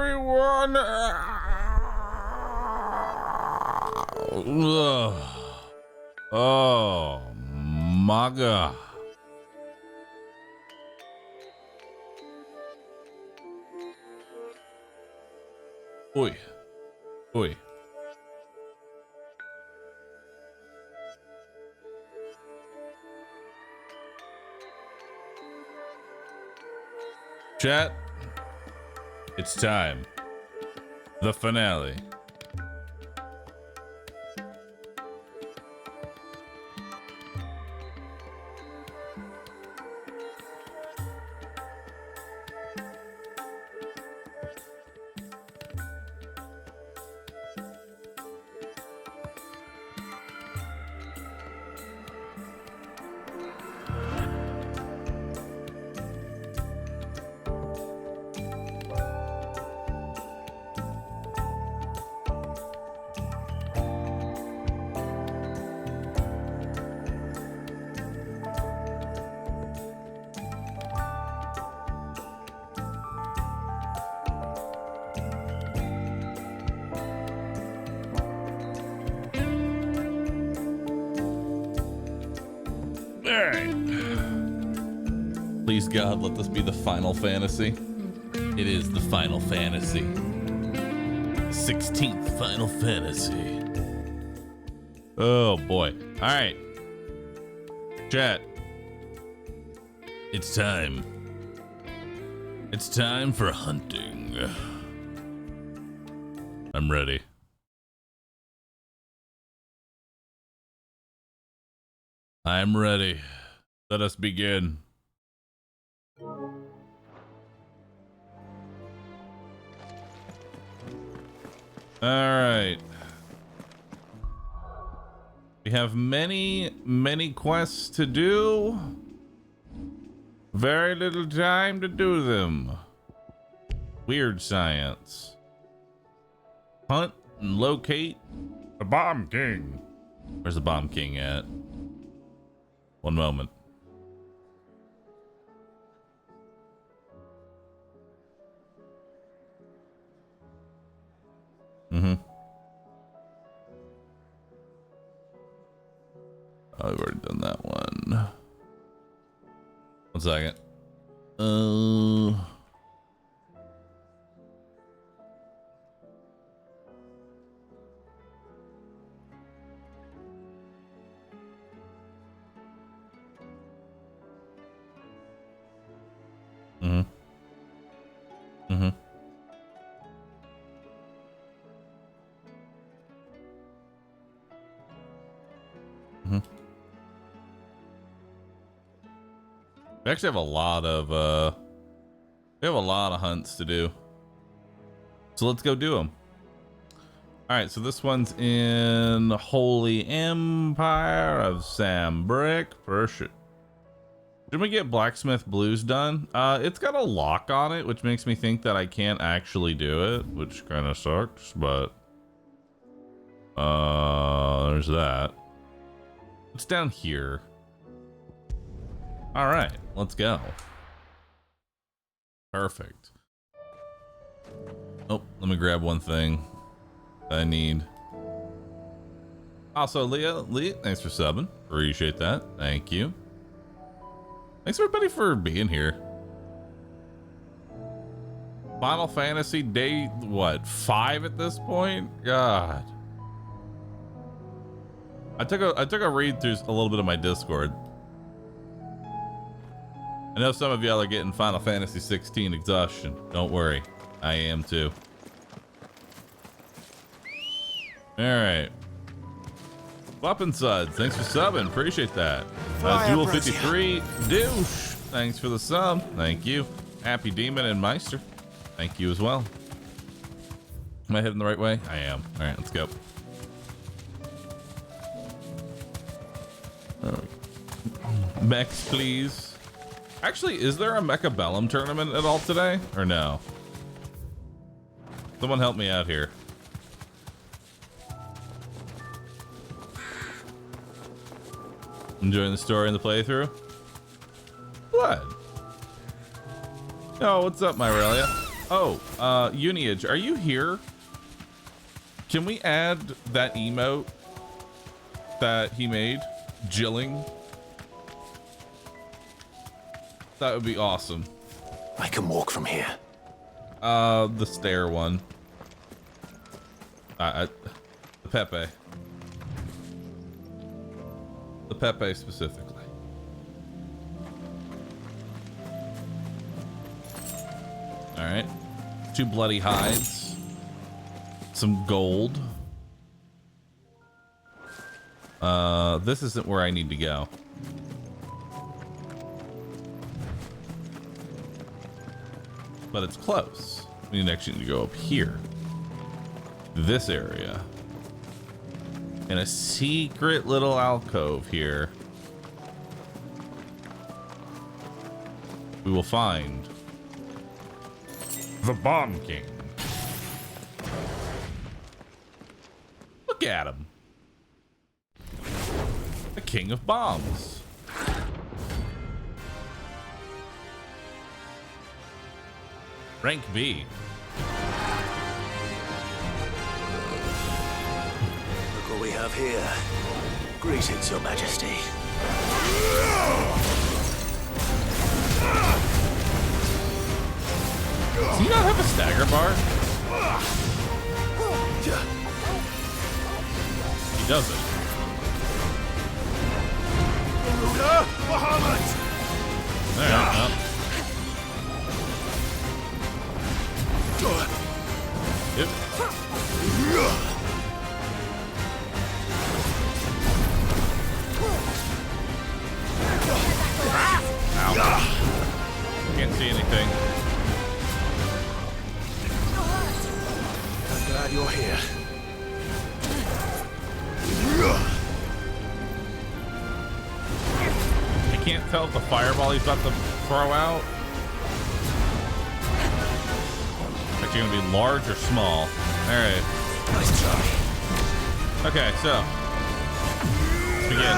everyone. Oh, my God. Oi. Oi. Chat, it's time. The finale. Please God, let this be the Final Fantasy. It is the Final Fantasy. 16th Final Fantasy. Oh boy. Alright. Chat. It's time. It's time for hunting. I'm ready. I'm ready. Let us begin. All right. We have many quests to do. Very little time to do them. Weird science. Hunt and locate the Bomb King. Where's the Bomb King at? One moment. Oh, we've already done that one. One second. We actually have a lot of hunts to do, so let's go do them. All right, so this one's in Holy Empire of Sam Brick. Did we get Blacksmith Blues done? It's got a lock on it, which makes me think that I can't actually do it, which kind of sucks, but there's that. It's down here. All right, let's go. Perfect. Oh, let me grab one thing I need. Also, Leah, thanks for subbing. Appreciate that. Thank you. Thanks everybody for being here. Final Fantasy day, what, 5 at this point? God. I took a read through a little bit of my Discord. I know some of y'all are getting Final Fantasy 16 exhaustion. Don't worry, I am too. All right. Weapon Suds, thanks for subbing. Appreciate that. Duel 53, Douche, thanks for the sub. Thank you. Happy Demon and Meister, thank you as well. Am I heading the right way? I am. All right, let's go. Mechs, please. Actually, is there a Mecha Bellum tournament at all today, or no? Someone help me out here. Enjoying the story and the playthrough? Blood. Oh, what's up, Myrelia? Oh, Uniage, are you here? Can we add that emote that he made? Jilling? That would be awesome. I can walk from here. The stair one. The Pepe. The Pepe specifically. All right. 2 bloody hides. Some gold. This isn't where I need to go. But it's close. We actually need to go up here. This area. In a secret little alcove here. We will find the Bomb King. Look at him. The King of Bombs. Rank B. Look what we have here. Greetings, Your Majesty. Does he not have a stagger bar? He doesn't. There, well. Yep. Ow. Can't see anything. I'm glad you're here. I can't tell if the fireball he's about to throw out actually gonna be large or small. Alright. Nice try. Okay, so let's begin.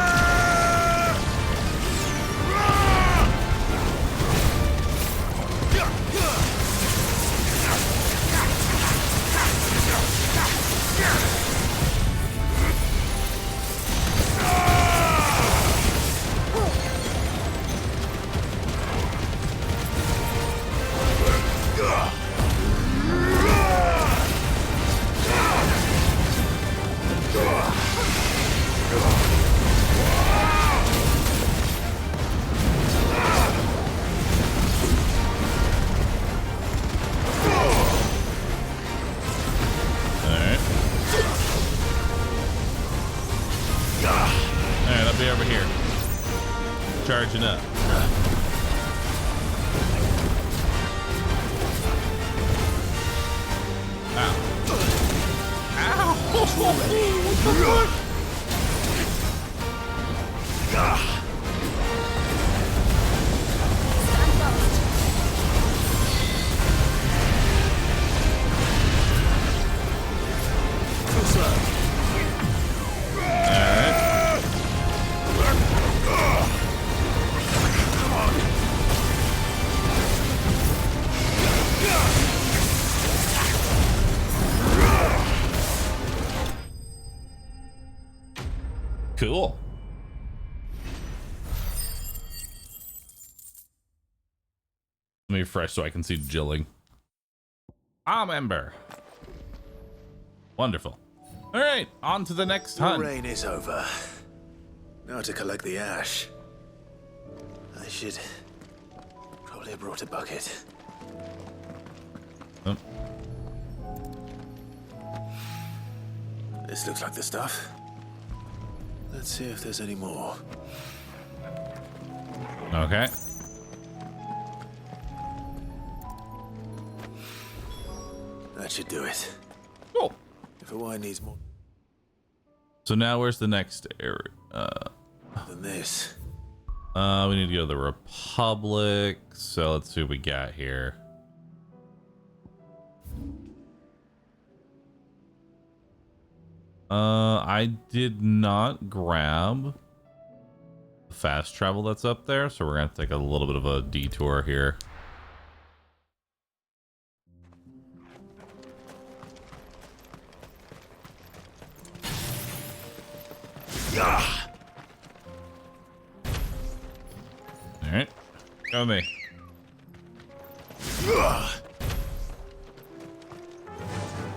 Charging up. Ow. Ow! What the fuck? Cool. Let me refresh so I can see Jilling. Ember. Wonderful. All right, on to the next hunt. The rain is over. Now to collect the ash. I should probably have brought a bucket. Oh. This looks like the stuff. Let's see if there's any more. Okay. That should do it. Cool. If a wine needs more So now where's the next area? than this. We need to go to the Republic. So let's see what we got here. I did not grab the fast travel that's up there, so we're gonna have to take a little bit of a detour here. Alright. Go with me.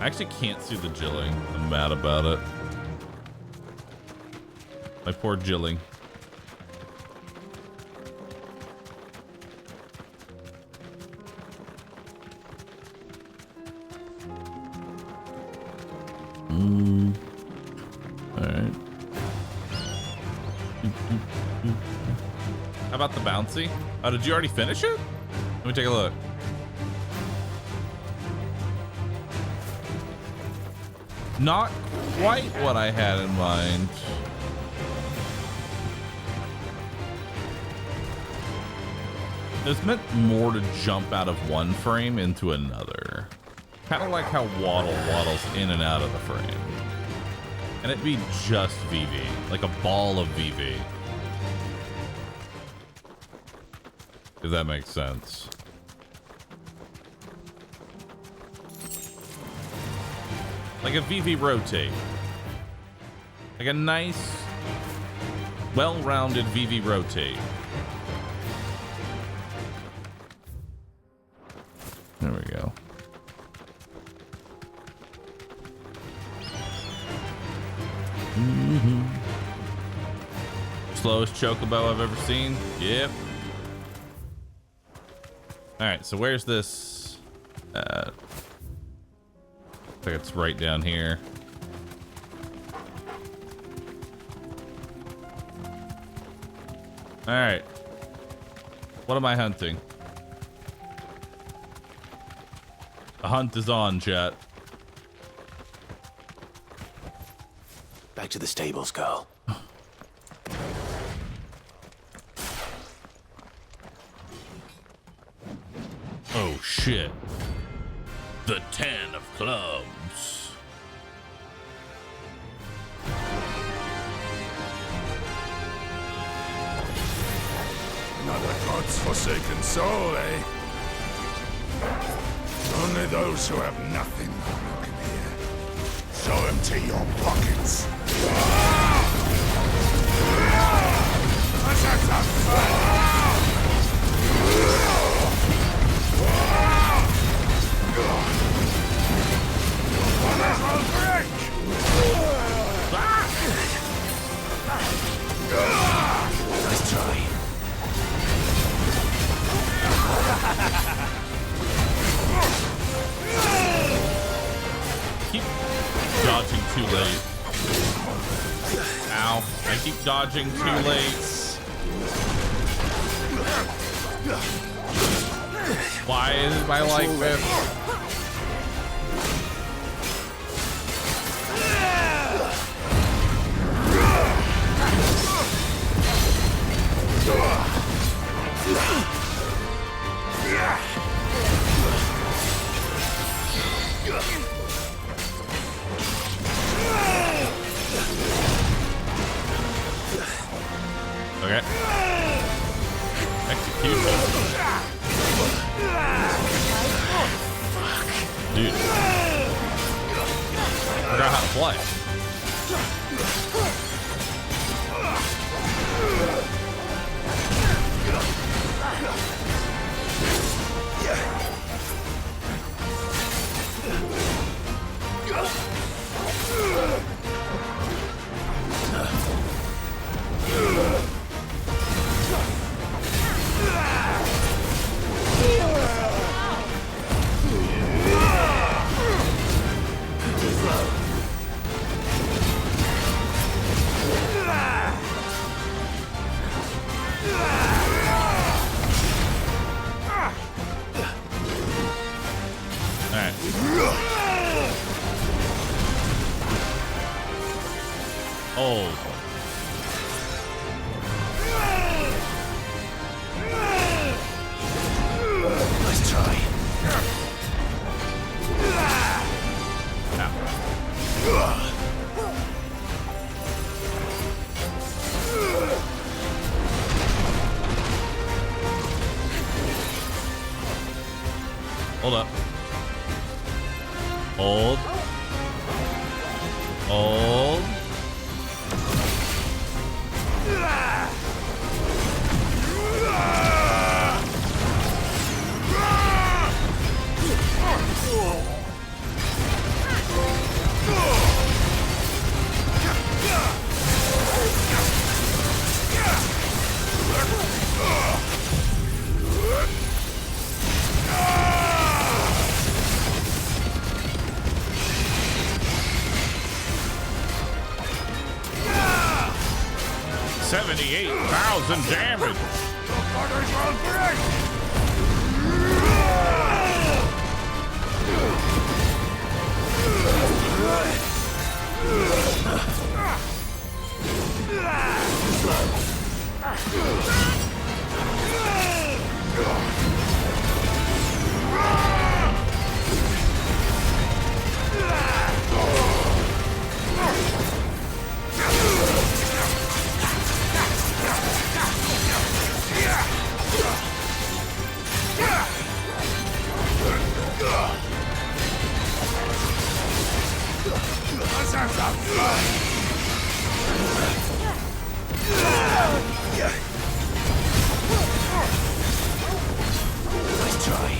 I actually can't see the jilling. I'm mad about it. My poor jilling. Alright. How about the bouncy? Oh, did you already finish it? Let me take a look. Not quite what I had in mind. It's meant more to jump out of one frame into another. Kind of like how Waddle waddles in and out of the frame. And it'd be just VV, like a ball of VV. If that makes sense. Like a VV rotate. Like a nice, well-rounded VV rotate. There we go. Slowest chocobo I've ever seen. Yep. All right, so where's this? I think it's right down here. All right. What am I hunting? The hunt is on, chat. Back to the stables, girl. Oh shit. The 10 of clubs. Another God's forsaken soul, eh? Only those who have nothing look in here. Show empty your pockets. Nice try. Keep dodging too late. Ow. I keep dodging too late. Why is my like this? Okay. Execution. Dude. I forgot how to play. Oh. Nice try. Hold up. Hold. Hold. 78,000 damage. Nice try.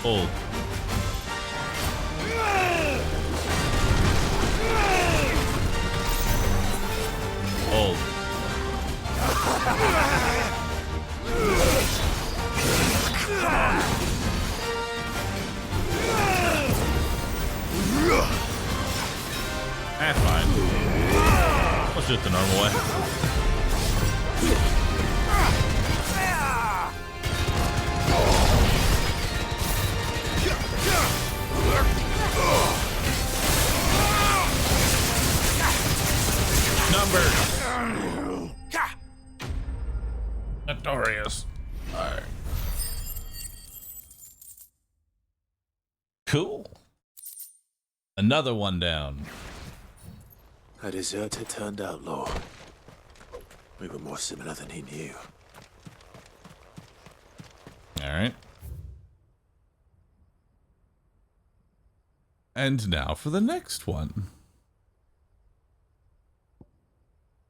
Hold. Hold. That's fine. Let's do it the normal way. Numbers. Notorious. All right. Cool. Another one down. A deserter turned outlaw. We were more similar than he knew. All right. And now for the next one.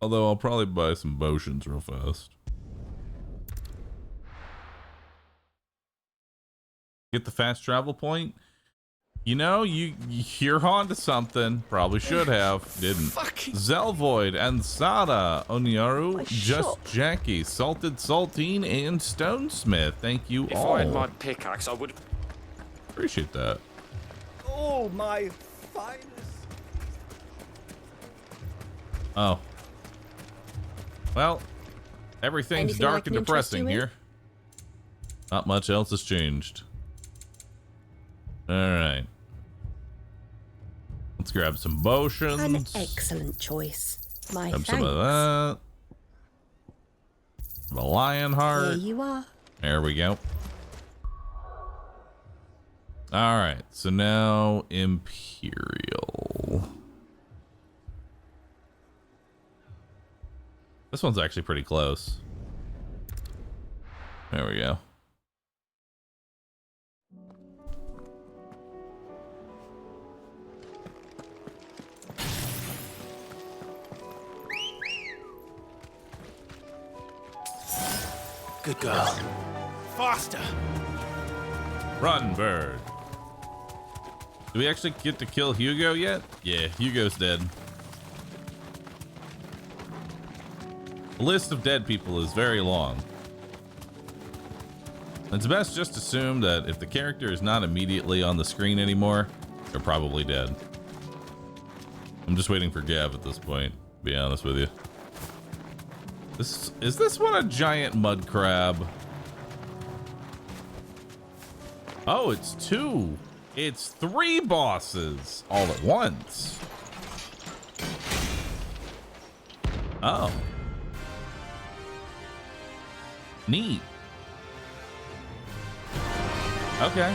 Although I'll probably buy some potions real fast. Get the fast travel point. You know, you're on to something. Probably should have. Didn't. Zelvoid and Sada. Oniaru. Just Jackie. Salted Saltine and Stonesmith. Thank you all. If I had my pickaxe, I would... Appreciate that. Oh, my finest. Oh. Well, everything's Anything I dark can and interest depressing you in? here. Not much else has changed. All right. Let's grab some potions. An excellent choice. My Grab thanks. some of that. The lion heart. Here you are. There we go. All right. So now Imperial. This one's actually pretty close. There we go. Good girl. Faster! Run, bird. Do we actually get to kill Hugo yet? Yeah, Hugo's dead. The list of dead people is very long. It's best just assume that if the character is not immediately on the screen anymore, they're probably dead. I'm just waiting for Gav at this point, to be honest with you. Is this one a giant mud crab? Oh, it's two. It's three bosses all at once. Oh. Neat. Okay.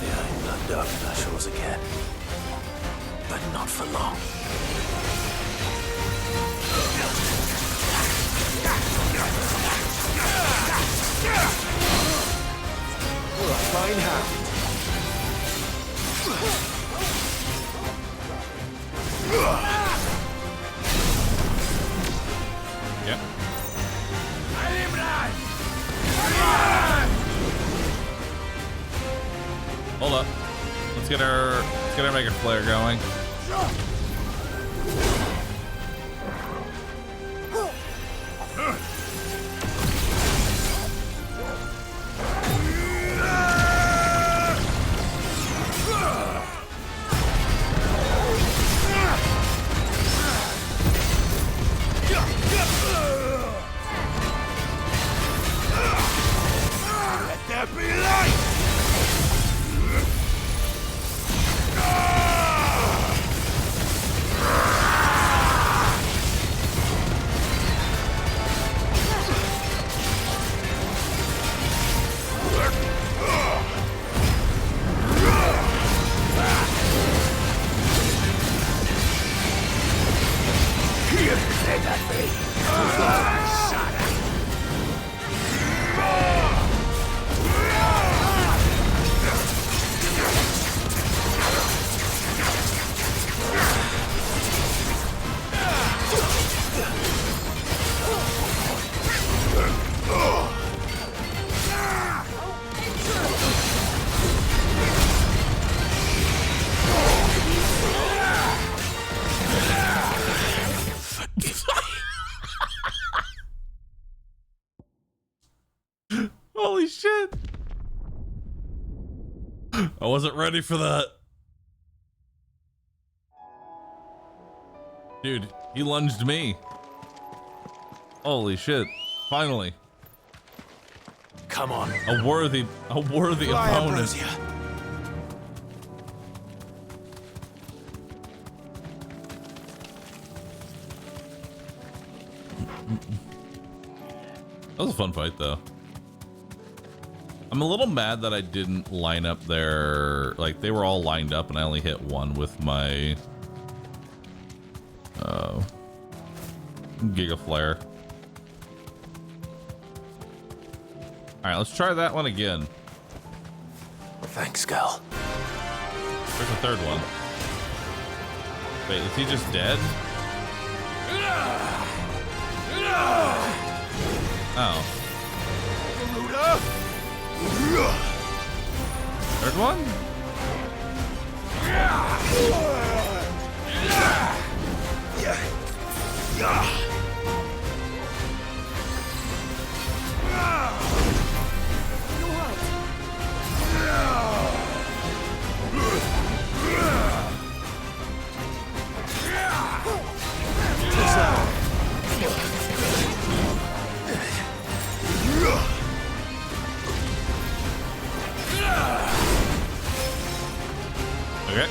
Behind that dark shores again. But not for long. What a fine hand. Yep. Hold up. Let's get our mega flare going. Holy shit. I wasn't ready for that. Dude, he lunged me. Holy shit. Finally. Come on. A worthy opponent. Ambrosia. That was a fun fight though. I'm a little mad that I didn't line up their, like they were all lined up and I only hit one with my Giga Flare. Alright, let's try that one again. Thanks, Gal. There's a third one. Wait, is he just dead? Oh. Third one? Okay.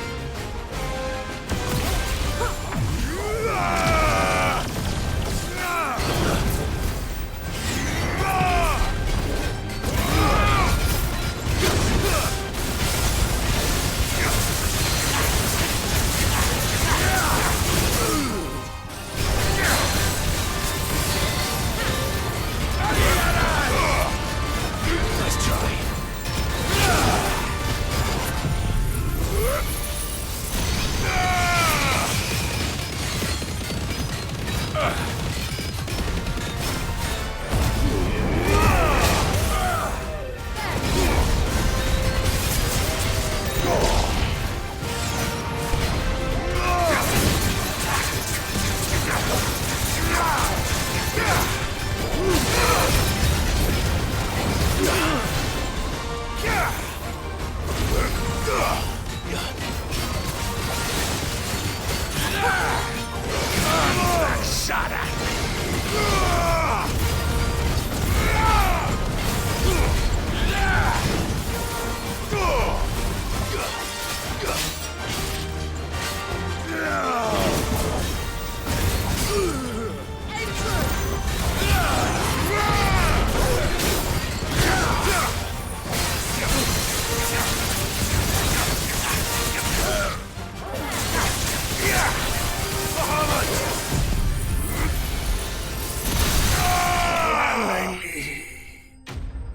Nice try.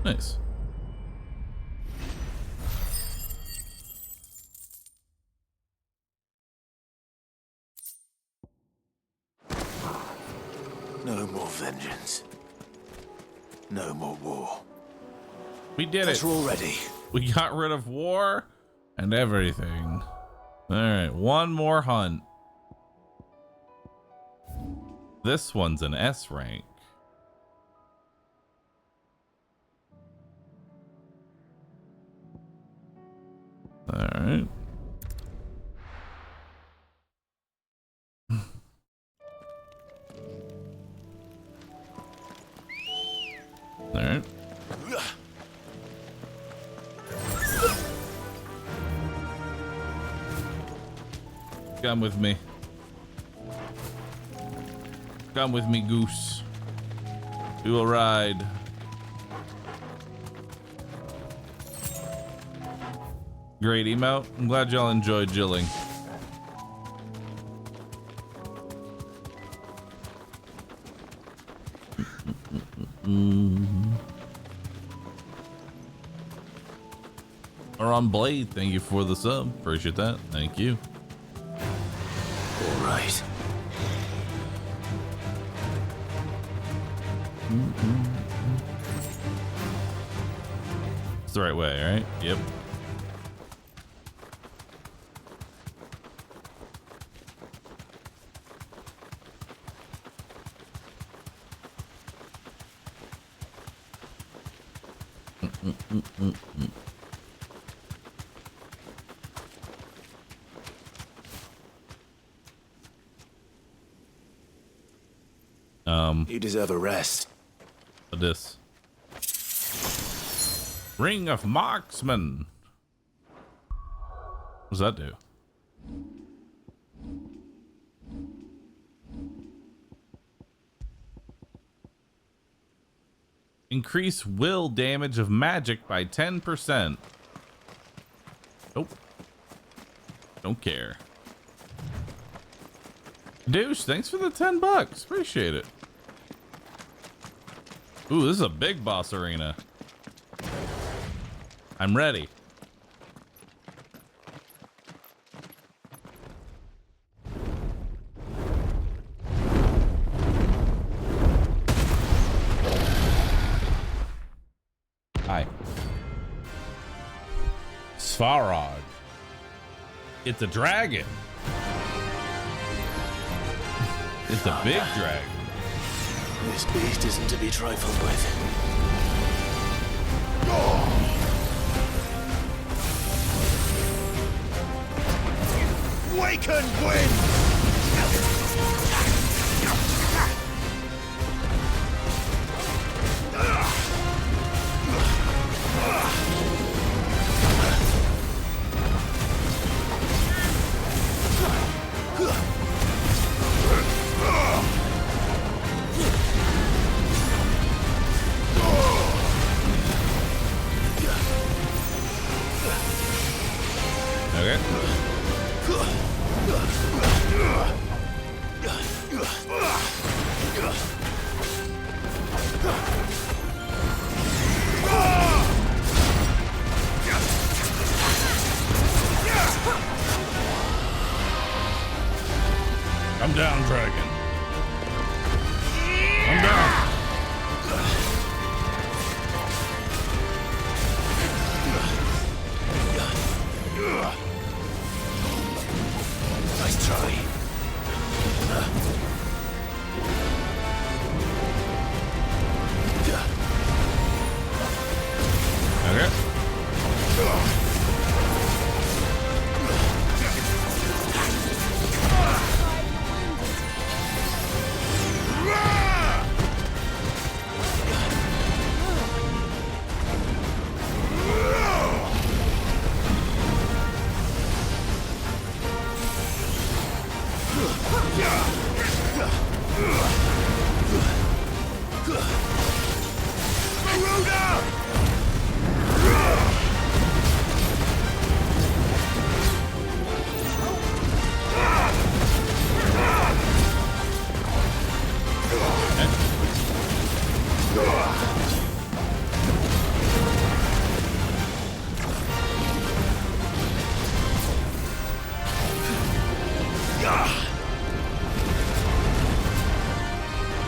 Nice. No more vengeance. No more war. We did it. We're all ready. We got rid of war and everything. All right, one more hunt. This one's an S rank. All right. All right. Come with me. Come with me, goose. We will ride. Great emote. I'm glad y'all enjoyed jilling. Or on Blade, thank you for the sub. Appreciate that. Thank you. All right. It's the right way, right? Yep. You deserve a rest. This Ring of Marksman. What does that do? Increase will damage of magic by 10%. Nope. Don't care. Douche, thanks for the $10. Appreciate it. Ooh, this is a big boss arena. I'm ready. Hi. Svarog. It's a dragon. It's a big dragon. This beast isn't to be trifled with. Wake and win! Come down, dragon. Come down. Nice try. Okay.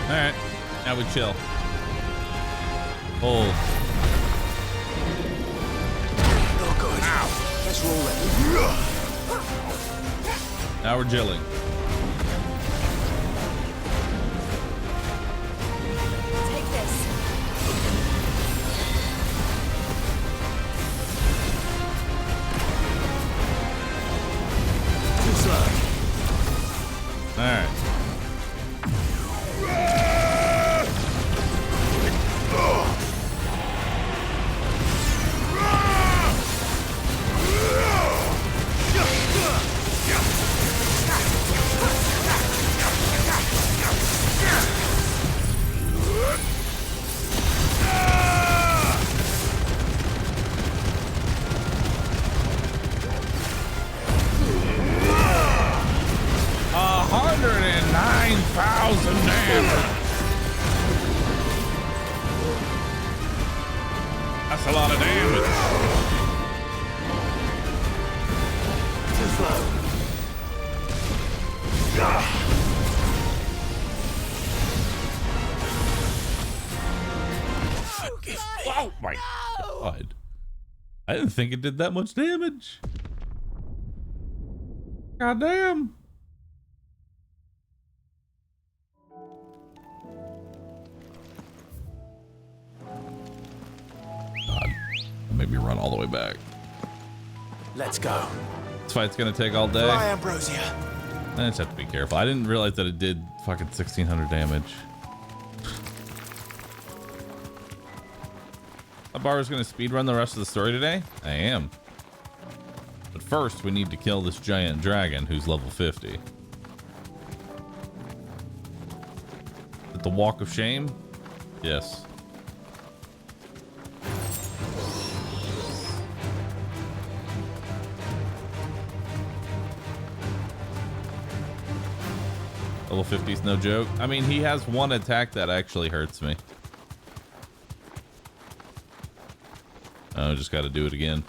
Alright, now we chill. Hold. Oh, good. Ow. Let's roll it. Now we're chilling. Take this. Too slow. Alright. $109,000 damage. a lot of damage. Too slow. Oh my god. I didn't think it did that much damage. God damn. God. Maybe run all the way back. Let's go. This fight's gonna take all day. Fly, Ambrosia. I just have to be careful. I didn't realize that it did fucking 1600 damage. Bahroo's gonna speedrun the rest of the story today? I am. But first, we need to kill this giant dragon who's level 50. At the Walk of Shame? Yes. Level 50 is no joke. I mean, he has one attack that actually hurts me. Oh, just got to do it again.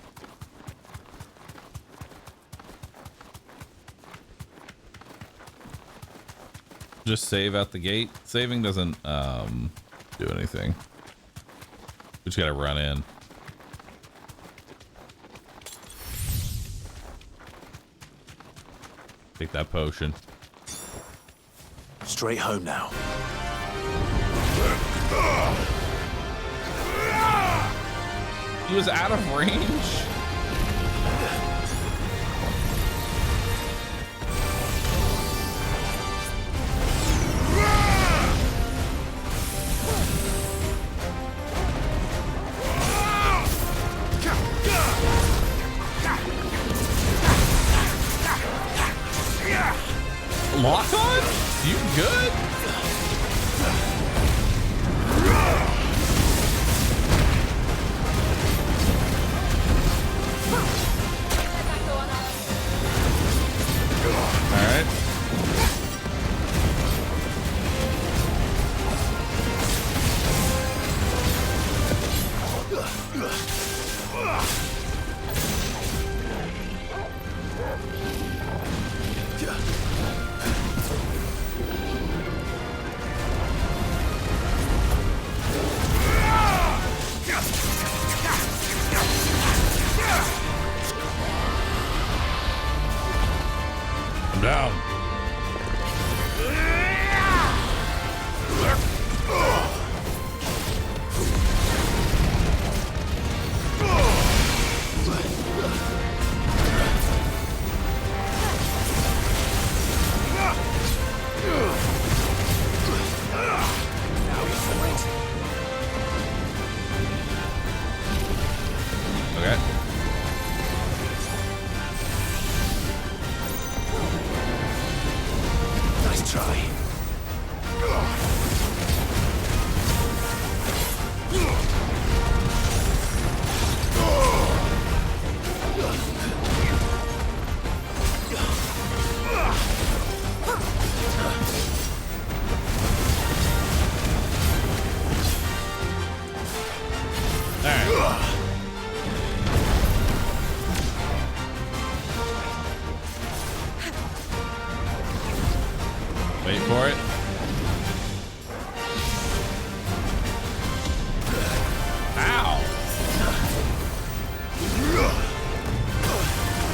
Just save out the gate. Saving doesn't do anything. We just got to run in. Take that potion. Straight home now. He was out of range. Lock on? You good? Wait for it. Ow.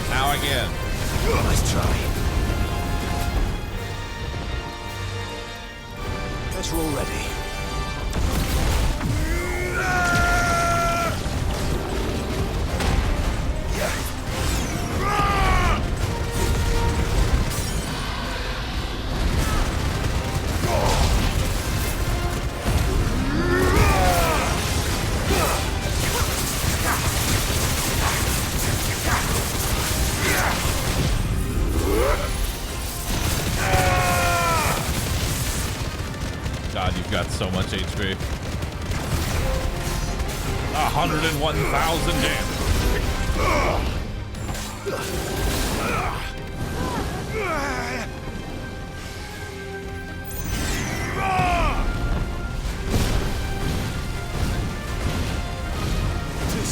Now again. Nice try. Guess we're all ready. God, you've got so much HP. 101,000 damage. Too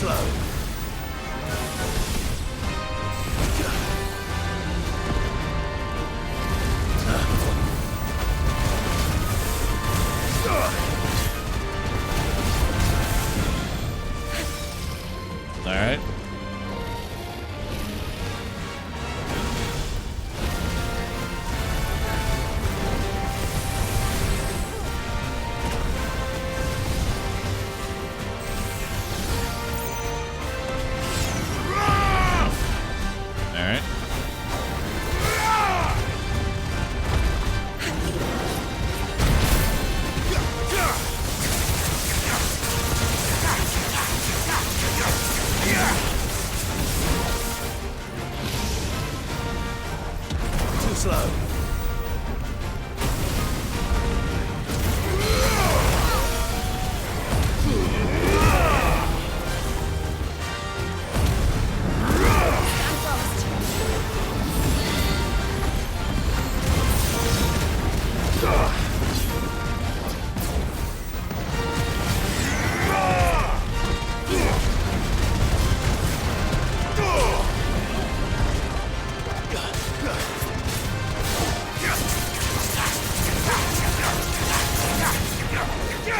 Okay.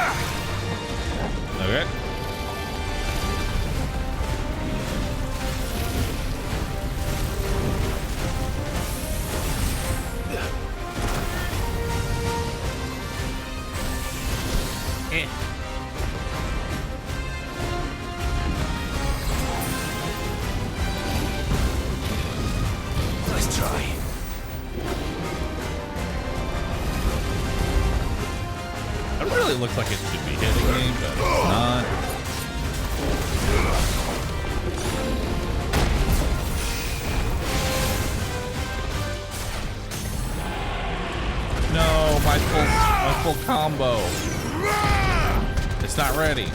Eh. Nice try. It really looks like it should be hitting me, but it's not. No, my full combo. It's not ready.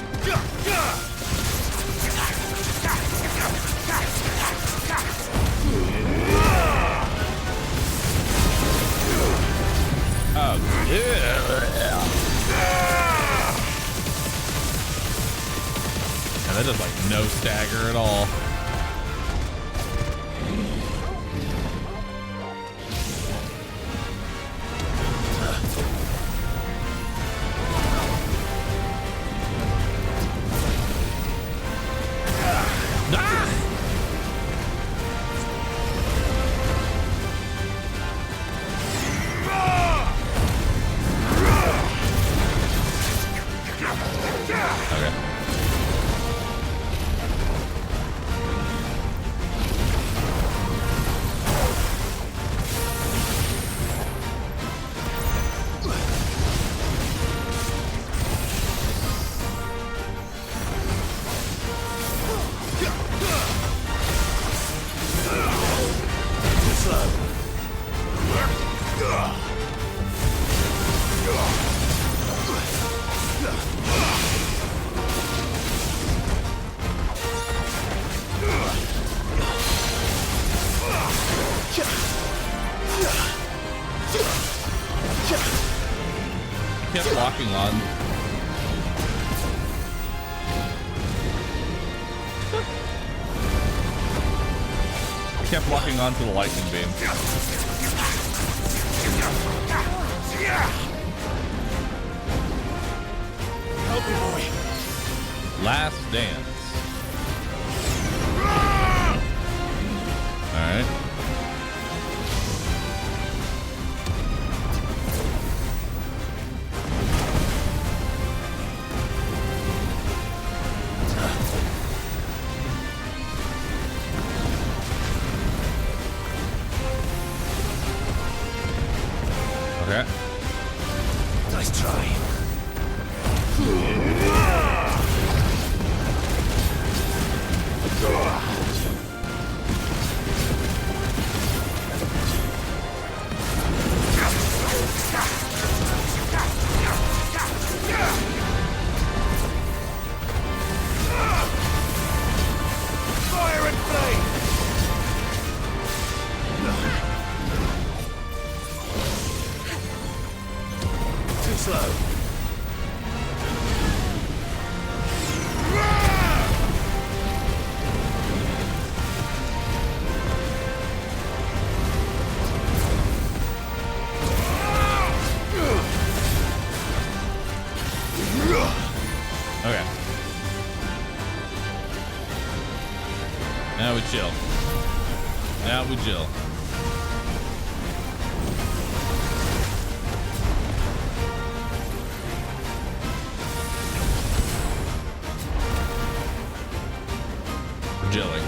Oh yeah. Yeah, that does like no stagger at all. Kept locking on. Kept locking on to the lightning beam. Help me, boy. Last dance. All right. Okay. Nice try. Fire and flame. Too slow. Okay. Now we chill. Now we chill. We're chilling.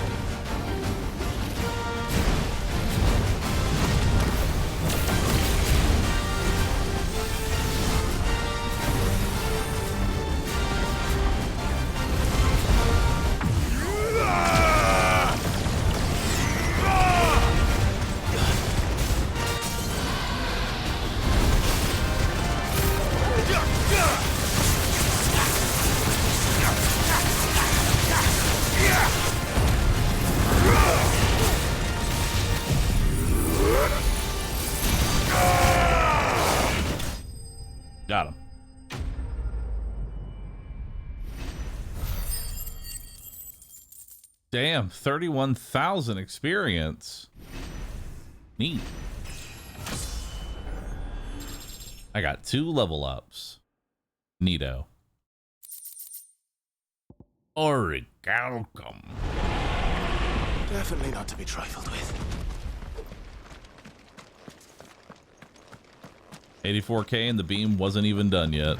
Got him. Damn, 31,000 experience. Neat. I got 2 level ups. Neato. Orichalcum. Definitely not to be trifled with. 84K and the beam wasn't even done yet.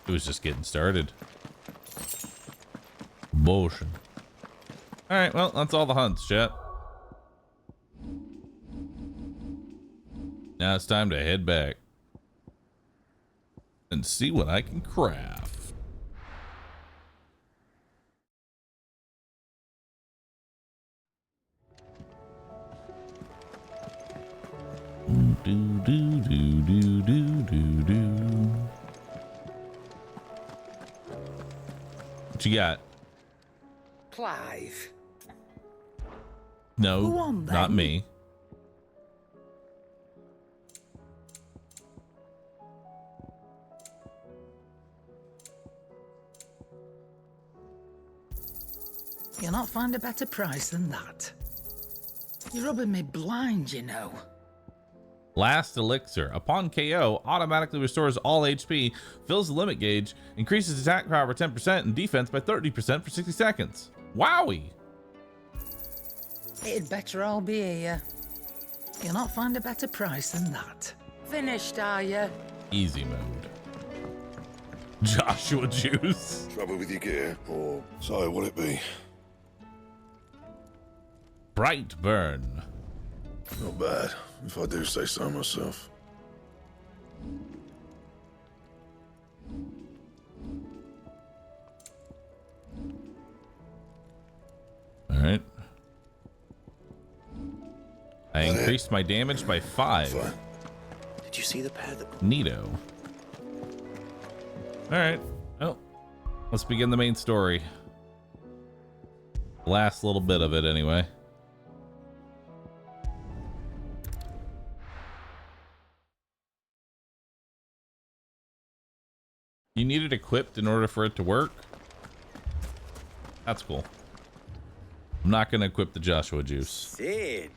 It was just getting started. Bullshit. Alright, well, that's all the hunts, chat. Now it's time to head back and see what I can craft. Do, do, do, do, do, do, do. What you got? Clive. No, Go on, then. not me. You'll not find a better price than that. You're rubbing me blind, you know. Last elixir. Upon KO, automatically restores all HP, fills the limit gauge, increases attack power by 10% and defense by 30% for 60 seconds. Wowie! It'd better all be here. You'll not find a better price than that. Finished, are you? Easy mode. Joshua juice. Trouble with your gear, or so will it be? Bright burn. Not bad, if I do say so myself. All right. I increased my damage by 5. Fine. Did you see the pair that... Neato. All right. Well, let's begin the main story. Last little bit of it, anyway. You need it equipped in order for it to work? That's cool. I'm not going to equip the Joshua juice. Sid!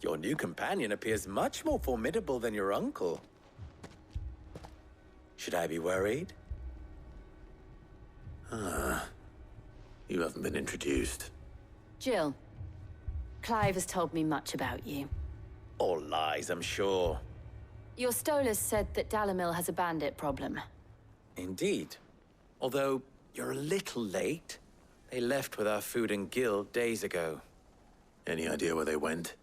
Your new companion appears much more formidable than your uncle. Should I be worried? You haven't been introduced. Jill, Clive has told me much about you. All lies, I'm sure. Your Stolas said that Dalimil has a bandit problem. Indeed. Although, you're a little late. They left with our food and guild days ago. Any idea where they went?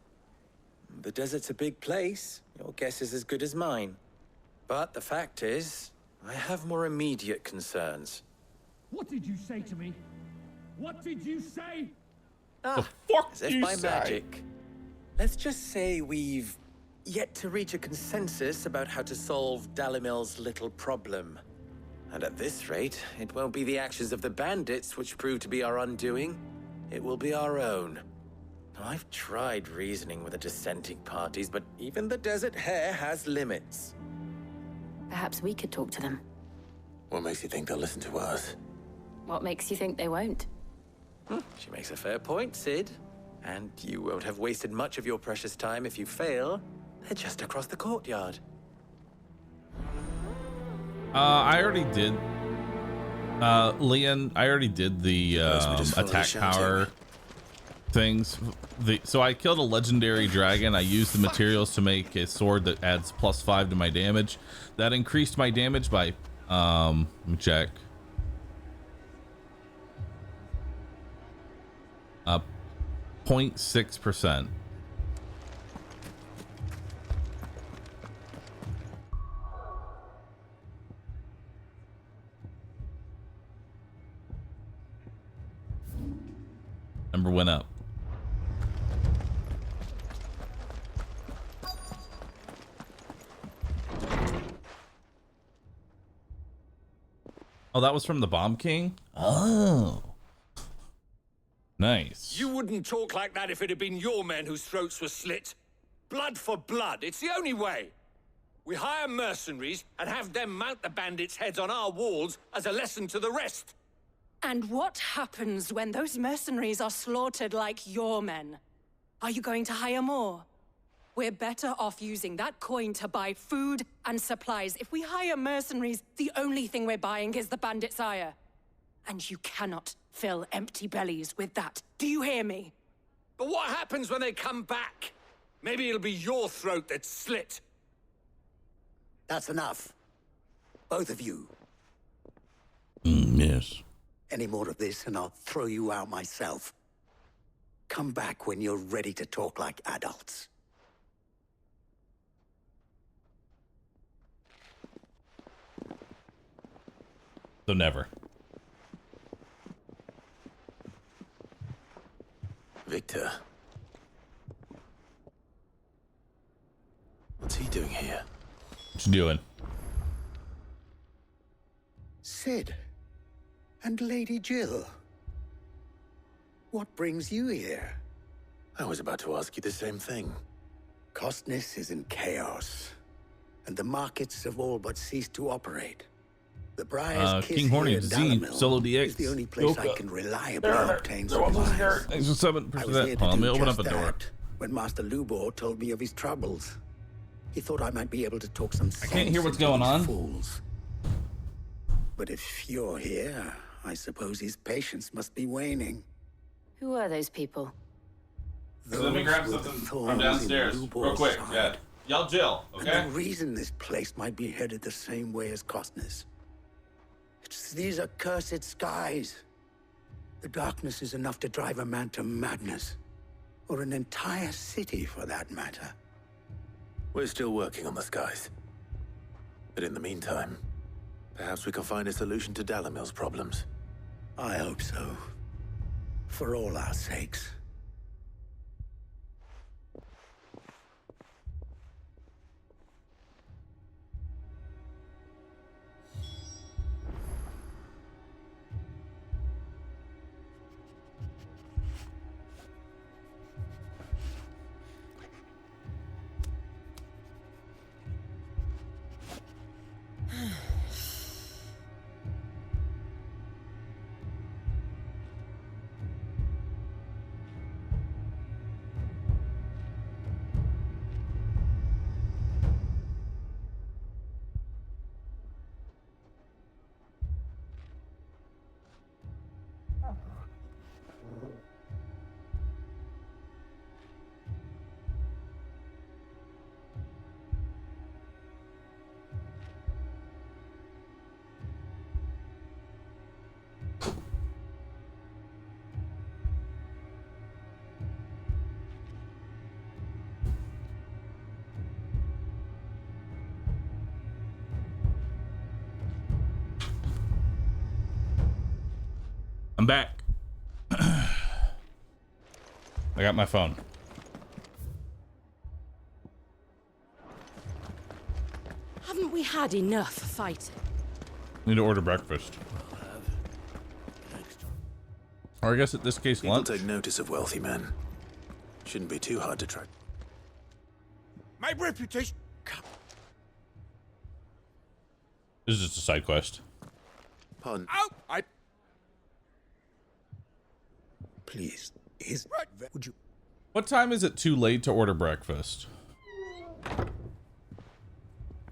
The desert's a big place. Your guess is as good as mine. But the fact is, I have more immediate concerns. What did you say to me? What did you say? Ah, fuck as if you by say? magic. Let's just say we've yet to reach a consensus about how to solve Dalimil's little problem. And at this rate, it won't be the actions of the bandits which prove to be our undoing. It will be our own. Now, I've tried reasoning with the dissenting parties, but even the Desert Hare has limits. Perhaps we could talk to them. What makes you think they'll listen to us? What makes you think they won't? She makes a fair point, Sid. And you won't have wasted much of your precious time if you fail. They're just across the courtyard. I already did. Leon, I already did the attack power things. So I killed a legendary dragon. I used the materials to make a sword that adds +5 to my damage. That increased my damage by let me check. 0.6%. Number went up. Oh, that was from the Bomb King? Oh. Nice. You wouldn't talk like that if it had been your men whose throats were slit. Blood for blood, it's the only way. We hire mercenaries and have them mount the bandits' heads on our walls as a lesson to the rest. And what happens when those mercenaries are slaughtered like your men? Are you going to hire more? We're better off using that coin to buy food and supplies. If we hire mercenaries, the only thing we're buying is the bandit's ire. And you cannot fill empty bellies with that. Do you hear me? But what happens when they come back? Maybe it'll be your throat that's slit. That's enough. Both of you. Yes. Any more of this and I'll throw you out myself. Come back when you're ready to talk like adults. So never. Victor. What's he doing here? What you doing? Sid. And Lady Jill. What brings you here? I was about to ask you the same thing. Costness is in chaos, and the markets have all but ceased to operate. The Briar's Kiss King Horny here in Z, Dalamil Solo DX. is the only place I can reliably obtain supplies. Thanks for 7%. I was here to Let me do open up just a door. that when Master Lubor told me of his troubles. He thought I might be able to talk some sense I can't hear what's into going these on. Fools. But if you're here, I suppose his patience must be waning. Who are those people? Let me grab Those with something the from thorns downstairs, in real Lubor's quick. side. Yeah, y'all chill, okay? And the reason this place might be headed the same way as Costner's. It's these accursed skies. The darkness is enough to drive a man to madness. Or an entire city, for that matter. We're still working on the skies. But in the meantime, perhaps we can find a solution to Dalamil's problems. I hope so. For all our sakes. I'm back. I got my phone. Haven't we had enough fighting? Need to order breakfast. Or I guess in this case, People lunch. take notice of wealthy men. Shouldn't be too hard to track. My reputation. This is just a side quest. Pardon. Out! I. Please, would you... What time is it too late to order breakfast?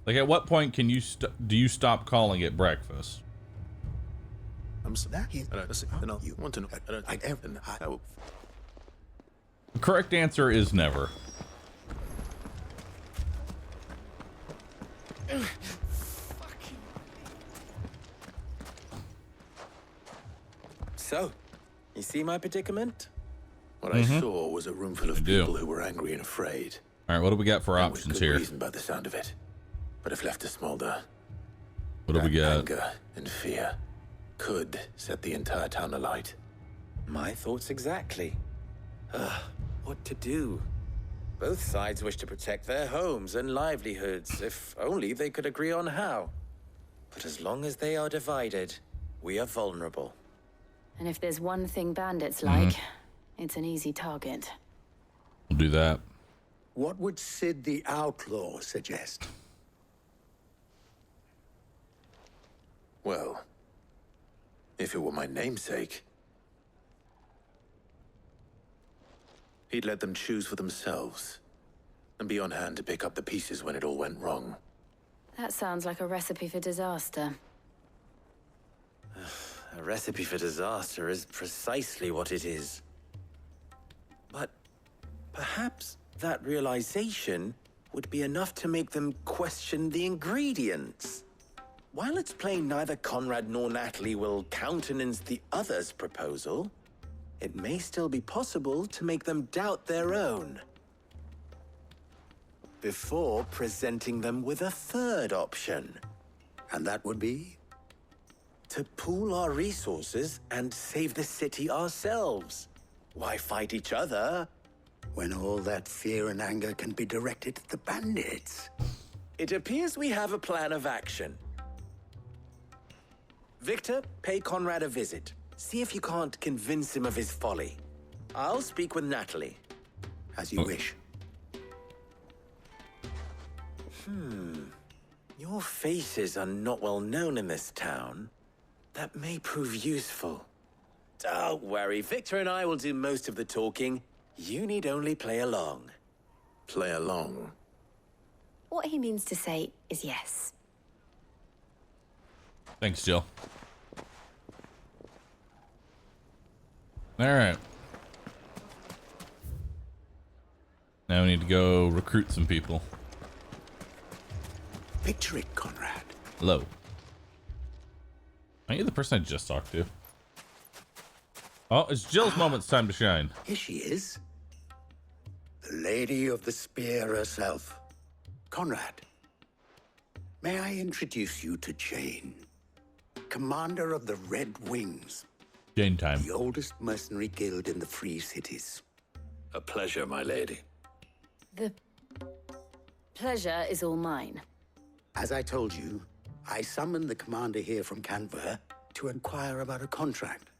Like, at what point can you do you stop calling it breakfast? I'm sorry. That is... You want to know? The correct answer is never. So, You see my predicament? What I saw was a room full of people who were angry and afraid. All right, what do we got for And options with good here? reason by the sound of it. But if left to smolder, What do we got? anger and fear could set the entire town alight. My thoughts exactly. What to do? Both sides wish to protect their homes and livelihoods, if only they could agree on how. But as long as they are divided, we are vulnerable. And if there's one thing bandits like, it's an easy target. We'll do that. What would Sid the Outlaw suggest? Well, if it were my namesake, he'd let them choose for themselves. and be on hand to pick up the pieces when it all went wrong. That sounds like a recipe for disaster. A recipe for disaster is precisely what it is. But perhaps that realization would be enough to make them question the ingredients. While it's plain neither Conrad nor Natalie will countenance the other's proposal, it may still be possible to make them doubt their own before presenting them with a third option. And that would be? To pool our resources and save the city ourselves. Why fight each other when all that fear and anger can be directed at the bandits? It appears we have a plan of action. Victor, pay Conrad a visit. See if you can't convince him of his folly. I'll speak with Natalie. As you wish. Your faces are not well known in this town. That may prove useful. Don't worry, Victor and I will do most of the talking. You need only play along. Play along. What he means to say is yes. Thanks, Jill. All right. Now we need to go recruit some people. Picture it, Conrad. Hello. Are you the person I just talked to? Oh, it's Jill's moment. It's time to shine. Here she is. The Lady of the Spear herself. Conrad, may I introduce you to Jane, commander of the Red Wings. Jane time. The oldest mercenary guild in the Free Cities. A pleasure, my lady. The pleasure is all mine. As I told you, I summoned the commander here from Canver to inquire about a contract.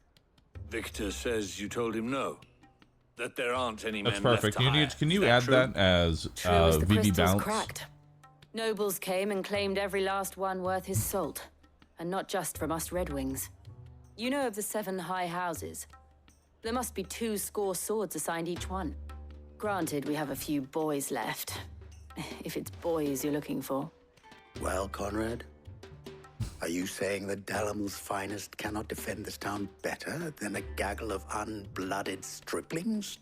Victor says you told him no. That there aren't any That's men perfect. left to hire. Can you Is add true? that as True as the VV crystals bounce? cracked. Nobles came and claimed every last one worth his salt. And not just from us Red Wings. You know of the 7 high houses. There must be 2 swords assigned each one. Granted, we have a few boys left. If it's boys you're looking for. Well, Conrad, are you saying that Dalamil's finest cannot defend this town better than a gaggle of unblooded striplings?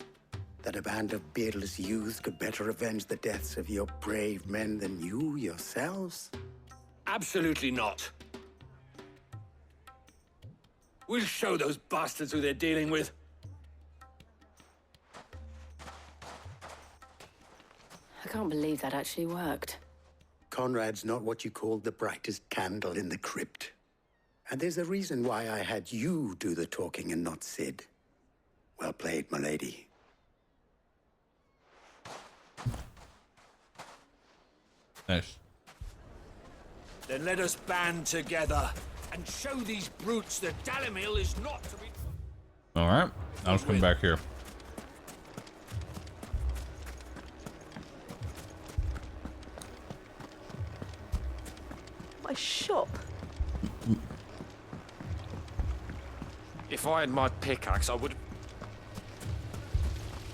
That a band of beardless youths could better avenge the deaths of your brave men than you yourselves? Absolutely not. We'll show those bastards who they're dealing with. I can't believe that actually worked. Conrad's not what you called the brightest candle in the crypt. And there's a reason why I had you do the talking and not Sid. Well played, my lady. Nice. Then let us band together and show these brutes that Dalimil is not to be... All right. I'll just come back here. My shop. If I had my pickaxe, I would...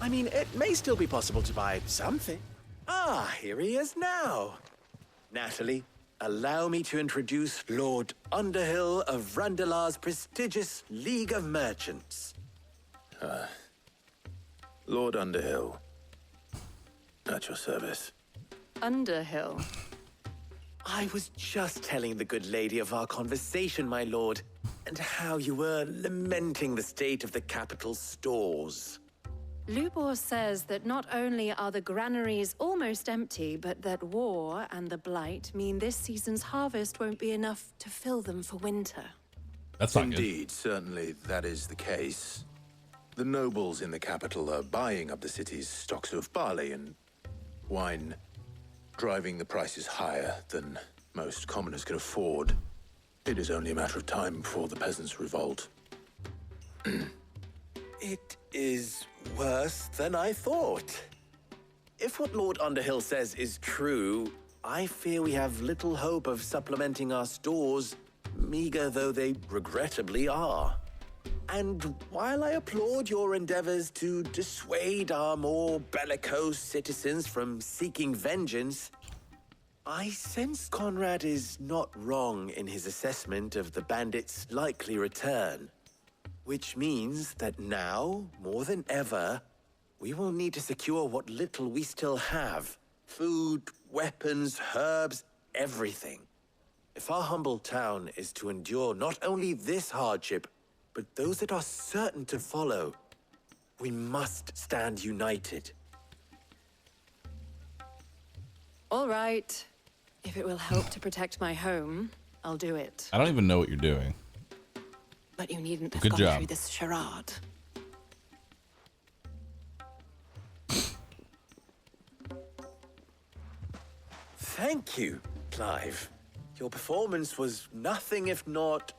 I mean, it may still be possible to buy something. Ah, here he is now. Natalie, allow me to introduce Lord Underhill of Randalar's prestigious League of Merchants. Lord Underhill. At your service. Underhill. I was just telling the good lady of our conversation, my lord, and how you were lamenting the state of the capital's stores. Lubor says that not only are the granaries almost empty, but that war and the Blight mean this season's harvest won't be enough to fill them for winter. That's not good. Indeed, certainly that is the case. The nobles in the capital are buying up the city's stocks of barley and wine, driving the prices higher than most commoners can afford. It is only a matter of time before the peasants revolt. It is worse than I thought. If what Lord Underhill says is true, I fear we have little hope of supplementing our stores, meager though they regrettably are. And while I applaud your endeavors to dissuade our more bellicose citizens from seeking vengeance, I sense Conrad is not wrong in his assessment of the bandits' likely return. Which means that now, more than ever, we will need to secure what little we still have. Food, weapons, herbs, everything. If our humble town is to endure not only this hardship, but those that are certain to follow, we must stand united. All right. If it will help to protect my home, I'll do it. I don't even know what you're doing. But you needn't have Good gone job. through this charade. Thank you, Clive. Your performance was nothing if not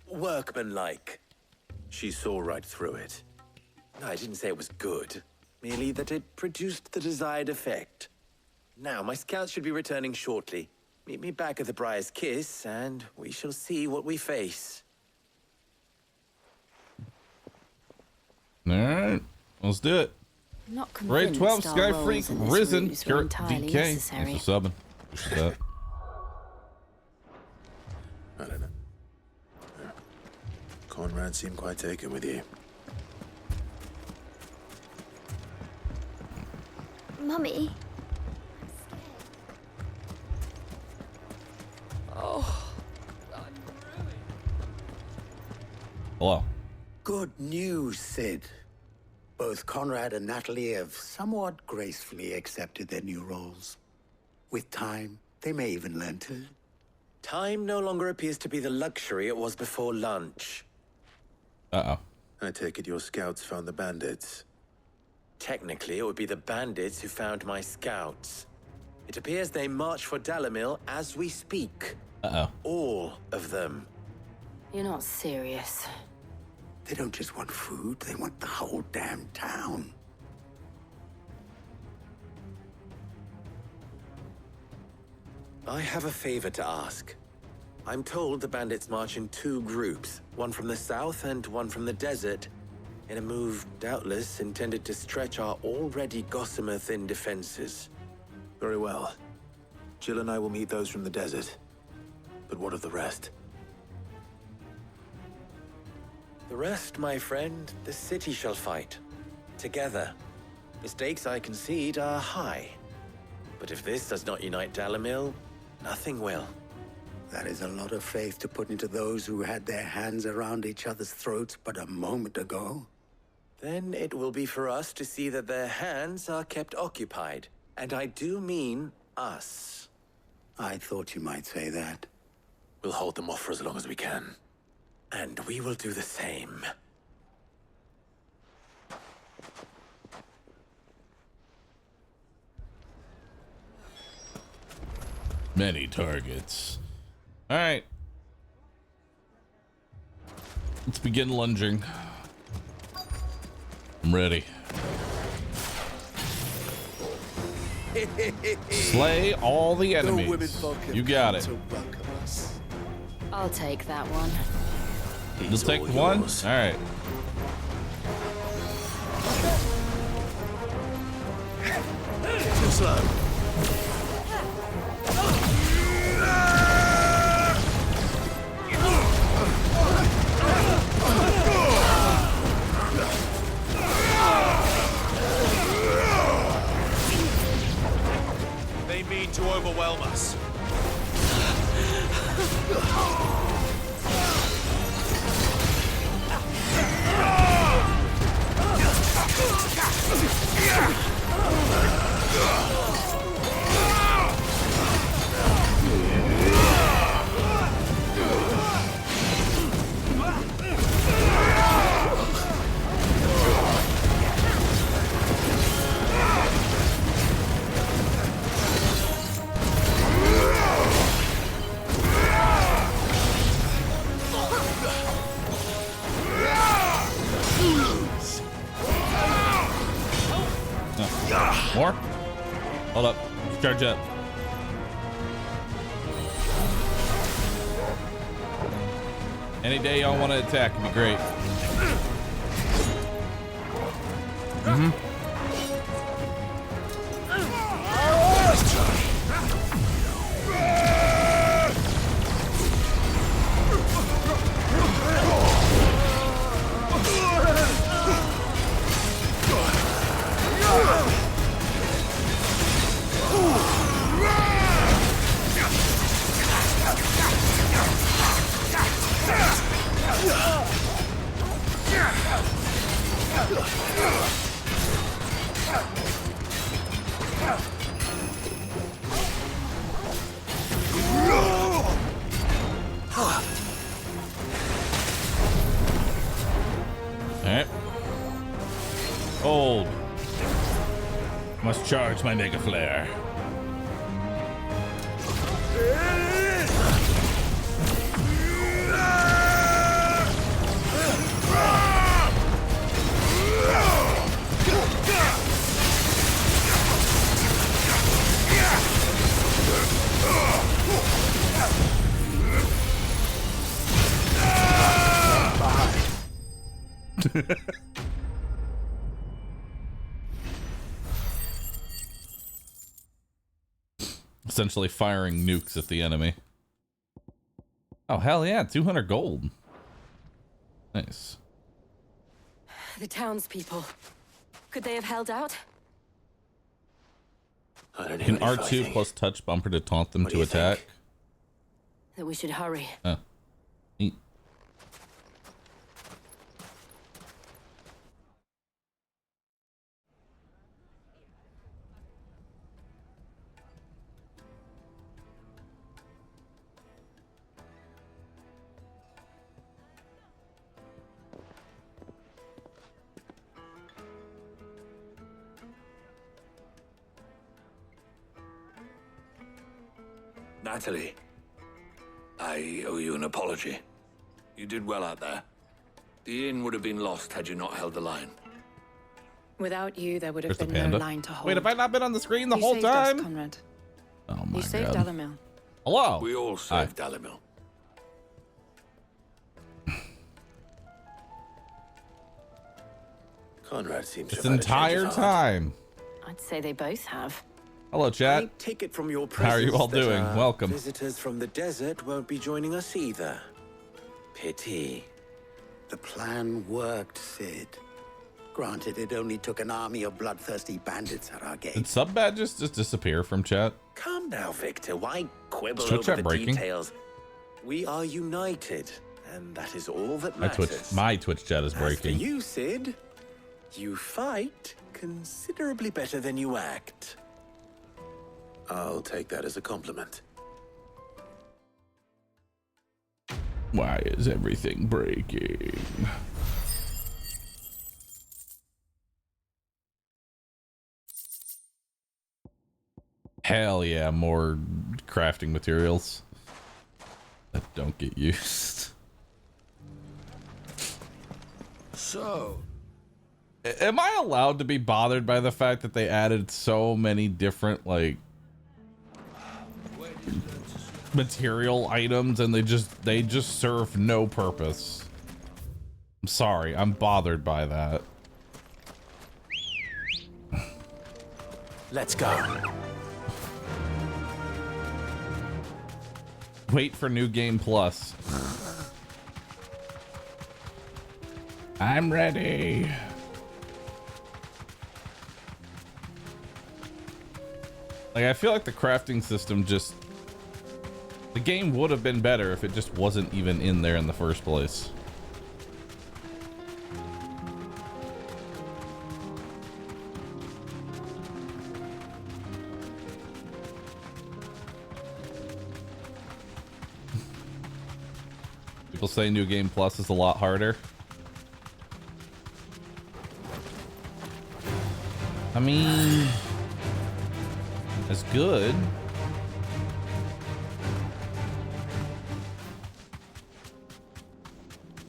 workmanlike. She saw right through it. I didn't say it was good, merely that it produced the desired effect. Now, my scouts should be returning shortly. Meet me back at the Briar's Kiss, and we shall see what we face. All right, let's do it. Not Raid convinced 12, our Sky roles Freak, in this Risen, ruse were Carrot, entirely DK. necessary. Thanks for subbing. Appreciate that. I don't know. Conrad seemed quite taken with you. Mummy. Hello. Good news, Sid. Both Conrad and Natalie have somewhat gracefully accepted their new roles. With time, they may even learn to. Time no longer appears to be the luxury it was before lunch. Uh-oh. I take it your scouts found the bandits. Technically, it would be the bandits who found my scouts. It appears they march for Dalimil as we speak. Uh-oh. All of them. You're not serious. They don't just want food, they want the whole damn town. I have a favor to ask. I'm told the bandits march in two groups, one from the south and one from the desert, in a move doubtless intended to stretch our already gossamer-thin defenses. Very well. Jill and I will meet those from the desert. But what of the rest? The rest, my friend, the city shall fight. Together. The stakes, I concede, are high. But if this does not unite Dalimil, nothing will. That is a lot of faith to put into those who had their hands around each other's throats but a moment ago. Then it will be for us to see that their hands are kept occupied. And I do mean us. I thought you might say that. We'll hold them off for as long as we can. And we will do the same. Many targets. All right. Let's begin lunging. I'm ready. Slay all the enemies. You got it. I'll take that one. You'll take one? All right. Too slow. They mean to overwhelm us. More? Hold up. Charge up. Any day y'all want to attack would be great. Alright. Old. Must charge my Mega Flare. Essentially firing nukes at the enemy. Oh, hell yeah, 200 gold. Nice. The townspeople. Could they have held out? Can R2 plus touch bumper to taunt them to attack? That we should hurry. Oh. Neat. Natalie, I owe you an apology. You did well out there. The inn would have been lost had you not held the line. Without you, there would have There's the been no panda. line to hold. Wait, have I not been on the screen the You whole saved us, time? Conrad. Oh my You saved god. Dalimil. Hello. We all saved Dalimil. Conrad seems to This have had a change entire of heart. time. I'd say they both have. Hello, chat. I take it from your How are you all presence that doing? our Welcome. Visitors from the desert won't be joining us either. Pity. The plan worked, Sid. Granted, it only took an army of bloodthirsty bandits at our Did gate. sub badges just disappear from chat? Come now, Victor. Why quibble Is Twitch over chat the breaking? details? We are united, and that is all that My matters. Twitch chat is As for breaking. you, Sid, you fight considerably better than you act. I'll take that as a compliment. Why is everything breaking? Hell yeah, more crafting materials that don't get used. So, Am I allowed to be bothered by the fact that they added so many different, like, material items and they just serve no purpose? I'm sorry, I'm bothered by that. Let's go. Wait for New Game Plus. I'm ready. Like, I feel like the crafting system just... The game would have been better if it just wasn't even in there in the first place. People say New Game Plus is a lot harder. I mean, it's good.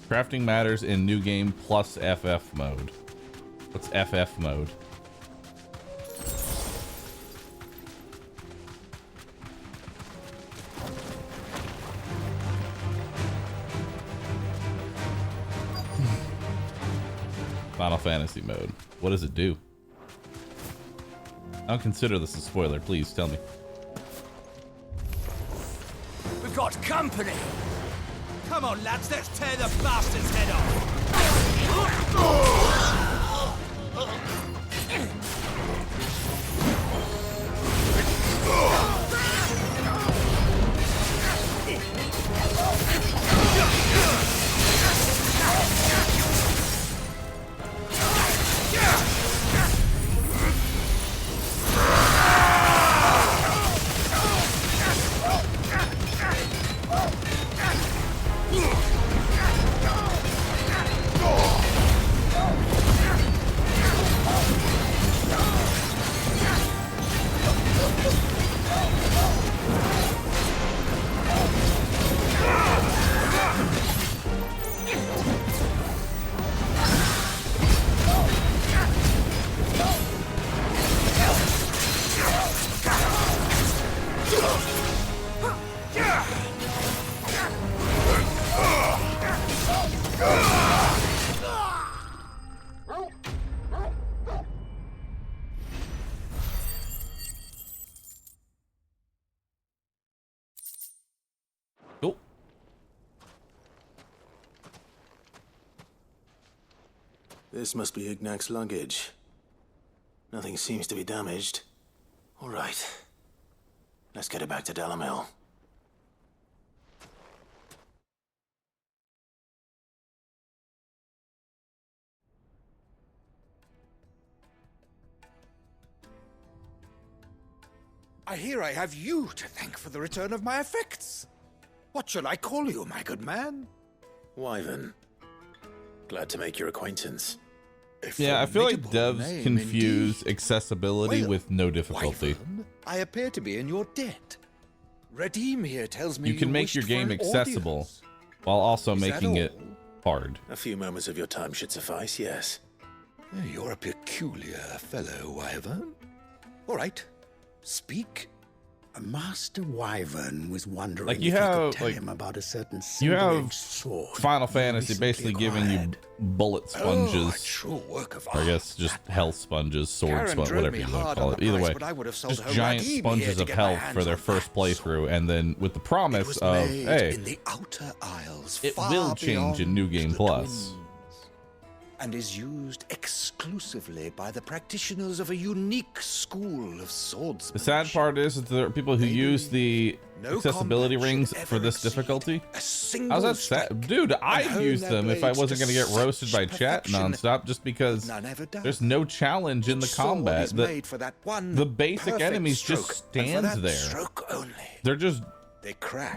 Crafting matters in New Game Plus FF mode. What's FF mode? Final Fantasy mode. What does it do? I don't consider this a spoiler. Please tell me. We've got company. Come on, lads, let's tear the bastard's head off. Oh. This must be Ignac's luggage. Nothing seems to be damaged. All right. Let's get it back to Dalimil. I hear I have you to thank for the return of my effects. What shall I call you, my good man? Wyvern. Glad to make your acquaintance. Yeah, I feel like devs confuse accessibility with no difficulty. Wyvern, I appear to be in your debt. Redeem here tells me you can make your game accessible while also making it hard. A few moments of your time should suffice, yes. You're a peculiar fellow, Wyvern. All right, speak. Master Wyvern was wondering like you if have, I could tell like, him about a certain you have sword Final Fantasy basically giving you bullet sponges, true work of or I guess just health sponges, sword sponges, whatever you want to call it. Either way, just giant sponges of health for their first playthrough, and then with the promise of, hey, in the outer isles, it will change in New Game Plus. And is used exclusively by the practitioners of a unique school of swordsmanship. The sad part is that there are people who use the accessibility rings for this difficulty. How's that sad? Dude, I'd use them if I wasn't going to get roasted by chat nonstop just because there's no challenge in the combat. The basic enemies just stand there. They're just...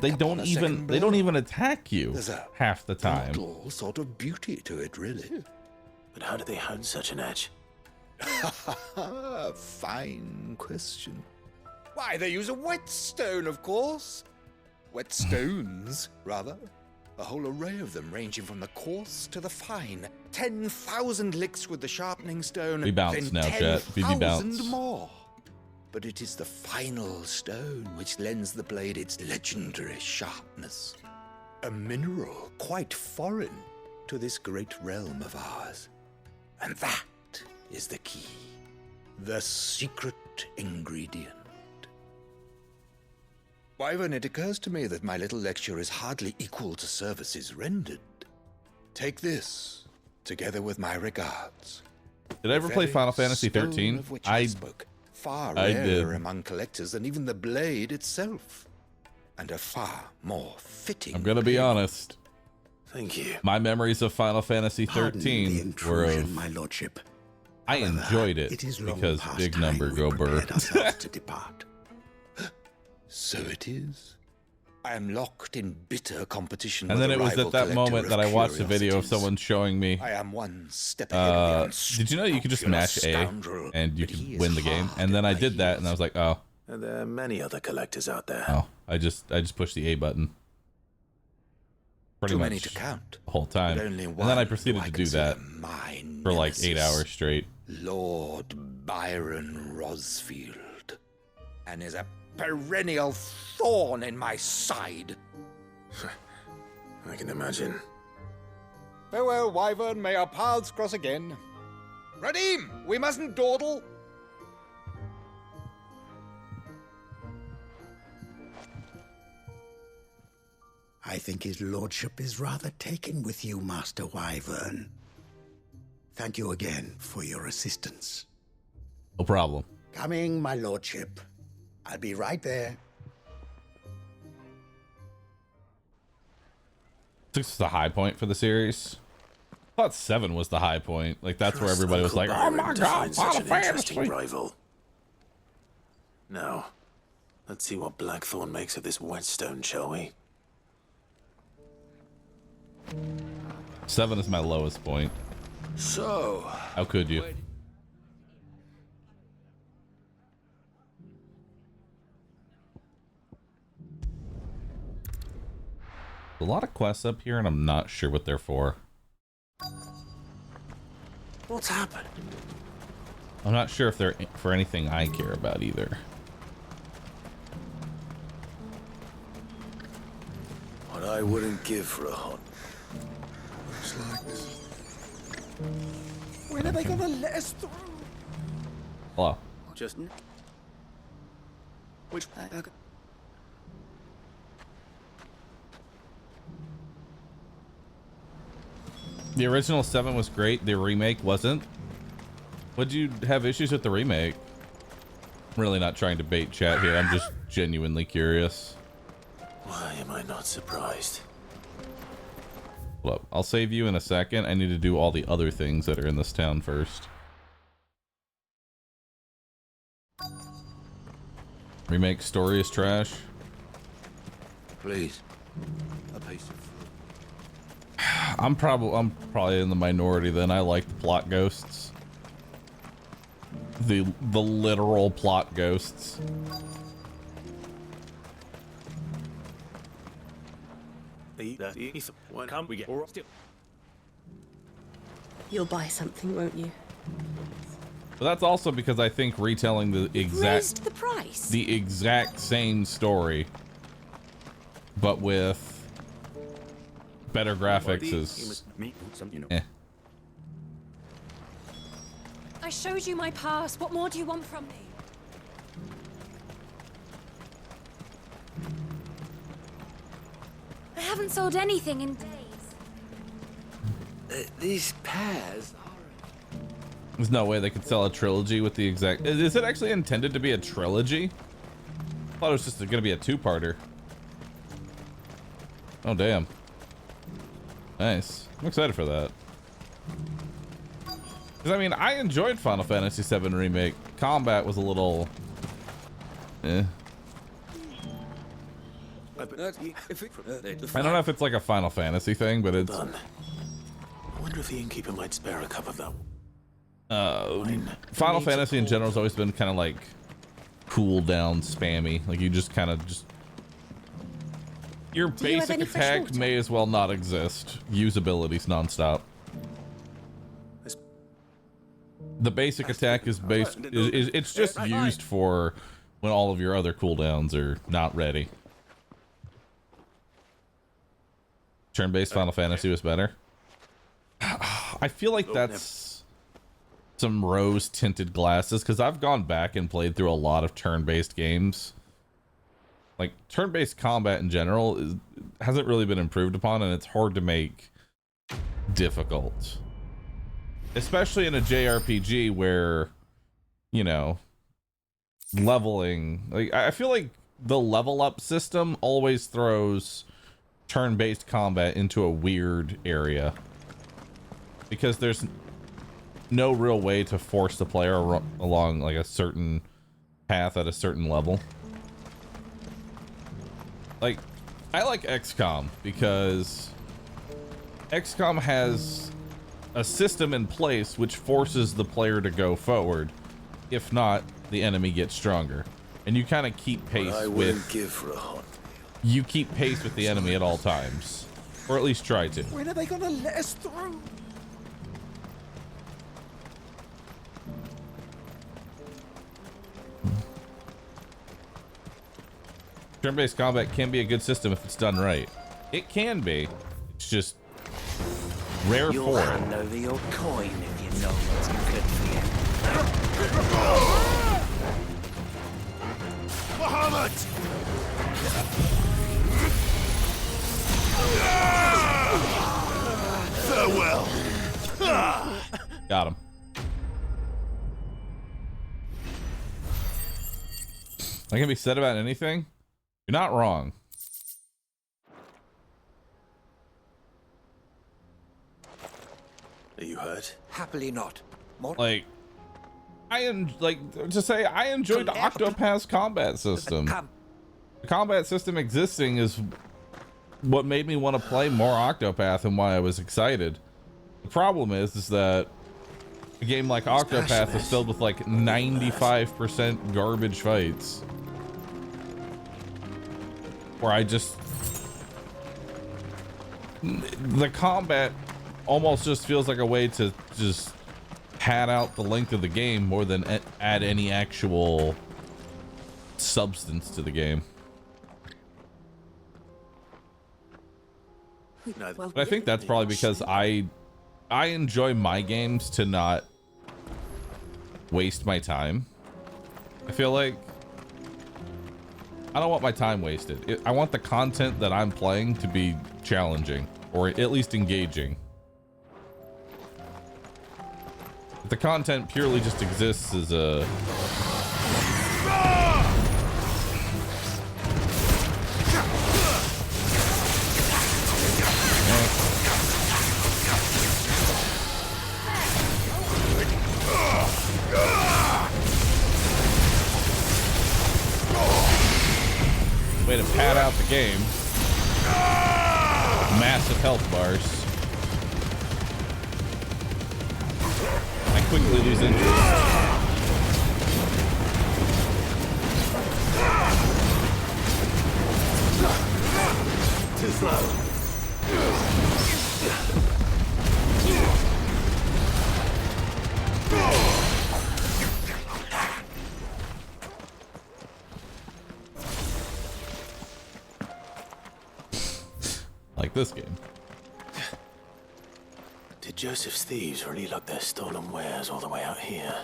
They don't even attack you half the time. Brutal sort of beauty to it, really. But how do they hone such an edge? Fine question. Why, they use a whetstone, of course. Whetstones, rather. A whole array of them, ranging from the coarse to the fine. 10,000 licks with the sharpening stone. We bounce now, chat. BB bounce. More. But it is the final stone which lends the blade its legendary sharpness. A mineral quite foreign to this great realm of ours. And that is the key. The secret ingredient. Wyvern, it occurs to me that my little lecture is hardly equal to services rendered. Take this, together with my regards. Did I ever play Final Fantasy 13? I spoke. Far rarer among collectors than even the blade itself. And a far more fitting. I'm gonna be honest. Thank you. My memories of Final Fantasy 13 were of... my lordship. I enjoyed it because big number go burr. to depart. So it is. I am locked in bitter competition. And then it was at that moment that I watched a video of someone showing me. I am one step ahead of did you know you could just mash A and you could win the game? And then I did that and I was like, oh. And there are many other collectors out there. Oh, I just pushed the A button. Pretty much to count, the whole time. And then I proceeded to do that for like 8 hours straight. Lord Byron Rosfield. And is a perennial thorn in my side. I can imagine. Farewell, Wyvern. May our paths cross again. Radim, we mustn't dawdle. I think his lordship is rather taken with you, Master Wyvern. Thank you again for your assistance. No problem. Coming, my lordship. I'll be right there. 6 is the high point for the series. I thought 7 was the high point. Like, that's where everybody was like, oh my god, such an Final interesting Fantasy. rival. Now, let's see what Blackthorn makes of this whetstone, shall we? 7 is my lowest point. So, How could you? A lot of quests up here, and I'm not sure what they're for. What's happened? I'm not sure if they're for anything I care about either. what I wouldn't give for a hunt. Looks like this. When are they gonna let us through? Hello. Just... Which... The original 7 was great. The remake wasn't. Would you have issues with the remake? I'm really not trying to bait chat here. I'm just genuinely curious. Why am I not surprised? Hold up. I'll save you in a second. I need to do all the other things that are in this town first. Remake story is trash. Please, a piece of fruit. I'm probably in the minority then. I like the plot ghosts. The literal plot ghosts. Come we get. You'll buy something, won't you? But that's also because I think retelling the Raised the price. exact same story, but with better graphics is eh. I showed you my pass. What more do you want from me? I haven't sold anything in days. These pears There's no way they could sell a trilogy with the exact... Is it actually intended to be a trilogy? I thought it was just gonna be a two-parter. Oh, damn. Nice. I'm excited for that. Because, I mean, I enjoyed Final Fantasy VII Remake. Combat was a little... eh. I don't know if it's like a Final Fantasy thing, but it's... Done. I wonder if the innkeeper might spare a cup of that. Final Fantasy in general has always been kind of like cooldown spammy. Like you just kind of just... Your basic attack may as well not exist. Use abilities nonstop. The basic attack is based... it's just used for when all of your other cooldowns are not ready. Turn-based Final Fantasy was better. I feel like that's some rose-tinted glasses, because I've gone back and played through a lot of turn-based games. Like, turn-based combat in general hasn't really been improved upon, and it's hard to make difficult. Especially in a JRPG where, you know, leveling... Like, I feel like the level-up system always throws turn-based combat into a weird area. Because there's no real way to force the player along like a certain path at a certain level. Like, I like XCOM because XCOM has a system in place which forces the player to go forward. If not, the enemy gets stronger. And you kind of keep pace with... give for a hunt. You keep pace with the enemy at all times. Or at least try to. When are they gonna let us through? Turn-based combat can be a good system if it's done right. It can be. It's just rare You'll for it. hand over your coin if you know what's good for you. Muhammad! Farewell. Got him. That can be said about anything. You're not wrong. Are you hurt? Happily not. Like, I enjoyed Octopath's combat system. The combat system existing is what made me want to play more Octopath and why I was excited. The problem is that a game like Octopath is filled with like 95% garbage fights. Where the combat almost just feels like a way to just pad out the length of the game more than add any actual substance to the game. But I think that's probably because I enjoy my games to not waste my time. I feel like I don't want my time wasted. I want the content that I'm playing to be challenging or at least engaging. If the content purely just exists as a way to pad out the game. Massive health bars. I quickly lose interest. Too slow. Like this game. Did Joseph's thieves really lug their stolen wares all the way out here?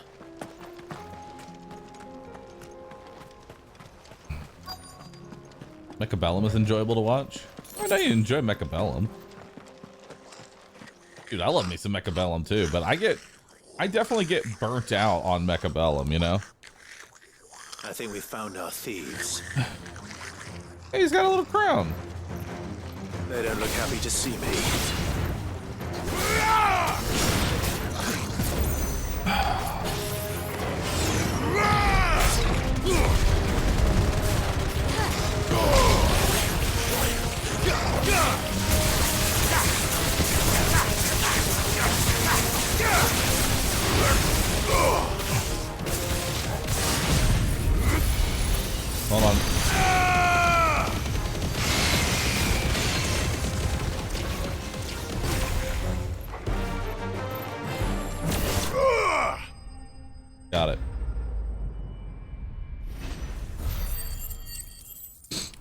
Mechabellum is enjoyable to watch. I know you enjoy Mechabellum. Dude, I love me some Mechabellum too, but I definitely get burnt out on Mechabellum, you know? I think we found our thieves. Hey, he's got a little crown. They don't look happy to see me. Hold on. Got it.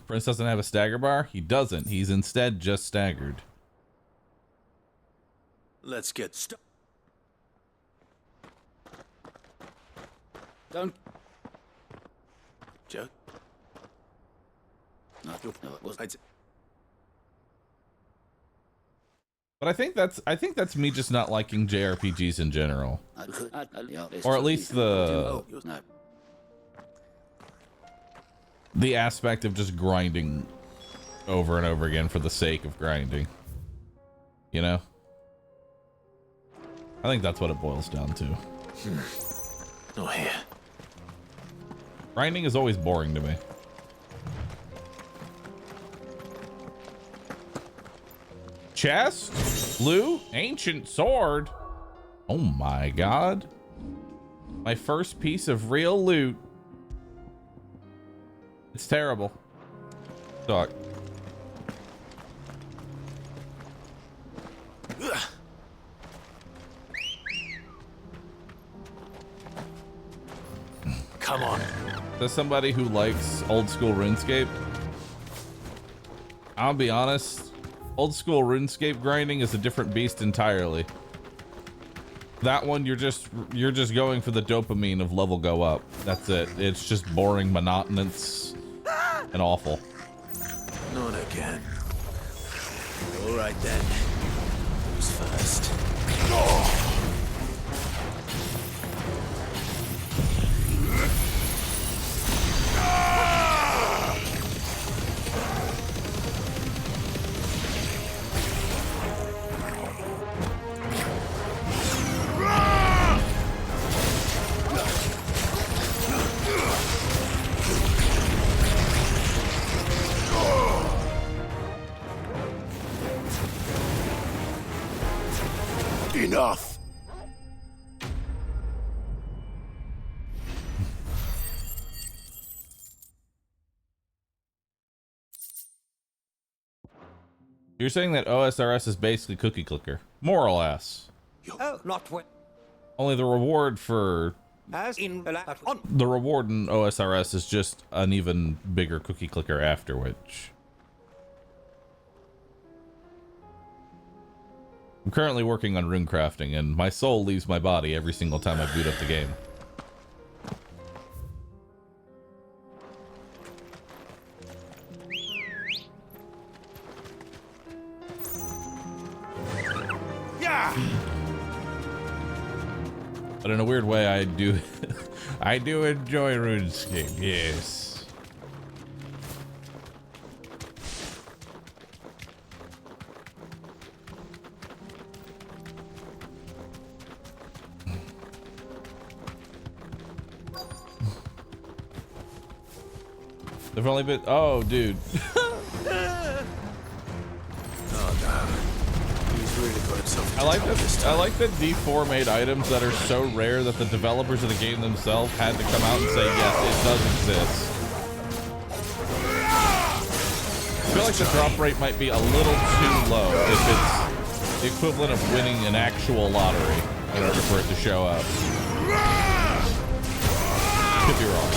Prince doesn't have a stagger bar? He doesn't. He's instead just staggered. Let's get started. Don't. Joe? No, it wasn't. But I think that's me just not liking JRPGs in general. Or at least the aspect of just grinding over and over again for the sake of grinding. You know? I think that's what it boils down to. Oh, here. Grinding is always boring to me. Chest? Blue? Ancient sword? Oh my god. My first piece of real loot. It's terrible. Suck. Come on. As somebody who likes old school RuneScape, I'll be honest, old school RuneScape grinding is a different beast entirely. That one, you're just going for the dopamine of level go up. That's it. It's just boring, monotonous, and awful. Not again. All right then. Who's first? Enough! You're saying that OSRS is basically cookie clicker, more or less. Oh, not what. Only the reward for As in the reward in OSRS is just an even bigger cookie clicker after which. I'm currently working on rune crafting, and my soul leaves my body every single time I boot up the game. Yeah. But in a weird way, I do I do enjoy RuneScape, yes. They've only been, oh dude. Oh no. He's really got himself. I like that D4 made items that are so rare that the developers of the game themselves had to come out and say, yes, it does exist. I feel like the drop rate might be a little too low if it's the equivalent of winning an actual lottery in order for it to show up. Could be wrong.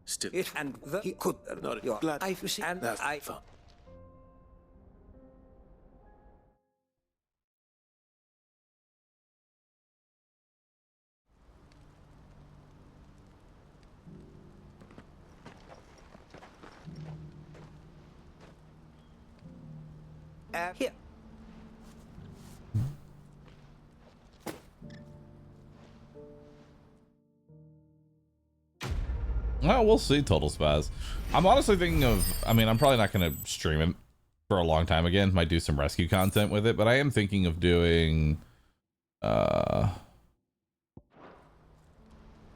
Still, It and the he could not your glad I see and that's I fun. Here. Well, we'll see, Total Spies. I'm honestly thinking of, I mean, I'm probably not going to stream it for a long time again. Might do some rescue content with it, but I am thinking of doing,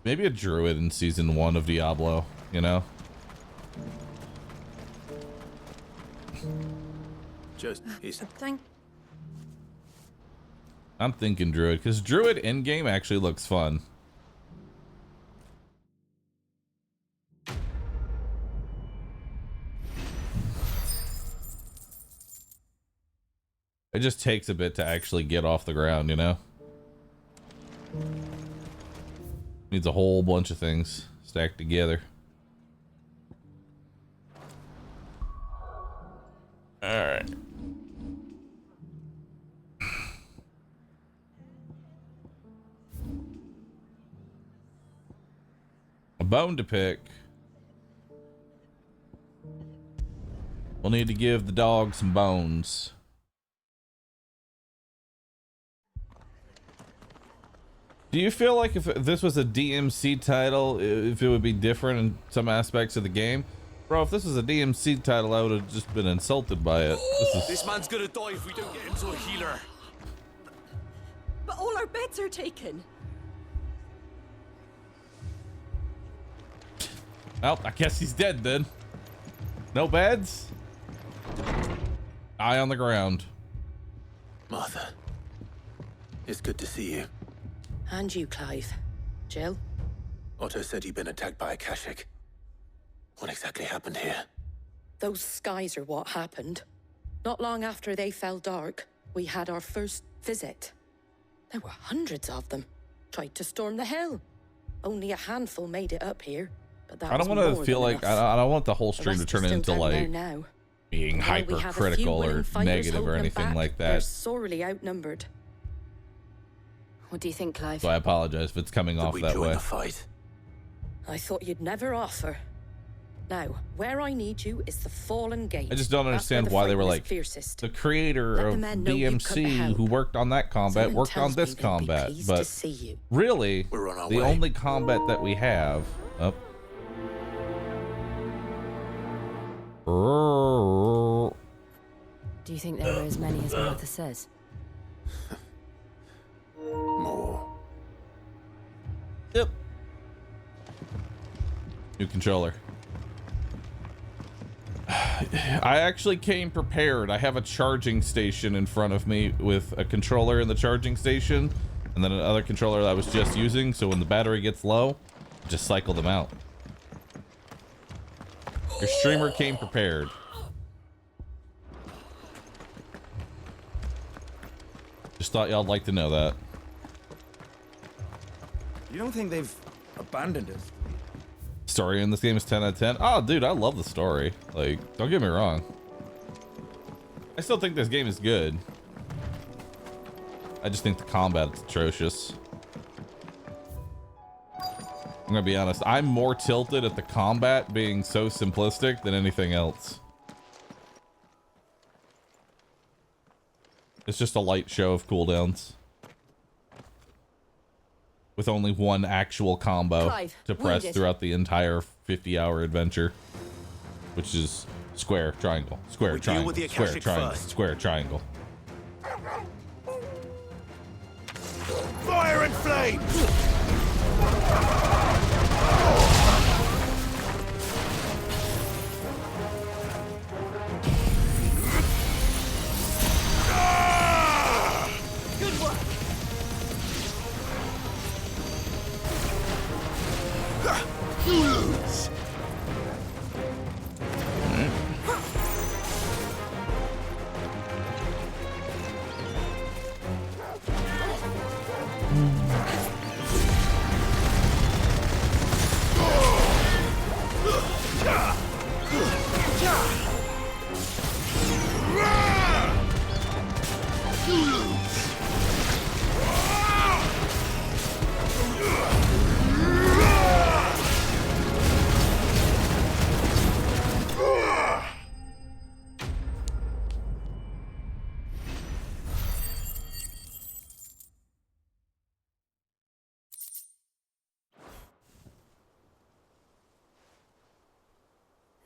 maybe a druid in season 1 of Diablo, you know? Just, he's... Thank. I'm thinking druid, because druid in-game actually looks fun. It just takes a bit to actually get off the ground, you know? Needs a whole bunch of things stacked together. All right. A bone to pick. We'll need to give the dog some bones. Do you feel like if this was a DMC title, if it would be different in some aspects of the game? Bro, if this was a DMC title, I would have just been insulted by it. This man's gonna die if we don't get him to a healer. But all our beds are taken. Well, I guess he's dead then. No beds? Eye on the ground. Martha, it's good to see you. And you, Clive. Jill? Otto said you'd been attacked by a Kashik. What exactly happened here? Those skies are what happened. Not long after they fell dark, we had our first visit. There were hundreds of them. Tried to storm the hill. Only a handful made it up here. But that I don't want to feel like I don't want the whole stream to turn into like being hypercritical or negative or anything like that. They're sorely outnumbered. What do you think, Clive? So I apologize if it's coming off that way. The fight? I thought you'd never offer. Now, where I need you is the Fallen Gate. I just don't understand why they were like the creator of DMC who worked on that combat worked on this combat, but really the only combat that we have. Do you think there were as many as Martha says? More. Yep. New controller. I actually came prepared. I have a charging station in front of me with a controller in the charging station and then another controller that I was just using, so when the battery gets low, just cycle them out. Your streamer came prepared. Just thought y'all'd like to know that. You don't think they've abandoned us? Story in this game is 10 out of 10. Oh, dude, I love the story. Like, don't get me wrong. I still think this game is good. I just think the combat is atrocious. I'm gonna be honest. I'm more tilted at the combat being so simplistic than anything else. It's just a light show of cooldowns. With only one actual combo to press throughout the entire 50-hour adventure, which is square, triangle, square, triangle, square, triangle, square, triangle. Fire and flame! Good work. Lose!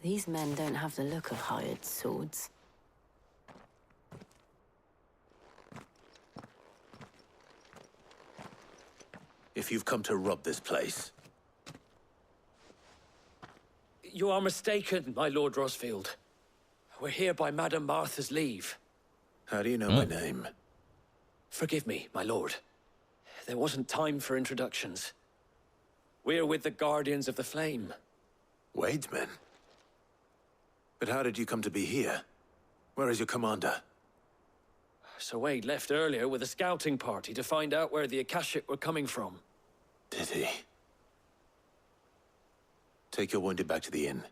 These men don't have the look of hired swords. If you've come to rob this place. You are mistaken, my Lord Rosfield. We're here by Madame Martha's leave. How do you know my name? Forgive me, my lord. There wasn't time for introductions. We're with the Guardians of the Flame. Wade's men? But how did you come to be here? Where is your commander? Sir Wade left earlier with a scouting party to find out where the Akashic were coming from. Did he? Take your wounded back to the inn.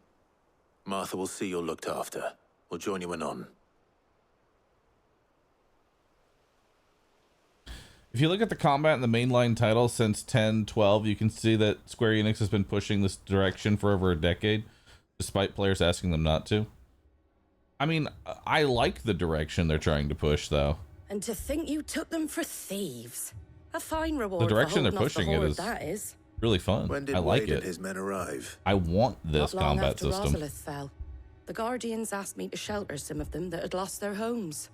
Martha will see you're looked after. We'll join you anon. If you look at the combat in the mainline title since 10-12, you can see that Square Enix has been pushing this direction for over a decade, despite players asking them not to. I mean, I like the direction they're trying to push, though. And to think you took them for thieves. A fine reward. The direction they're for holding off the pushing it horde, is that is. really fun. When did I like Wade and it. his men arrive? I want this Not long combat after system. Rosalith fell, the Guardians asked me to shelter some of them that had lost their homes.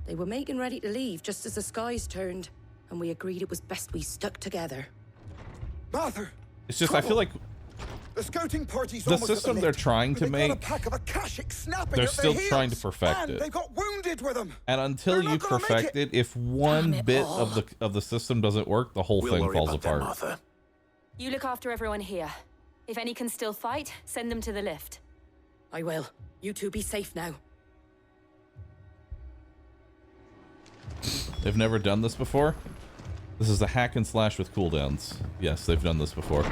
They were making ready to leave just as the skies turned, and we agreed it was best we stuck together. Martha! It's just I feel like The scouting party's the almost at system the they're lift, trying to but they've got make, a pack of Akashic snapping they're at still their trying to heels, perfect and it. they've got wounded with them. And until They're you not gonna perfect make it, if one Damn it bit all. of the system doesn't work, the whole We'll thing worry falls about that, apart. Martha. You look after everyone here. If any can still fight, send them to the lift. I will. You two be safe now. They've never done this before. This is a hack and slash with cooldowns. Yes, they've done this before.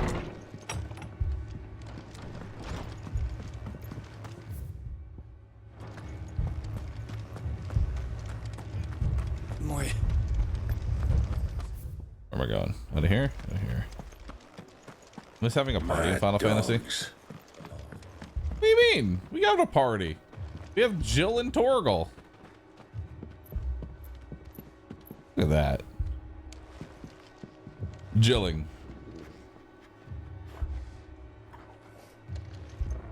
Moy. Where am I going? Out of here? Out of here. I'm just having a party in Mad Final Fantasy. dogs. What do you mean? We got a party. We have Jill and Torgal. Look at that. Jilling.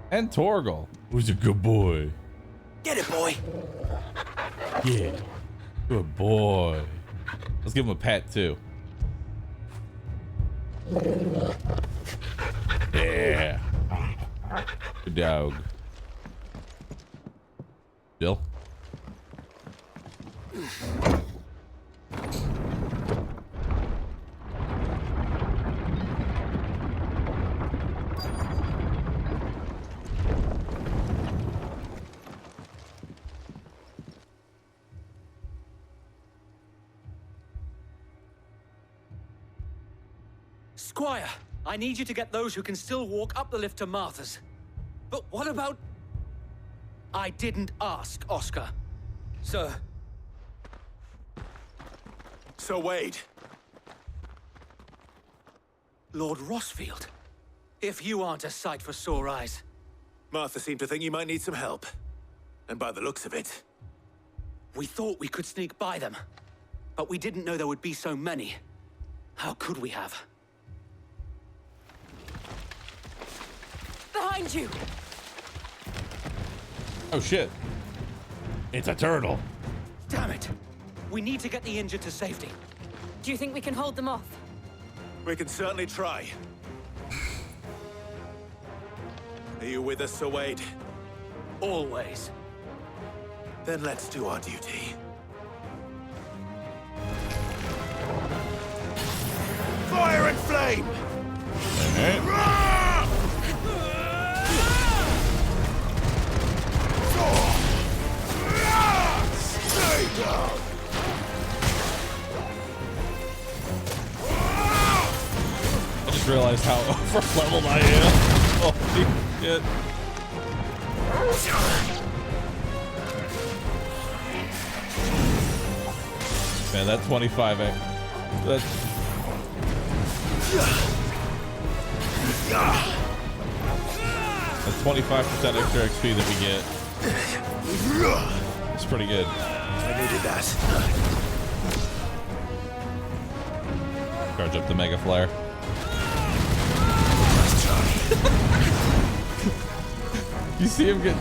And Torgal, who's a good boy. Get it, boy. Yeah. Good boy. Let's give him a pat too. Yeah. Good dog. Jill? Squire, I need you to get those who can still walk up the lift to Martha's. But what about... I didn't ask, Oscar. Sir. So Wade. Lord Rossfield. If you aren't a sight for sore eyes. Martha seemed to think you might need some help. And by the looks of it... We thought we could sneak by them. But we didn't know there would be so many. How could we have? Behind you! Oh shit. It's a turtle. Damn it! We need to get the injured to safety. Do you think we can hold them off? We can certainly try. Are you with us, Sir Wade? Always. Then let's do our duty. Fire and flame! Stay down! I just realized how over leveled I am. Holy shit. Man, that 25, that's 25% extra XP that we get. It's pretty good. I needed that. Charge up the Mega Flare. You see him get...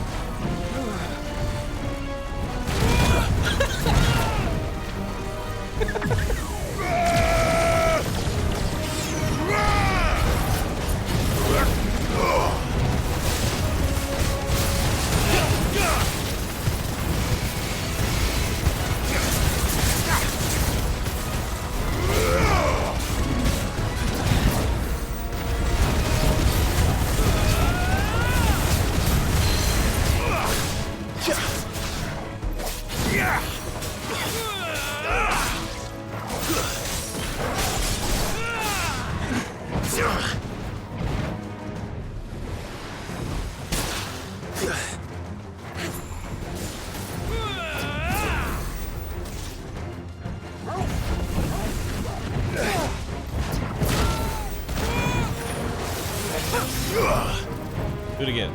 Do it again.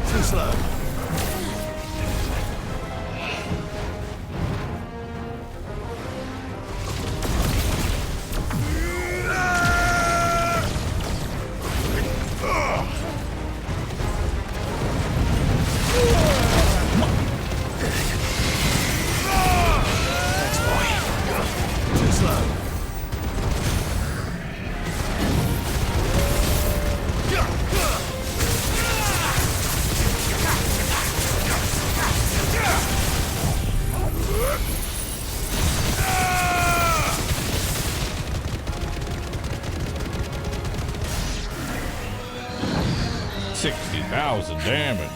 Too slow. 1,000 damage.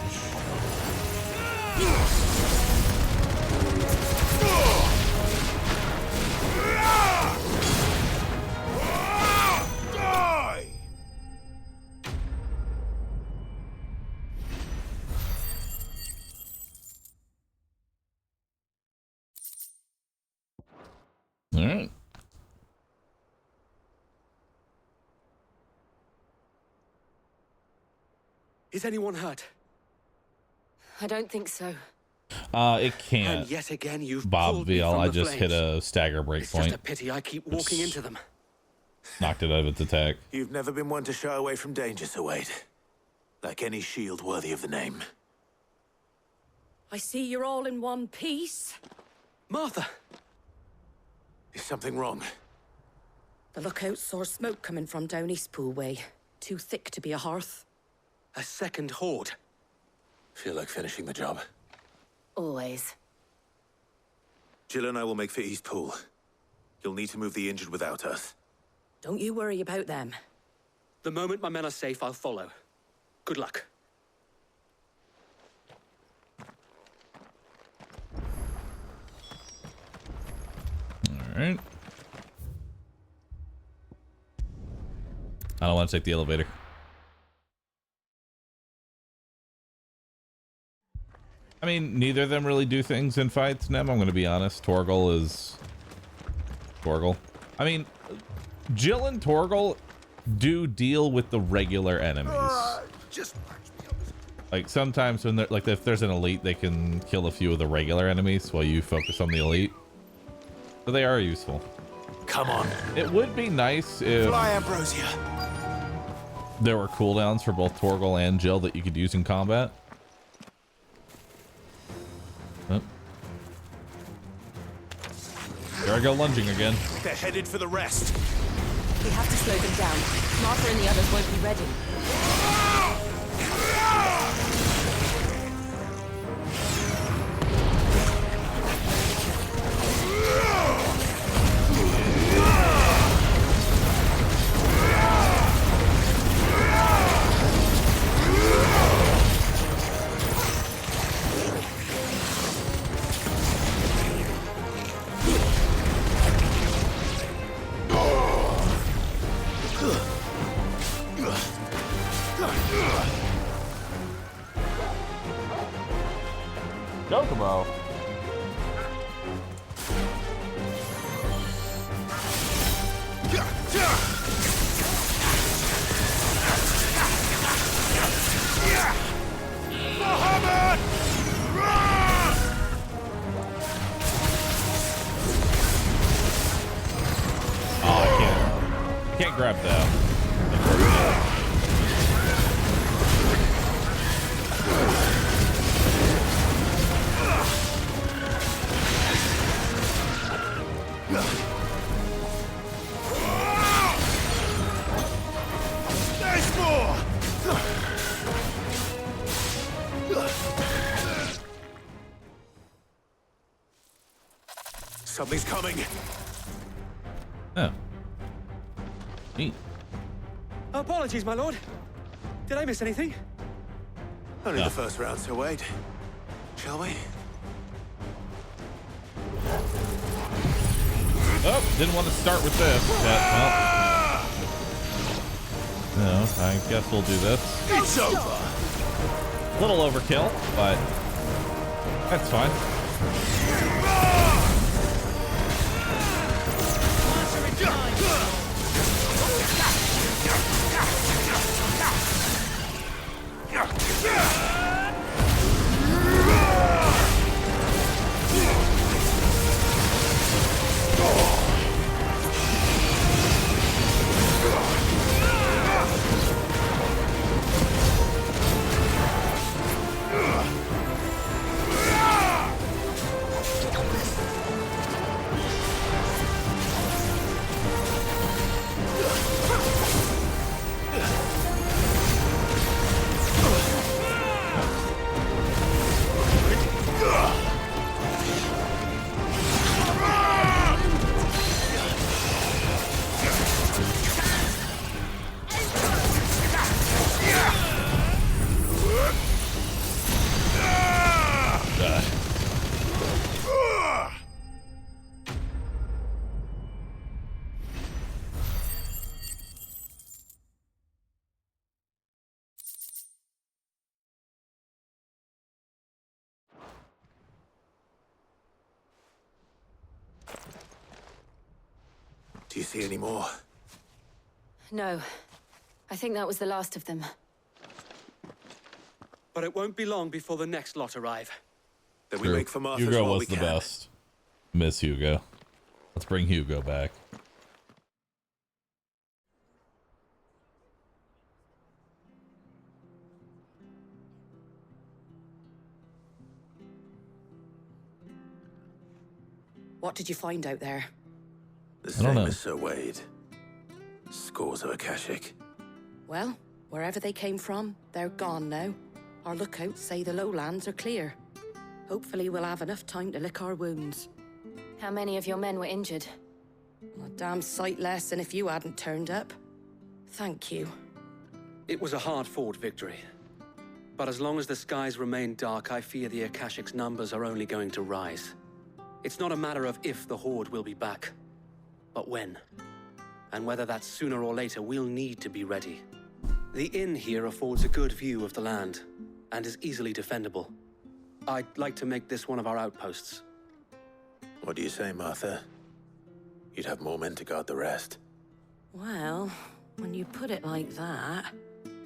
All right. Is anyone hurt? I don't think so. It can't. And yet again, you've Bob pulled me VL, from I the just hit flames. a stagger It's breakpoint. just a pity I keep walking into them. Knocked it out of its attack. You've never been one to shy away from danger, Sir Wade. Like any shield worthy of the name. I see you're all in one piece. Martha! Is something wrong? The lookout saw smoke coming from down Eastpool way. Too thick to be a hearth. A second horde. Feel like finishing the job. Always. Jill and I will make for Eastpool. You'll need to move the injured without us. Don't you worry about them. The moment my men are safe, I'll follow. Good luck. All right. I don't want to take the elevator. I mean, neither of them really do things in fights, Nem. I'm going to be honest. Torgal is Torgal. I mean, Jill and Torgal do deal with the regular enemies. Like sometimes when they're like, if there's an elite, they can kill a few of the regular enemies while you focus on the elite. So they are useful. Come on. It would be nice if Fly, Ambrosia. there were cooldowns for both Torgal and Jill that you could use in combat. Oh. There I go lunging again. They're headed for the rest. We have to slow them down. Martha and the others won't be ready. Kokomo. Oh, I can't grab that. Something's coming. Oh. Neat. Apologies, my lord. Did I miss anything? Only the first round, Sir Wade. Shall we? Oh, didn't want to start with this, but, well. No, I guess we'll do this. It's over. Little overkill, but that's fine. Do you see any more? No. I think that was the last of them. But it won't be long before the next lot arrive. Then we make for Martha's Hugo while was we the can. best. Miss Hugo. Let's bring Hugo back. What did you find out there? The I don't same know. as Sir Wade. Scores of Akashic. Well, wherever they came from, they're gone now. Our lookouts say the lowlands are clear. Hopefully we'll have enough time to lick our wounds. How many of your men were injured? A damn sight less than if you hadn't turned up. Thank you. It was a hard-fought victory. But as long as the skies remain dark, I fear the Akashic's numbers are only going to rise. It's not a matter of if the Horde will be back, but when. And whether that's sooner or later, we'll need to be ready. The inn here affords a good view of the land, and is easily defendable. I'd like to make this one of our outposts. What do you say, Martha? You'd have more men to guard the rest. Well, when you put it like that,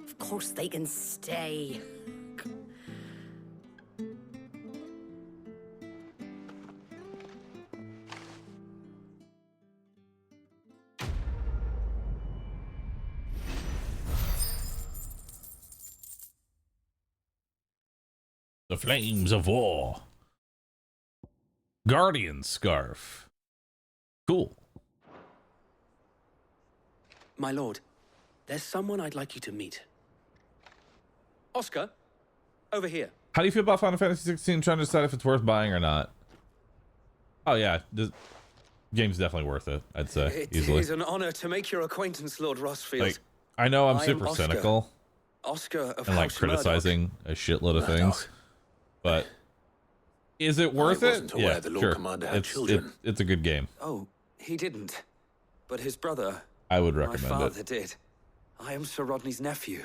of course they can stay. The Flames of War. Guardian Scarf. Cool. My lord, there's someone I'd like you to meet. Oscar, over here. How do you feel about Final Fantasy 16 trying to decide if it's worth buying or not? Oh yeah, the game's definitely worth it, I'd say, easily. It is an honor to make your acquaintance, Lord Rossfield. Like, I know I'm I am super Oscar. cynical Oscar of and like House criticizing a shitload of things, but is it worth I it? wasn't aware Yeah, the Lord sure. Commander had children. It's a good game. Oh, he didn't. But his brother, I would my recommend father, it. did. I am Sir Rodney's nephew.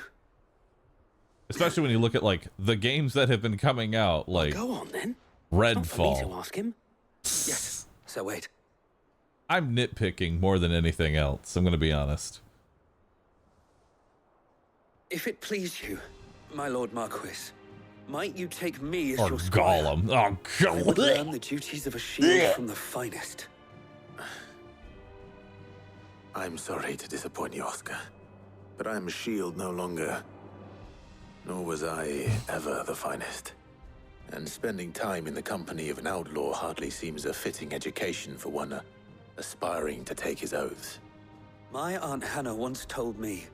Especially when you look at like the games that have been coming out, like Go on then. Not for me to Redfall. ask him. Yes. So wait. I'm nitpicking more than anything else. I'm gonna be honest. If it please you, my Lord Marquis, might you take me as Or your squire? Gollum. Oh, I would God. learn the duties of a shield from the finest. I'm sorry to disappoint you, Oscar, but I am a shield no longer. Nor was I ever the finest. And spending time in the company of an outlaw hardly seems a fitting education for one aspiring to take his oaths. My Aunt Hannah once told me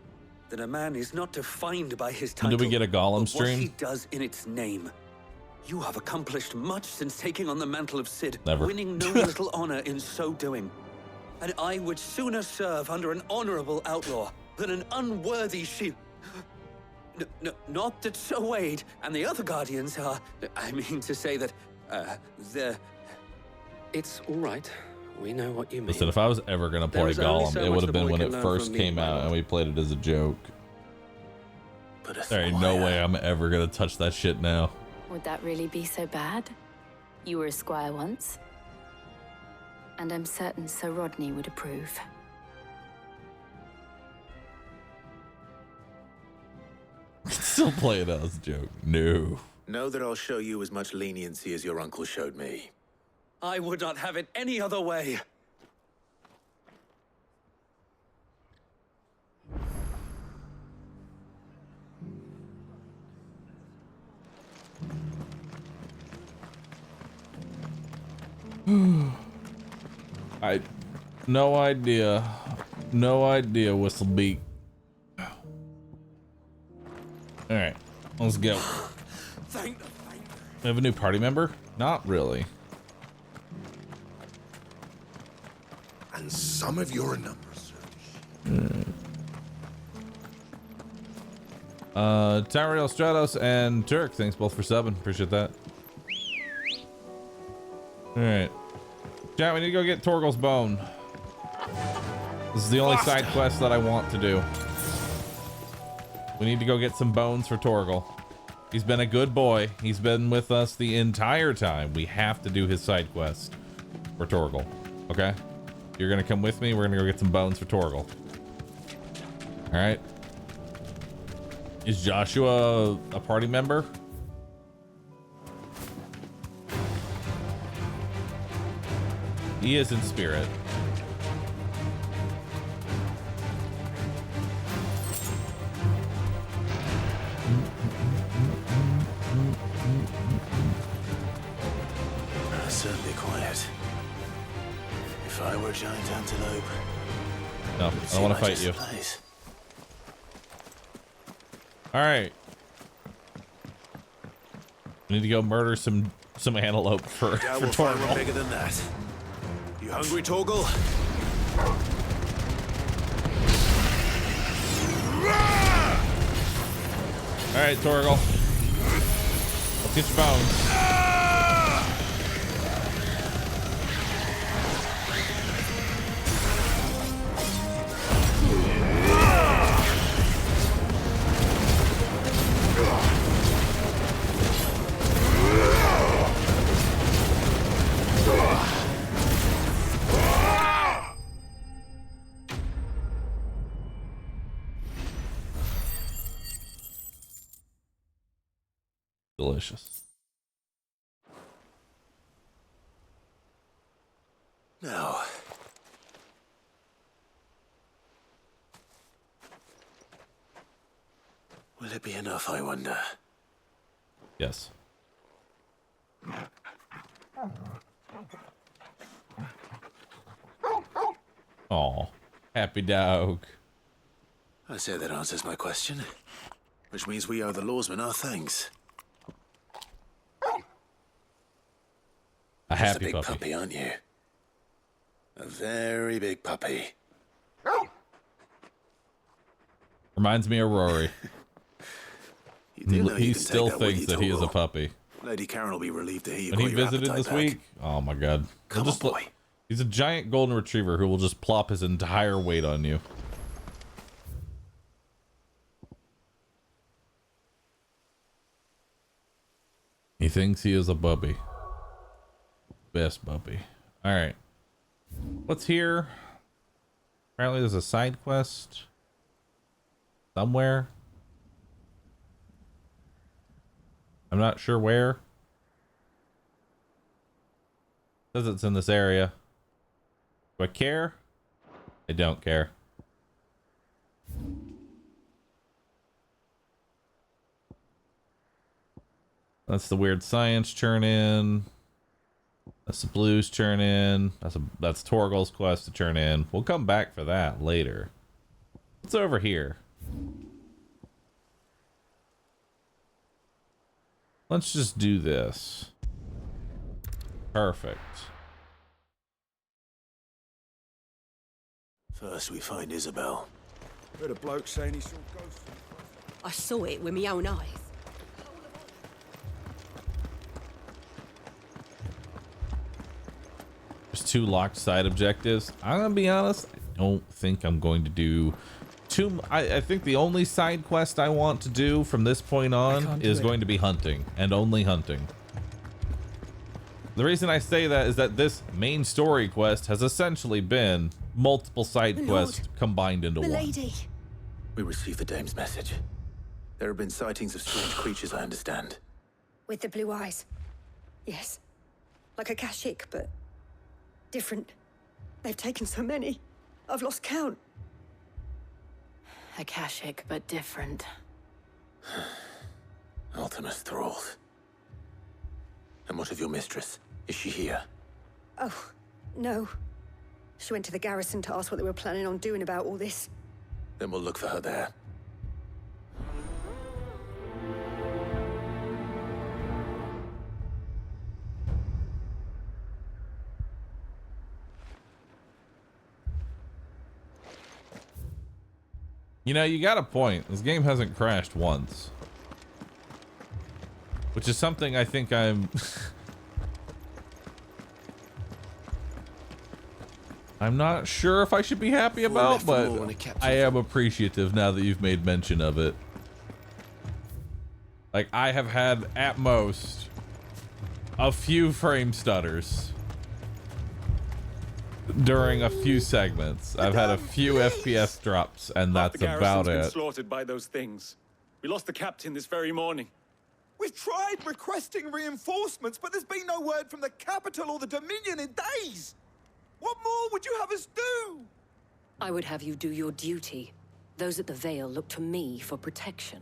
that a man is not defined by his And title, did we get a Gollum but what stream? he does in its name. You have accomplished much since taking on the mantle of Cid, Never. winning no little honor in so doing. And I would sooner serve under an honorable outlaw than an unworthy shield. Not that Sir Wade and the other guardians are. I mean to say that they're. It's all right. We know what you mean. Listen, if I was ever gonna There play is only Gollum, so it much would have the been boy when can it learn first from me, came my out lord. and we played it as a joke. But a There ain't no squire- way I'm ever gonna touch that shit now. Would that really be so bad? You were a squire once. And I'm certain Sir Rodney would approve. Still play it as a joke. No. Know that I'll show you as much leniency as your uncle showed me. I would not have it any other way. I no idea. No idea, Whistlebeak. Alright, let's go. We have a new party member? Not really. And some of your numbers. Tyrell Stratos and Turk, thanks both for subbing. Appreciate that. Alright. Chat, we need to go get Torgal's bone. This is the only side quest that I want to do. We need to go get some bones for Torgal. He's been a good boy. He's been with us the entire time. We have to do his side quest for Torgal. Okay? You're gonna come with me. We're gonna go get some bones for Torgal. All right. Is Joshua a party member? He is in spirit. Certainly quiet. If I were a giant antelope, No, I don't want to fight you. All right. We need to go murder some antelope for Doubt we'll find one Torgal. bigger than that. You hungry, Torgal? All right, Torgal. Let's get your bones. Delicious. Now, will it be enough, I wonder? Yes. Oh, happy dog. I say that answers my question, which means we owe the lawsman our thanks. A Just happy a big puppy. puppy, aren't you? A very big puppy. Reminds me of Rory. You do know you He can still take that with thinks you, that he is a Torgal. puppy. Lady Karen will be relieved to hear you When got he your visited appetite this back. week, oh my god. Come on, boy. He's a giant golden retriever who will just plop his entire weight on you. He thinks he is a bubby. Best bubby. All right. What's here? Apparently there's a side quest somewhere. I'm not sure where. Says it's in this area. Do I care? I don't care. That's the weird science churn in. That's the blues churn in. That's Torgal's quest to churn in. We'll come back for that later. What's over here? Let's just do this. Perfect. First we find Isabel. Heard a bloke saying he saw ghosts. I saw it with my own eyes. There's 2 locked side objectives. I'm gonna be honest, I don't think I'm going to do too. I think the only side quest I want to do from this point on is going to be hunting and only hunting. The reason I say that is that this main story quest has essentially been multiple side quests combined into one. Milady. We received the dame's message. There have been sightings of strange creatures, I understand. With the blue eyes. Yes. Like a Kashik, but different. They've taken so many. I've lost count. Akashic, but different. Ultimus thralls. And what of your mistress? Is she here? Oh, no. She went to the garrison to ask what they were planning on doing about all this. Then we'll look for her there. You know, you got a point. This game hasn't crashed once. Which is something I think I'm... I'm not sure if I should be happy about, but I am appreciative now that you've made mention of it. Like, I have had, at most, a few frame stutters. during a few segments. I've had a few FPS drops, and that's the about garrison's been it. slaughtered by those things. We lost the captain this very morning. We've tried requesting reinforcements, but there's been no word from the capital or the Dominion in days. What more would you have us do? I would have you do your duty. Those at the Vale look to me for protection.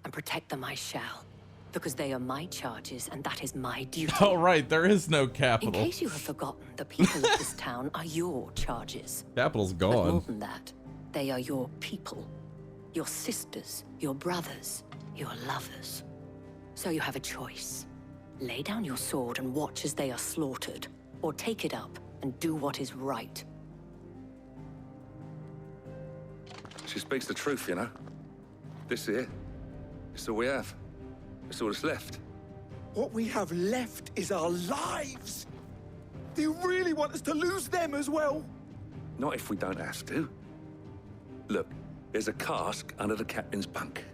And protect them I shall. Because they are my charges, and that is my duty. Oh, right, there is no capital. In case you have forgotten, the people of this town are your charges. Capital's But more gone. than that, they are your people. Your sisters, your brothers, your lovers. So you have a choice. Lay down your sword and watch as they are slaughtered, or take it up and do what is right. She speaks the truth, you know. This here, it's all we have. It's all that's left. What we have left is our lives. Do you really want us to lose them as well? Not if we don't have to. Look, there's a cask under the captain's bunk.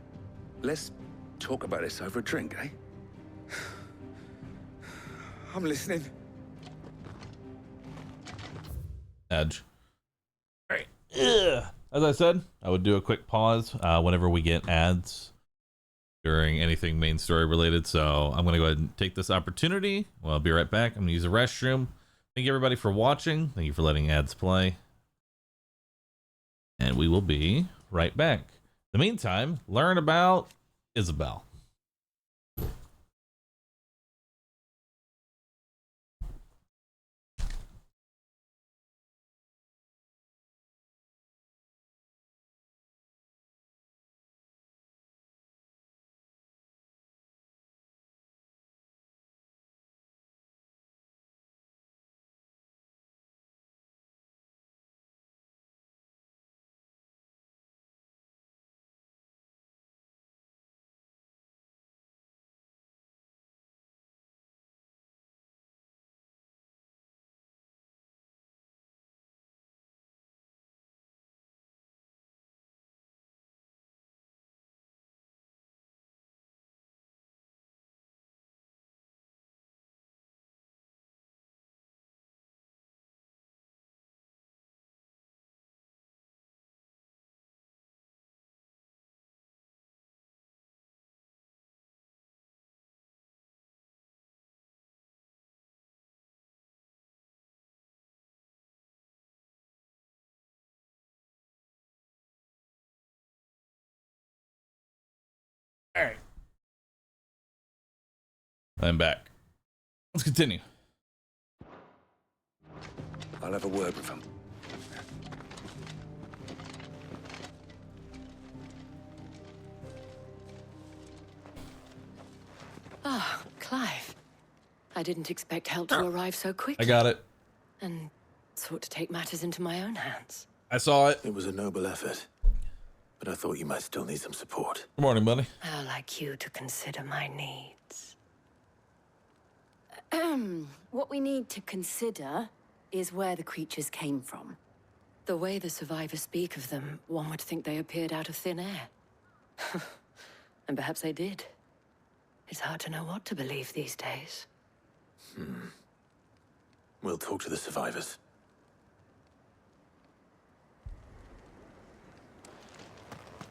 Let's talk about this over a drink, eh? I'm listening. Edge. All right. Ugh. As I said, I would do a quick pause whenever we get ads during anything main story related. So I'm going to go ahead and take this opportunity. Well, I'll be right back. I'm going to use the restroom. Thank you everybody for watching. Thank you for letting ads play. And we will be right back. In the meantime, learn about Isabel. All right. I'm back. Let's continue. I'll have a word with him. Ah, Clive. I didn't expect help to arrive so quickly. I got it. And sought to take matters into my own hands. I saw it. It was a noble effort, but I thought you might still need some support. Good morning, buddy. How like you to consider my needs. What we need to consider is where the creatures came from. The way the survivors speak of them, one would think they appeared out of thin air. And perhaps they did. It's hard to know what to believe these days. We'll talk to the survivors.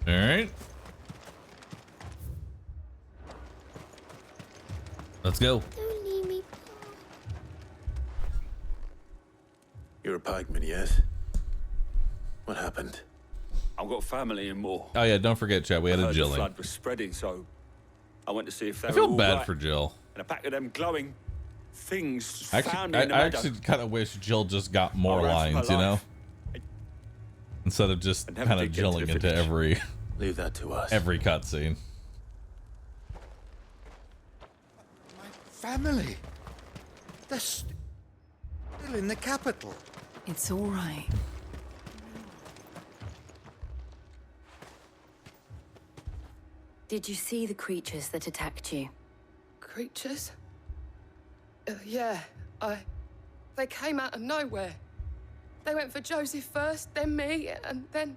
All right. Let's go. Don't leave me. You're a pikeman, yes? What happened? I've got family in Moor. Oh yeah, don't forget, Chad. We had a The Jilling. flood was spreading, so I went to see if they I were feel all bad right. for Jill. And a pack of them glowing things Actually, found I in the meadow. actually kind of wish Jill just got more I ran for lines, my you know, life. instead of just never kind of did get to jilling the into finish. every Leave that to us. every cutscene. Family. They're still in the capital. It's all right. Did you see the creatures that attacked you? Creatures? Yeah, They came out of nowhere. They went for Joseph first, then me, and then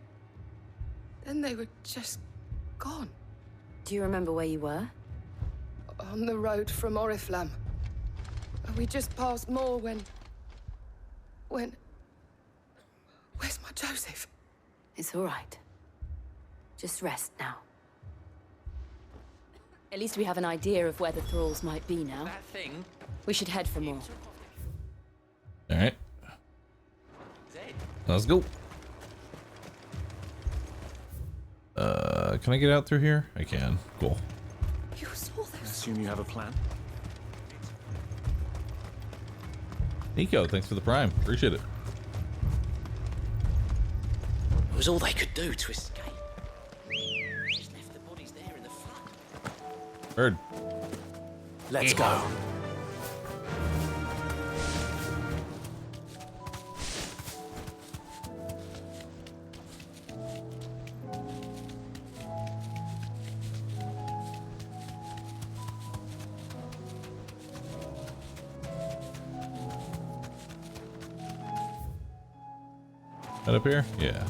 they were just gone. Do you remember where you were? On the road from Oriflamme. We just passed Moor when... Where's my Joseph? It's all right. Just rest now. At least we have an idea of where the thralls might be now. That thing. We should head for more. All right. Let's go. Can I get out through here? I can. Cool. You saw those. I assume you have a plan. Nico, thanks for the prime. Appreciate it. It was all they could do to escape. Just left the bodies there in the flood. Bird. Let's go. Right up here? Yeah.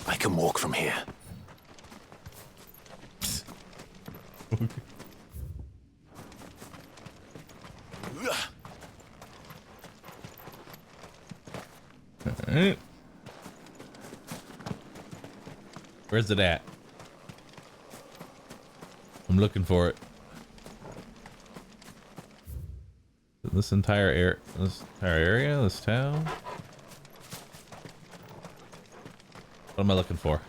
I can walk from here. Alright. Where's it at? I'm looking for it. This entire area, this town. What am I looking for?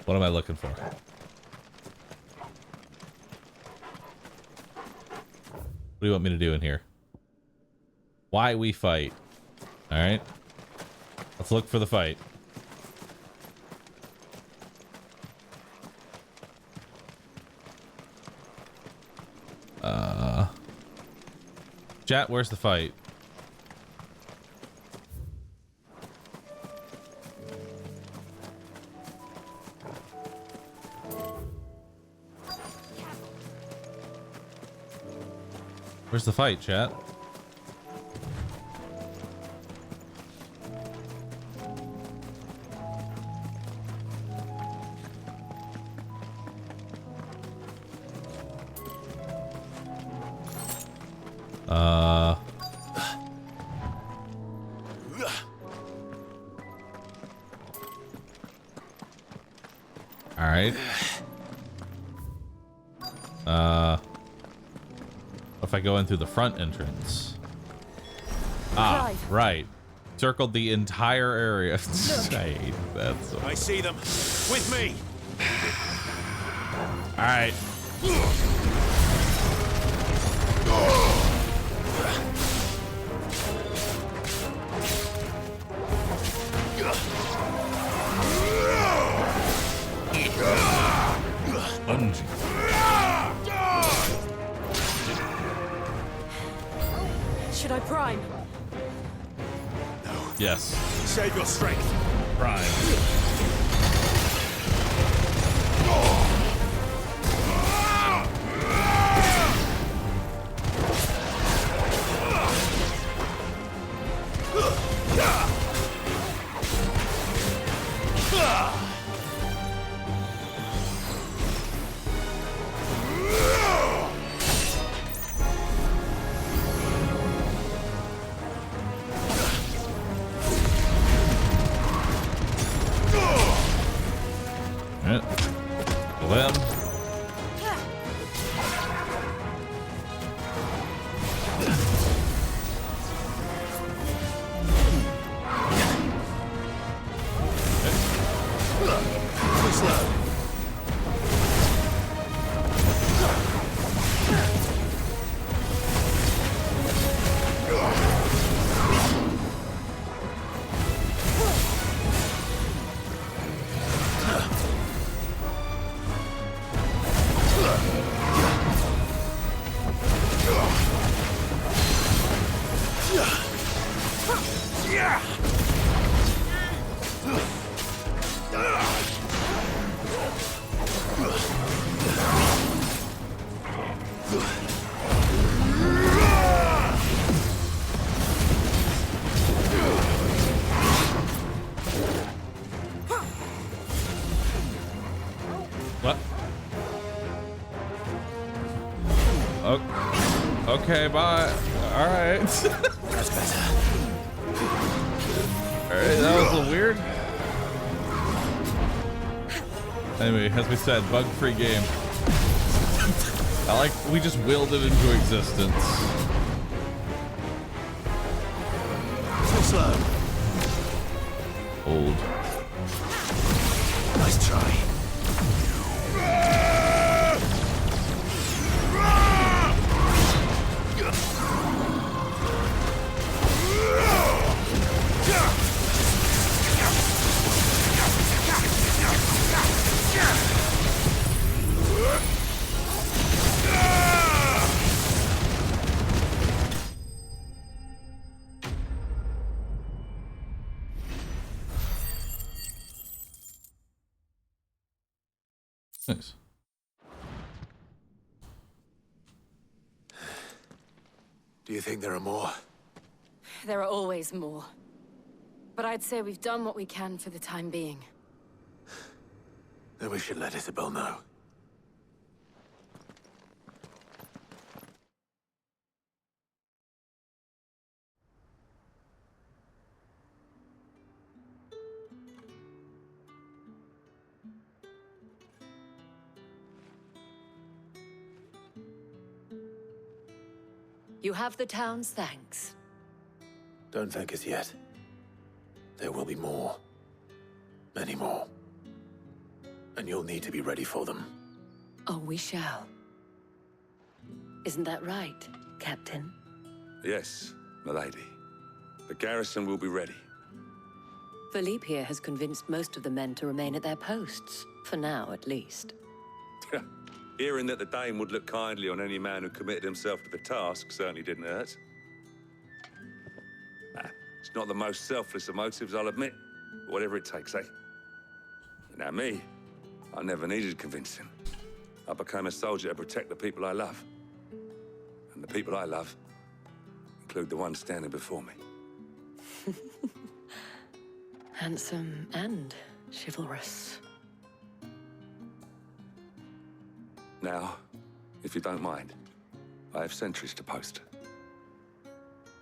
What am I looking for? What do you want me to do in here? Why we fight. All right. Let's look for the fight. Chat, where's the fight? Where's the fight, chat? All right. If I go in through the front entrance. Ah, right. Circled the entire area. I hate that so I see them. With me. All right. Bungee. Should I prime? Yes. Save your strength. Prime. Oh, okay, bye. All right. That's better. All right, that was a little weird. Anyway, as we said, bug-free game. We just willed it into existence. So slow. Old. Nice try. Nice. Do you think there are more? There are always more. But I'd say we've done what we can for the time being. Then we should let Isabel know. You have the town's thanks. Don't thank us yet. There will be more. Many more. And you'll need to be ready for them. Oh, we shall. Isn't that right, Captain? Yes, milady. The garrison will be ready. Philippe here has convinced most of the men to remain at their posts. For now, at least. Hearing that the Dane would look kindly on any man who committed himself to the task certainly didn't hurt. It's not the most selfless of motives, I'll admit. But whatever it takes, eh? Now me, I never needed convincing. I became a soldier to protect the people I love. And the people I love include the ones standing before me. Handsome and chivalrous. Now, if you don't mind, I have sentries to post.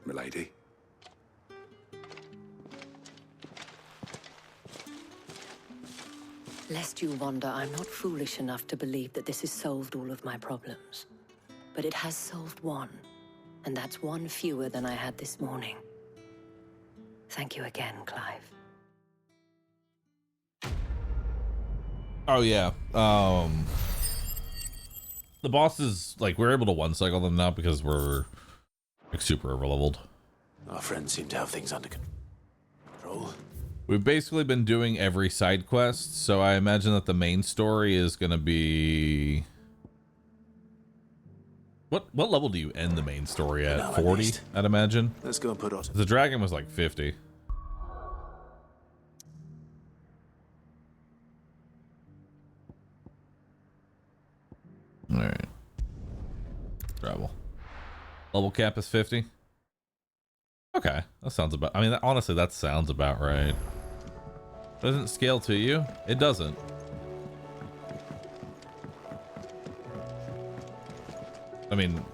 Milady. Lest you wonder, I'm not foolish enough to believe that this has solved all of my problems. But it has solved one, and that's one fewer than I had this morning. Thank you again, Clive. Oh yeah. The bosses, like, we're able to one-cycle them now because we're like super overleveled. Our friends seem to have things under control. We've basically been doing every side quest, so I imagine that the main story is gonna be... What level do you end the main story at? 40, I'd imagine. Let's go and put on. The dragon was like 50. All right. Travel. Level cap is 50. Okay, that sounds about. I mean, honestly, that sounds about right. Doesn't scale to you? It doesn't. I mean,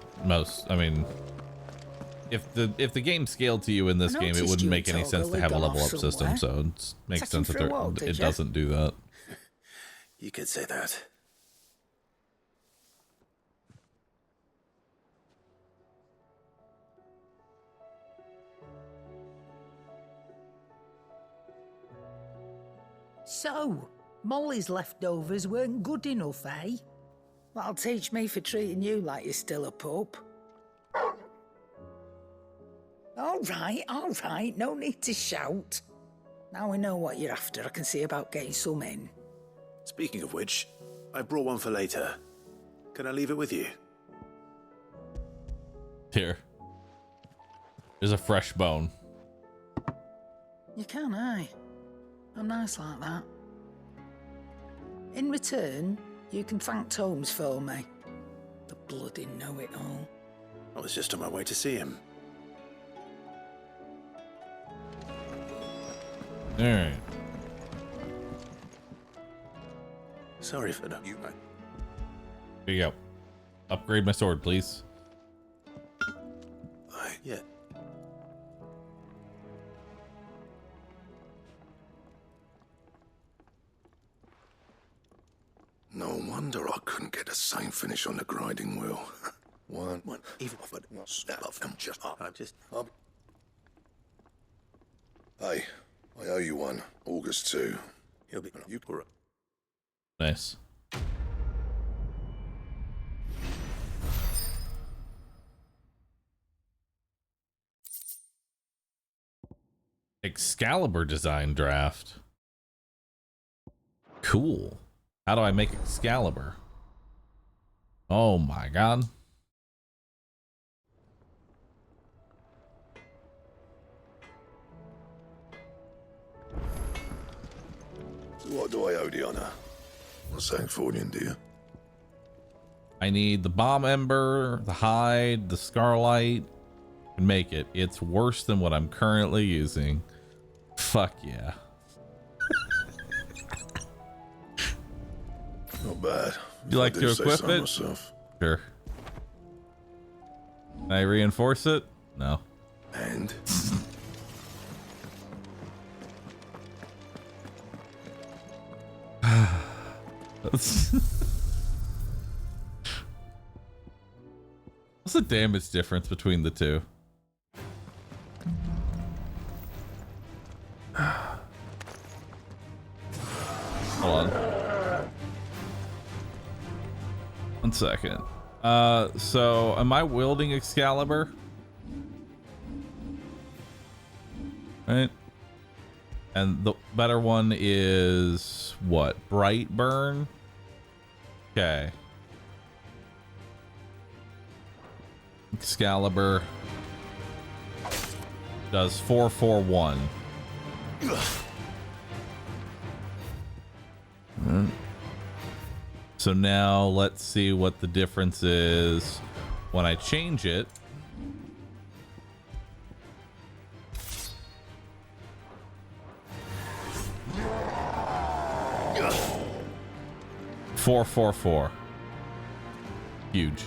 if the game scaled to you in this game, it wouldn't make any sense to have a level up system. So it makes sense that it doesn't do that. You could say that. So, Molly's leftovers weren't good enough, eh? That'll teach me for treating you like you're still a pup. All right, no need to shout. Now we know what you're after, I can see about getting some in. Speaking of which, I brought one for later. Can I leave it with you? Here. There's a fresh bone. You can, aye. I'm nice like that. In return, you can thank Tomes for me. The bloody know-it-all. I was just on my way to see him. Alright. Sorry for that. Here you go. Upgrade my sword, please. No wonder I couldn't get the same finish on the grinding wheel. One, even if I didn't snap off them, Hey, I owe you one. August 2. He'll be you for it. Nice. Excalibur design draft. Cool. How do I make Excalibur? Oh my god. What do I owe the honor? Not saying fortune, do you? I need the bomb ember, the hide, the scarlight, and make it. It's worse than what I'm currently using. Fuck yeah. Not bad. You like to equip it? Myself. Sure. Can I reinforce it? No. And What's the damage difference between the two? Hold on. 1 second. So am I wielding Excalibur? Right. And the better one is what? Bright Burn? Okay. Excalibur does 441. So now let's see what the difference is when I change it. $444. Huge.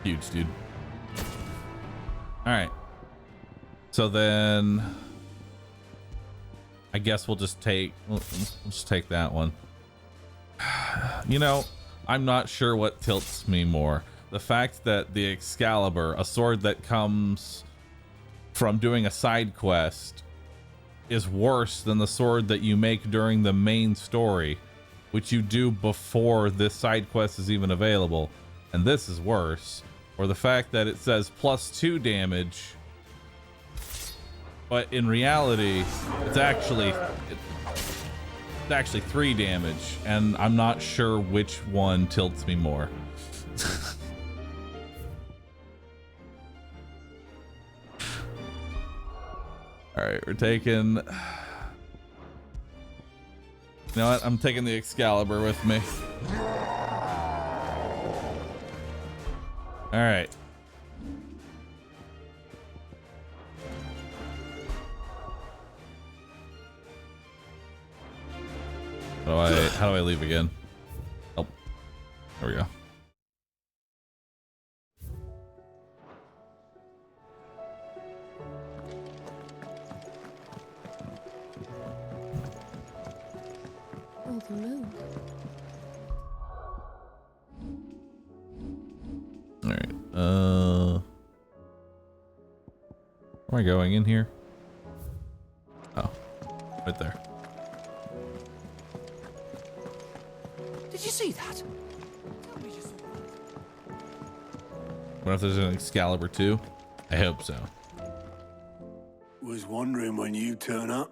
Huge, dude. All right. So then I guess we'll just take that one. You know, I'm not sure what tilts me more. The fact that the Excalibur, a sword that comes from doing a side quest, is worse than the sword that you make during the main story, which you do before this side quest is even available, and this is worse. Or the fact that it says +2 damage, but in reality it's actually 3 damage, and I'm not sure which one tilts me more. All right, we're taking, you know what, I'm taking the Excalibur with me. All right. How do I leave again? Oh, there we go. Oh, the moon. All right. Where am I going in here? Oh, right there. Did you see that? What if there's an Excalibur 2? I hope so. Was wondering when you turn up.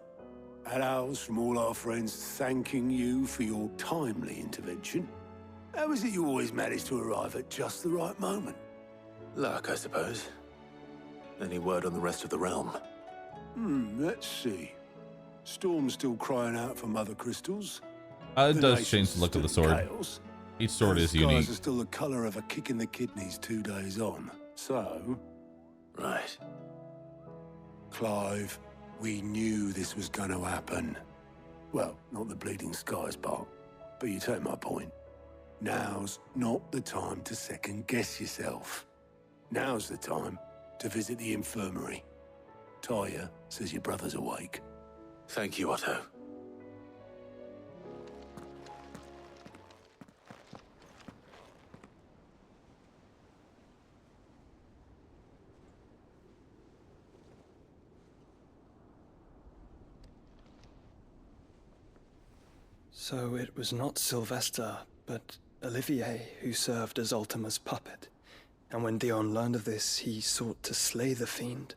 Had owls from all our friends thanking you for your timely intervention. How is it you always manage to arrive at just the right moment? Luck, I suppose. Any word on the rest of the realm? Let's see. Storm's still crying out for mother crystals. It does change the look of the sword. Chaos. Each sword is unique. Skies are still the color of a kick in the kidneys 2 days on. So... Right. Clive, we knew this was going to happen. Well, not the bleeding skies part, but you take my point. Now's not the time to second-guess yourself. Now's the time to visit the infirmary. Tyre says your brother's awake. Thank you, Otto. So it was not Sylvester, but Olivier who served as Ultima's puppet. And when Dion learned of this, he sought to slay the fiend.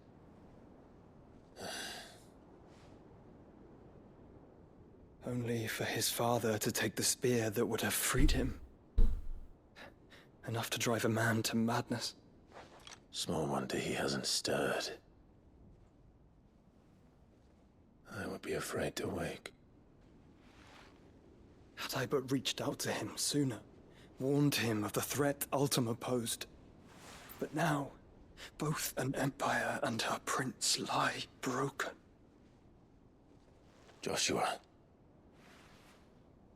Only for his father to take the spear that would have freed him. Enough to drive a man to madness. Small wonder he hasn't stirred. I would be afraid to wake. Had I but reached out to him sooner, warned him of the threat Ultima posed. But now, both an empire and her prince lie broken. Joshua,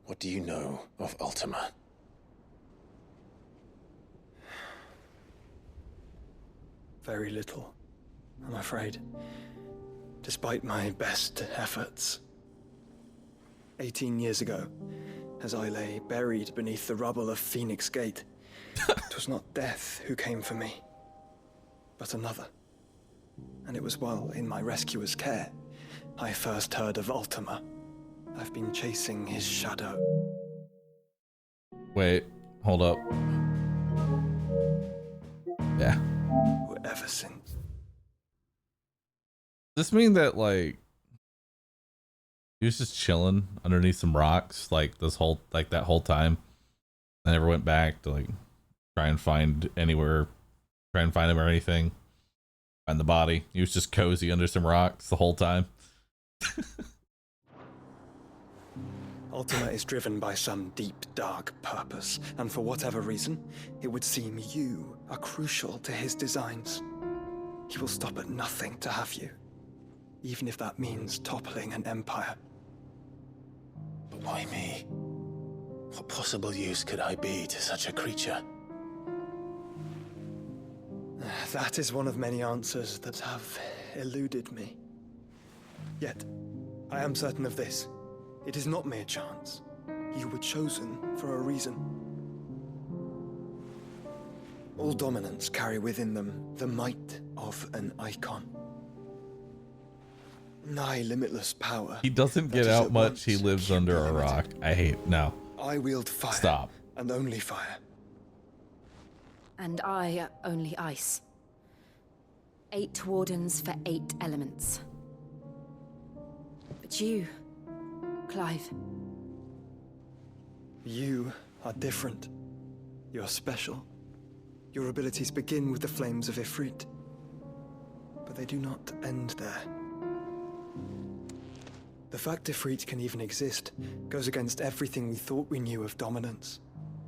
what do you know of Ultima? Very little, I'm afraid. Despite my best efforts. 18 years ago, as I lay buried beneath the rubble of Phoenix Gate, it was not death who came for me, but another. And it was while in my rescuer's care, I first heard of Ultima. I've been chasing his shadow. Wait, hold up. Yeah. Ever since. Does this mean that, like, he was just chilling underneath some rocks, like, that whole time? I never went back to, like, try and find him or anything. Find the body. He was just cozy under some rocks the whole time. Ultima is driven by some deep, dark purpose, and for whatever reason, it would seem you are crucial to his designs. He will stop at nothing to have you, even if that means toppling an empire. But why me? What possible use could I be to such a creature? That is one of many answers that have eluded me. Yet, I am certain of this. It is not mere chance. You were chosen for a reason. All dominants carry within them the might of an icon. Nigh limitless power. He doesn't get out much. He lives under a rock. I hate. No. I wield fire. Stop. And only fire. And I only ice. 8 wardens for 8 elements. But you, Clive. You are different. You're special. Your abilities begin with the flames of Ifrit. But they do not end there. The fact Ifrit can even exist goes against everything we thought we knew of dominance.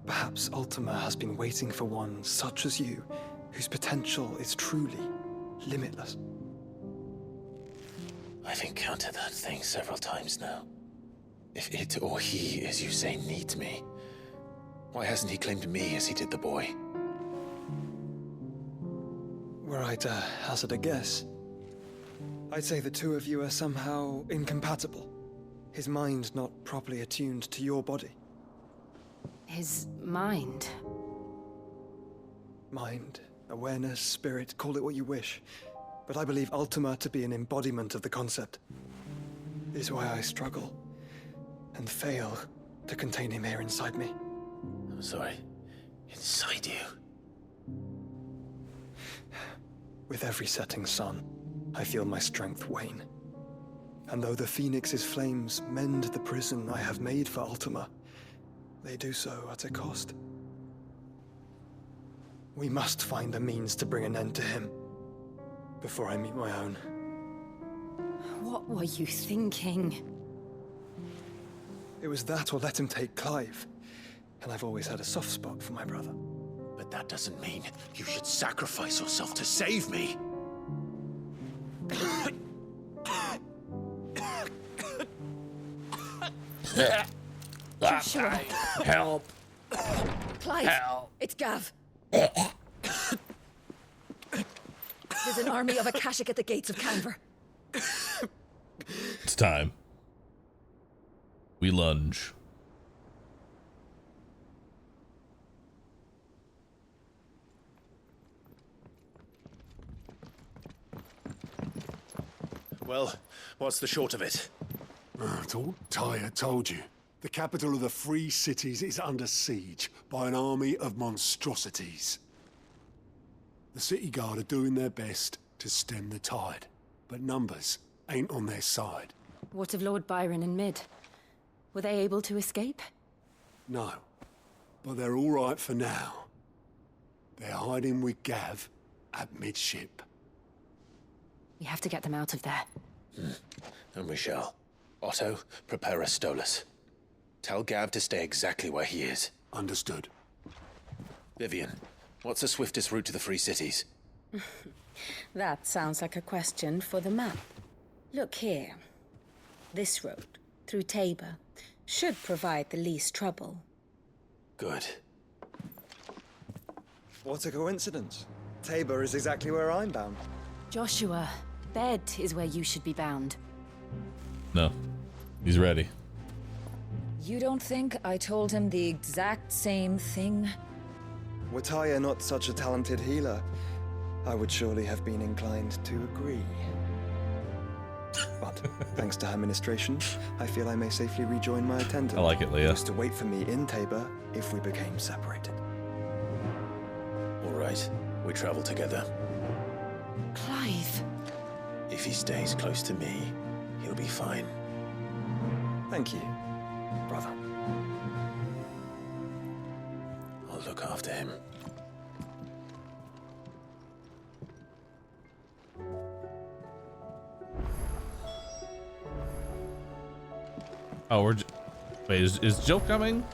Perhaps Ultima has been waiting for one such as you, whose potential is truly limitless. I've encountered that thing several times now. If it or he, as you say, needs me, why hasn't he claimed me as he did the boy? Were I to hazard a guess, I'd say the two of you are somehow incompatible. His mind not properly attuned to your body. His mind? Mind, awareness, spirit, call it what you wish. But I believe Ultima to be an embodiment of the concept. It is why I struggle and fail to contain him here inside me. I'm sorry. Inside you? With every setting sun, I feel my strength wane. And though the Phoenix's flames mend the prison I have made for Ultima, they do so at a cost. We must find a means to bring an end to him before I meet my own. What were you thinking? It was that or let him take Clive. And I've always had a soft spot for my brother. But that doesn't mean you should sacrifice yourself to save me. Joshua. Help. Clive! Help. It's Gav. There's an army of Akashic at the gates of Canver. It's time. We lunge. Well, what's the short of it? It's all Tyre told you. The capital of the Free Cities is under siege by an army of monstrosities. The city guard are doing their best to stem the tide, but numbers ain't on their side. What of Lord Byron and Mid? Were they able to escape? No, but they're all right for now. They're hiding with Gav at midship. We have to get them out of there. And we shall. Otto, prepare a Stolas. Tell Gav to stay exactly where he is. Understood. Vivian, what's the swiftest route to the Free Cities? That sounds like a question for the map. Look here. This road, through Tabor, should provide the least trouble. Good. What a coincidence. Tabor is exactly where I'm bound. Joshua, bed is where you should be bound. No, he's ready. You don't think I told him the exact same thing? Were Tyre not such a talented healer, I would surely have been inclined to agree. But thanks to her ministration, I feel I may safely rejoin my attendant. I like it, Leah. Just to wait for me in Tabor if we became separated. All right, we travel together. Clive. If he stays close to me, he'll be fine. Thank you, brother. I'll look after him. Oh, wait, is Jill coming?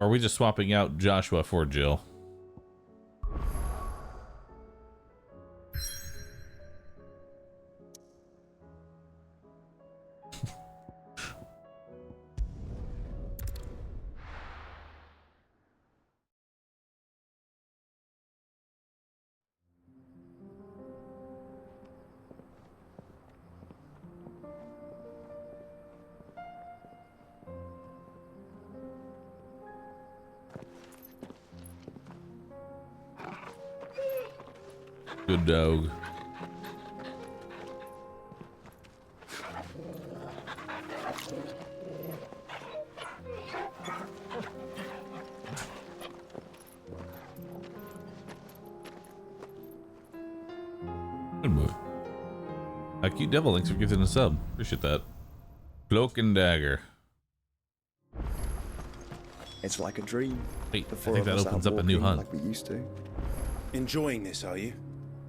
Or are we just swapping out Joshua for Jill? Good dog. Good move. Cute Devil, thanks for gifting a sub. Appreciate that. Cloak and Dagger. It's like a dream. Wait, I think that opens up a new hunt. Like we used to. Enjoying this, are you?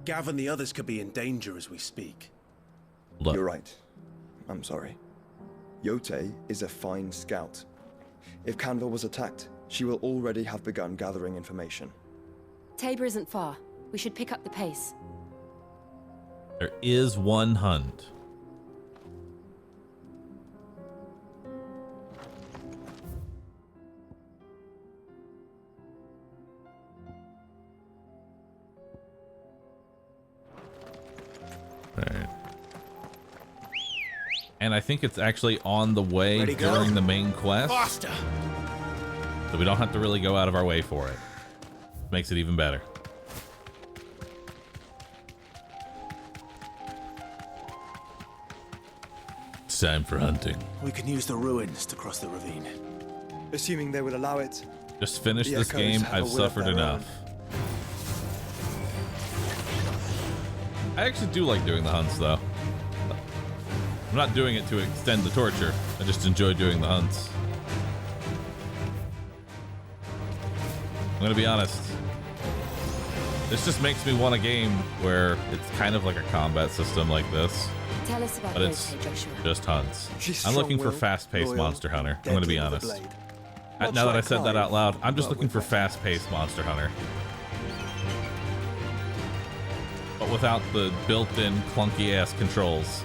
Gav and the others could be in danger as we speak. You're right. I'm sorry. Yote is a fine scout. If Canville was attacked, she will already have begun gathering information. Tabor isn't far. We should pick up the pace. There is one hunt. Alright. And I think it's actually on the way during the main quest. Faster. So we don't have to really go out of our way for it. Makes it even better. It's time for hunting. We can use the ruins to cross the ravine. Assuming they will allow it. Just finish The this echoes game. have a I've will of suffered their enough. I actually do like doing the hunts, though. I'm not doing it to extend the torture. I just enjoy doing the hunts. I'm gonna be honest. This just makes me want a game where it's kind of like a combat system like this. Tell us about But it's Joshua. just hunts. She's I'm looking for strong-willed, fast-paced loyal, Monster Hunter. I'm gonna be deadly with a honest. blade. Now Much that I like said that Clive, out loud, I'm just but looking with for a- fast-paced Monster Hunter. But without the built-in clunky-ass controls.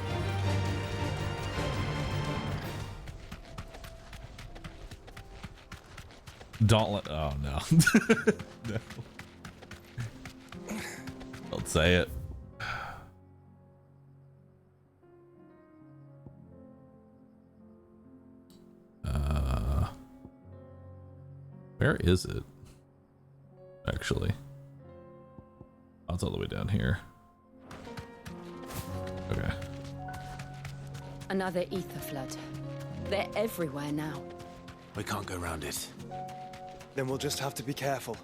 Don't oh no. No. Don't say it. Where is it? Actually. Oh, it's all the way down here. Okay. Another ether flood. They're everywhere now. We can't go around it. Then we'll just have to be careful.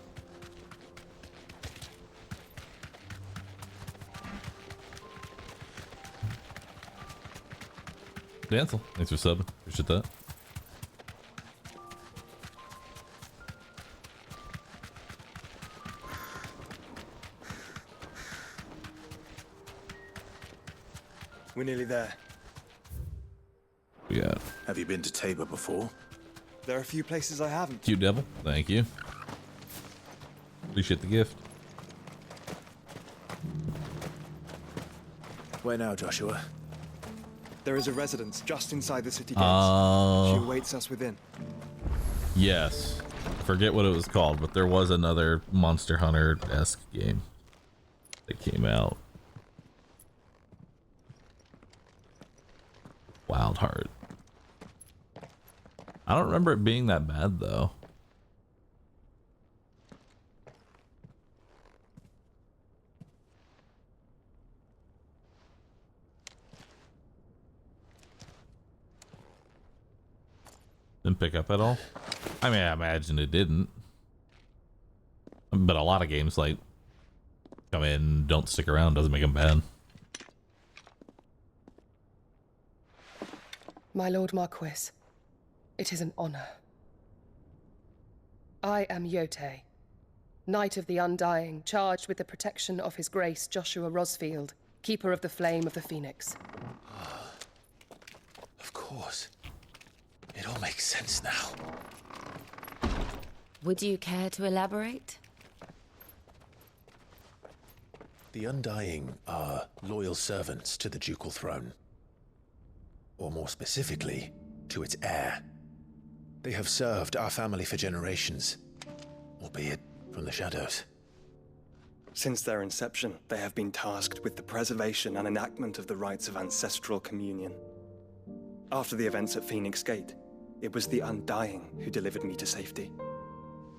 Dancel, thanks for subbing. Appreciate that. We're nearly there. Yeah. Have you been to Tabor before? There are a few places I haven't. Cute devil, thank you. Appreciate the gift. Where now, Joshua? There is a residence just inside the city gates. She awaits us within. Yes. I forget what it was called, but there was another Monster Hunter-esque game that came out. Wild Heart. I don't remember it being that bad though. Didn't pick up at all. I mean, I imagine it didn't. But a lot of games like come in, don't stick around, doesn't make them bad. My Lord Marquis, it is an honor. I am Yote, Knight of the Undying, charged with the protection of His Grace Joshua Rosfield, Keeper of the Flame of the Phoenix. Of course. It all makes sense now. Would you care to elaborate? The Undying are loyal servants to the ducal throne. Or more specifically, to its heir. They have served our family for generations, albeit from the shadows. Since their inception, they have been tasked with the preservation and enactment of the rites of ancestral communion. After the events at Phoenix Gate, it was the Undying who delivered me to safety.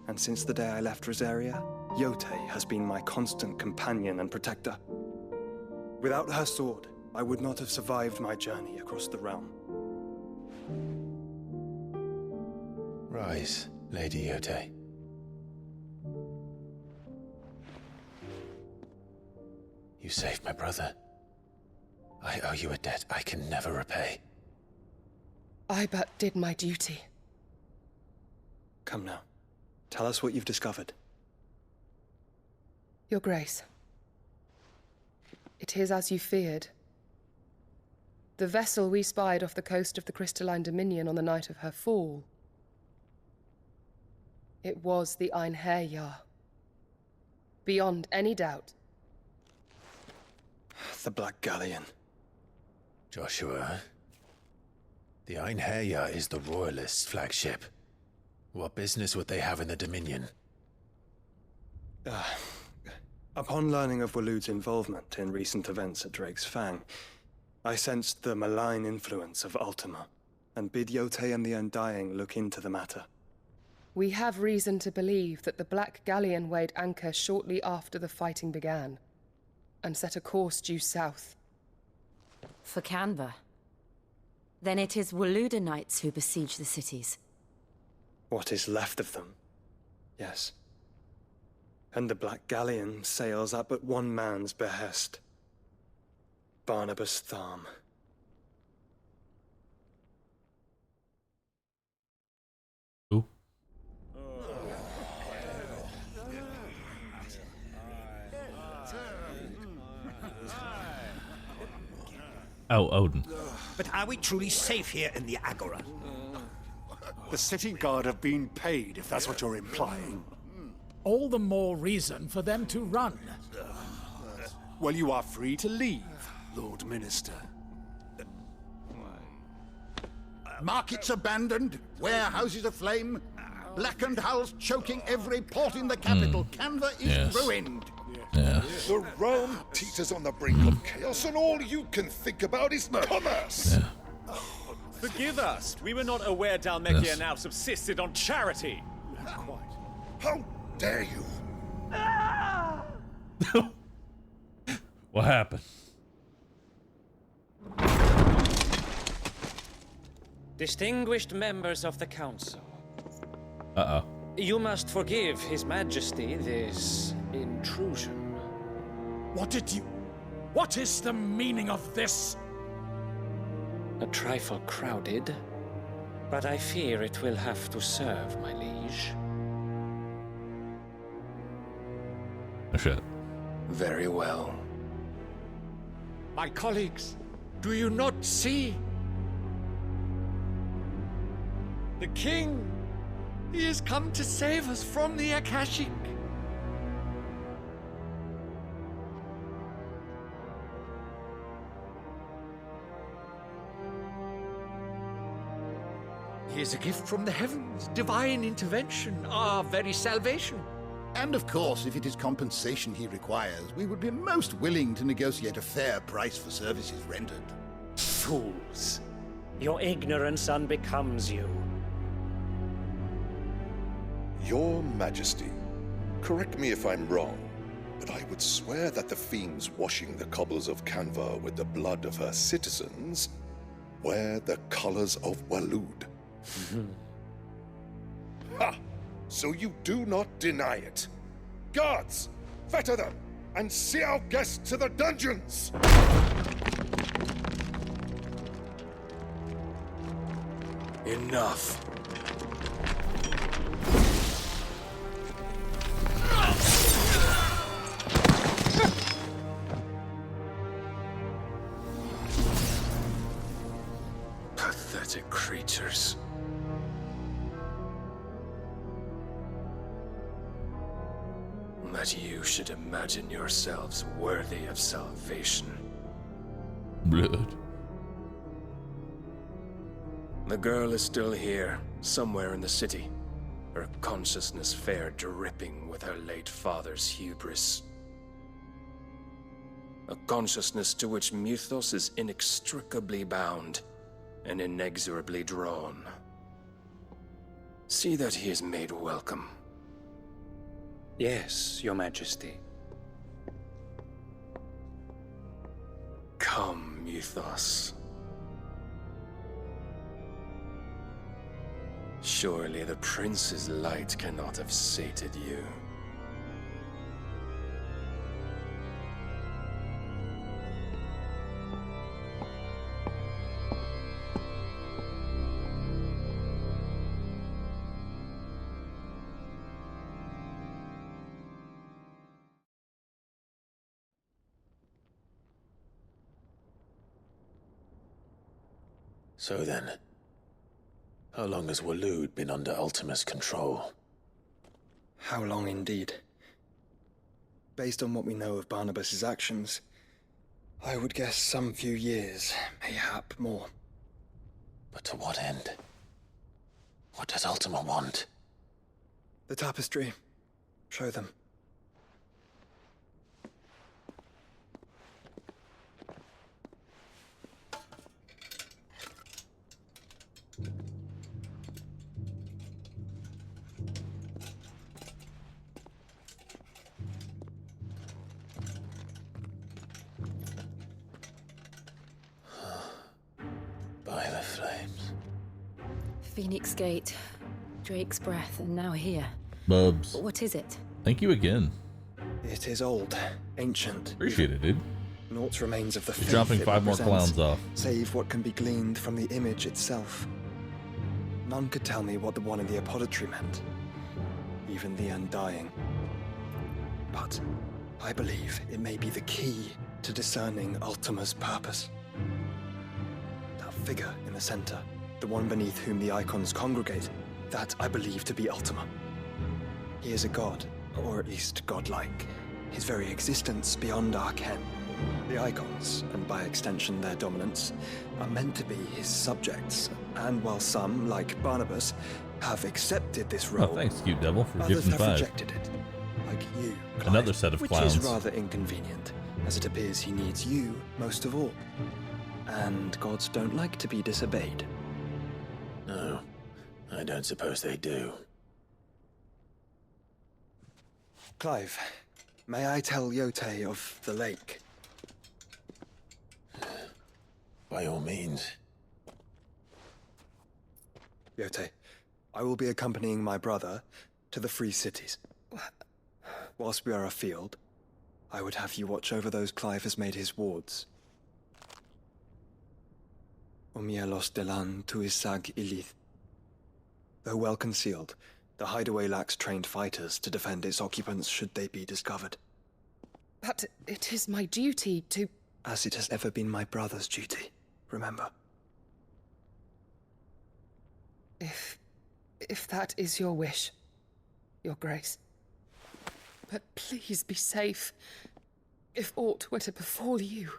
And since the day I left Rosaria, Yote has been my constant companion and protector. Without her sword, I would not have survived my journey across the realm. Rise, Lady Yote. You saved my brother. I owe you a debt I can never repay. I but did my duty. Come now. Tell us what you've discovered. Your Grace. It is as you feared. The vessel we spied off the coast of the Crystalline Dominion on the night of her fall. It was the Einherjar. Beyond any doubt. The Black Galleon. Joshua, the Einherjar is the Royalists' flagship. What business would they have in the Dominion? Upon learning of Waloed's involvement in recent events at Drake's Fang, I sensed the malign influence of Ultima, and bid Yote and the Undying look into the matter. We have reason to believe that the Black Galleon weighed anchor shortly after the fighting began, and set a course due south. For Canva. Then it is Waloed Knights who besiege the cities. What is left of them? Yes. And the Black Galleon sails at but one man's behest. Barnabas Tharm. Who? Oh, Odin. But are we truly safe here in the Agora? The city guard have been paid, if that's what you're implying. All the more reason for them to run. Well, you are free to leave, Lord Minister. Markets abandoned, warehouses aflame, blackened hulls choking every port in the capital. Canva is ruined. The realm teeters on the brink of chaos, and all you can think about is commerce. Forgive us. We were not aware Dalmekia now subsisted on charity. How dare you? What happened? Distinguished members of the council. Uh-oh. You must forgive His Majesty this intrusion. What is the meaning of this? A trifle crowded, but I fear it will have to serve, my liege. Oh, shit. Very well. My colleagues, do you not see? The king, he has come to save us from the Akashic. He is a gift from the heavens, divine intervention, our very salvation. And of course, if it is compensation he requires, we would be most willing to negotiate a fair price for services rendered. Fools. Your ignorance unbecomes you. Your Majesty, correct me if I'm wrong, but I would swear that the fiends washing the cobbles of Canva with the blood of her citizens wear the colors of Waloed. Ha! So you do not deny it. Guards, fetter them, and see our guests to the dungeons! Enough. Pathetic creatures. That you should imagine yourselves worthy of salvation. Blood. The girl is still here, somewhere in the city. Her consciousness fair dripping with her late father's hubris. A consciousness to which Mythos is inextricably bound and inexorably drawn. See that he is made welcome. Yes, Your Majesty. Come, Mythos. Surely the prince's light cannot have sated you. So then, how long has Waloed been under Ultima's control? How long indeed? Based on what we know of Barnabas's actions, I would guess some few years, mayhap more. But to what end? What does Ultima want? The tapestry. Show them. By the flames. Phoenix Gate, Drake's Breath, and now here. Bubs. What is it? Thank you again. It is old, ancient. Appreciate it, dude. Naught remains of the faith Dropping it 5 more represents, clowns off. save what can be gleaned from the image itself. None could tell me what the one in the apothecary meant, even the Undying. But I believe it may be the key to discerning Ultima's purpose. That figure in the center, the one beneath whom the icons congregate, that I believe to be Ultima. He is a god, or at least godlike, his very existence beyond our ken. The icons, and by extension their dominance, are meant to be his subjects, and while some, like Barnabas, have accepted this role, Oh, thanks, Cute Devil, for others gifting have 5. rejected it, like you, Clive, Another set of clowns. which is rather inconvenient, as it appears he needs you most of all. And gods don't like to be disobeyed. No, I don't suppose they do. Clive, may I tell Yote of the lake? By all means. Yote, I will be accompanying my brother to the Free Cities. Whilst we are afield, I would have you watch over those Clive has made his wards. Omielos delan tuisag ilith. Though well concealed, the hideaway lacks trained fighters to defend its occupants should they be discovered. But it is my duty to... As it has ever been my brother's duty, remember. If that is your wish, Your Grace. But please be safe. If aught were to befall you,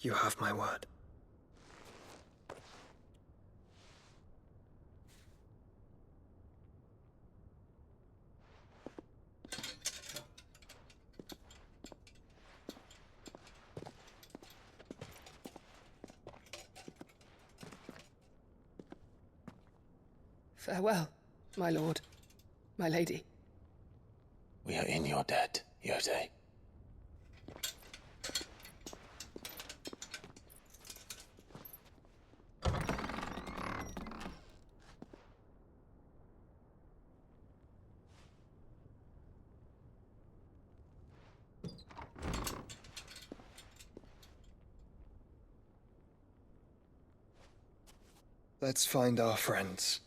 You have my word. Farewell, my lord, my lady. We are in your debt, Yote. Let's find our friends.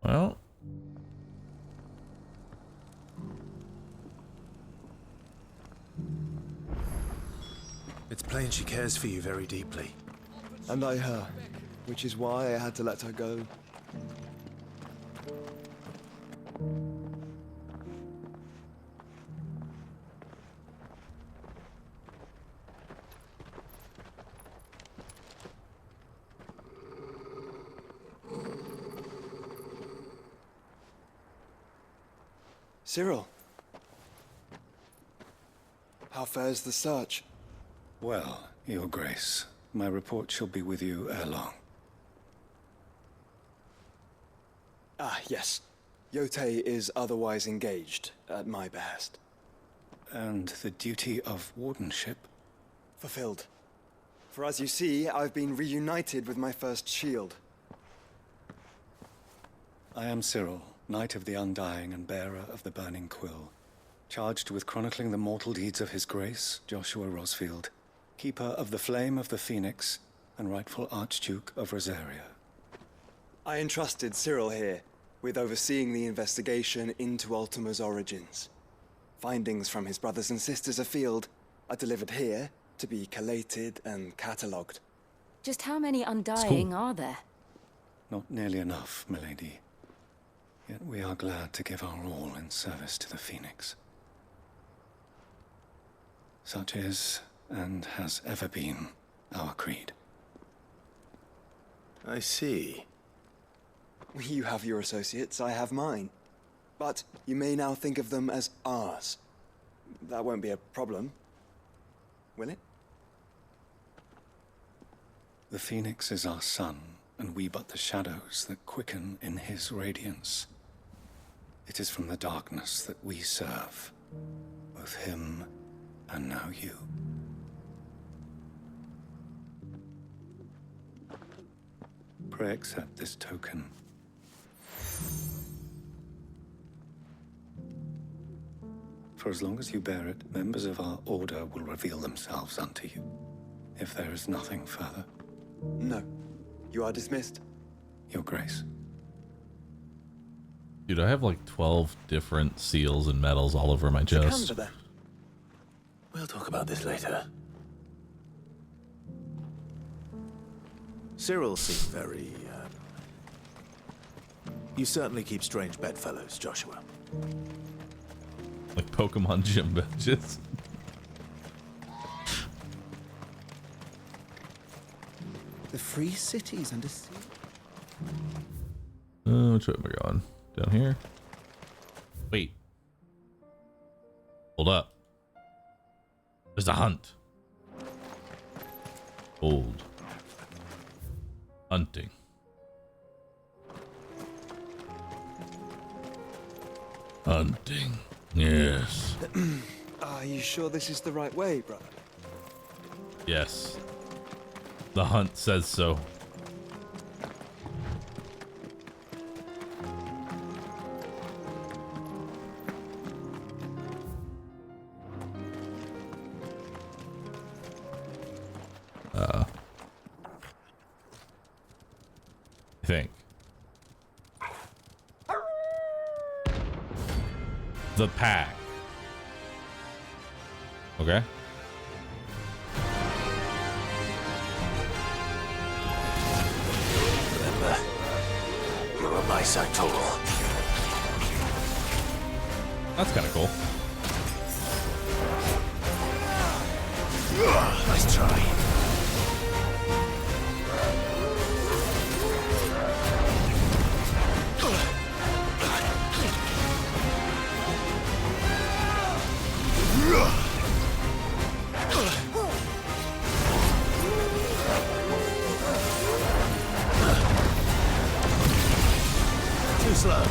Well, it's plain she cares for you very deeply. And I her, which is why I had to let her go. Cyril, how fares the search? Well, Your Grace, my report shall be with you ere long. Ah, yes. Yote is otherwise engaged, at my behest. And the duty of wardenship? Fulfilled. For as you see, I've been reunited with my first shield. I am Cyril, Knight of the Undying and bearer of the Burning Quill, charged with chronicling the mortal deeds of His Grace, Joshua Rosfield, Keeper of the Flame of the Phoenix, and rightful Archduke of Rosaria. I entrusted Cyril here with overseeing the investigation into Ultima's origins. Findings from his brothers and sisters afield are delivered here to be collated and catalogued. Just how many Undying are there? Not nearly enough, milady. Yet we are glad to give our all in service to the Phoenix. Such is, and has ever been, our creed. I see. You have your associates, I have mine. But you may now think of them as ours. That won't be a problem, will it? The Phoenix is our sun, and we but the shadows that quicken in his radiance. It is from the darkness that we serve, both him and now you. Pray accept this token. For as long as you bear it, members of our order will reveal themselves unto you. If there is nothing further. No. You are dismissed. Your Grace. Dude, I have like 12 different seals and medals all over my chest. We'll talk about this later. Cyril seemed very, You certainly keep strange bedfellows, Joshua. Like Pokemon gym badges. The Free Cities under sea. Which way am I going? Down here? Hold up. There's a hunt. Old. Hunting. Hunting. Yes. Are you sure this is the right way, brother? Yes. The hunt says so. I think. The pack. Okay. Remember, you're a my side total. That's kind of cool. Nice try. Too slow.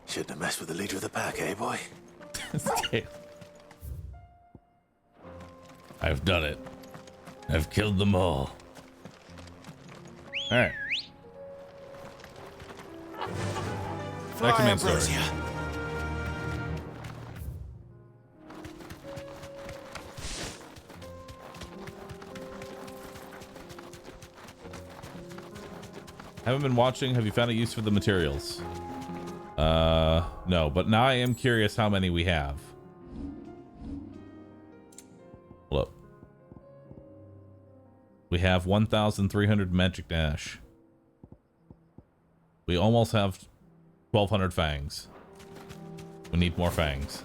Shouldn't have messed with the leader of the pack, eh, boy? I've done it. I've killed them all. Alright. Back to main story. Haven't been watching. Have you found a use for the materials? No, but now I am curious how many we have. Hold up. We have 1,300 magic dash. We almost have 1,200 fangs. We need more fangs.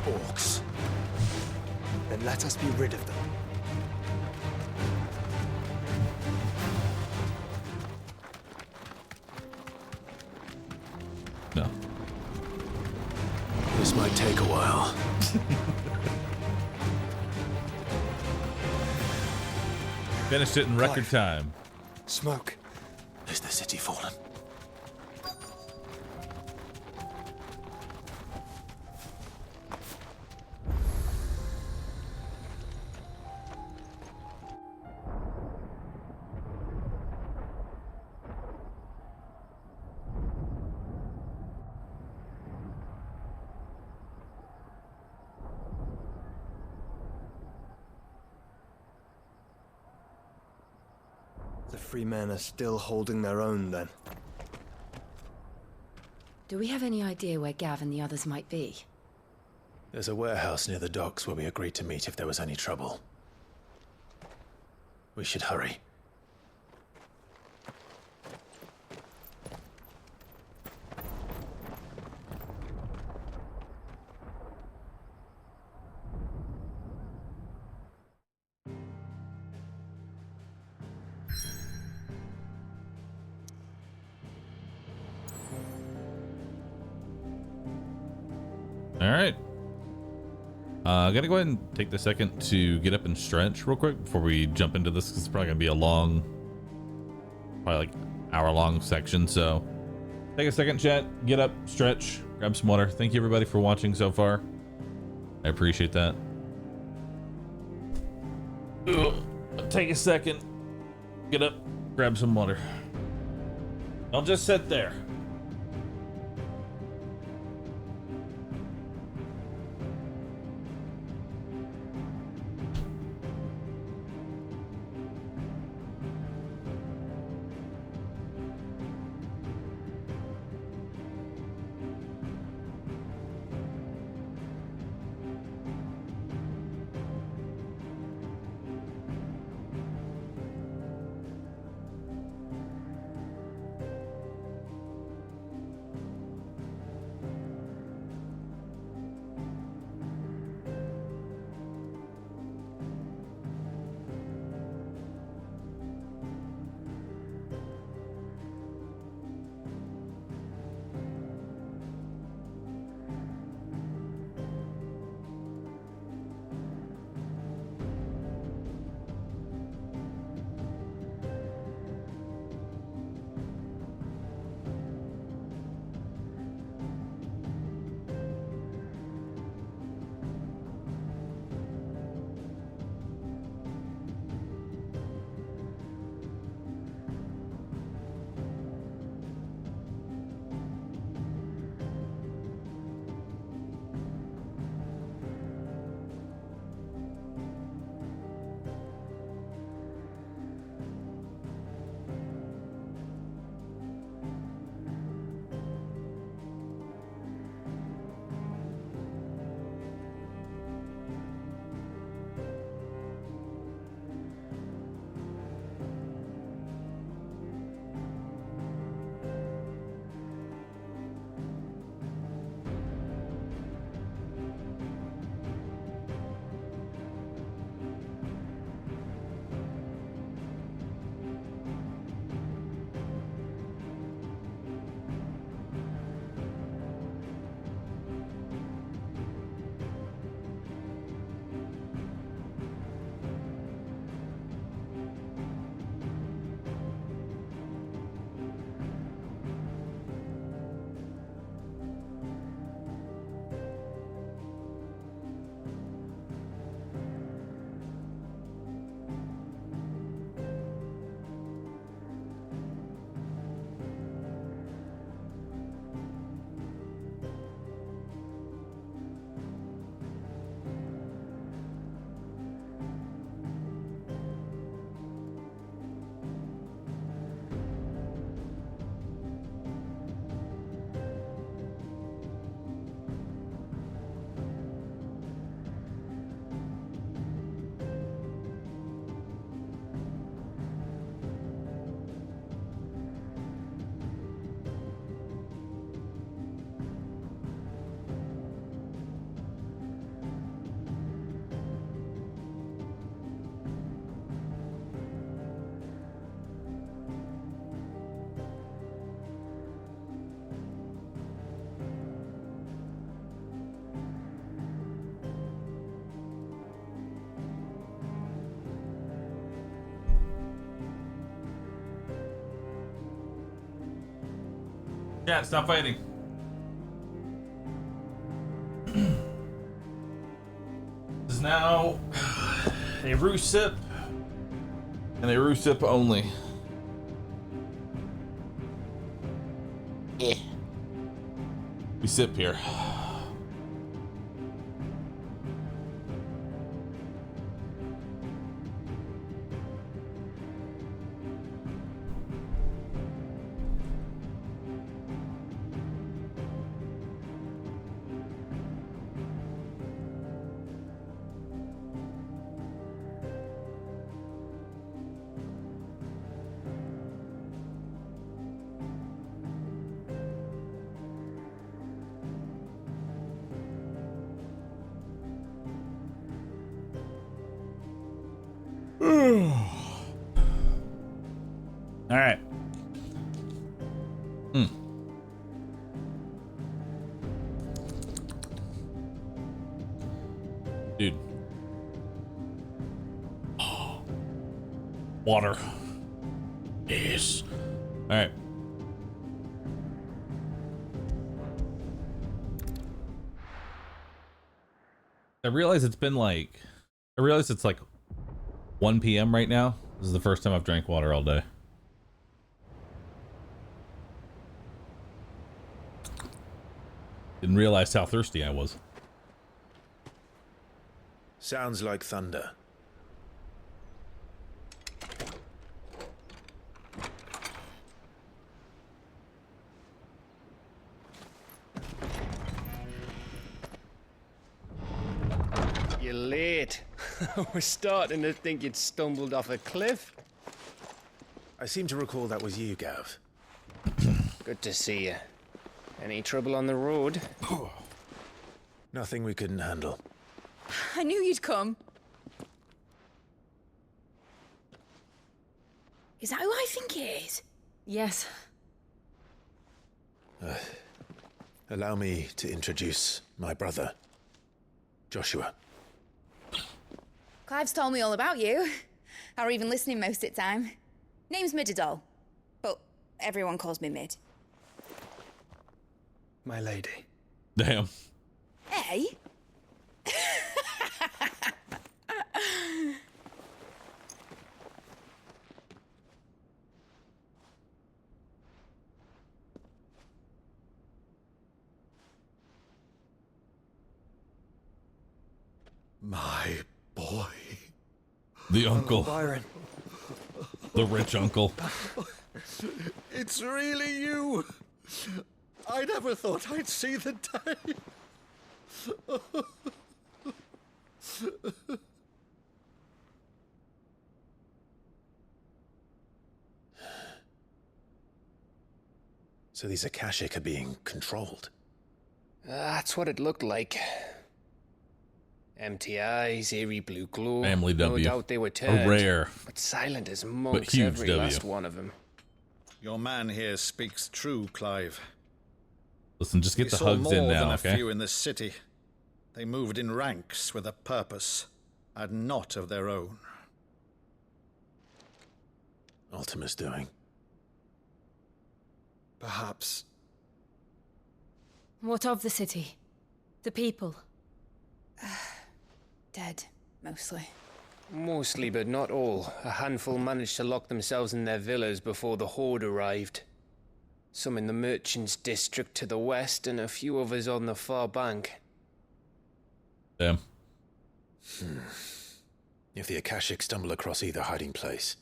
Orcs. Then let us be rid of them. No. This might take a while. Finished it in record time. Smoke. Is the city fallen? free men are still holding their own, then. Do we have any idea where Gav and the others might be? There's a warehouse near the docks where we agreed to meet if there was any trouble. We should hurry. All right. I gotta go ahead and take the second to get up and stretch real quick before we jump into this, because it's probably gonna be a long, probably like hour-long section. So take a second, chat, get up, stretch, grab some water. Thank you everybody for watching so far. I appreciate that. Ugh. Take a second, get up, grab some water. Don't just sit there. Yeah, stop fighting. This is now a Roo sip and a Roo sip only. Yeah. We sip here. All right. Dude. Water. Yes. All right. I realize it's like 1 p.m. right now. This is the first time I've drank water all day. Didn't realize how thirsty I was. Sounds like thunder. You're late. We're starting to think you'd stumbled off a cliff. I seem to recall that was you, Gav. Good to see you. Any trouble on the road? Nothing we couldn't handle. I knew you'd come. Is that who I think it is? Yes. Allow me to introduce my brother, Joshua. Clive's told me all about you. Or even listening most of the time. Name's Midadol, but everyone calls me Mid. My lady. Damn. Hey? My boy. The uncle. Byron. The rich uncle. It's really you. I never thought I'd see the day. So these Akashic are being controlled. That's what it looked like. Empty eyes, eerie blue glow. Family W. No doubt they were turned. A rare, but silent as but monks, huge every W. last one of them. Your man here speaks true, Clive. Listen, just get We the saw hugs more in than now, a okay? few in this city. They moved in ranks with a purpose, and not of their own. Ultima's doing. Perhaps. What of the city? The people? Dead, mostly. Mostly, but not all. A handful managed to lock themselves in their villas before the Horde arrived. Some in the Merchants' District to the west, and a few others on the far bank. Damn. If the Akashic stumble across either hiding place,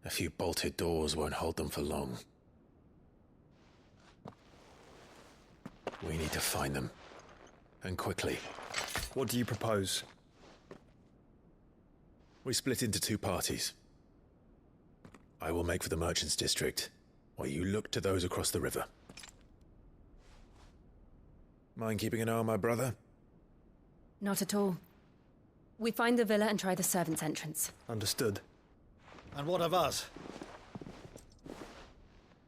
a few bolted doors won't hold them for long. We need to find them. And quickly. What do you propose? We split into two parties. I will make for the Merchants' District, while you look to those across the river. Mind keeping an eye on my brother? Not at all. We find the villa and try the servants' entrance. Understood. And what of us?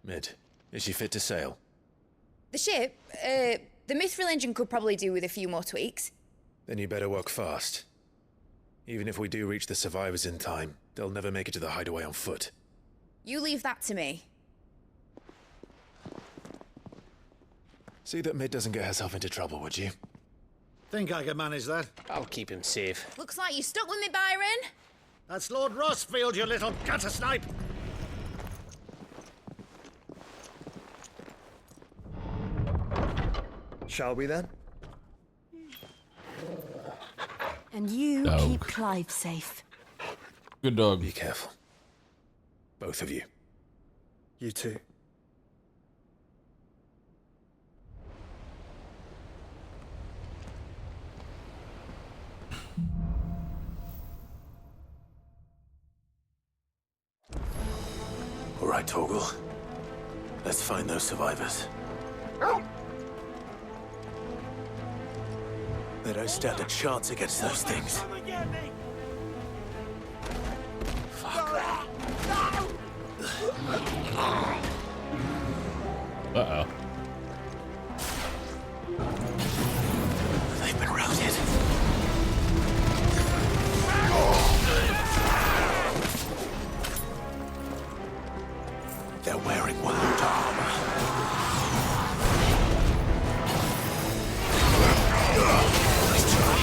Mid, is she fit to sail? The ship, the Mithril engine could probably do with a few more tweaks. Then you better work fast. Even if we do reach the survivors in time, they'll never make it to the hideaway on foot. You leave that to me. See that Mid doesn't get herself into trouble, would you? Think I can manage that? I'll keep him safe. Looks like you stuck with me, Byron. That's Lord Rossfield, you little gutter snipe! Shall we then? And you Dog. keep Clive safe. Good dog. Be careful. Both of you. You too. All right, Torgal. Let's find those survivors. They don't stand a chance against those things. Uh-oh. They've been routed. They're wearing wild armor. Nice try.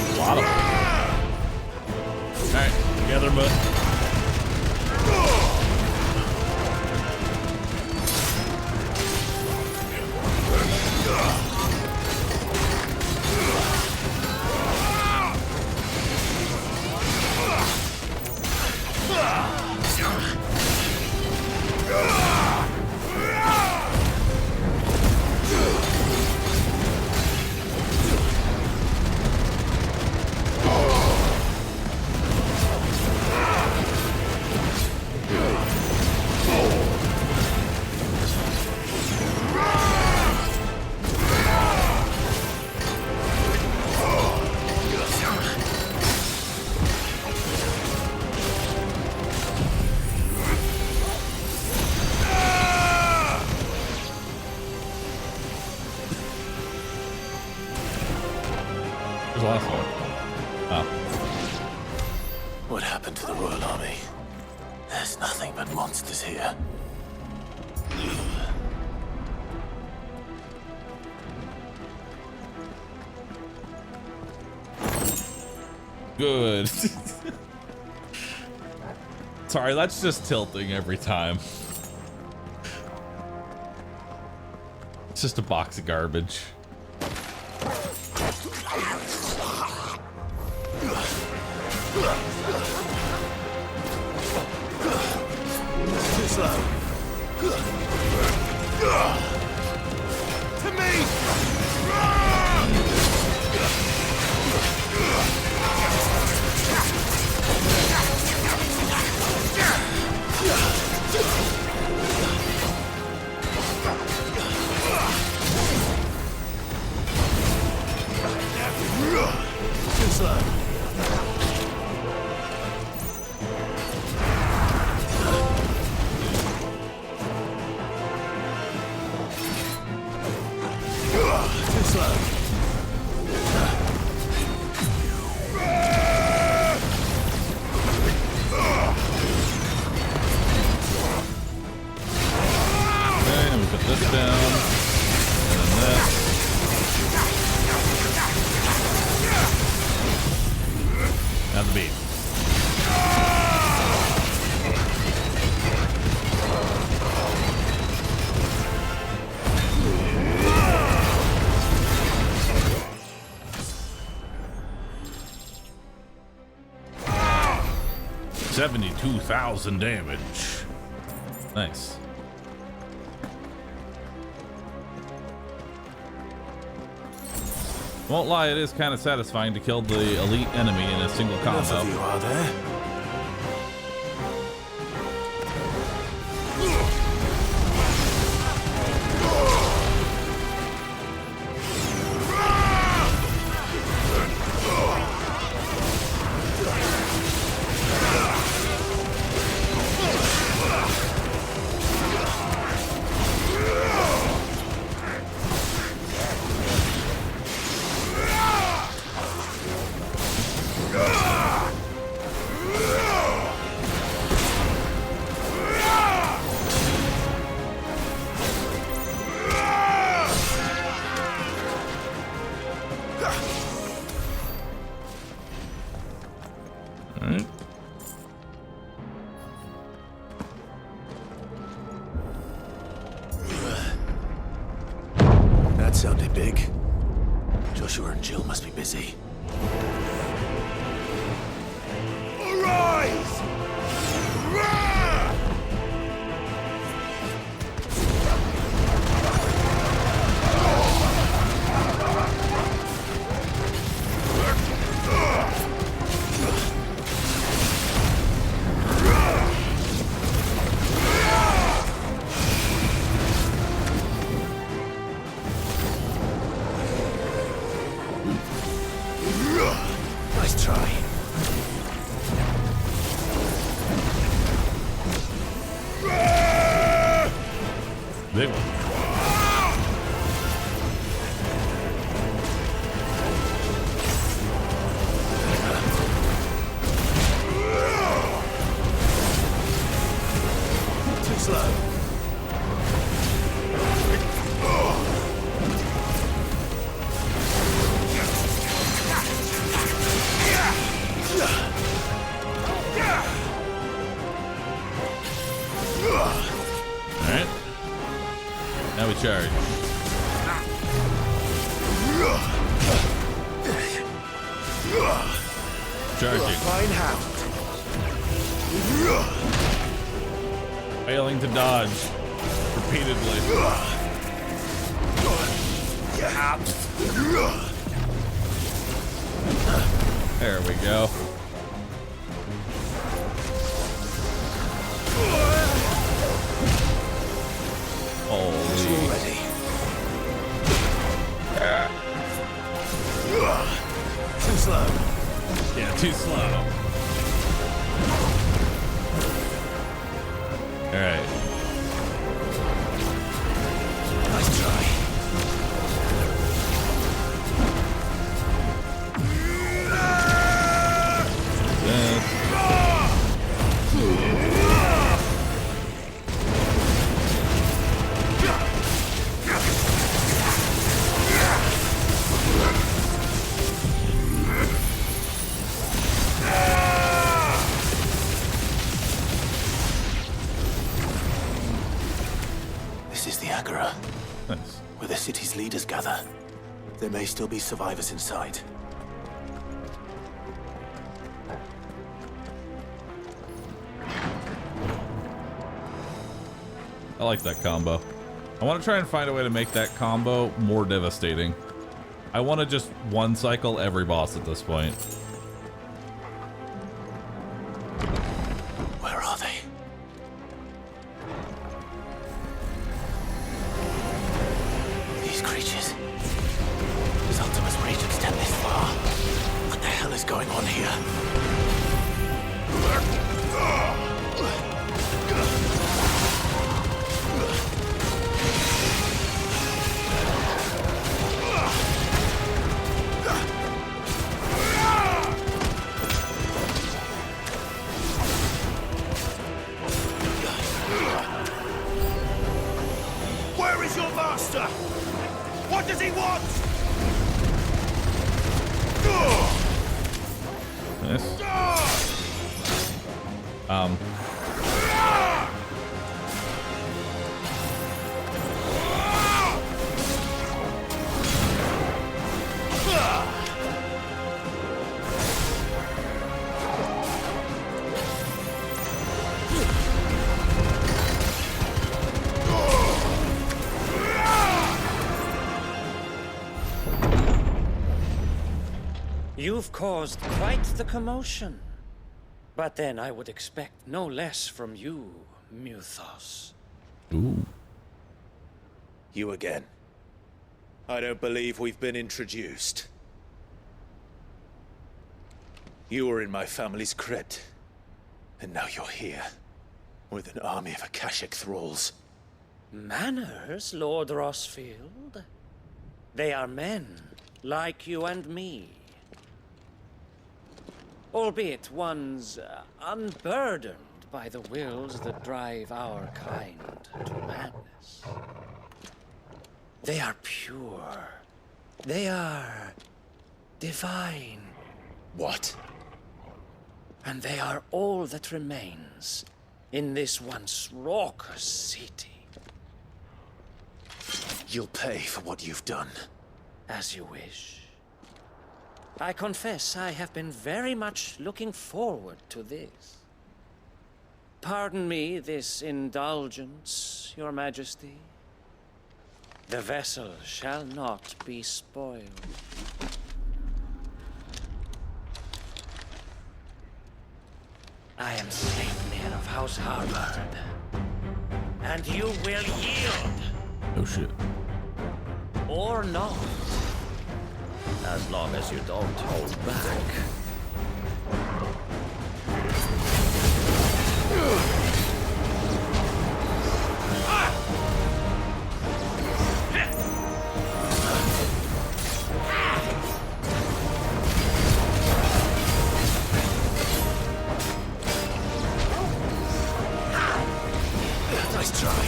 A lot of them. Alright, together, but. Where's the last one? Oh. What happened to the Royal Army? There's nothing but monsters here. Good. Sorry, that's just tilting every time. It's just a box of garbage. Too slow. To me! Too slow. Too slow. Okay, and we put this down. And then this. Now the beat. $72,000 damage. Nice. Won't lie, it is kind of satisfying to kill the elite enemy in a single combo. Enough of you, are there? Alright. That sounded big. Joshua and Jill must be busy. Arise! Nice try. Big one. Too slow. Alright. Now we charge. Charging. Fine hound. Failing to dodge repeatedly. There we go. Holy. Too slow. Yeah, too slow. All right. Nice try. This is the Agora, where the city's leaders gather. There may still be survivors inside. I like that combo. I want to try and find a way to make that combo more devastating. I want to just one cycle every boss at this point. Where are they? These creatures. Does Ultima's rage extend this far? What the hell is going on here? Where is your master? What does he want? Yes. You've caused quite the commotion. But then I would expect no less from you, Muthos. Ooh. You again. I don't believe we've been introduced. You were in my family's crypt. And now you're here. With an army of Akashic thralls. Manners, Lord Rossfield? They are men, like you and me. Albeit ones unburdened by the wills that drive our kind to madness. They are pure. They are divine. What? And they are all that remains in this once raucous city. You'll pay for what you've done. As you wish. I confess I have been very much looking forward to this. Pardon me this indulgence, Your Majesty. The vessel shall not be spoiled. I am Sleipnir of House Harvard. And you will yield. Oh shit. Or not. As long as you don't hold back. Nice try.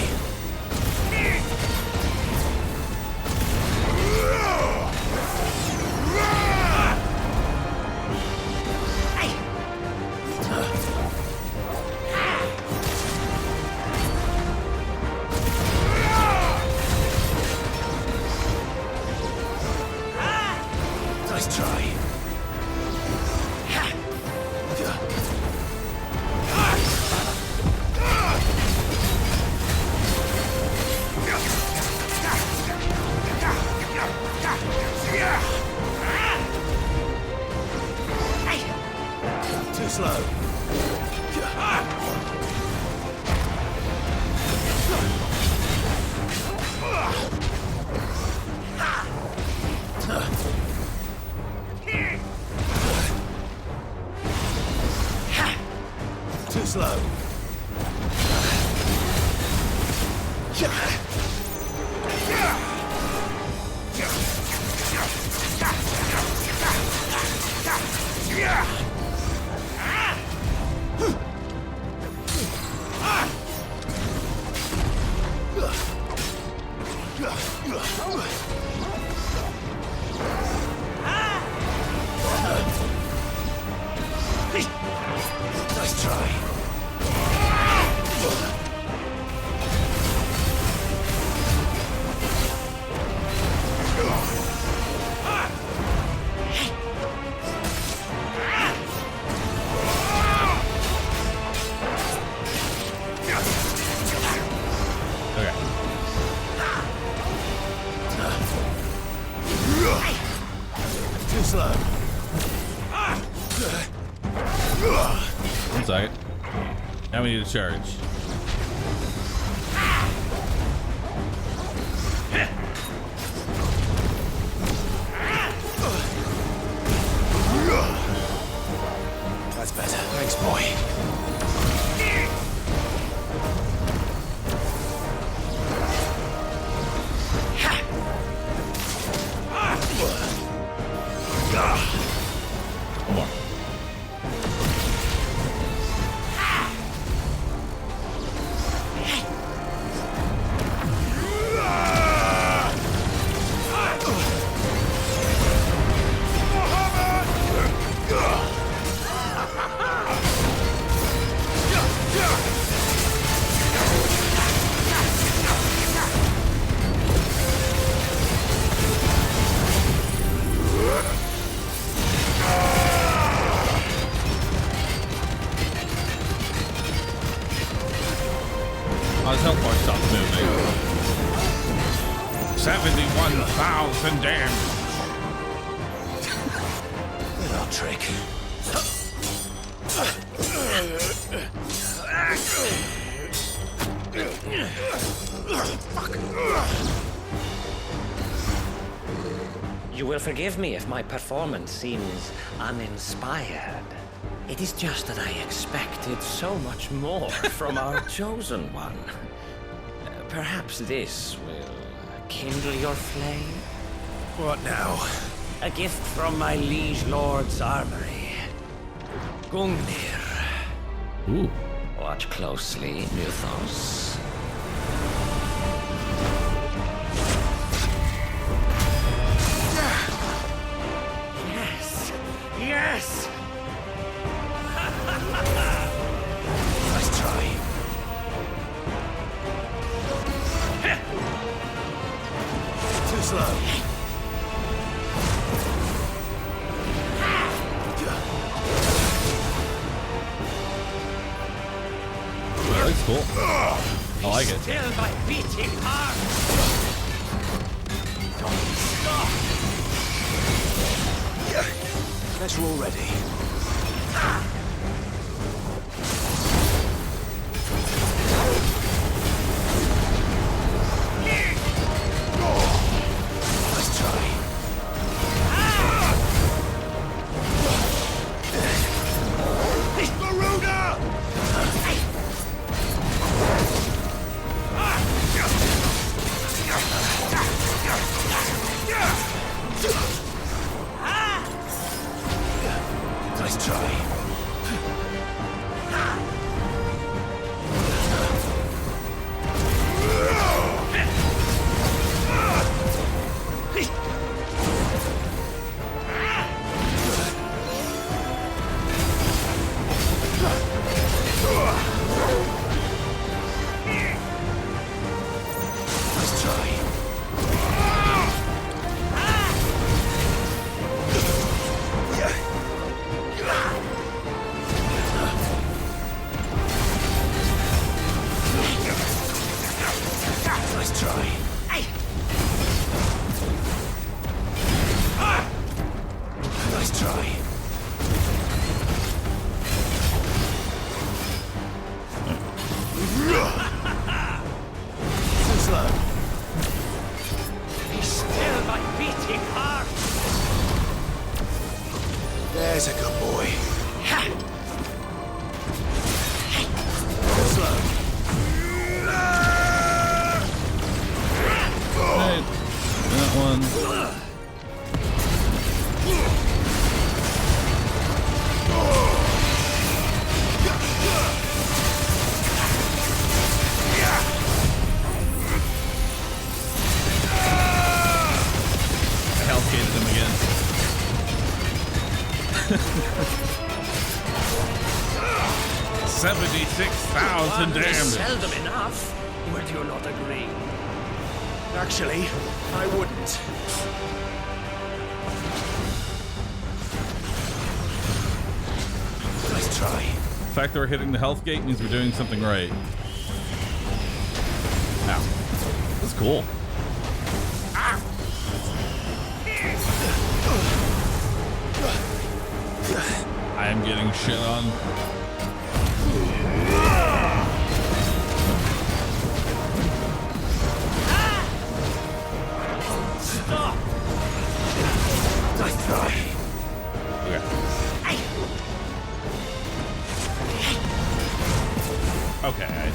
Nice try. Too slow. Too slow. Nice try. Too slow. 1 second. Now we need to charge. That's better. Thanks, boy. Come on. His health bar stopped moving. 71,000 damage. Little trick. You will forgive me if my performance seems uninspired. It is just that I expected so much more from our chosen one. Perhaps this will kindle your flame? What now? A gift from my liege lord's armory. Gungnir. Ooh. Watch closely, Mythos. Yes! Yes! Nice try. Too slow. That looks cool. I like it. Still my beating heart. Don't stop. Bet you're all ready. Nice try. Garuda! Nice try. Nice try. Nice try. Nice try. Too slow. He's still my beating heart. There's a good boy. Too slow. Right. That one. I hellscated him again. 76,000 One is damage. seldom enough. Would you not agree? Actually, I wouldn't. Nice try. The fact that we're hitting the health gate means we're doing something right. Now, that's cool. I am getting shit on. Stop. Nice try. Okay.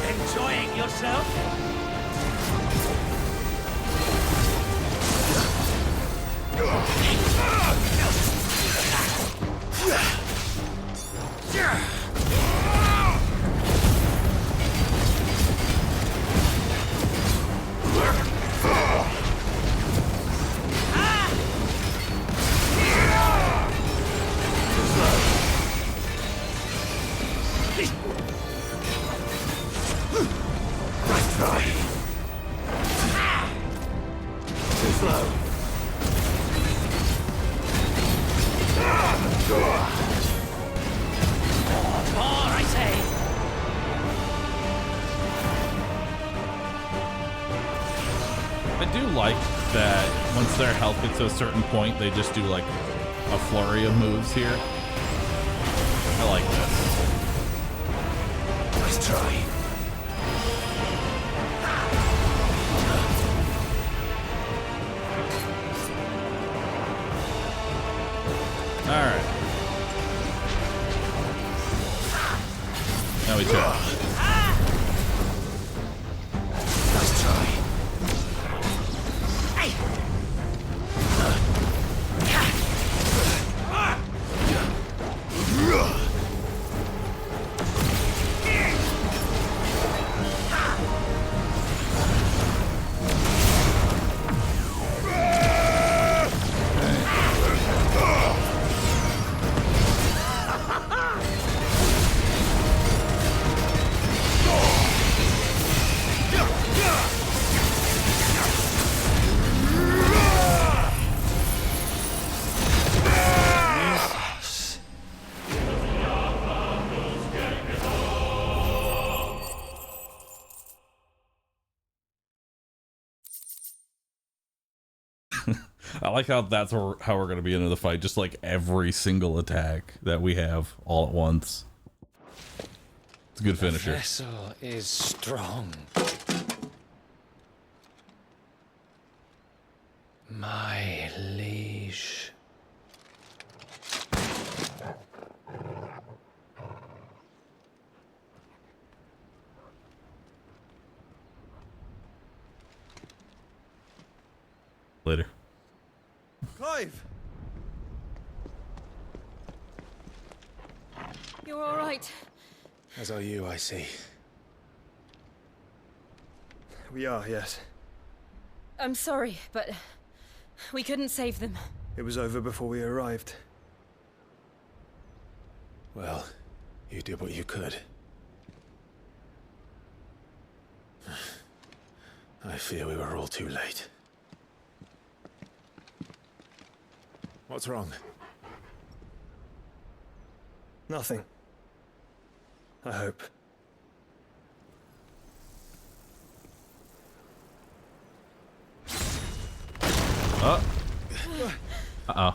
Enjoying yourself? Nice try. Too slow. More, I say. I do like that once their health gets to a certain point, they just do like a flurry of moves here. I like this. Nice try. Alright. Now we try. Let's try. I like how that's how we're going to be into the fight. Just like every single attack that we have all at once. It's a good finisher. The vessel is strong. My liege. Later. Clive! You're all right. As are you, I see. We are, yes. I'm sorry, but we couldn't save them. It was over before we arrived. Well, you did what you could. I fear we were all too late. What's wrong? Nothing. I hope. Oh. Uh-oh.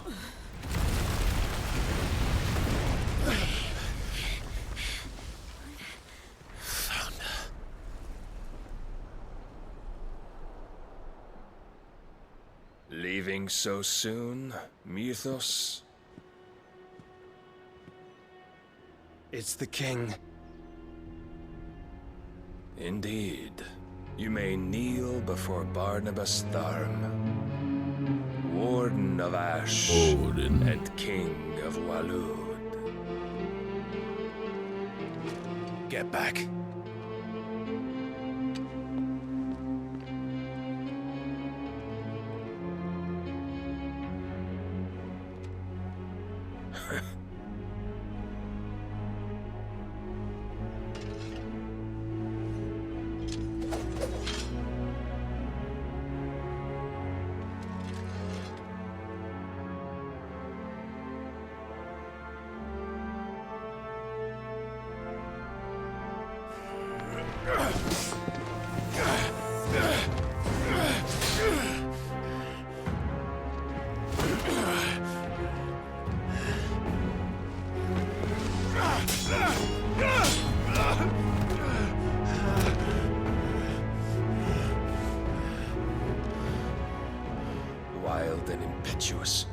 Leaving so soon, Mythos? It's the king. Indeed. You may kneel before Barnabas Tharm, Warden of Ash Odin. and King of Walud. Get back. Wild and impetuous.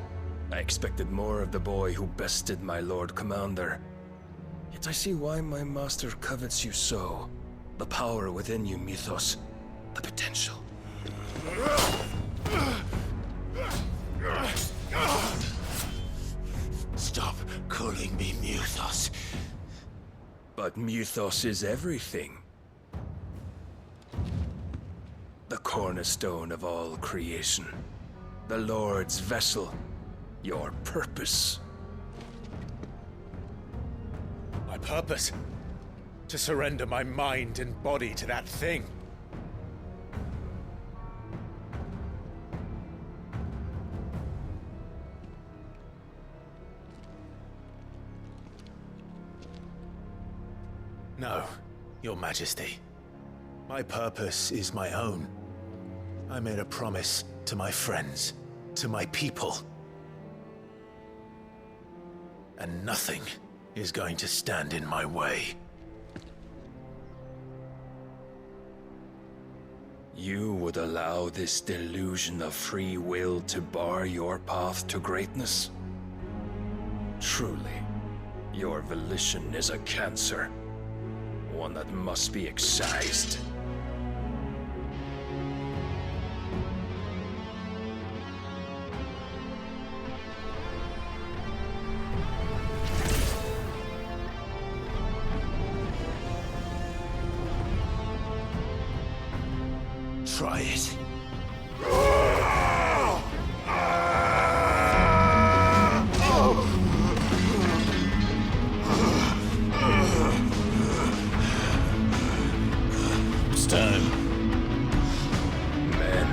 I expected more of the boy who bested my Lord Commander. Yet I see why my master covets you so. The power within you, Mythos. The potential. Stop calling me Mythos. But Mythos is everything. The cornerstone of all creation. The Lord's vessel. Your purpose. My purpose? To surrender my mind and body to that thing. No, Your Majesty. My purpose is my own. I made a promise to my friends, to my people. And nothing is going to stand in my way. You would allow this delusion of free will to bar your path to greatness? Truly, your volition is a cancer. One that must be excised. Try it. It's time. Men.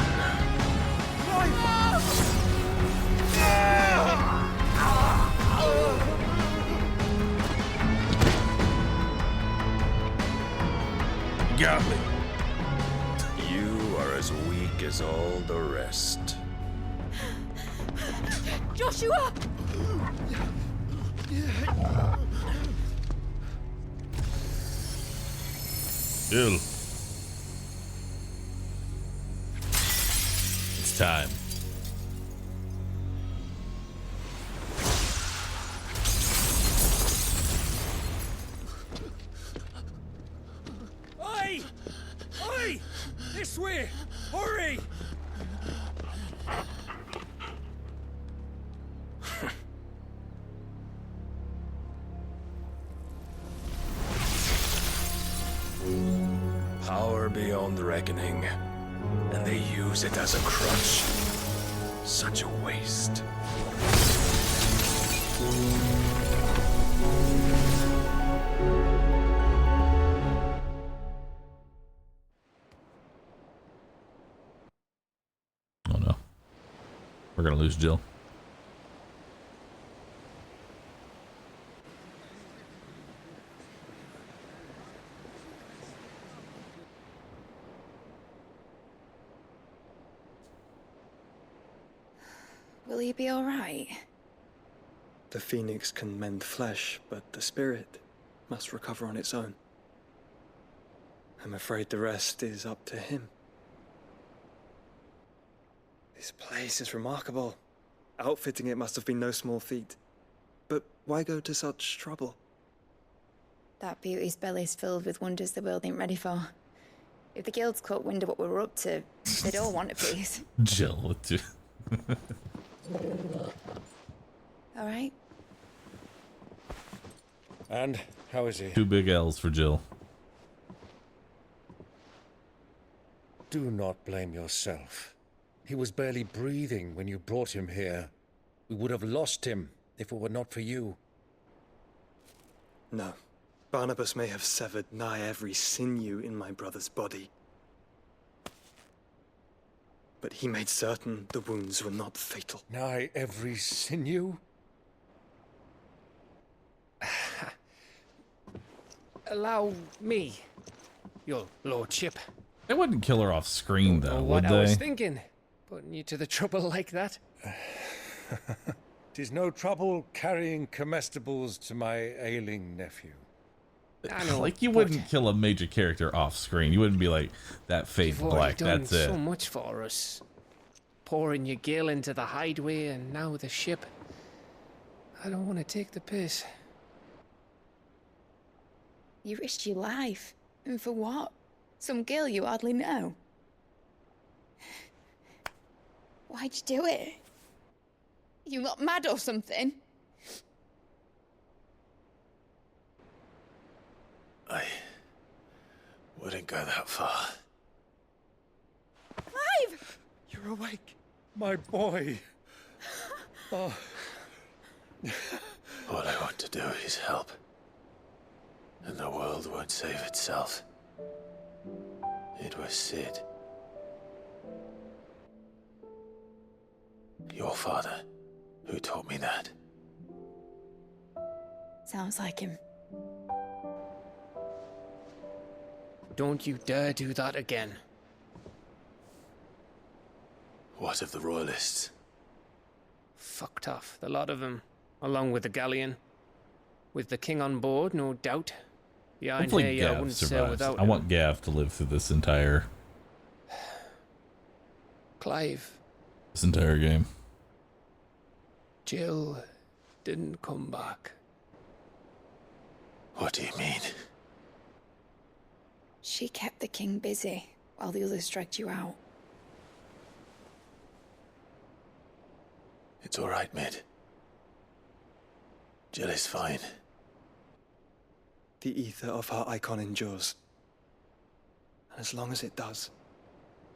Got me. You are as weak as all the rest. Joshua! Jill. It's time. Oi! Oi! This way! Hurry! Power beyond reckoning, and they use it as a crutch. Such a waste. Oh no. We're gonna lose Jill. Will you be all right? The phoenix can mend flesh, but the spirit must recover on its own. I'm afraid the rest is up to him. This place is remarkable. Outfitting it must have been no small feat. But why go to such trouble? That beauty's belly's filled with wonders the world ain't ready for. If the guilds caught wind of what we were up to, they'd all want a piece. Jill with you. All right? And how is he? 2 big L's for Jill. Do not blame yourself. He was barely breathing when you brought him here. We would have lost him if it were not for you. No. Barnabas may have severed nigh every sinew in my brother's body. But he made certain the wounds were not fatal. Nigh every sinew? Allow me, your lordship. They wouldn't kill her off screen, though, would What I was they? thinking, putting you to the trouble like that. Tis no trouble carrying comestibles to my ailing nephew. I know, Like, you wouldn't kill a major character off screen. You wouldn't be like, that fades You've black, already done that's it. so much for us. Pouring your gil into the hideaway and now the ship. I don't want to take the piss. You risked your life. And for what? Some girl you hardly know. Why'd you do it? You not mad or something? I wouldn't go that far. Clive! You're awake, my boy. Oh. All I want to do is help. And the world won't save itself. It was Sid. Your father, who taught me that. Sounds like him. Don't you dare do that again. What of the Royalists? Fucked off, the lot of them. Along with the galleon. With the king on board, no doubt. Behind Hopefully here, I Gav wouldn't sail survives. without I want Gav to live through this entire Clive, game. Jill, didn't come back. What do you mean? She kept the king busy while the others dragged you out. It's all right, Mid. Jill is fine. The ether of her icon endures. And as long as it does,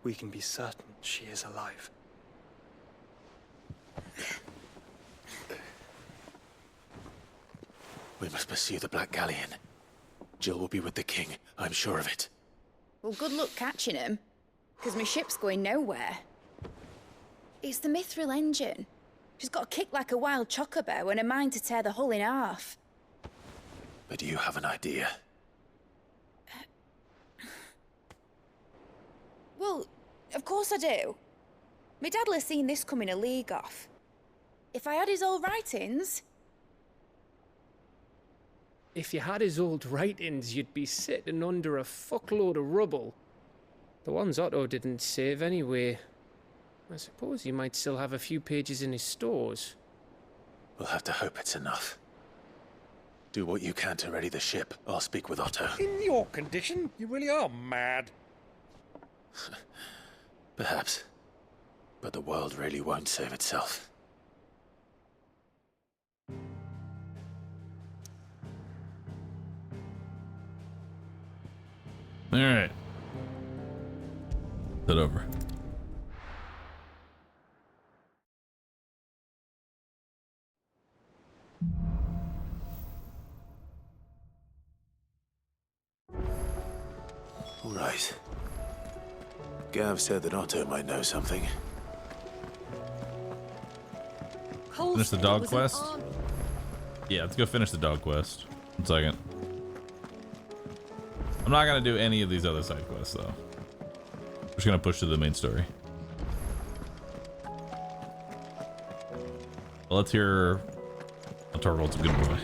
we can be certain she is alive. We must pursue the Black Galleon. Jill will be with the king, I'm sure of it. Well, good luck catching him, because my ship's going nowhere. It's the Mithril engine. She's got a kick like a wild chocobo and a mind to tear the hull in half. But do you have an idea? Well, of course I do. My dad'll have seen this coming a league off. If I had his old writings... If you had his old writings, you'd be sitting under a fuckload of rubble. The ones Otto didn't save anyway. I suppose he might still have a few pages in his stores. We'll have to hope it's enough. Do what you can to ready the ship. I'll speak with Otto. In your condition, you really are mad. Perhaps. But the world really won't save itself. All right. Sit over. All right. Gav said that Otto might know something. Finish the dog quest? Yeah, let's go finish the dog quest. 1 second. I'm not gonna do any of these other side quests though. I'm just gonna push to the main story. Well, let's hear Torvald's a good boy.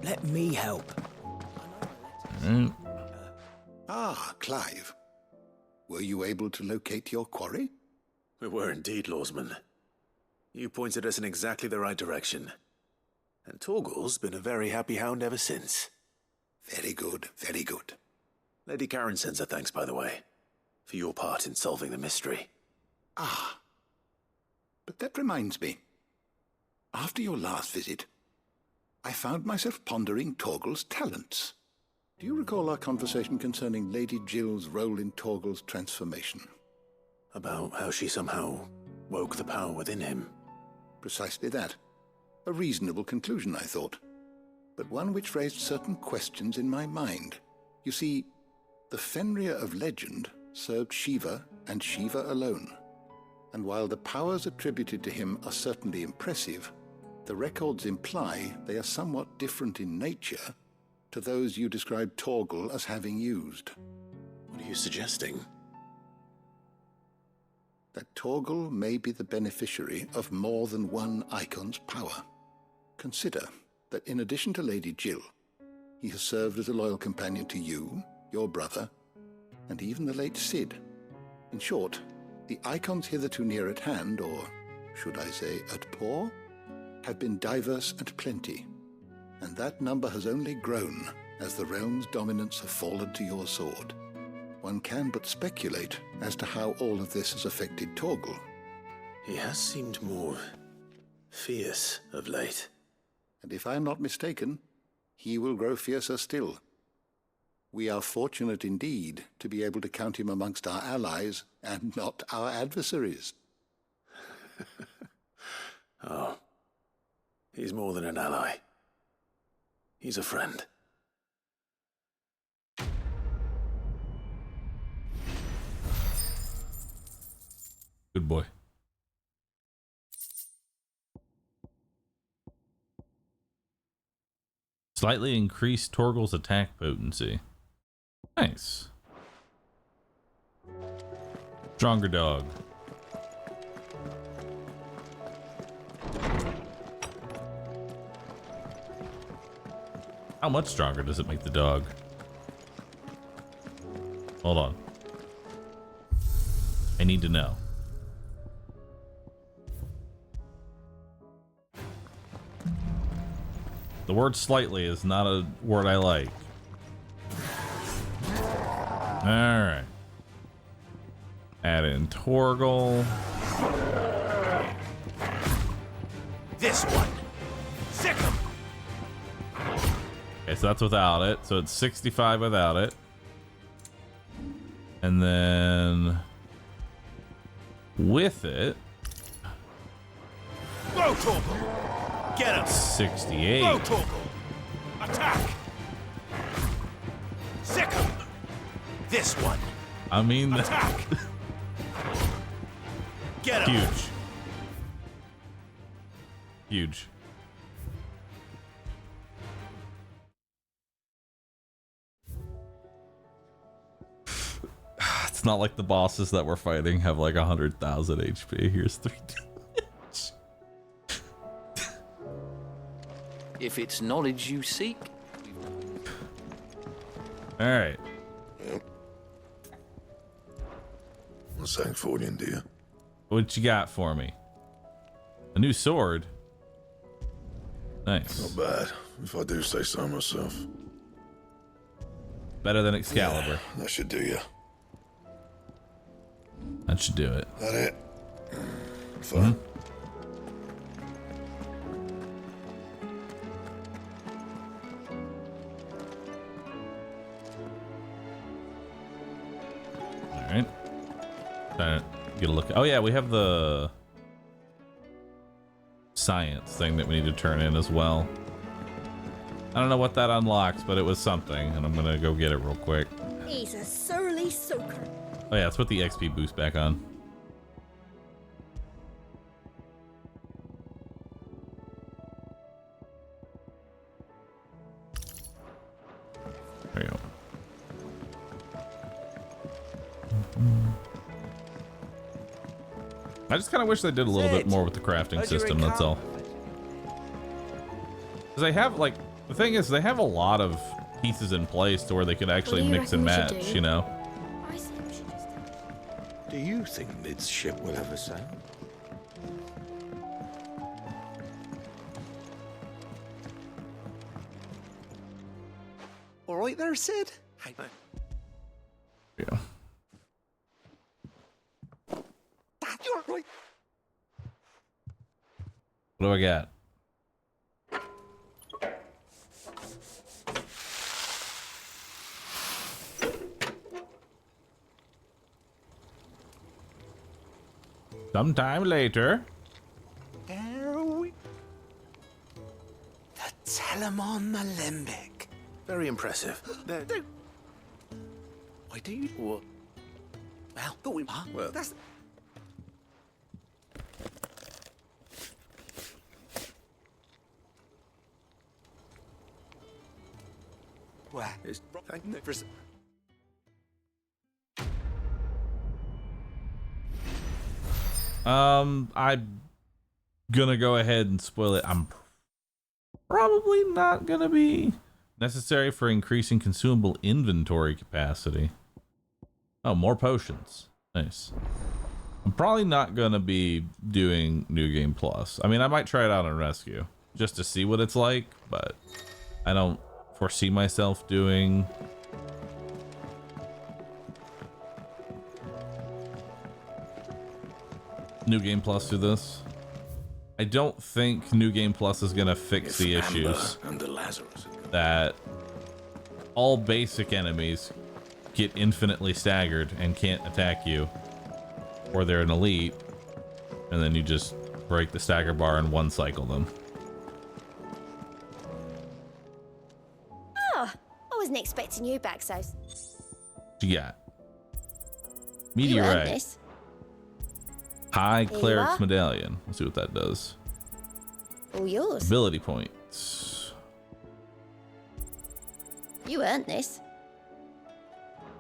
Let me help. Ah, Clive. Were you able to locate your quarry? We were indeed, Lawsman. You pointed us in exactly the right direction. And Torgal's been a very happy hound ever since. Very good, very good. Lady Karen sends her thanks, by the way, for your part in solving the mystery. Ah. But that reminds me. After your last visit, I found myself pondering Torgal's talents. Do you recall our conversation concerning Lady Jill's role in Torgal's transformation? About how she somehow woke the power within him. Precisely that. A reasonable conclusion, I thought, but one which raised certain questions in my mind. You see, the Fenrir of legend served Shiva and Shiva alone, and while the powers attributed to him are certainly impressive, the records imply they are somewhat different in nature to those you described Torgal as having used. What are you suggesting? That Torgal may be the beneficiary of more than one icon's power. Consider that in addition to Lady Jill, he has served as a loyal companion to you, your brother, and even the late Cid. In short, the icons hitherto near at hand, or should I say at paw, have been diverse and plenty, and that number has only grown as the realm's dominance have fallen to your sword. One can but speculate as to how all of this has affected Torgal. He has seemed more fierce of late. And if I am not mistaken, he will grow fiercer still. We are fortunate indeed to be able to count him amongst our allies and not our adversaries. Oh, he's more than an ally. He's a friend. Good boy. Slightly increased Torgal's attack potency. Nice. Stronger dog. How much stronger does it make the dog? Hold on. I need to know. The word slightly is not a word I like. Alright. Add in Torgal. This one. Sick 'em. Okay, so that's without it. So it's 65 without it. And then with it, Go, Torgal. Get him. 68. Go, Torgal. Attack. Sick 'em. This one. I mean, Attack. Get him. huge. Huge. It's not like the bosses that we're fighting have like 100,000 HP. Here's 3 damage. If it's knowledge you seek. All right. Yep. What's that for you, dear? What you got for me? A new sword. Nice. Not bad, if I do say so myself. Better than Excalibur. Yeah, that should do you. That should do it. That it? Fine. All right. Trying to get a look. Oh yeah, we have the science thing that we need to turn in as well. I don't know what that unlocks, but it was something, and I'm gonna go get it real quick. He's a surly soaker. Oh yeah, let's put the XP boost back on. There you go. I just kind of wish they did a little bit more with the crafting system, that's all. Because they have, like, the thing is, they have a lot of pieces in place to where they could actually mix and match, you know? Do you think this ship will ever sail? All right there, Sid. Hey, man. Yeah. You're right. What do I got? Sometime later. There we... The Telemon Alembic. Very impressive. Why do you... What? Well, go in, huh? Well, That's... Where? It's magnificent. I'm gonna go ahead and spoil it. I'm probably not gonna be necessary for increasing consumable inventory capacity. Oh, more potions. Nice. I'm probably not gonna be doing New Game Plus. I mean, I might try it out on Rescue just to see what it's like, but I don't foresee myself doing New Game Plus through this. I don't think New Game Plus is gonna fix the issues that all basic enemies get infinitely staggered and can't attack you, or they're an elite, and then you just break the stagger bar and one cycle them. Oh, I wasn't expecting you back, so. What you got? You earned Meteorite. this. High Here you Cleric's are. Medallion. Let's see what that does. All yours. Ability points. You earned this.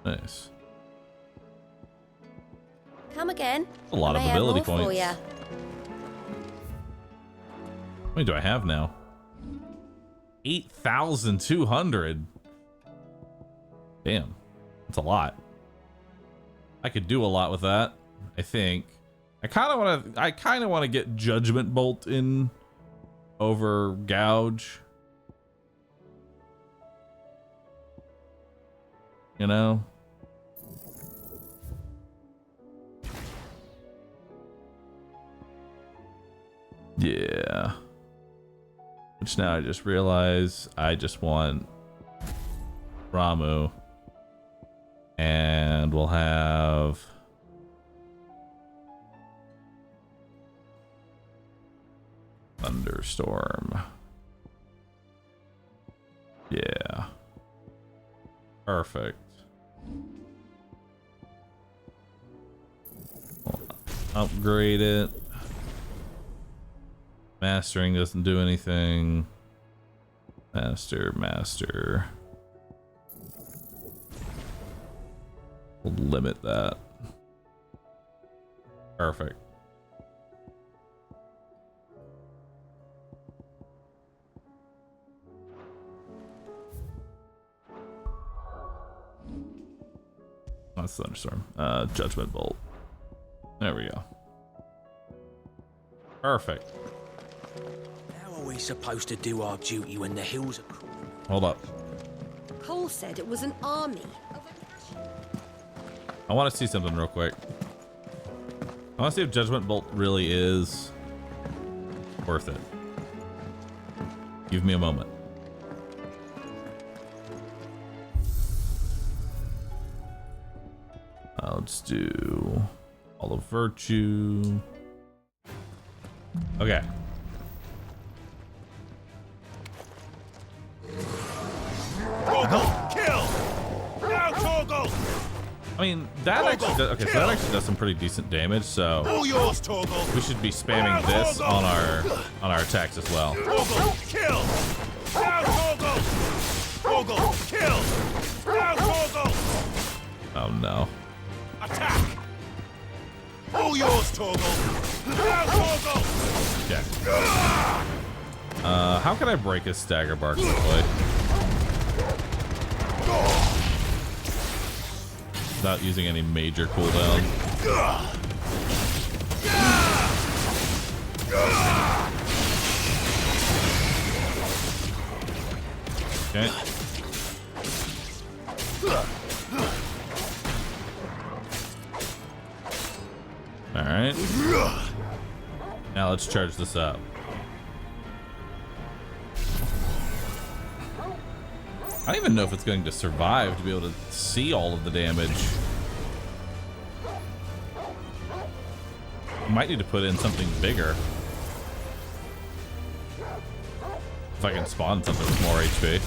Nice. Come again. A lot I of may have ability more for points. ya. How many do I have now? 8,200. Damn. That's a lot. I could do a lot with that, I think. I kind of want to get Judgment Bolt in over Gouge. you know? Yeah. Which now I just realize I just want Ramu. And we'll have Thunderstorm. Yeah. Perfect. Upgrade it. Mastering doesn't do anything. Master. We'll limit that. Perfect. That's Thunderstorm. Judgment Bolt. There we go. Perfect. How are we supposed to do our duty when the hills are cruel? Hold up. Cole said it was an army. I want to see something real quick. I want to see if Judgment Bolt really is worth it. Give me a moment. Let's do all of virtue. Okay. Torgal, kill! Now, Torgal! I mean, that actually does, okay, so that actually does some pretty decent damage, so All yours, Torgal. we should be spamming this on our attacks as well. Torgal, kill! Now, Torgal! Torgal, kill! Now, Torgal! Oh no. Attack! All yours, Torgal! Now, Torgal! Okay. How can I break a stagger bark quickly? Without using any major cooldown. Okay. All right. Now let's charge this up. I don't even know if it's going to survive to be able to see all of the damage. I might need to put in something bigger. If I can spawn something with more HP.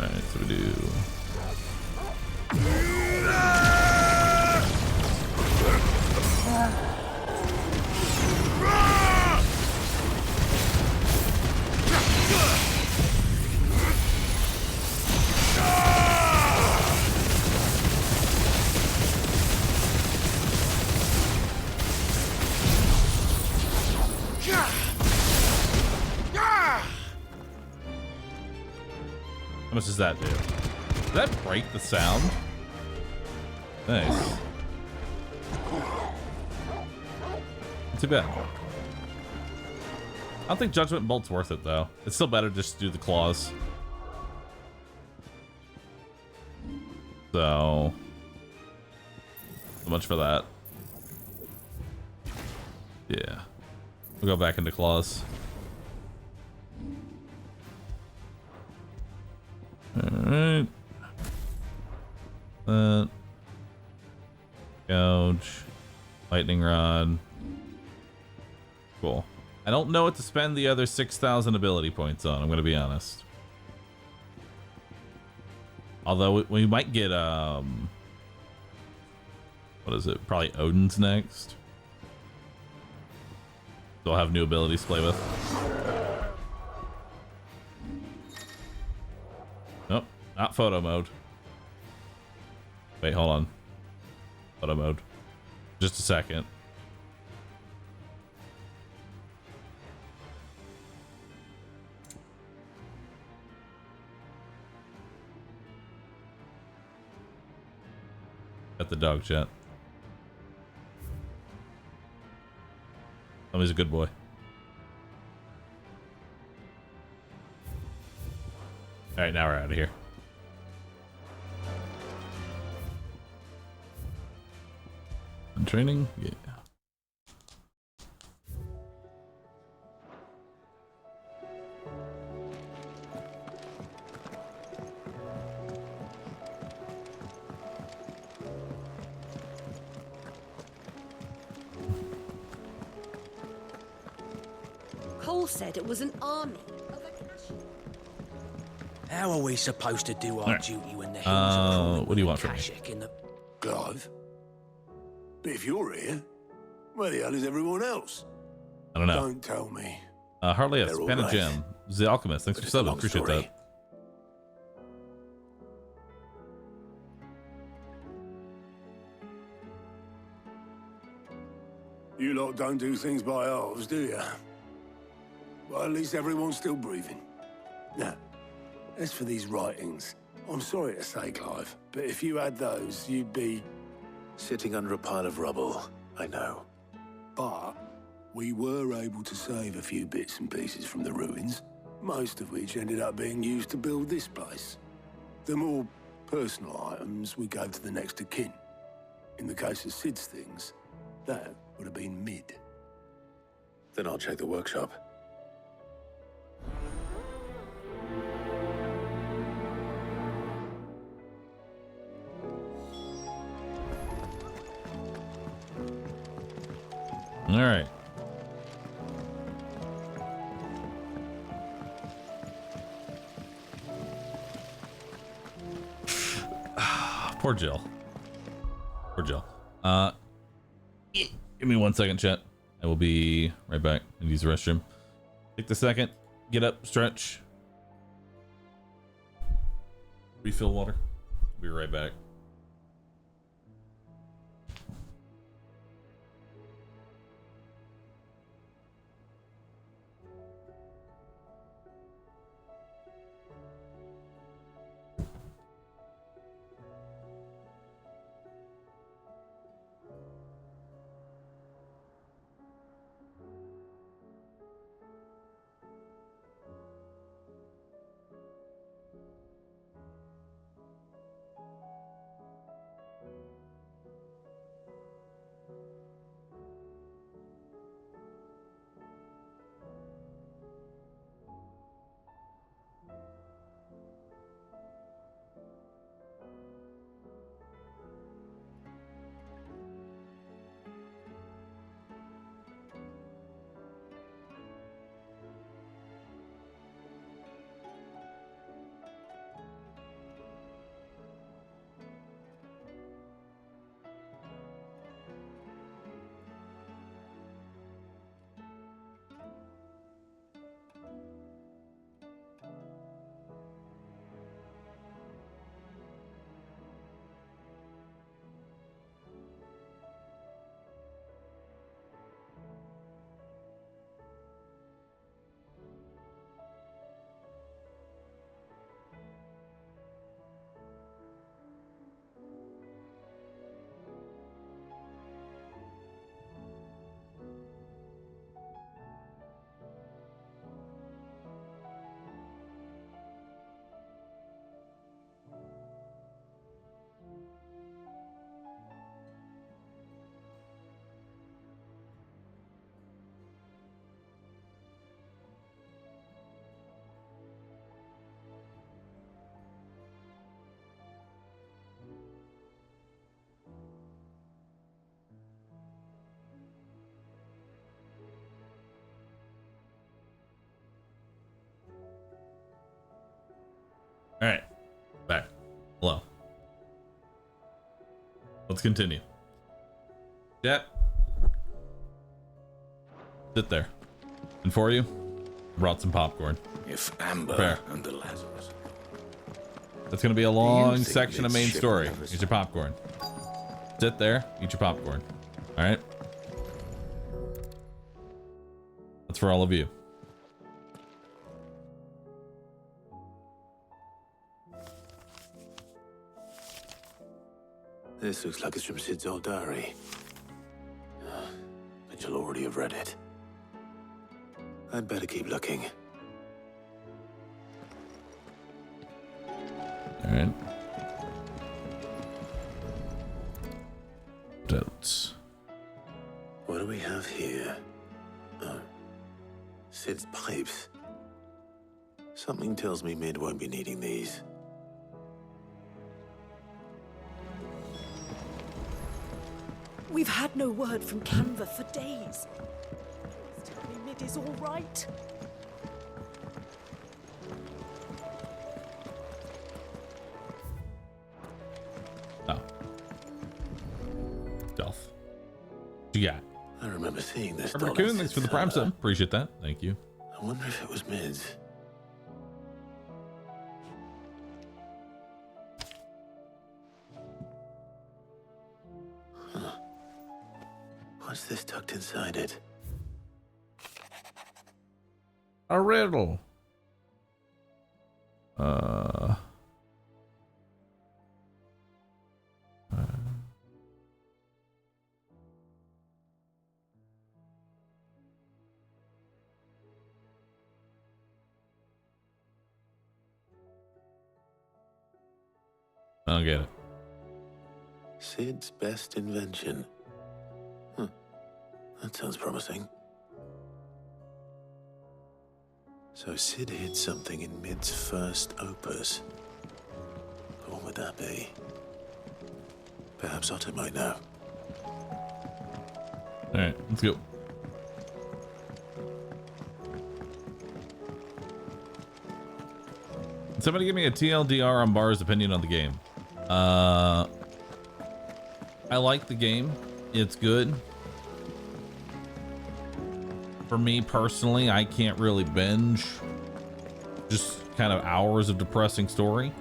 Alright, so we do... How much does that do? Does that break the sound? Nice. Not too bad. I don't think Judgment Bolt's worth it though. It's still better just to do the claws. So much for that. Yeah. We'll go back into claws. Alright. Gouge. Lightning Rod. Cool. I don't know what to spend the other 6,000 ability points on, I'm gonna be honest. Although we might get, what is it? Probably Odin's next. So I'll have new abilities to play with. Nope, not photo mode. Wait, hold on. Photo mode. Just a second. Got the dog chat. Oh, he's a good boy. Alright, now we're out of here. Training? Yeah. Cole said it was an army. How are we supposed to do our Right. duty when the hills are crawling What do you with want from me? Kashik in the... Clive? But if you're here, where the hell is everyone else? I don't know. Don't tell me. Harley, They're all Spana right. Gem. The Alchemist. Thanks for It's a subbing. long Appreciate story. that. You lot don't do things by halves, do you? Well, at least everyone's still breathing. Now, as for these writings, I'm sorry to say, Clive, but if you had those, you'd be... Sitting under a pile of rubble, I know. But we were able to save a few bits and pieces from the ruins, most of which ended up being used to build this place. The more personal items we gave to the next of kin. In the case of Sid's things, that would have been mid. Then I'll check the workshop. All right. Poor Jill. Poor Jill. Give me 1 second, chat. I will be right back and use the restroom. Take the second. Get up, stretch. Refill water. Be right back. All right, back. Hello. Let's continue. Jet. Sit there. And for you, I brought some popcorn. If Amber Fair. and the Lazarus. That's gonna be a long think section of this main ship story. will ever Eat your popcorn. Sit there, eat your popcorn. All right. That's for all of you. This looks like it's from Sid's old diary. But you'll already have read it. I'd better keep looking. All right. Notes. What do we have here? Oh. Sid's pipes. Something tells me Mid won't be needing these. We've had no word from Canva for days. Please tell me Mid is all right. Oh. Stealth. You got. I remember seeing this. Raccoon, thanks for the prime sub. Appreciate that. Thank you. I wonder if it was Mid's. Huh. What's this tucked inside it? A riddle. I don't get it. Sid's best invention. Huh. That sounds promising. So Sid hid something in Mid's first opus. What would that be? Perhaps Otto might know. Alright, let's go. Somebody give me a TLDR on Bar's opinion on the game. I like the game. It's good. For me personally, I can't really binge just kind of hours of depressing story.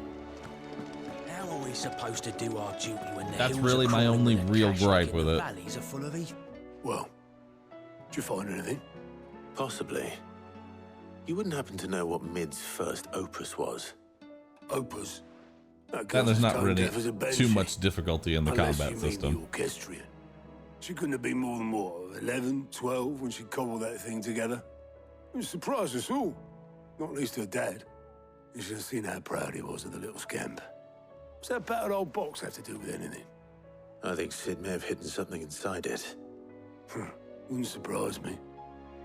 How are we supposed to do our duty when the That's hills really are my only crawling and real cashing gripe in with the it. valleys are full of heath? Well, did you find anything? Possibly. You wouldn't happen to know what Mid's first opus was? Opus? And there's not really too much difficulty in the combat system. The orchestrion. She couldn't have been more than, what, 11, 12 when she cobbled that thing together? It surprised us all. Not least her dad. You should have seen how proud he was of the little scamp. What's that battered old box have to do with anything? I think Sid may have hidden something inside it. Wouldn't surprise me.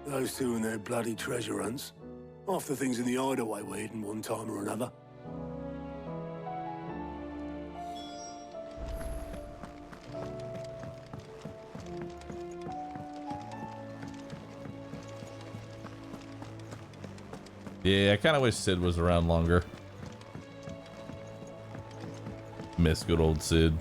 Those two and their bloody treasure hunts. Half the things in the hideaway were hidden one time or another. Yeah, I kind of wish Sid was around longer. Miss good old Sid.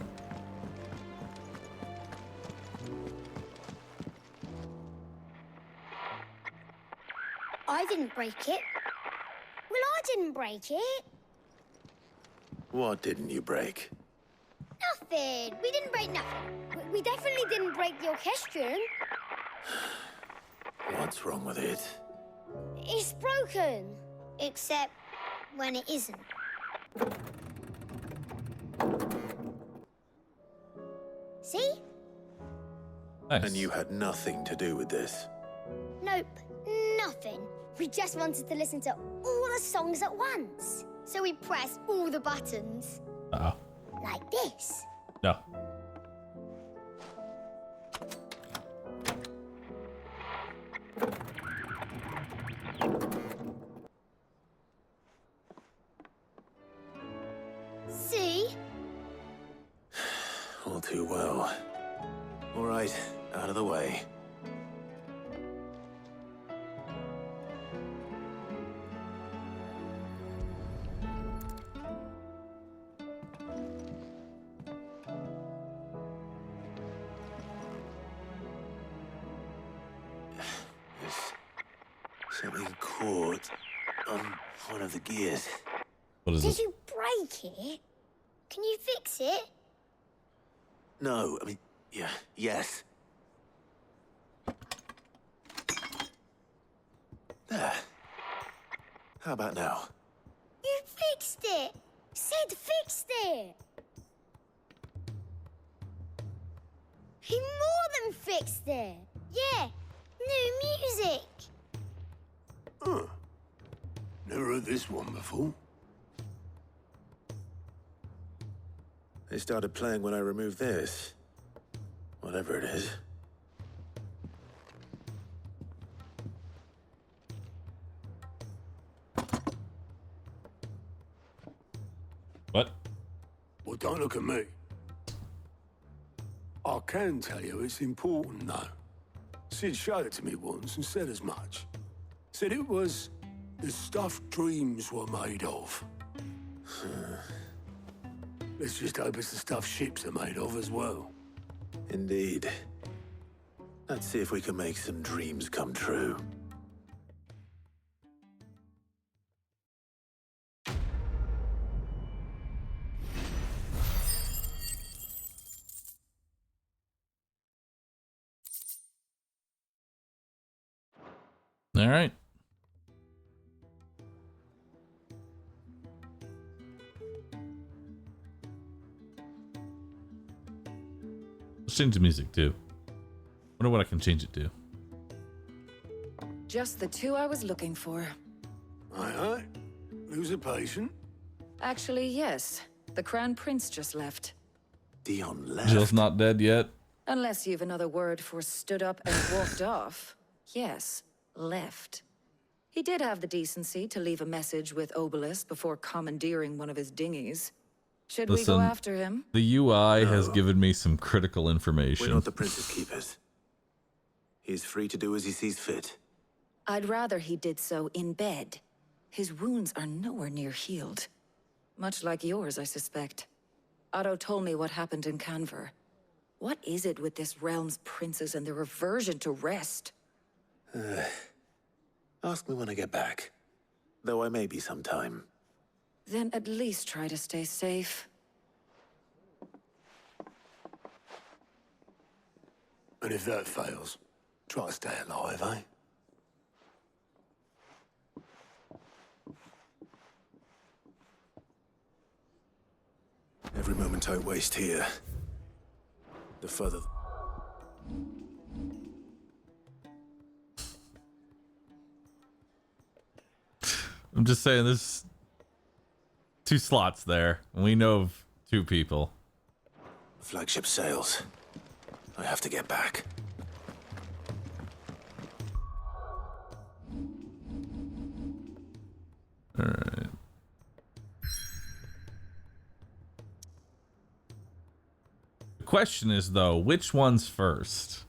I didn't break it. Well, I didn't break it. What didn't you break? Nothing. We didn't break nothing. We definitely didn't break the orchestrion. What's wrong with it? It's broken. Except when it isn't. See? Nice. And you had nothing to do with this? Nope, nothing. We just wanted to listen to all the songs at once. So we pressed all the buttons. Uh-oh. Like this. No. See? All too well. All right, out of the way. There's something caught on one of the gears. What is Did this? you break it? Can you fix it? No, I mean, yeah, yes. There. How about now? You fixed it! Sid fixed it! He more than fixed it! Yeah, new music! Huh. Never heard this one before. They started playing when I removed this. Whatever it is. What? Well, don't look at me. I can tell you it's important, though. Sid showed it to me once and said as much. Said it was the stuff dreams were made of. Let's just hope it's the stuff ships are made of as well. Indeed. Let's see if we can make some dreams come true. All right. Let's change the music too. Wonder what I can change it to. Just the two I was looking for. Aye. Who's a patient? Actually, yes. The Crown Prince just left. Dion left? Jill's not dead yet. Unless you've another word for stood up and walked off. Yes, left. He did have the decency to leave a message with Obelisk before commandeering one of his dinghies. Should we go after him? The UI has given me some critical information. We're not the Prince's keepers. He's free to do as he sees fit. I'd rather he did so in bed. His wounds are nowhere near healed. Much like yours, I suspect. Otto told me what happened in Canver. What is it with this realm's princes and their aversion to rest? Ask me when I get back. Though I may be sometime. Then at least try to stay safe. And if that fails, try to stay alive, eh? Every moment I waste here, the further... I'm just saying, there's 2 slots there. We know of 2 people. Flagship sails. I have to get back. All right. The question is, though, which one's first?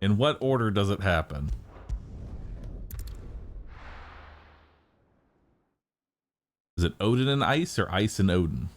In what order does it happen? Is it Odin and Ice or Ice and Odin?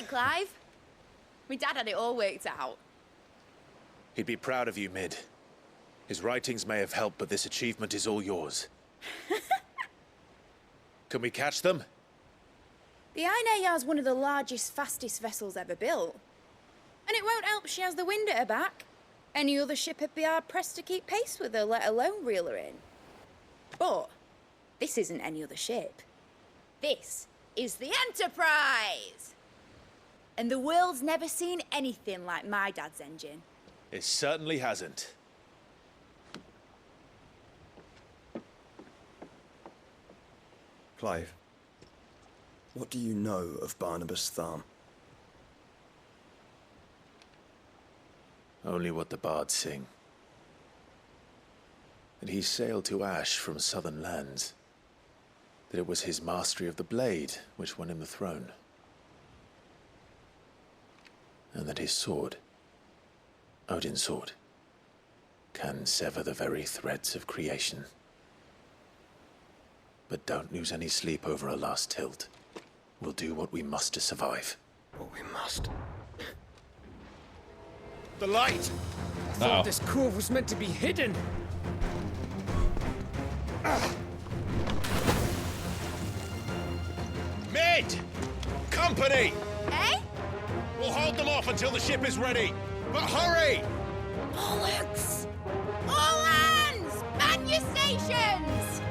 Clive? My dad had it all worked out. He'd be proud of you, Mid. His writings may have helped, but this achievement is all yours. Can we catch them? The Ainayar's one of the largest, fastest vessels ever built. And it won't help she has the wind at her back. Any other ship would be hard-pressed to keep pace with her, let alone reel her in. But this isn't any other ship. This is the Enterprise! And the world's never seen anything like my dad's engine. It certainly hasn't. Clive, what do you know of Barnabas Tharm? Only what the bards sing. That he sailed to Ash from southern lands. That it was his mastery of the blade which won him the throne. And that his sword, Odin's sword, can sever the very threads of creation. But don't lose any sleep over a last tilt. We'll do what we must to survive. What we must. The light! Thought this cove was meant to be hidden. Mid! Company! Eh? We'll hold them off until the ship is ready. But hurry! Bollocks! All hands! Man your stations!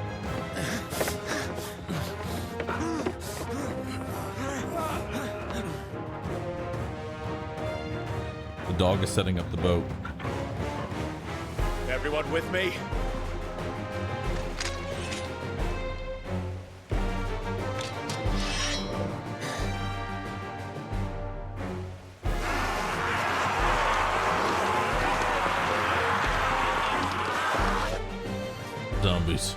The dog is setting up the boat. Everyone with me? Zombies.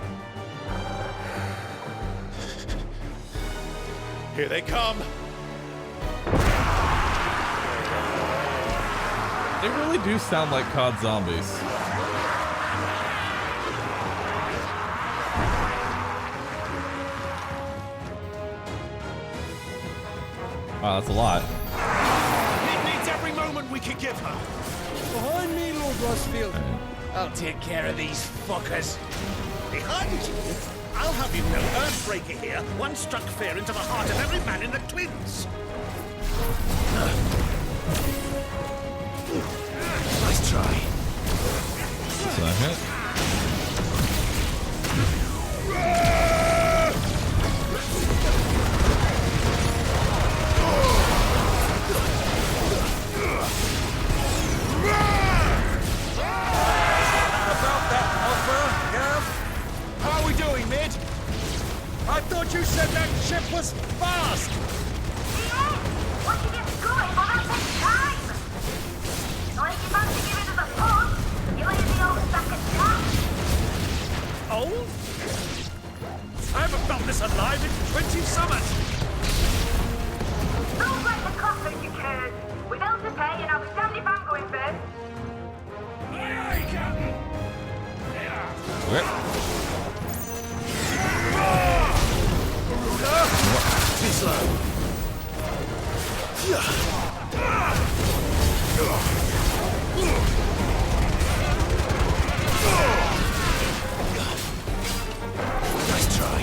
Here they come. They really do sound like COD zombies. Wow, that's a lot. It needs every moment we can give her. Behind me, Lord Rosfield. I'll take care of these fuckers. Behind you? I'll have you know, Earthbreaker here once struck fear into the heart of every man in the Twins. Nice try. That's not a hit. How are we doing, Mid? I thought you said that ship was fast! Once you get going, well, that takes time! So if you manage to give it to the port, you'll leave the old sack of trash. Old? I haven't felt this alive in 20 summers! Don't let the coffin, you cares. We've held to pay, and I'll be damned if I'm going first. Aye, aye, Captain! Too slow. Nice try.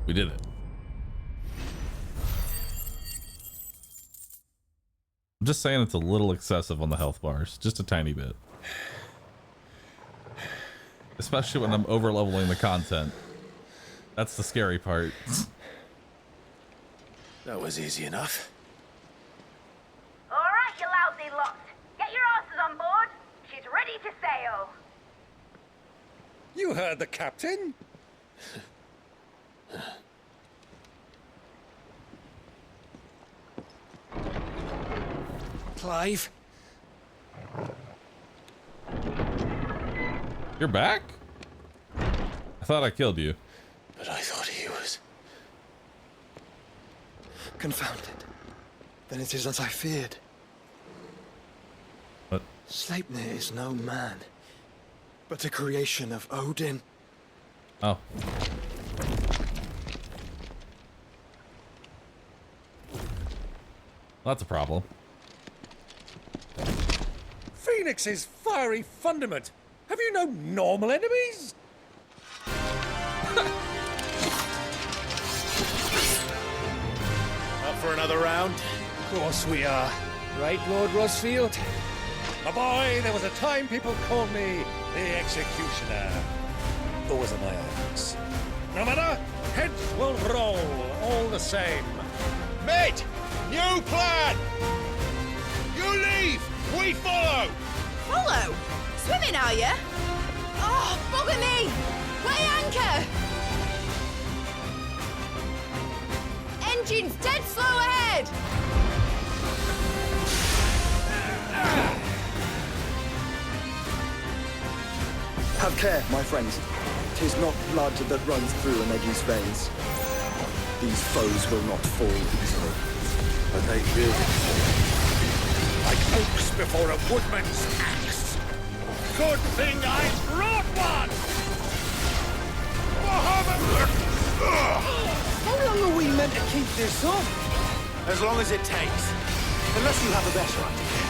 We did it. I'm just saying it's a little excessive on the health bars. Just a tiny bit. Especially when I'm over leveling the content. That's the scary part. That was easy enough. All right, you lousy lot. Get your asses on board. She's ready to sail. You heard the captain. Clive? You're back? I thought I killed you. But I thought he was... Confounded. Then it is as I feared. What? Sleipnir is no man, but a creation of Odin. Oh. That's a problem. Phoenix's fiery fundament. Have you no normal enemies? another round? Of course we are. Right, Lord Rosfield? My boy, there was a time people called me the Executioner. Those are my hands. No matter, heads will roll all the same. Mate! New plan! You leave! We follow! Follow? Swimming, are you? Oh, bugger me! Weigh anchor! Engine's dead slow ahead! Have care, my friends. 'Tis not blood that runs through a Negi's veins. These foes will not fall easily. But they will fall. Like oaks before a woodman's axe. Good thing I brought one! How long are we meant to keep this up? As long as it takes. Unless you have a better idea.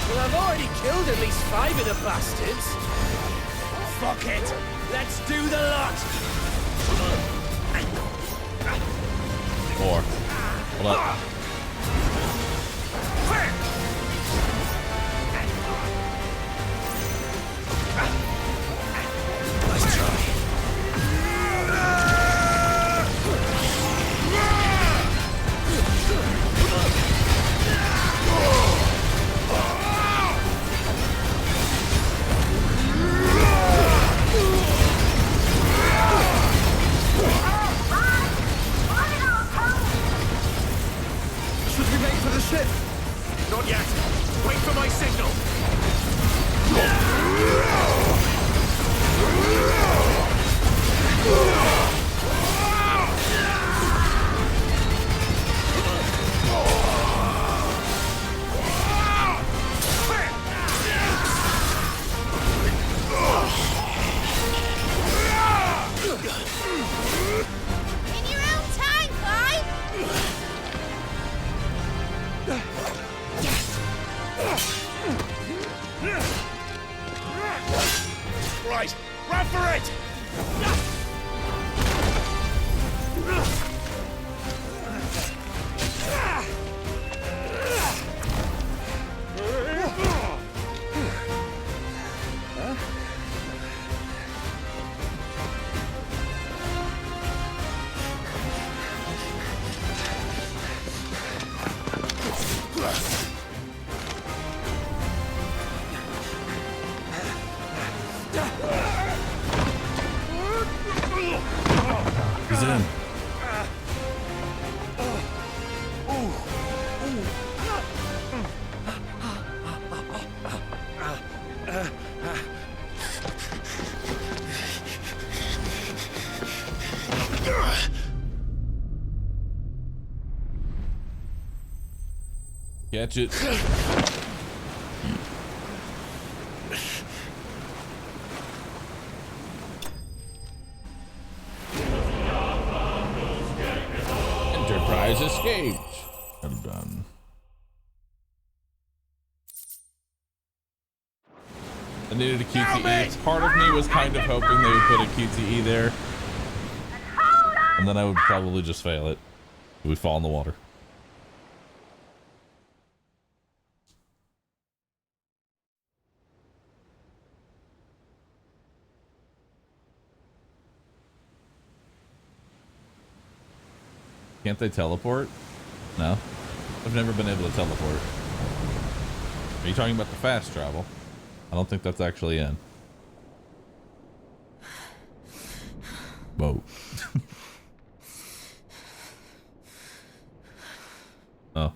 Well, I've already killed at least 5 of the bastards. Fuck it! Let's do the lot! 4. Hold up. Nice try. Should we make for the ship? Not yet. Wait for my signal. In your own time, Clyde! Right, run for it! He's in. Catch it. Enterprise escaped. I'm done. I needed a QTE. Part of me was kind of hoping they would put a QTE there. And then I would probably just fail it. We'd fall in the water. Can't they teleport? No. I've never been able to teleport. Are you talking about the fast travel? I don't think that's actually in. Whoa. Oh.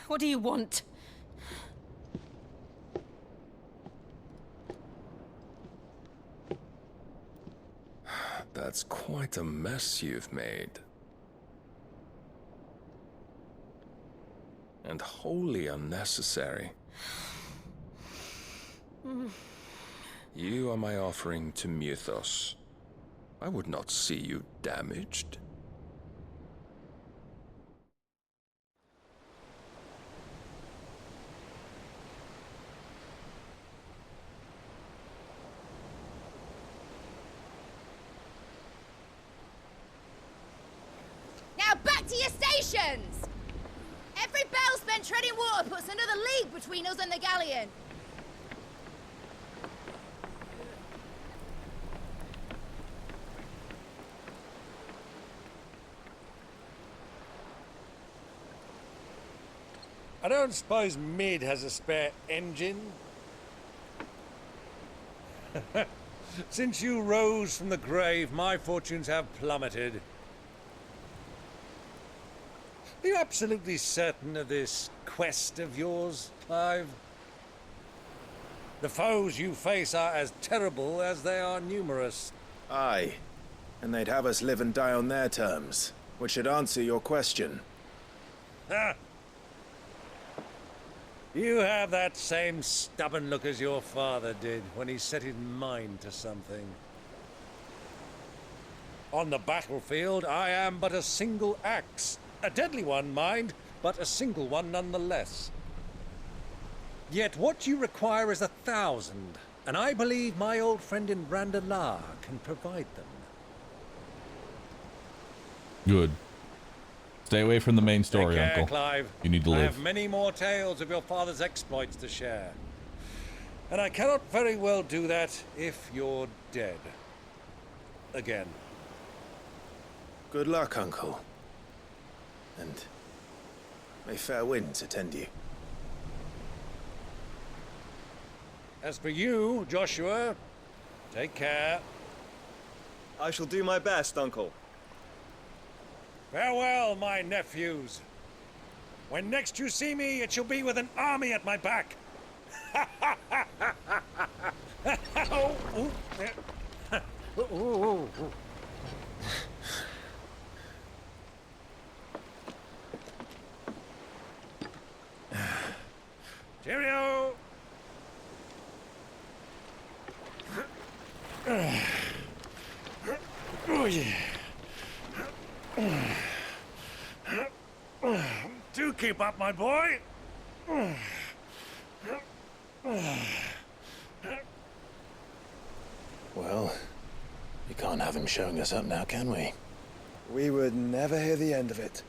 What do you want? That's quite a mess you've made. And wholly unnecessary. You are my offering to Mythos. I would not see you damaged. Congratulations! Every bell spent treading water puts another league between us and the galleon. I don't suppose Mid has a spare engine? Since you rose from the grave, my fortunes have plummeted. Are you absolutely certain of this quest of yours, Clive? The foes you face are as terrible as they are numerous. Aye, and they'd have us live and die on their terms, which should answer your question. Ha! You have that same stubborn look as your father did when he set his mind to something. On the battlefield, I am but a single axe. A deadly one, mind, but a single one nonetheless. Yet what you require is 1,000, and I believe my old friend in Brandalar can provide them. Good. Stay away from the main story, Take care, Uncle. Clive. You need to I live. have many more tales of your father's exploits to share. And I cannot very well do that if you're dead. Again. Good luck, Uncle. And may fair winds attend you. As for you, Joshua, take care. I shall do my best, Uncle. Farewell, my nephews. When next you see me, it shall be with an army at my back. Oh, ooh, yeah. Ooh, ooh, ooh. Cheerio! Oh, yeah. Do keep up, my boy. Well, we can't have him showing us up now, can we? We would never hear the end of it.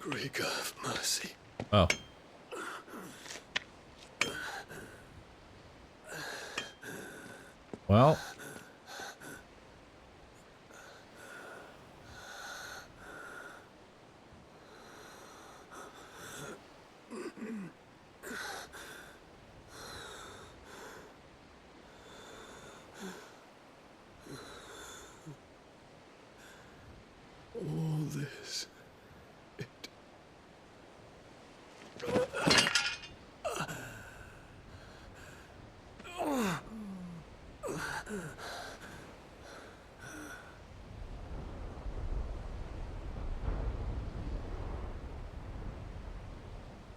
Grieger of mercy. Oh. Well. All this.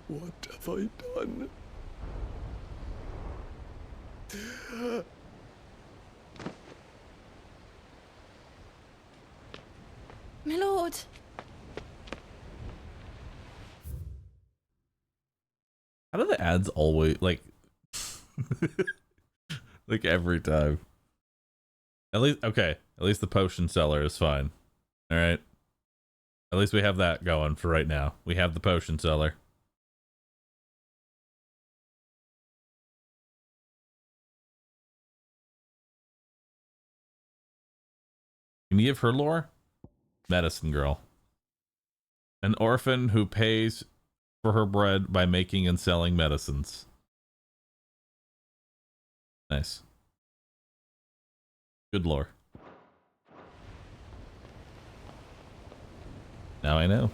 What have I done? My lord. How do the ads always like like every time? At least okay, at least the potion seller is fine. All right. At least we have that going for right now. We have the potion seller. Can you give her lore? Medicine girl. An orphan who pays for her bread by making and selling medicines. Nice. Good lore. Now I know.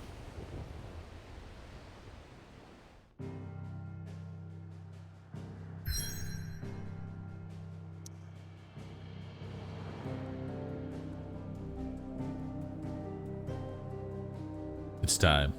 It's time.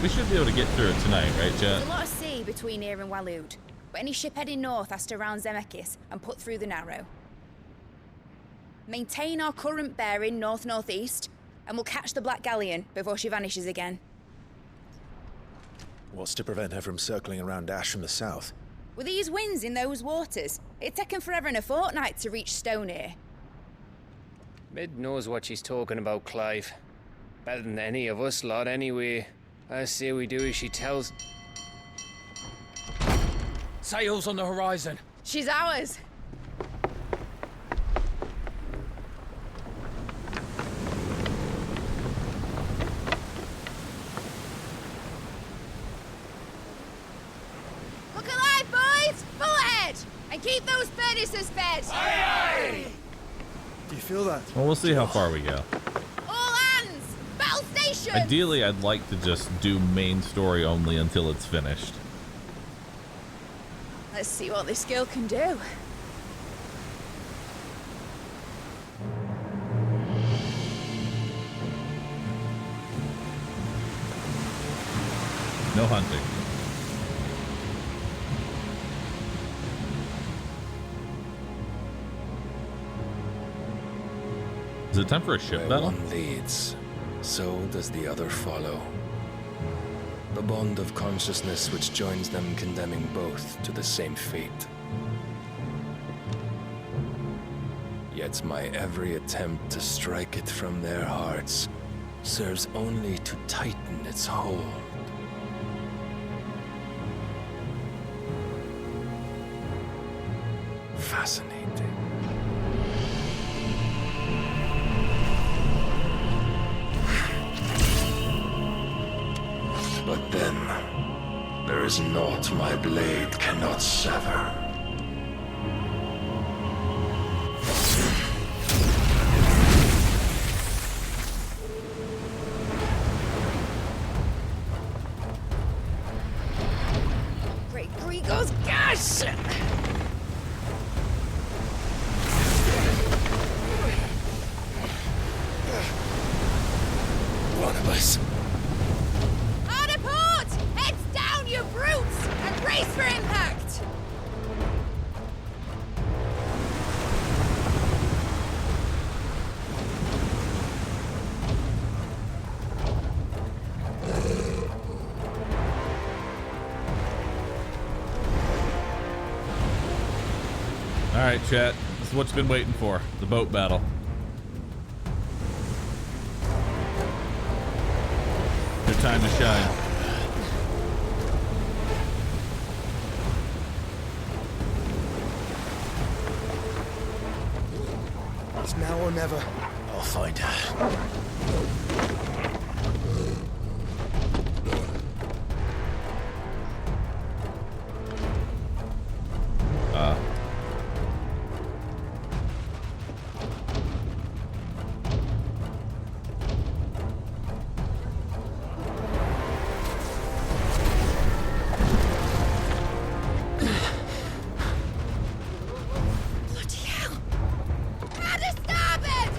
We should be able to get through it tonight, right, Jet? There's a lot of sea between here and Waloed, but any ship heading north has to round Zemeckis and put through the Narrow. Maintain our current bearing north-northeast, and we'll catch the Black Galleon before she vanishes again. What's to prevent her from circling around Ash from the south? With these winds in those waters, it'd taken forever and a fortnight to reach Stonehenge. Mid knows what she's talking about, Clive. Better than any of us lot, anyway. I say we do as she tells. Sails on the horizon. She's ours. Look alive, boys! Full ahead! And keep those furnaces fed! Aye, aye! Do you feel that? Well, we'll see how far we go. All hands! Battle station! Ideally, I'd like to just do main story only until it's finished. Let's see what this girl can do. No hunting. Is it time for a ship Where battle? one leads, so does the other follow. The bond of consciousness which joins them, condemning both to the same fate. Yet my every attempt to strike it from their hearts serves only to tighten its hold. Fascinating. But then, there is naught my blade cannot sever. Great Grigor's gas! One of us. Hard a port! Heads down, you brutes! And brace for impact! All right, chat. This is what you've been waiting for. The boat battle. Your time to shine. It's now or never. I'll find her. Bloody hell! Hard a starboard!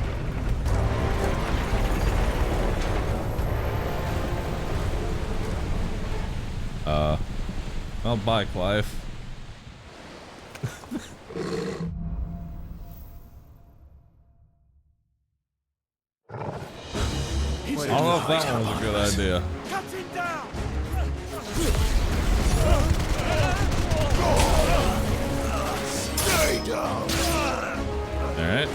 Well, bye, Clive. I don't know if that one was a good idea. Cut him down! Stay down! All right.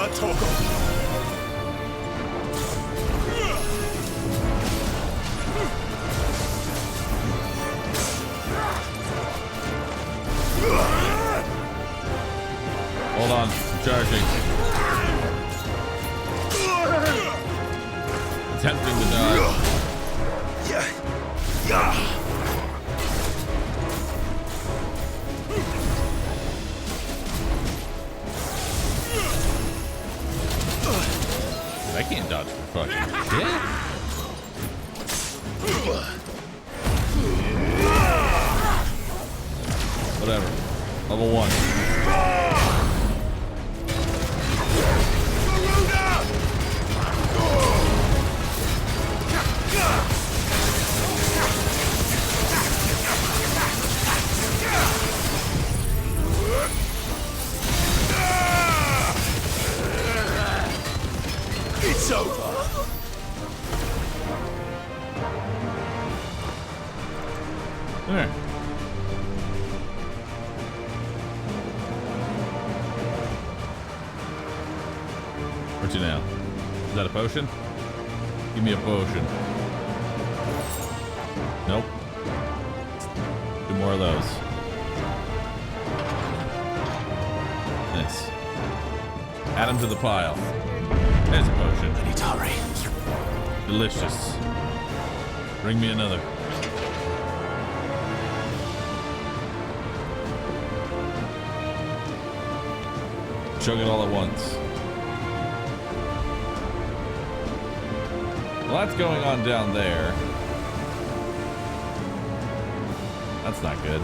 want to talk of. Hold on, I'm charging. Attempting to dodge. Dude, I can't dodge for fucking shit. Whatever. Level 1. It's over. There. Where'd you now? Is that a potion? Give me a potion. Nope. 2 more of those. Nice. Add them to the pile. There's a potion. I need to hurry. Delicious. Bring me another. Chug it all at once. Well, that's going on down there. That's not good.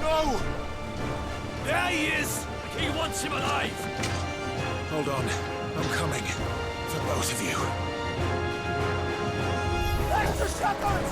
No! There he is! He wants him alive! Hold on. I'm coming. For both of you. Extra shotguns!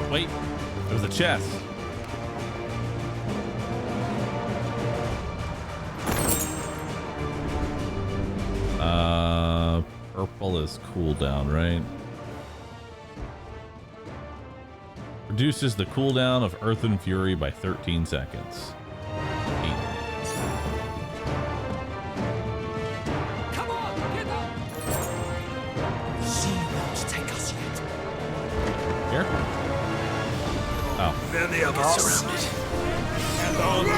Oh, wait. There's a chest. Purple is cooldown, right? Reduces the cooldown of Earth and Fury by 13 seconds. Come on, get up! She won't take us yet. Here? Oh. Many of us. And only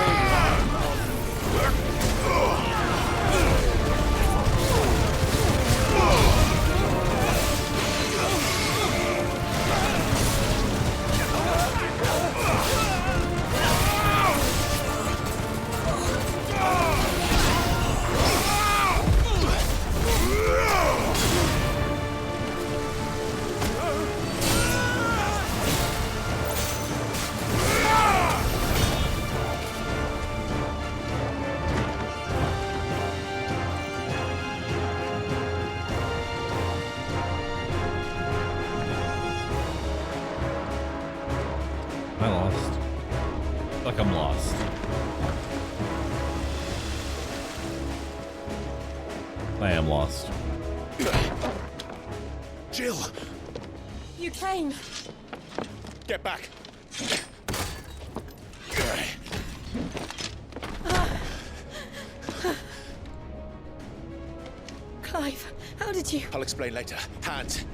I lost. Like I'm lost. I am lost. Jill, You came. get back. Clive, how did you? I'll explain later. Hands.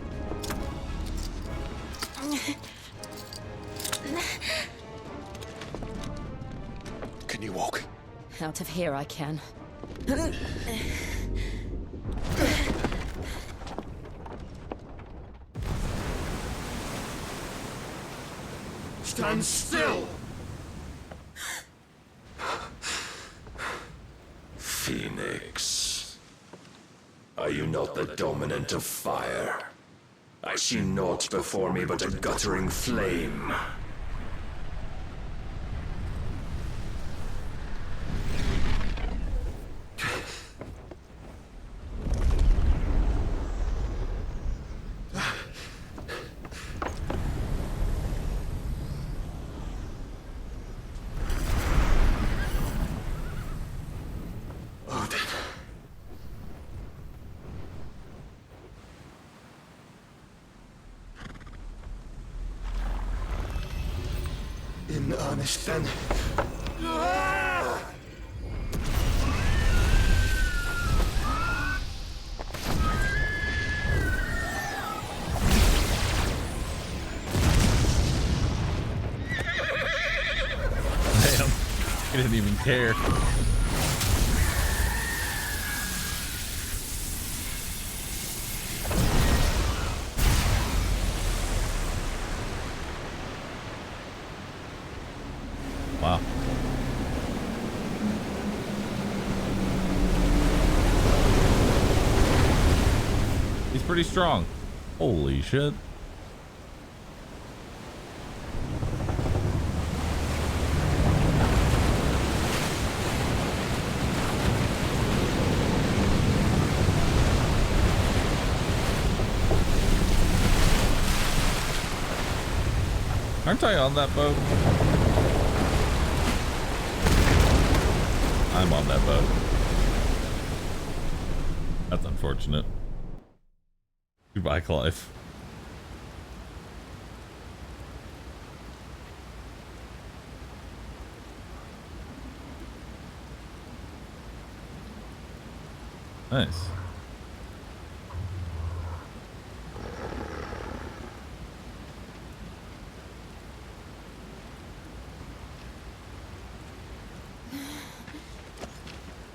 Can you walk? Out of here I can. Stand still! Phoenix, are you not the dominant of fire? I see naught before me but a guttering flame. In earnest, then. Damn. He didn't even care. Wow. He's pretty strong. Holy shit. Aren't I on that boat? I'm on that boat. That's unfortunate. Goodbye, Clive. Nice.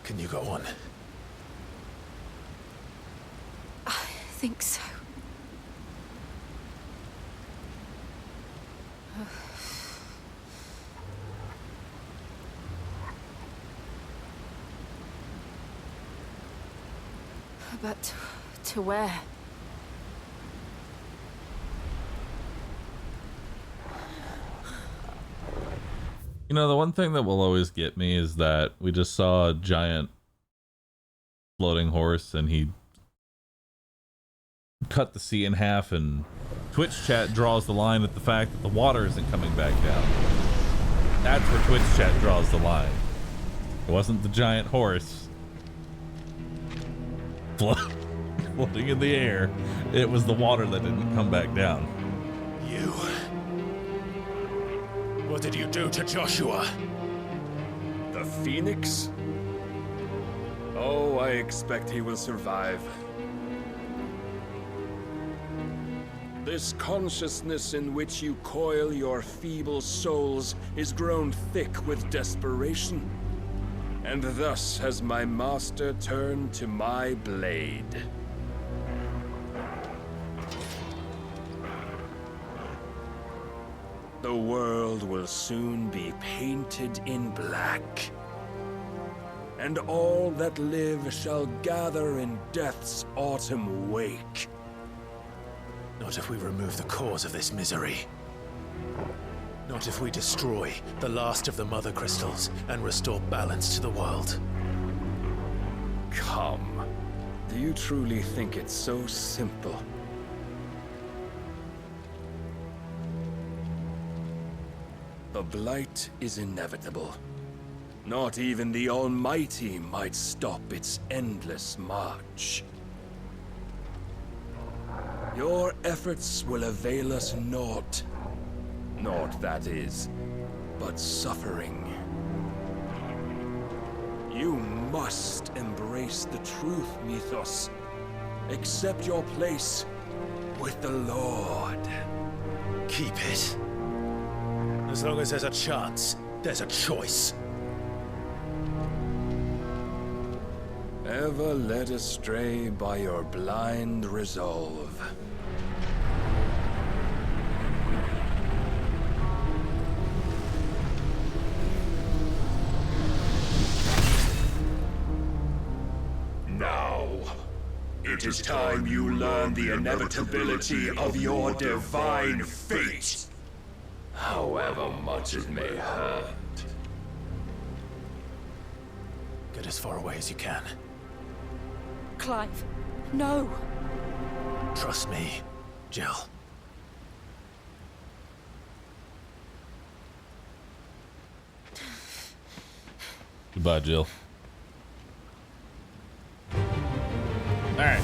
Can you go on? I think so. But to where? You know, the one thing that will always get me is that we just saw a giant floating horse and he cut the sea in half and Twitch chat draws the line at the fact that the water isn't coming back down. That's where Twitch chat draws the line. It wasn't the giant horse floating in the air. It was the water that didn't come back down. You. What did you do to Joshua? The Phoenix? Oh, I expect he will survive. This consciousness in which you coil your feeble souls is grown thick with desperation. And thus has my master turned to my blade. The world will soon be painted in black. And all that live shall gather in death's autumn wake. Not if we remove the cause of this misery. Not if we destroy the last of the Mother Crystals and restore balance to the world. Come. Do you truly think it's so simple? The Blight is inevitable. Not even the Almighty might stop its endless march. Your efforts will avail us naught. Naught, that is, but suffering. You must embrace the truth, Mythos. Accept your place with the Lord. Keep it. As long as there's a chance, there's a choice. Ever led astray by your blind resolve. Now, it is time you learn the inevitability of your divine fate. However much it may hurt. Get as far away as you can. Clive, no. Trust me, Jill. Goodbye, Jill. Alright.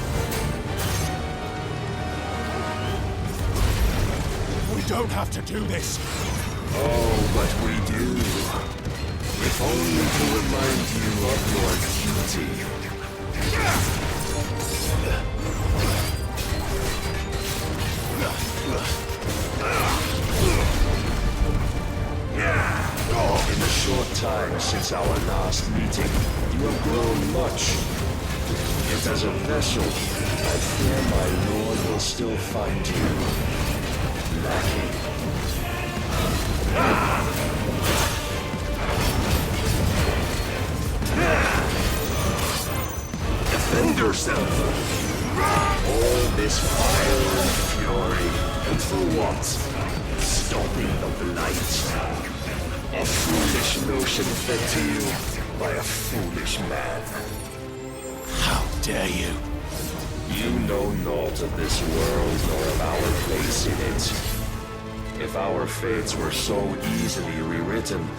We don't have to do this. Oh, but we do. If only to remind you of your duty. In the short time since our last meeting, you have grown much. Yet as a vessel, I fear my lord will still find you lacking. Defend yourself! All this fire and fury, and for what? Stopping the Blight. A foolish notion fed to you by a foolish man. How dare you? You know naught of this world nor of our place in it. If our fates were so easily rewritten,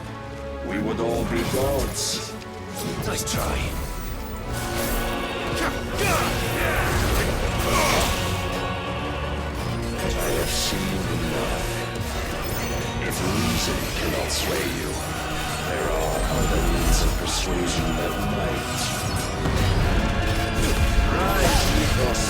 we would all be gods. Nice try. I have seen enough. If reason cannot sway you, there are other means of persuasion that might. Rise, Mythos.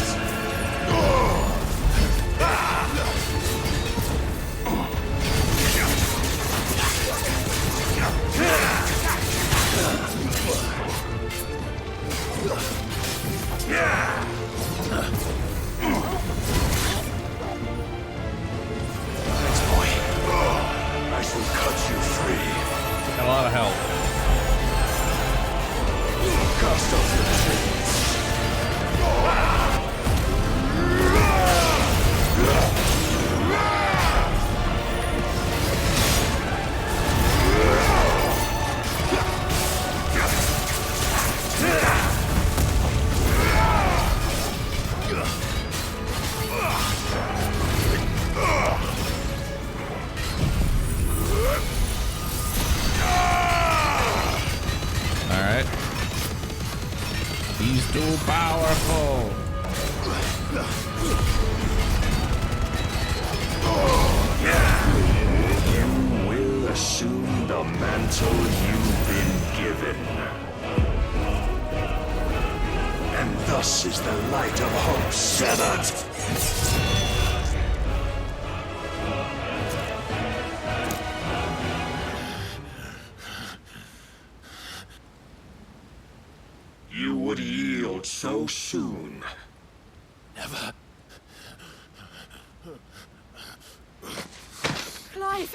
Thanks, boy. I shall cut you free. Got a lot of help. Cast off your chains. Too powerful. You will assume the mantle you've been given. And thus is the light of hope severed. You would yield so soon. Never. Clive!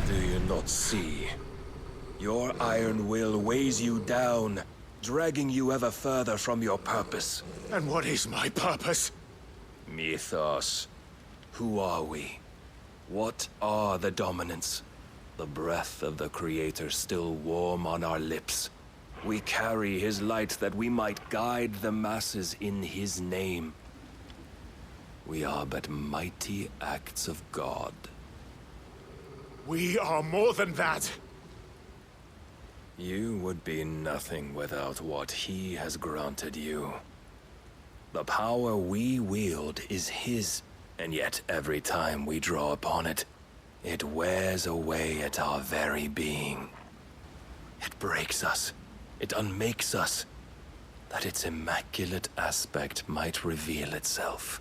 Do you not see? Your iron will weighs you down, dragging you ever further from your purpose. And what is my purpose? Mythos. Who are we? What are the dominants? The breath of the Creator still warm on our lips. We carry his light that we might guide the masses in his name. We are but mighty acts of God. We are more than that. You would be nothing without what he has granted you. The power we wield is his, and yet every time we draw upon it, it wears away at our very being. It breaks us. It unmakes us, that its immaculate aspect might reveal itself.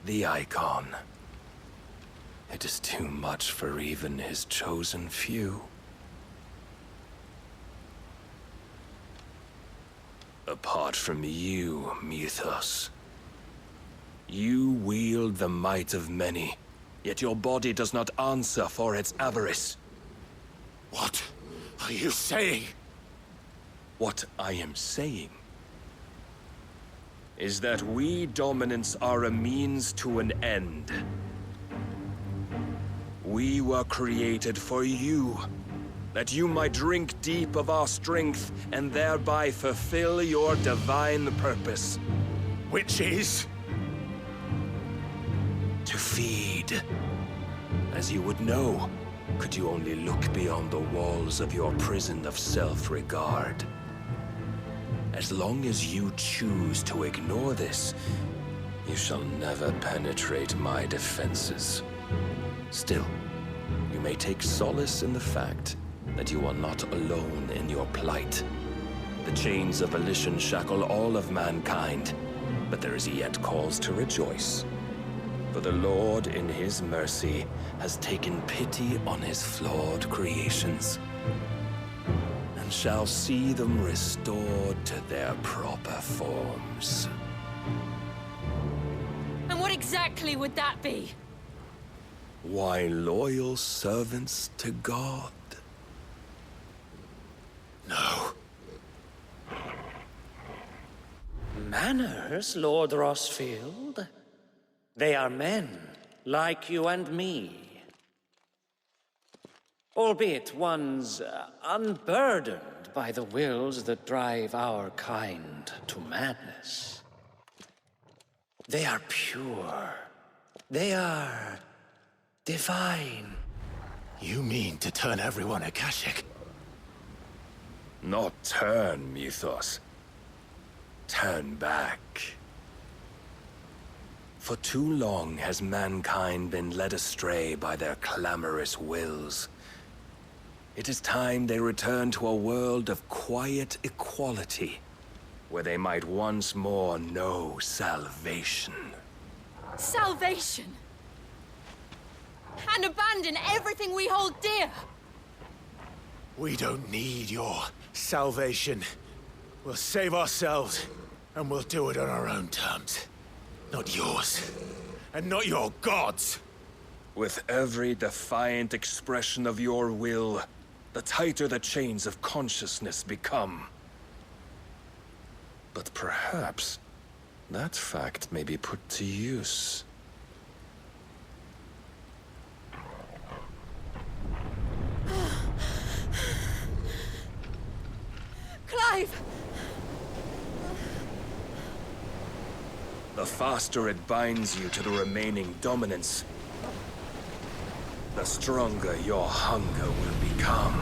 The icon. It is too much for even his chosen few. Apart from you, Mythos, you wield the might of many, yet your body does not answer for its avarice. What are you saying? What I am saying is that we dominants are a means to an end. We were created for you, that you might drink deep of our strength and thereby fulfill your divine purpose. Which is? To feed. As you would know, could you only look beyond the walls of your prison of self-regard. As long as you choose to ignore this, you shall never penetrate my defenses. Still, you may take solace in the fact that you are not alone in your plight. The chains of volition shackle all of mankind, but there is yet cause to rejoice. For the Lord, in his mercy, has taken pity on his flawed creations, and shall see them restored to their proper forms. And what exactly would that be? Why, loyal servants to God. No. Manners, Lord Rossfield? They are men, like you and me. Albeit ones unburdened by the wills that drive our kind to madness. They are pure. They are divine. You mean to turn everyone Akashic? Not turn, Mythos. Turn back. For too long has mankind been led astray by their clamorous wills. It is time they return to a world of quiet equality, where they might once more know salvation. Salvation! And abandon everything we hold dear! We don't need your salvation. We'll save ourselves, and we'll do it on our own terms. Not yours, and not your gods. With every defiant expression of your will, the tighter the chains of consciousness become. But perhaps that fact may be put to use. Clive! The faster it binds you to the remaining dominance, the stronger your hunger will become.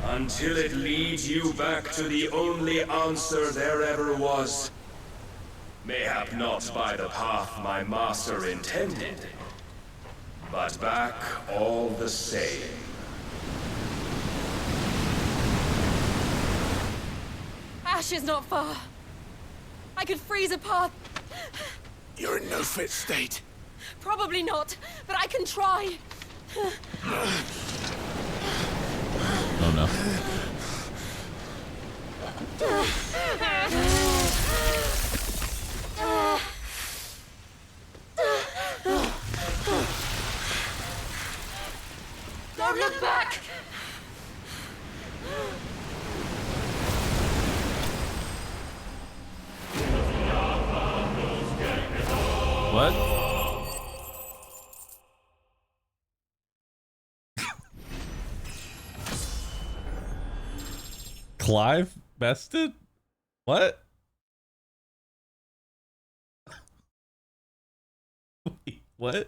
Until it leads you back to the only answer there ever was. Mayhap not by the path my master intended, but back all the same. Ash is not far. I could freeze a path. You're in no fit state. Probably not, but I can try. Oh no. Don't look back! What? Clive bested? What? Wait, what?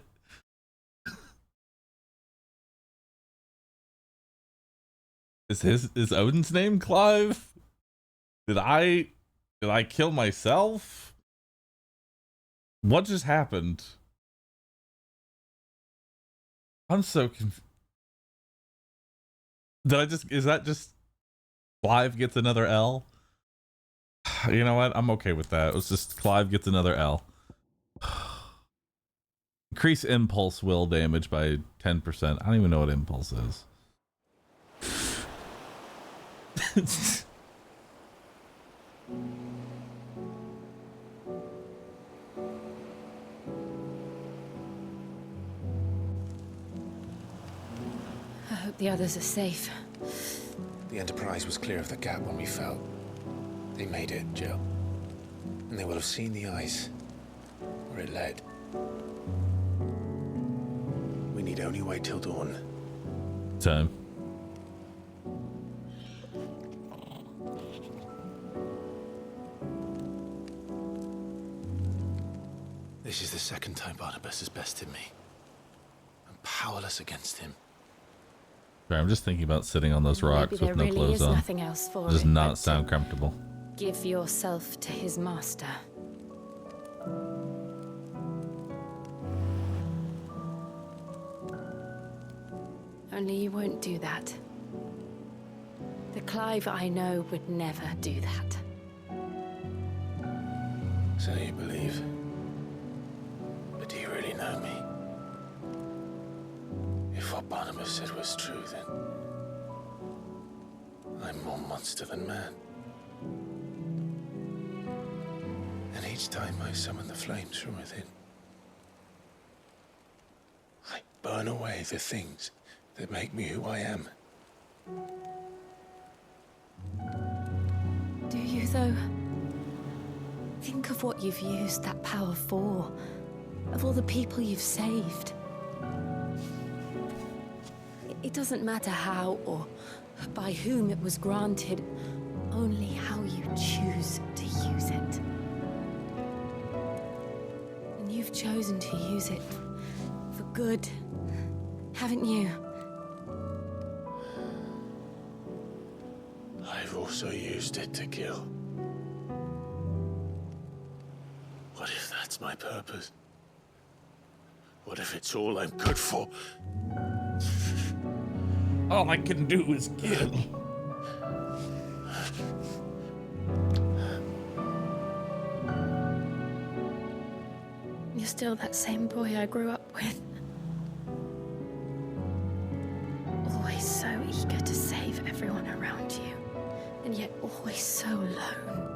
Is Odin's name Clive? Did I kill myself? What just happened? I'm so confused. Is that just Clive gets another L? You know what? I'm okay with that. It was just Clive gets another L. Increase impulse will damage by 10%. I don't even know what impulse is. I hope the others are safe. The Enterprise was clear of the gap when we fell. They made it, Jill. And they will have seen the ice where it led. We need only wait till dawn. Time. This is the second time Barnabas has bested me. I'm powerless against him. Sorry, I'm just thinking about sitting on those rocks Maybe with no there really clothes is on. nothing else for Does it not but sound comfortable. Give yourself to his master. Only you won't do that. The Clive I know would never do that. So you believe. But do you really know me? If what Barnabas said was true, then I'm more monster than man. And each time I summon the flames from within, I burn away the things that make me who I am. Do you, though? Think of what you've used that power for. Of all the people you've saved. It doesn't matter how or by whom it was granted, only how you choose to use it. And you've chosen to use it for good, haven't you? I've also used it to kill. What if that's my purpose? What if it's all I'm good for? All I can do is kill. You're still that same boy I grew up with. Always so eager to save everyone around you, and yet always so alone.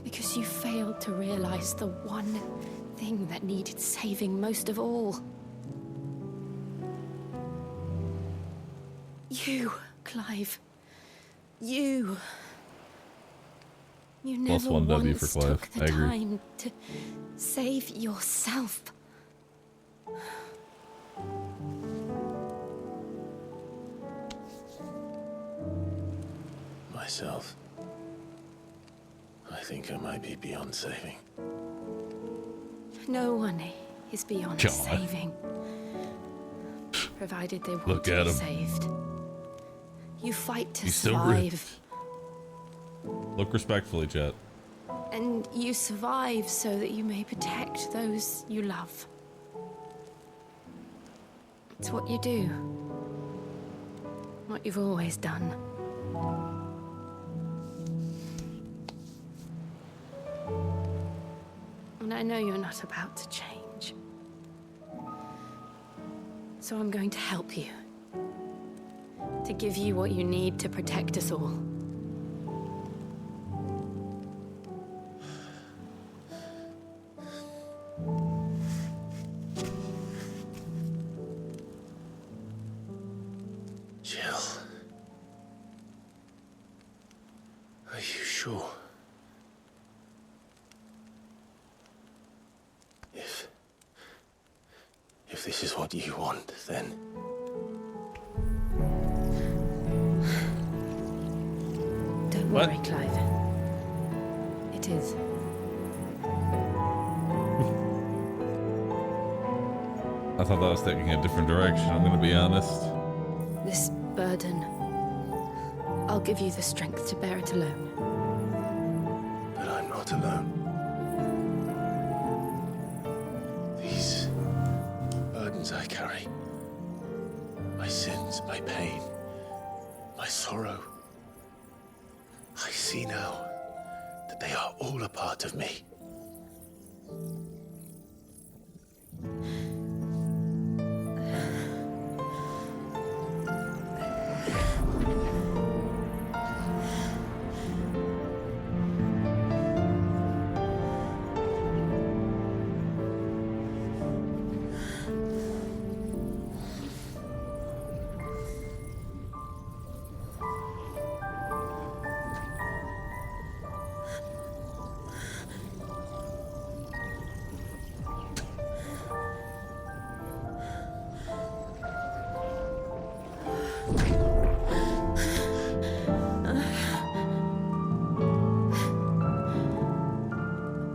Because you failed to realize the one thing that needed saving most of all. You, Clive. You. You Plus never 1 W once for Clive. took the I agree. time to save yourself. Myself. I think I might be beyond saving. No one is beyond God. saving. Provided they want Look to at be him. saved. You fight to He's so survive. Look respectfully, Jet. And you survive so that you may protect those you love. It's what you do. What you've always done. And I know you're not about to change. So I'm going to help you. To give you what you need to protect us all. Jill. Are you sure? If this is what you want, then... Don't What? worry, Clive. It is. I thought that was taking a different direction, I'm gonna be honest. This burden, I'll give you the strength to bear it alone. But I'm not alone. These burdens I carry, my sins, my pain, my sorrow, I see now that they are all a part of me.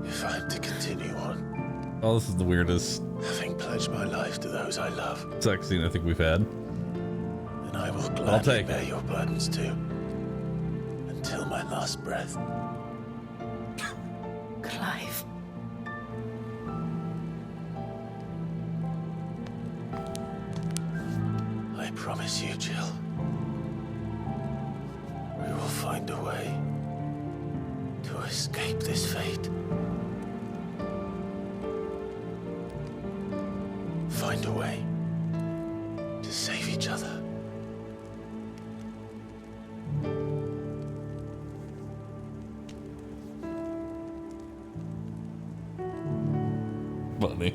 If I'm to continue on, Oh, this is the weirdest having pledged my life to those I love, sex scene I think we've had. then I will I'll gladly take bear it. your burdens too, until my last breath. Clive. I promise you, Jill, we will find a way to escape this fate. Find a way to save each other. Funny.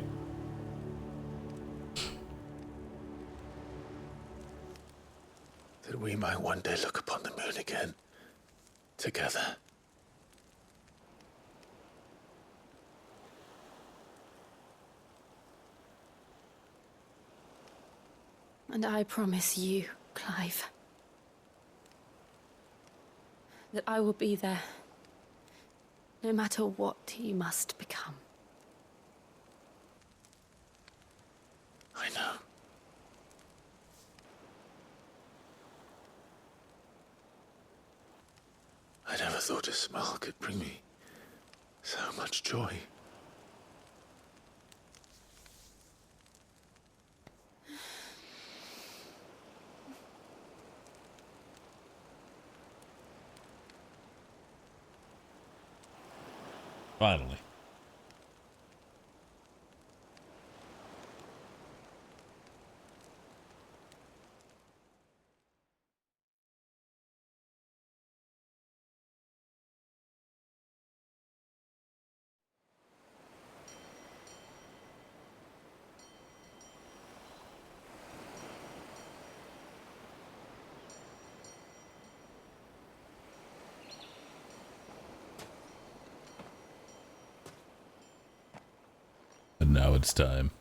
That we might one day look upon the moon again, together. And I promise you, Clive, that I will be there, no matter what you must become. I know. I never thought a smile could bring me so much joy. Finally. And now it's time.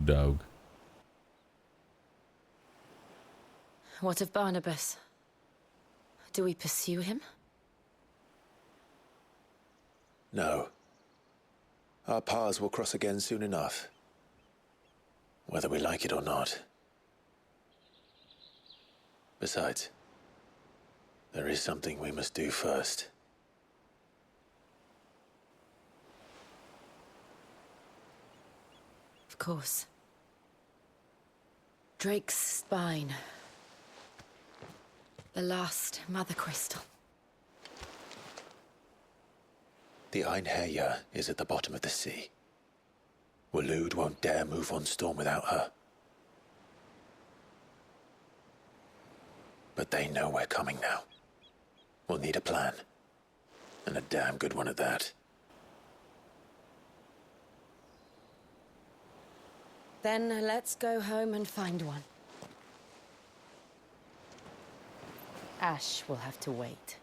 Dog. What of Barnabas? Do we pursue him? No. Our paths will cross again soon enough. Whether we like it or not. Besides, there is something we must do first. Of course. Drake's spine. The last Mother Crystal. The Einherjar is at the bottom of the sea. Waloed won't dare move on Storm without her. But they know we're coming now. We'll need a plan. And a damn good one at that. Then let's go home and find one. Ash will have to wait.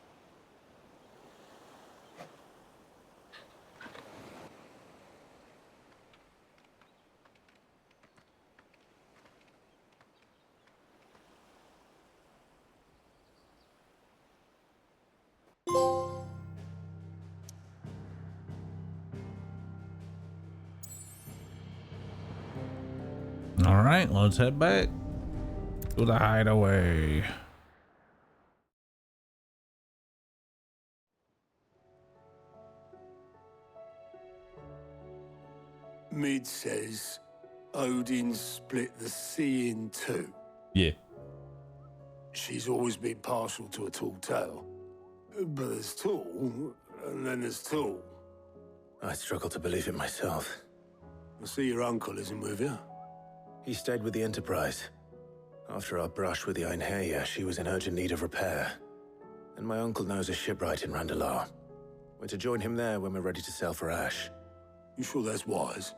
All right, let's head back to the hideaway. Mid says Odin split the sea in two. Yeah. She's always been partial to a tall tale. But there's tall, and then there's tall. I struggle to believe it myself. I see your uncle isn't with you. He stayed with the Enterprise. After our brush with the Einherjar, she was in urgent need of repair. And my uncle knows a shipwright in Randalar. We're to join him there when we're ready to sail for Ash. You sure that's wise?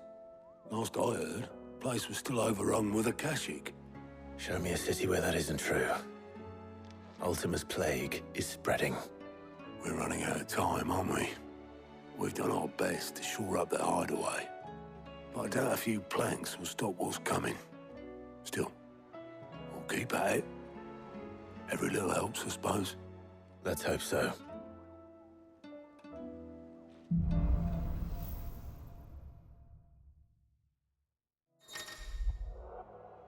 Last I heard, the place was still overrun with Akashic. Show me a city where that isn't true. Ultima's plague is spreading. We're running out of time, aren't we? We've done our best to shore up that hideaway. But I doubt a few planks will stop what's coming. Still, we'll keep at it. Every little helps, I suppose. Let's hope so.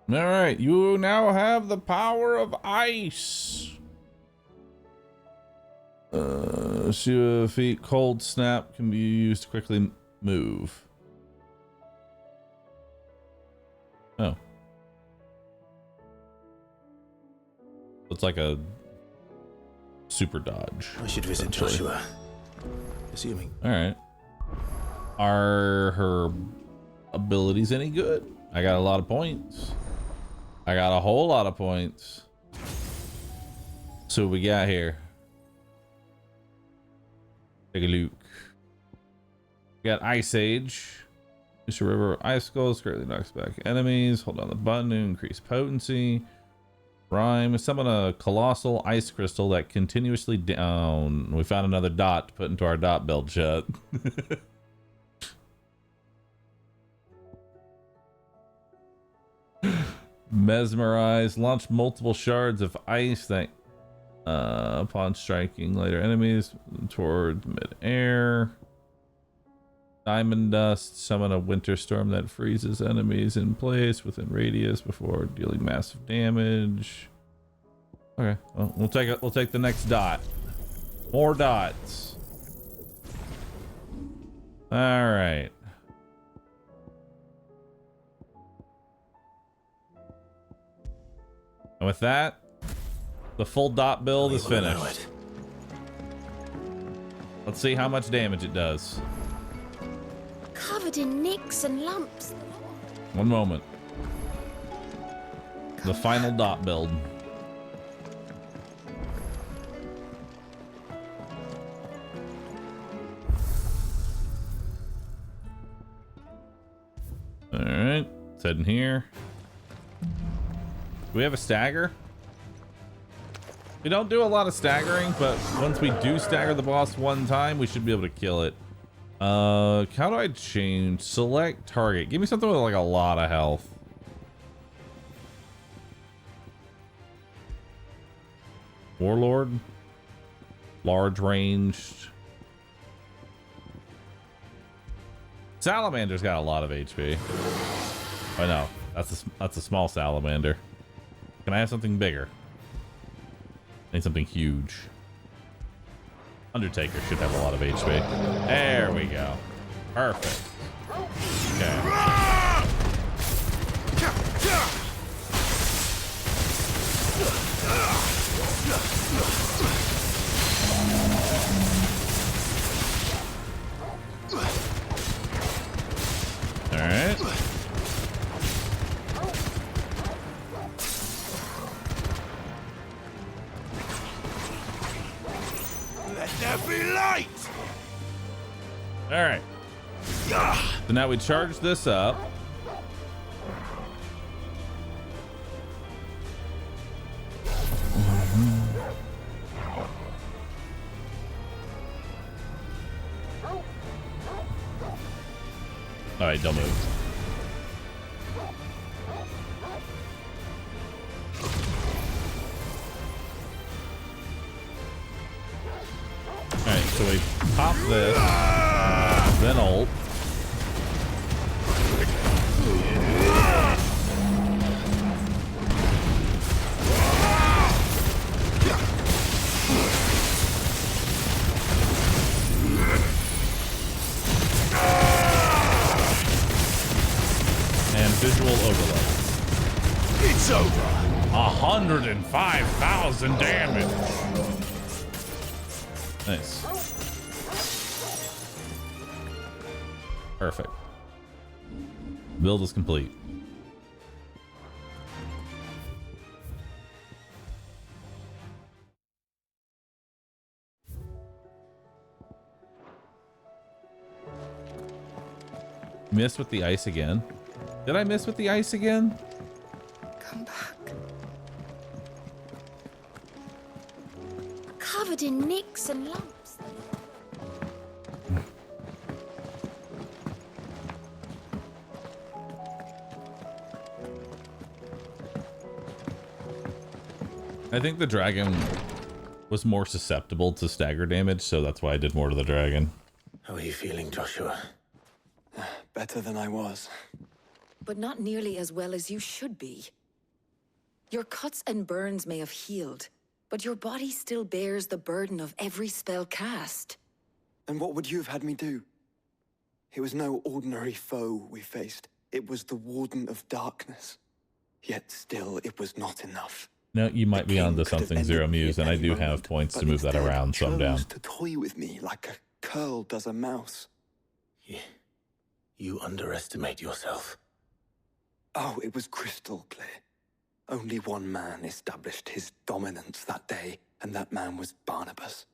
All right, you now have the power of ice. Shiva feet cold snap can be used to quickly move. Oh. It's like a super dodge. I should visit Joshua. Assuming. All right. Are her abilities any good? I got a lot of points. I got a whole lot of points. So what we got here? Take a look. We got Ice Age. Use a river of icicles, greatly knocks back enemies. Hold down the button to increase potency. Rhyme. Summon a colossal ice crystal that continuously down. We found another dot to put into our dot build shut. Mesmerize. Launch multiple shards of ice that upon striking later enemies toward mid-air. Diamond Dust. Summon a winter storm that freezes enemies in place within radius before dealing massive damage. Okay, well, we'll take the next dot. More dots. All right. And with that, the full dot build is finished. Let's see how much damage it does. Covered in nicks and lumps. One moment. The final dot build. All right, it's heading here. Do we have a stagger? We don't do a lot of staggering, but once we do stagger the boss one time, we should be able to kill it. How do I change? Select target. Give me something with like a lot of health. Warlord. Large ranged. Salamander's got a lot of HP. Oh no, that's a small salamander. Can I have something bigger? I need something huge. Undertaker should have a lot of HP. There we go. Perfect. Okay. All right. Let there be light! All right. So now we charge this up. All right, don't move. All right, so we pop this, then ult. And visual overload. It's over. 105,000 damage. Nice. Perfect. Build is complete. Miss with the ice again. Did I miss with the ice again? Come back. Covered in nicks and lumps. I think the dragon was more susceptible to stagger damage, so that's why I did more to the dragon. How are you feeling, Joshua? Better than I was. But not nearly as well as you should be. Your cuts and burns may have healed, but your body still bears the burden of every spell cast. And what would you have had me do? It was no ordinary foe we faced. It was the Warden of Darkness. Yet still, it was not enough. No, you might be onto something, Zero Muse, and I do have points to move that around, so I'm down. To toy with me like a curl does a mouse. Yeah. You underestimate yourself. Oh, it was crystal clear. Only one man established his dominance that day, and that man was Barnabas.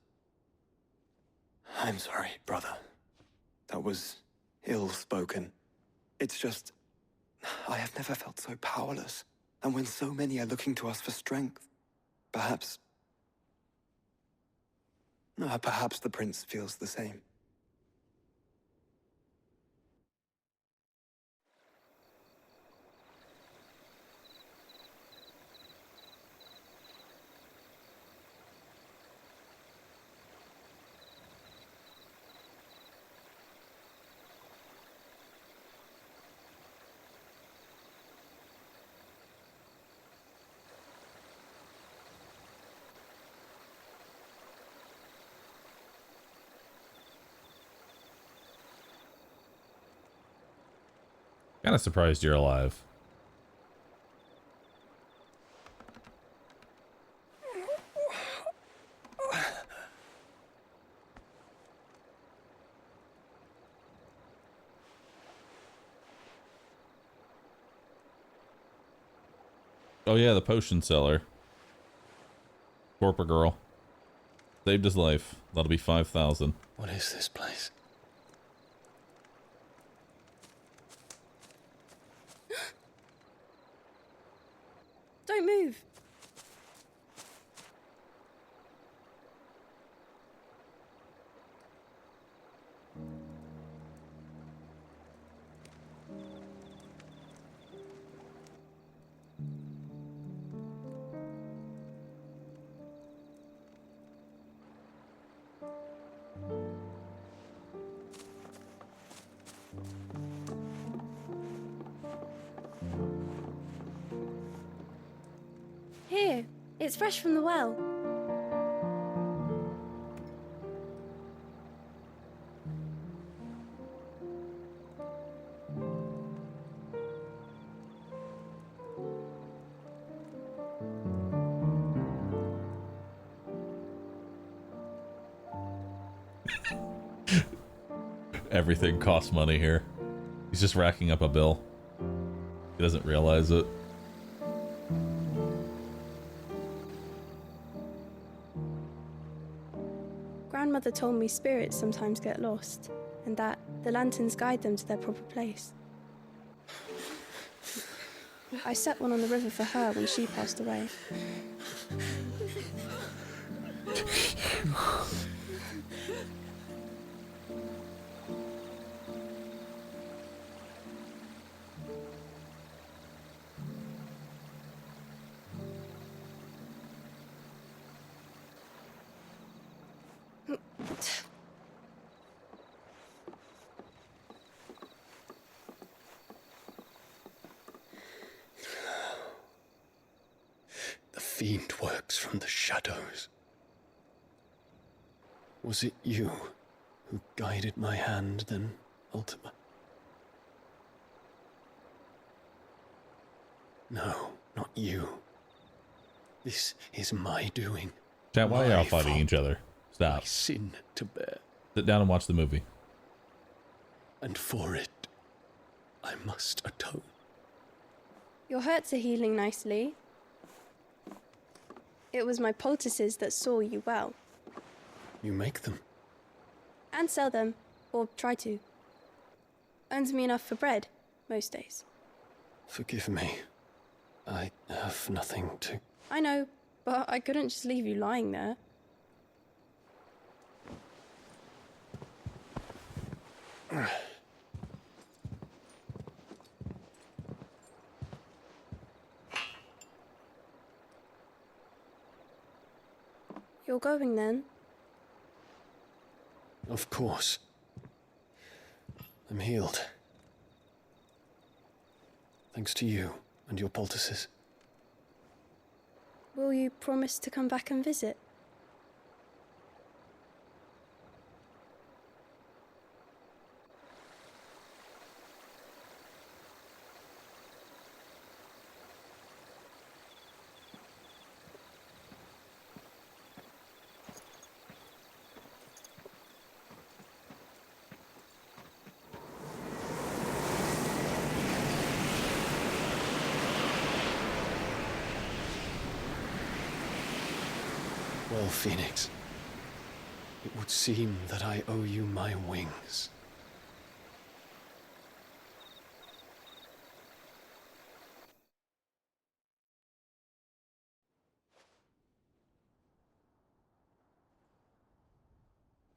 I'm sorry, brother. That was ill-spoken. It's just, I have never felt so powerless. And when so many are looking to us for strength, perhaps the prince feels the same. Kind of surprised you're alive. Oh yeah, the potion seller. Corporate girl. Saved his life. That'll be 5,000. What is this place? Don't move. It's fresh from the well. Everything costs money here. He's just racking up a bill. He doesn't realize it. Grandmother told me spirits sometimes get lost, and that the lanterns guide them to their proper place. I set one on the river for her when she passed away. The fiend works from the shadows. Was it you who guided my hand then, Ultima? No, not you. This is my doing. Chat, why are y'all My fighting fault. each other? Stop. My sin to bear. Sit down and watch the movie. And for it, I must atone. Your hurts are healing nicely. It was my poultices that saw you well. You make them. And sell them, or try to. Earns me enough for bread, most days. Forgive me. I have nothing to... I know, but I couldn't just leave you lying there. You're going then? Of course. I'm healed. Thanks to you and your poultices. Will you promise to come back and visit? Well, Phoenix, it would seem that I owe you my wings.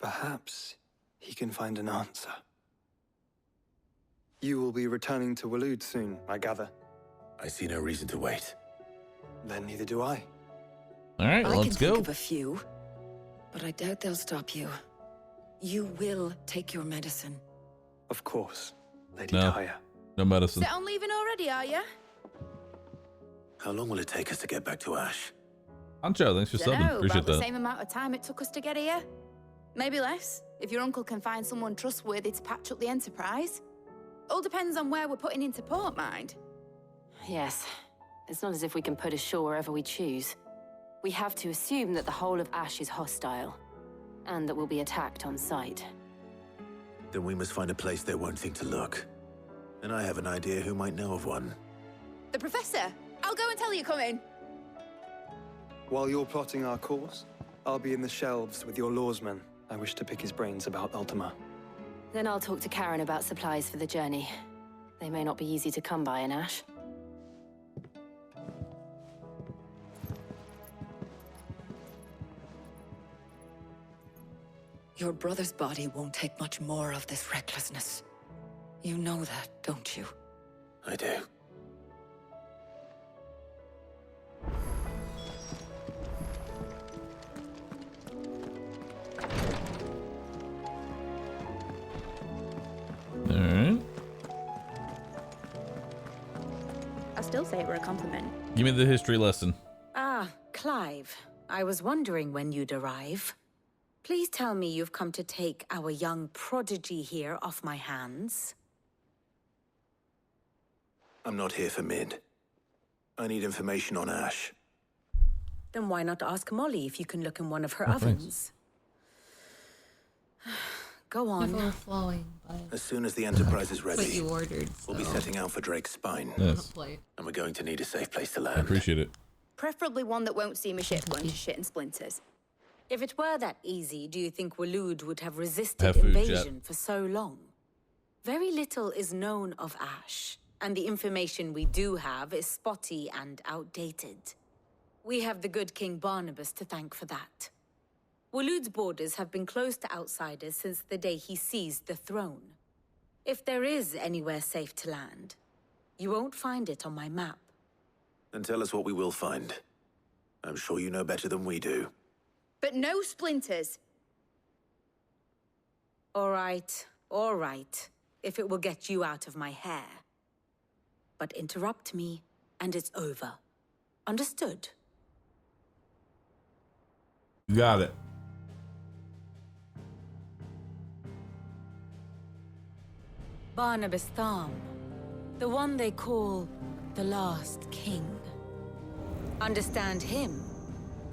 Perhaps he can find an answer. You will be returning to Waloed soon, I gather. I see no reason to wait. Then neither do I. All right, I let's can go. think of a few, but I doubt they'll stop you. You will take your medicine. Of course, Lady No, Daya. no medicine. Set on leaving already, are you? How long will it take us to get back to Ash? Ancho, thanks for subbing. Dunno, Appreciate about the that. same amount of time it took us to get here. Maybe less, if your uncle can find someone trustworthy to patch up the Enterprise. All depends on where we're putting into port, mind. Yes. It's not as if we can put ashore wherever we choose. We have to assume that the whole of Ash is hostile, and that we'll be attacked on sight. Then we must find a place they won't think to look. And I have an idea who might know of one. The Professor! I'll go and tell you coming. While you're plotting our course, I'll be in the shelves with your lawsman. I wish to pick his brains about Ultima. Then I'll talk to Karen about supplies for the journey. They may not be easy to come by in Ash. Your brother's body won't take much more of this recklessness. You know that, don't you? I do. All right. I still say it were a compliment. Give me the history lesson. Ah, Clive, I was wondering when you'd arrive. Please tell me you've come to take our young prodigy here off my hands. I'm not here for Mid. I need information on Ash. Then why not ask Molly if you can look in one of her Oh, ovens? Go on. Overflowing, but As soon as the Enterprise is what ready, you ordered. we'll be so- setting out for Drake's Spine. Yes. And we're going to need a safe place to I land. appreciate it. Preferably one that won't see my ship going to shit and splinters. If it were that easy, do you think Waloed would have resisted Have food, invasion for so long? Very little is known of Ash, and the information we do have is spotty and outdated. We have the good King Barnabas to thank for that. Waloed's borders have been closed to outsiders since the day he seized the throne. If there is anywhere safe to land, you won't find it on my map. Then tell us what we will find. I'm sure you know better than we do. But no splinters. All right, if it will get you out of my hair. But interrupt me, and it's over. Understood? You got it. Barnabas Tharm, the one they call the Last King. Understand him,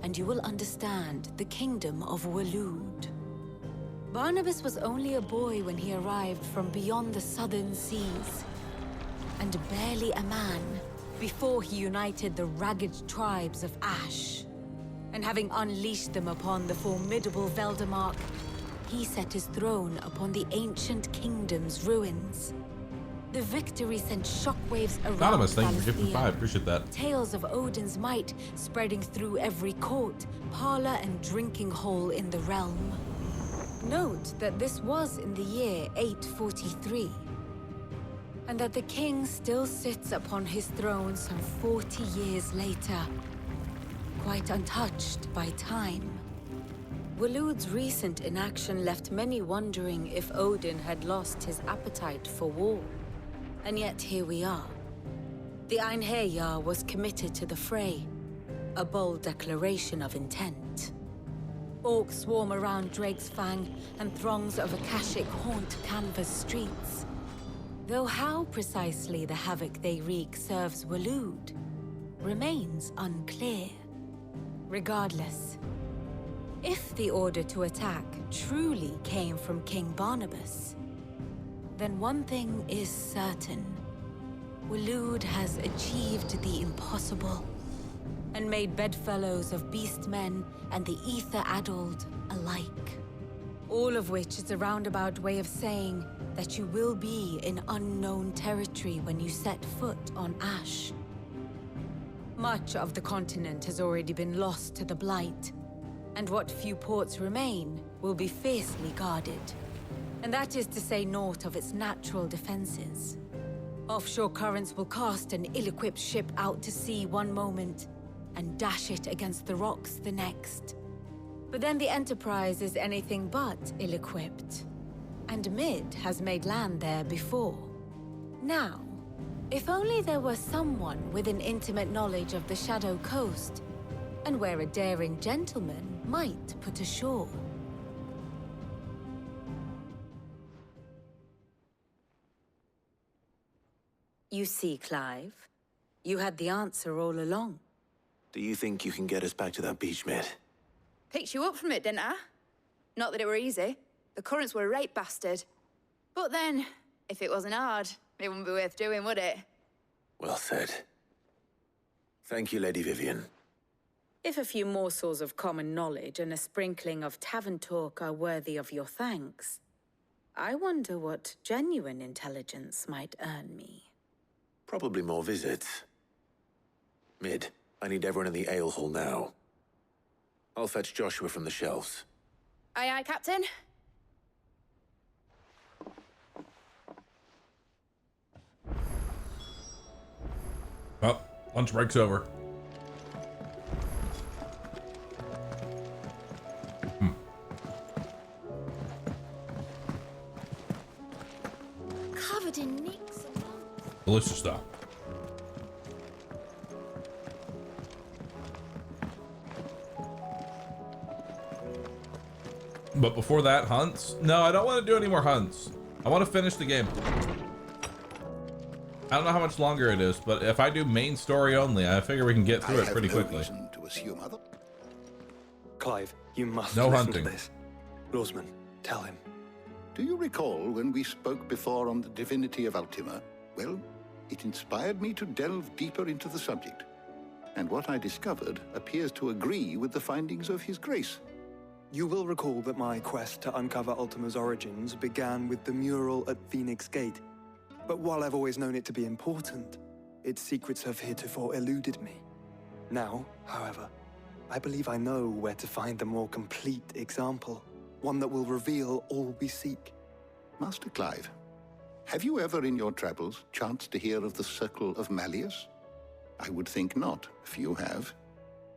and you will understand the kingdom of Waloed. Barnabas was only a boy when he arrived from beyond the southern seas, and barely a man before he united the ragged tribes of Ash. And having unleashed them upon the formidable Veldamark, he set his throne upon the ancient kingdom's ruins. The victory sent shockwaves around Anonymous, thank you for gifting Valisthea. 5. Appreciate that. Tales of Odin's might spreading through every court, parlor, and drinking hole in the realm. Note that this was in the year 843, and that the king still sits upon his throne some 40 years later, quite untouched by time. Waloed's recent inaction left many wondering if Odin had lost his appetite for war. And yet here we are. The Einherjar was committed to the fray, a bold declaration of intent. Orcs swarm around Drake's Fang, and throngs of Akashic haunt Canva's streets. Though how precisely the havoc they wreak serves Waloed remains unclear. Regardless, if the order to attack truly came from King Barnabas, then one thing is certain. Waloed has achieved the impossible, and made bedfellows of beastmen and the ether-addled alike. All of which is a roundabout way of saying that you will be in unknown territory when you set foot on Ash. Much of the continent has already been lost to the Blight, and what few ports remain will be fiercely guarded. And that is to say naught of its natural defenses. Offshore currents will cast an ill-equipped ship out to sea one moment, and dash it against the rocks the next. But then the Enterprise is anything but ill-equipped, and Mid has made land there before. Now, if only there were someone with an intimate knowledge of the Shadow Coast, and where a daring gentleman might put ashore. You see, Clive, you had the answer all along. Do you think you can get us back to that beach, Mid? Picked you up from it, didn't I? Not that it were easy. The currents were a right bastard. But then, if it wasn't hard, it wouldn't be worth doing, would it? Well said. Thank you, Lady Vivian. If a few morsels of common knowledge and a sprinkling of tavern talk are worthy of your thanks, I wonder what genuine intelligence might earn me. Probably more visits. Mid, I need everyone in the ale hall now. I'll fetch Joshua from the shelves. Aye, aye, Captain. Oh, lunch break's over. Covered in nicks and bumps. Delicious stuff. But before that, hunts? No, I don't want to do any more hunts. I want to finish the game. I don't know how much longer it is, but if I do main story only, I figure we can get through it pretty quickly. To assume other. Clive, you must no listen hunting. to this. Lawsman, tell him. Do you recall when we spoke before on the divinity of Ultima? Well, it inspired me to delve deeper into the subject. And what I discovered appears to agree with the findings of His Grace. You will recall that my quest to uncover Ultima's origins began with the mural at Phoenix Gate. But while I've always known it to be important, its secrets have heretofore eluded me. Now, however, I believe I know where to find the more complete example, one that will reveal all we seek. Master Clive, have you ever in your travels chanced to hear of the Circle of Malleus? I would think not, if you have.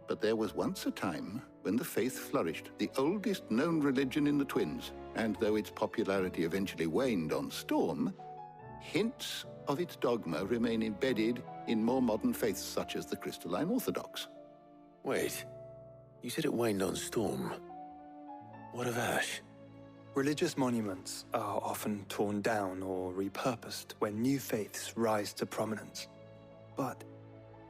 But there was once a time when the faith flourished, the oldest known religion in the Twins, and though its popularity eventually waned on Storm, hints of its dogma remain embedded in more modern faiths such as the Crystalline Orthodox. Wait, you said it waned on Storm. What of Ash? Religious monuments are often torn down or repurposed when new faiths rise to prominence. But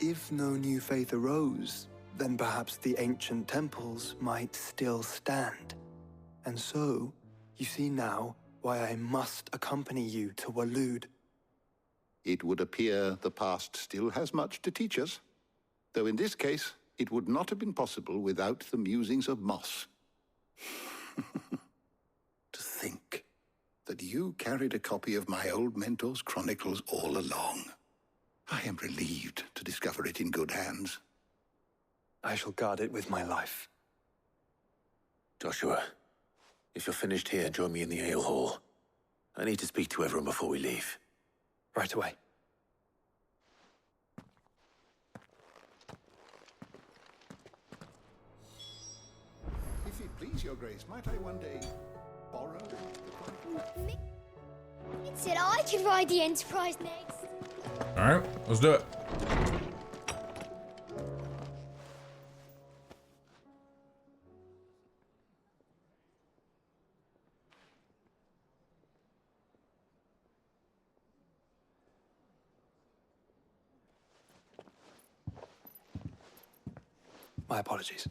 if no new faith arose, then perhaps the ancient temples might still stand. And so, you see now why I must accompany you to Waloed. It would appear the past still has much to teach us, though in this case, it would not have been possible without the musings of Moss. To think that you carried a copy of my old mentor's chronicles all along. I am relieved to discover it in good hands. I shall guard it with my life. Joshua, if you're finished here, join me in the ale hall. I need to speak to everyone before we leave. Right away. If it please your grace, might I one day borrow the chronicle? It said I could ride the Enterprise next. All right, let's do it. My apologies.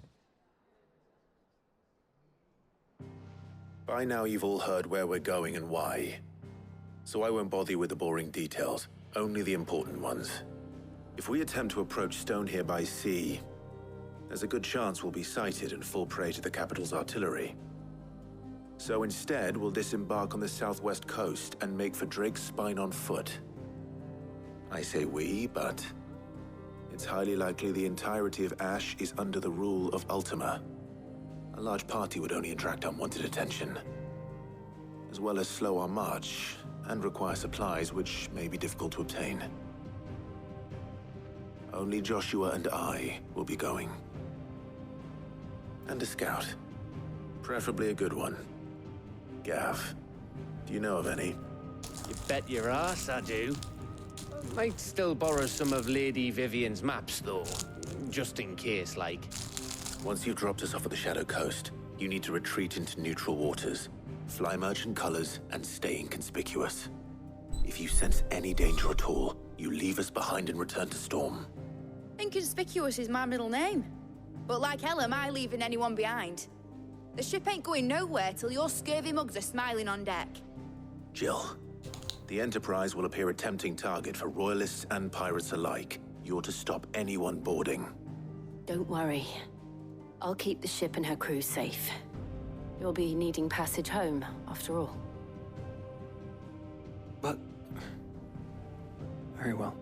By now you've all heard where we're going and why. So I won't bother you with the boring details, only the important ones. If we attempt to approach Stone here by sea, there's a good chance we'll be sighted and fall prey to the capital's artillery. So instead, we'll disembark on the southwest coast and make for Drake's Spine on foot. I say we, but it's highly likely the entirety of Ash is under the rule of Ultima. A large party would only attract unwanted attention, as well as slow our march and require supplies which may be difficult to obtain. Only Joshua and I will be going. And a scout. Preferably a good one. Gav, do you know of any? You bet your ass I do. Might still borrow some of Lady Vivian's maps, though. Just in case, like. Once you've dropped us off at the Shadow Coast, you need to retreat into neutral waters, fly merchant colors, and stay inconspicuous. If you sense any danger at all, you leave us behind and return to Storm. Inconspicuous is my middle name. But like hell am I leaving anyone behind. The ship ain't going nowhere till your scurvy mugs are smiling on deck. Jill, the Enterprise will appear a tempting target for royalists and pirates alike. You're to stop anyone boarding. Don't worry. I'll keep the ship and her crew safe. You'll be needing passage home, after all. But... very well.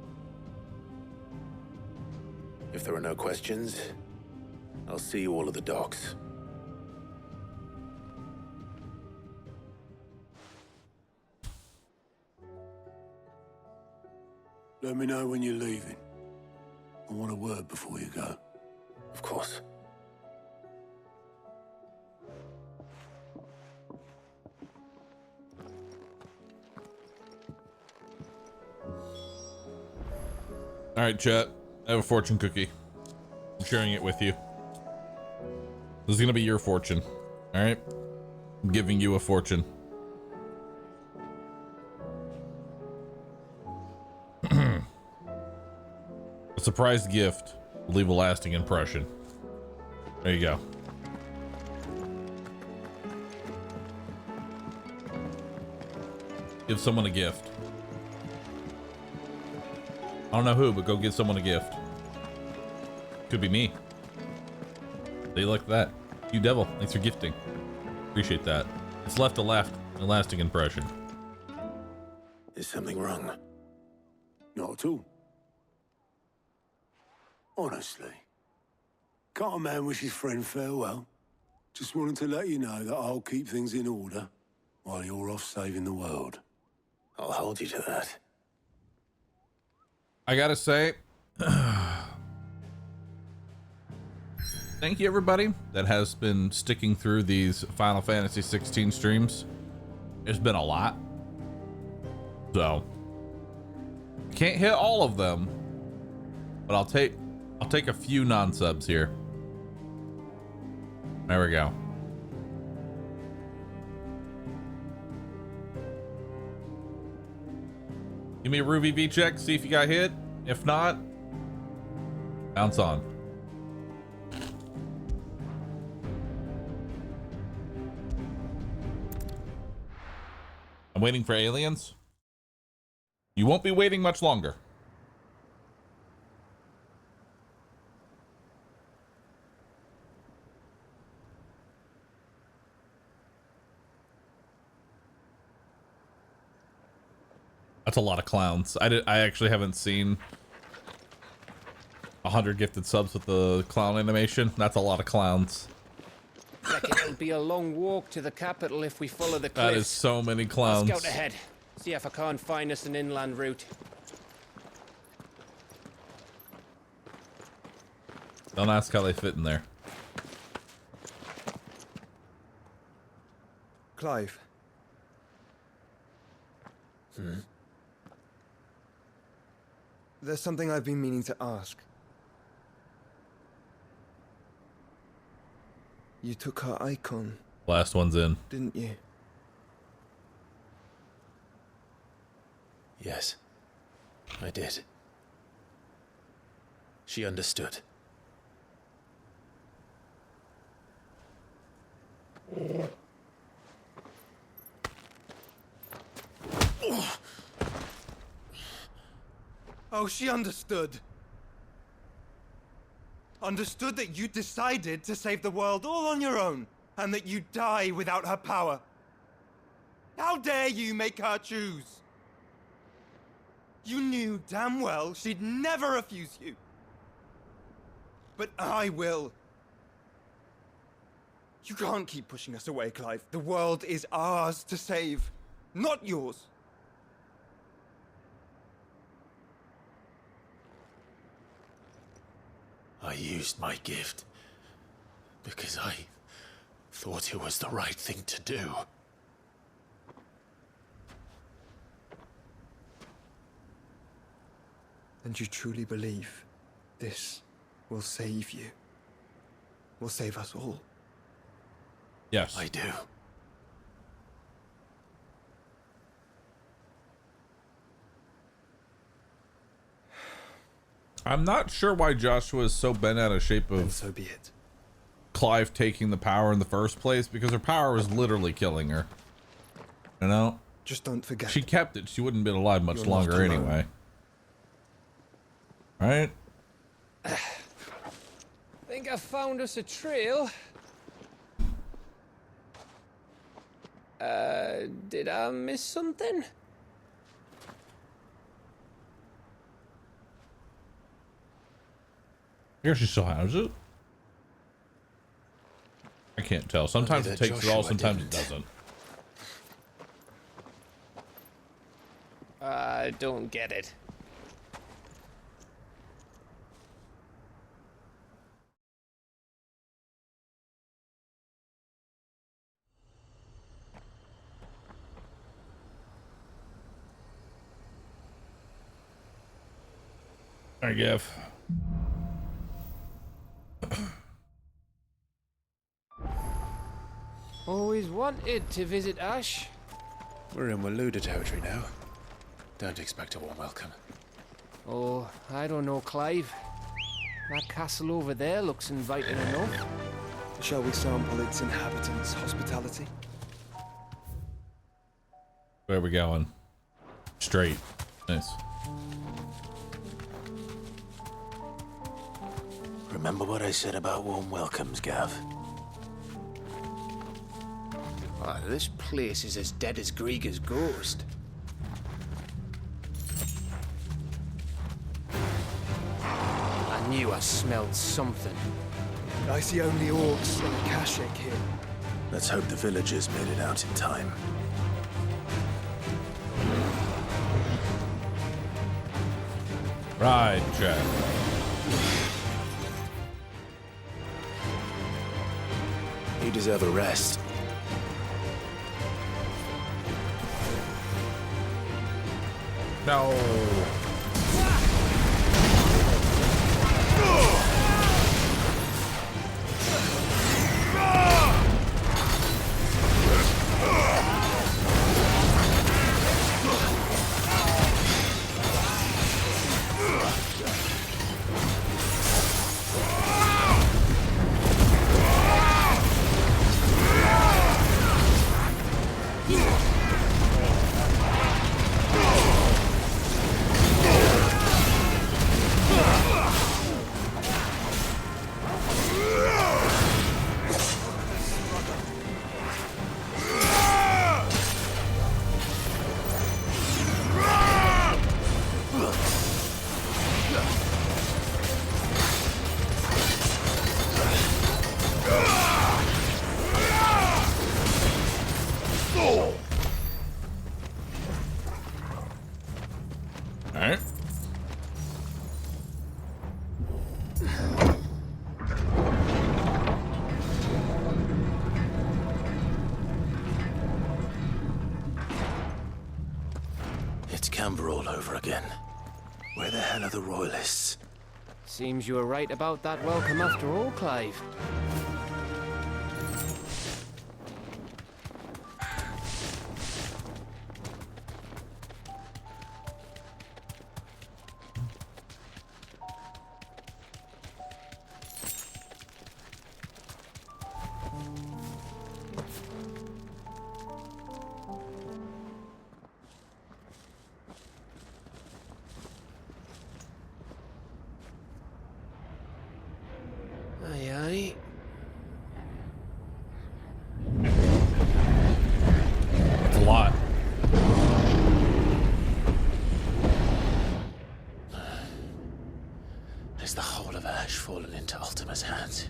If there are no questions, I'll see you all at the docks. Let me know when you're leaving. I want a word before you go. Of course. All right, chat. I have a fortune cookie. I'm sharing it with you. This is gonna be your fortune. All right. I'm giving you a fortune. A surprise gift will leave a lasting impression. There you go. Give someone a gift. I don't know who, but go give someone a gift. Could be me. They like that. You devil, thanks for gifting. Appreciate that. It's left a lasting impression. Is something wrong? Not at all. Honestly. Can't a man wish his friend farewell? Just wanted to let you know that I'll keep things in order while you're off saving the world. I'll hold you to that. I gotta say, thank you everybody that has been sticking through these Final Fantasy 16 streams. There's been a lot. So, can't hit all of them, but I'll take a few non-subs here. There we go. Give me a Ruby V check, see if you got hit. If not, bounce on. I'm waiting for aliens. You won't be waiting much longer. That's a lot of clowns. I actually haven't seen 100 gifted subs with the clown animation. That's a lot of clowns. Reckon it'll be a long walk to the capital if we follow the cliffs. That is so many clowns. I'll scout ahead. See if I can't find us an inland route. Don't ask how they fit in there. Clive. There's something I've been meaning to ask. You took her icon. Last one's in. Didn't you? Yes, I did. She understood. Oh, she understood. Understood that you decided to save the world all on your own, and that you'd die without her power. How dare you make her choose? You knew damn well she'd never refuse you. But I will. You can't keep pushing us away, Clive. The world is ours to save, not yours. I used my gift because I thought it was the right thing to do. And you truly believe this will save you? Will save us all? Yes. I do. I'm not sure why Joshua is so bent out of shape of And so be it. Clive taking the power in the first place, because her power was literally killing her. You know? Just don't forget. She kept it. She wouldn't have been alive much You're longer not alone. anyway. Right? Think I found us a trail. Did I miss something? I guess she still has it. I can't tell. Sometimes it takes it all, sometimes it doesn't. I don't get it. I guess. Always wanted to visit Ash. We're in Waluda territory now. Don't expect a warm welcome. Oh, I don't know, Clive. That castle over there looks inviting enough. Shall we sample its inhabitants' hospitality? Where are we going? Straight. Nice. Remember what I said about warm welcomes, Gav? Oh, this place is as dead as Grieger's ghost. I knew I smelled something. I see only orcs and a Kashek here. Let's hope the villagers made it out in time. Ride check. You deserve a rest. No. Alright. It's Canberra all over again. Where the hell are the royalists? Seems you were right about that welcome after all, Clive. Aye, aye. That's a lot. Is the whole of Ash fallen into Ultima's hands?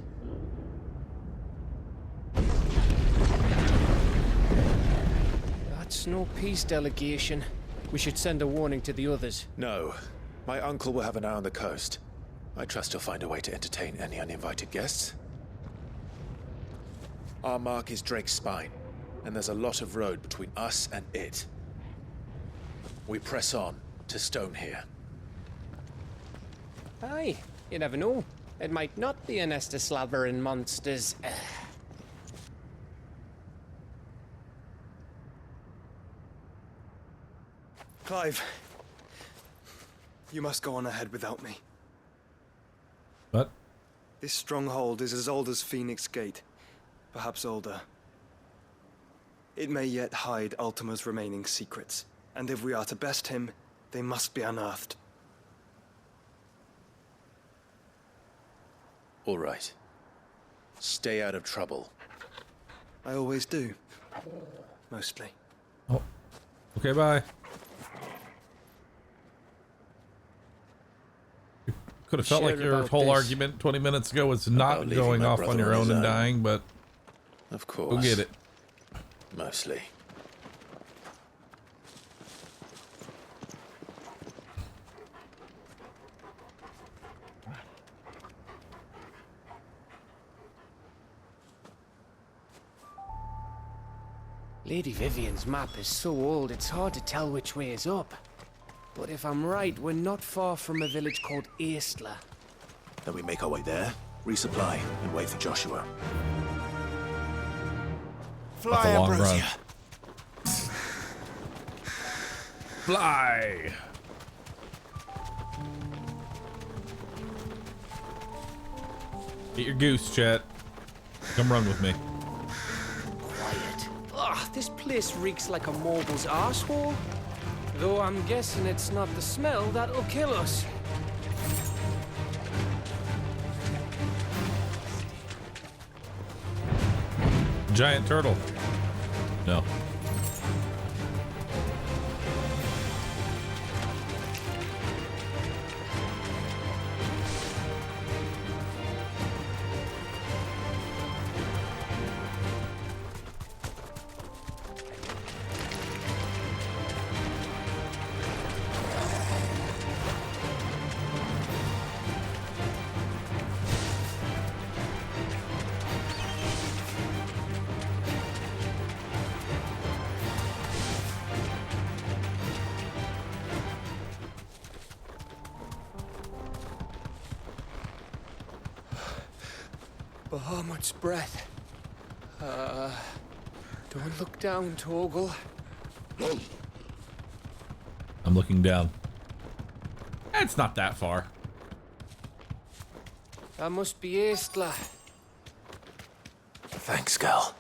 That's no peace delegation. We should send a warning to the others. No. My uncle will have an eye on the coast. I trust he'll find a way to entertain any uninvited guests. Our mark is Drake's Spine, and there's a lot of road between us and it. We press on to Stone here. Aye, you never know. It might not be a nest of slavering monsters. Clive, you must go on ahead without me. What? This stronghold is as old as Phoenix Gate, perhaps older. It may yet hide Ultima's remaining secrets, and if we are to best him, they must be unearthed. All right. Stay out of trouble. I always do. Mostly. Oh. Okay, bye. Could have felt like your whole argument 20 minutes ago was not going off on your own and dying, but of course. Go get it. Mostly. Lady Vivian's map is so old it's hard to tell which way is up. But if I'm right, we're not far from a village called Eastla. Then we make our way there, resupply, and wait for Joshua. That's a long run. Fly! Get your goose, Chet. Come run with me. Quiet. Ugh, this place reeks like a moguls arsehole. Though I'm guessing it's not the smell that'll kill us. Giant turtle. No. Bahamut's breath. Don't look down, Torgal. I'm looking down. It's not that far. That must be Aistla. Thanks, Gal.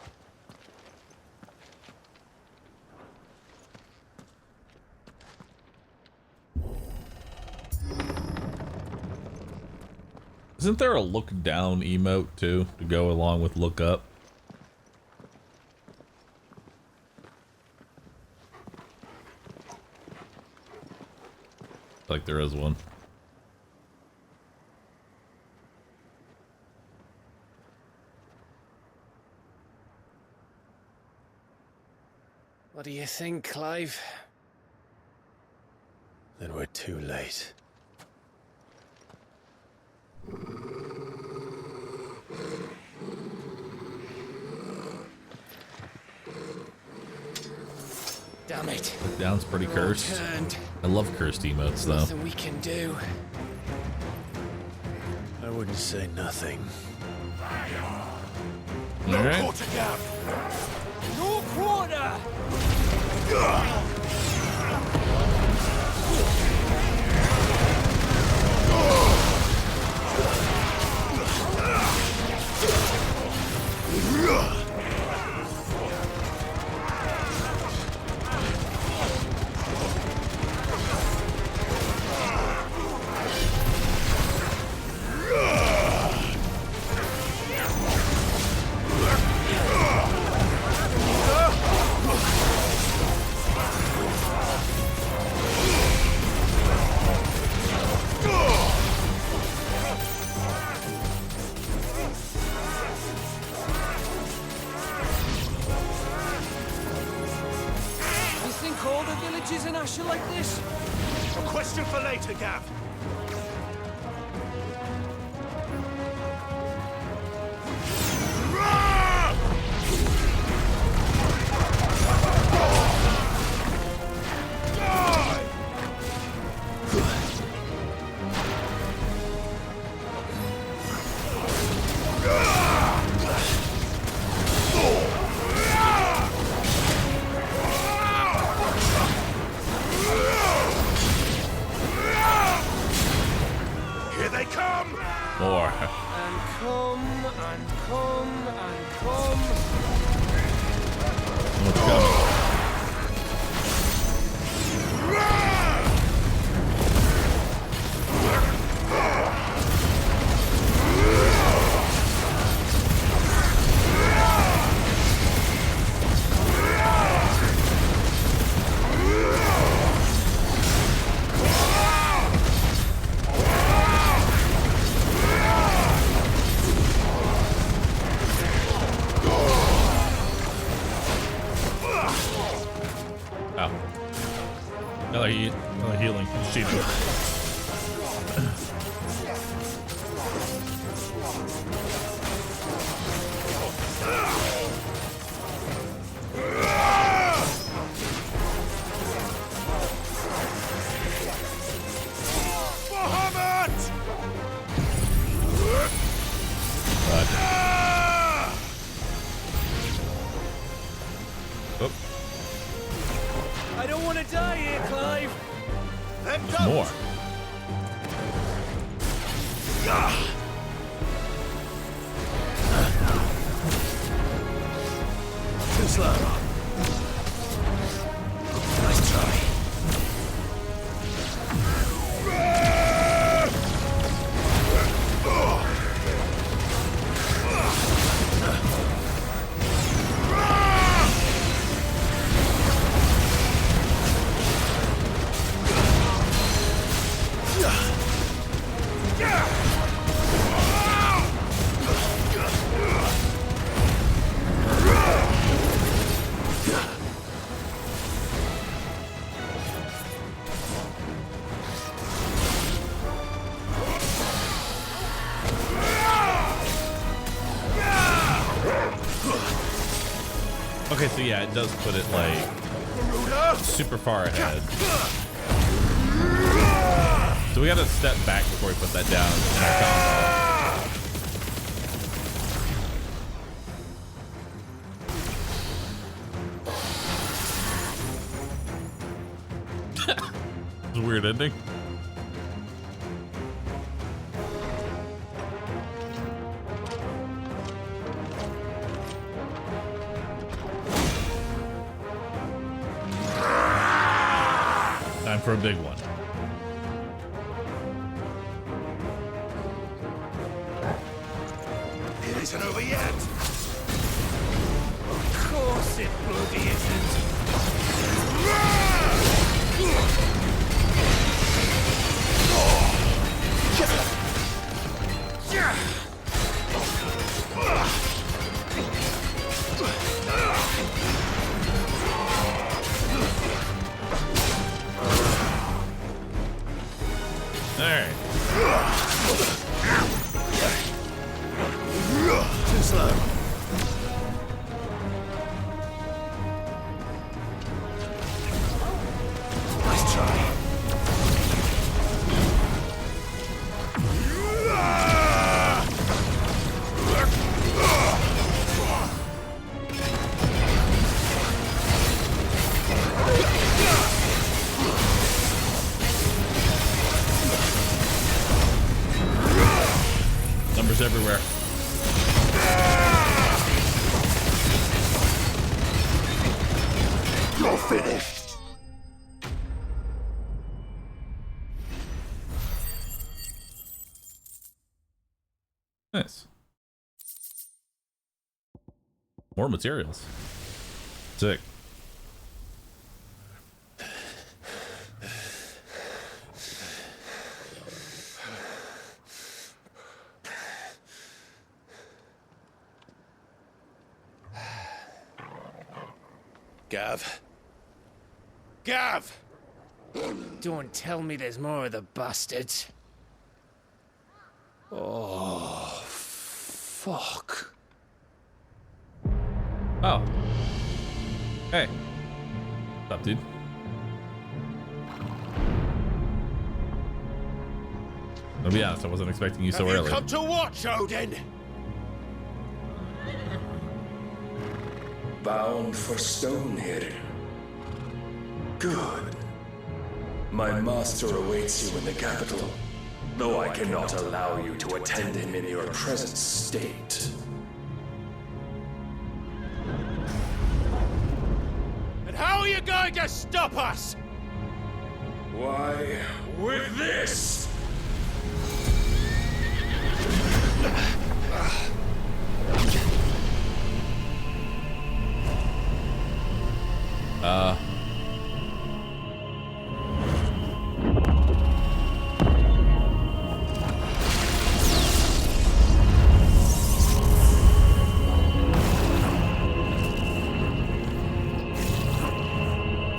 Isn't there a look down emote too to go along with look up? Like there is one. What do you think, Clive? Then we're too late. Damn it. Look down's pretty cursed. Turned. I love cursed emotes though. Nothing we can do. I wouldn't say nothing. All right. Quarter gap! No quarter! Like this? A question for later, Gav. More. And come, and come, and come. What's coming? Another healing. I'm cheating. Okay, so yeah, it does put it like super far ahead. So we gotta step back before we put that down in our combo. It's a weird ending. Time for a big one. It isn't over yet. Of course it bloody isn't. Alright. Too slow. Nice try. Numbers everywhere. You're finished. Nice. More materials. Sick. Gav. Gav! Don't tell me there's more of the bastards. Oh, fuck. Oh. Hey. What's up, dude? I'll be honest, I wasn't expecting you so Have early. you come to watch, Odin? Bound for Stonehill. Good. My master awaits you in the capital, though I cannot allow you to attend him in your present state. And how are you going to stop us? Why, with this!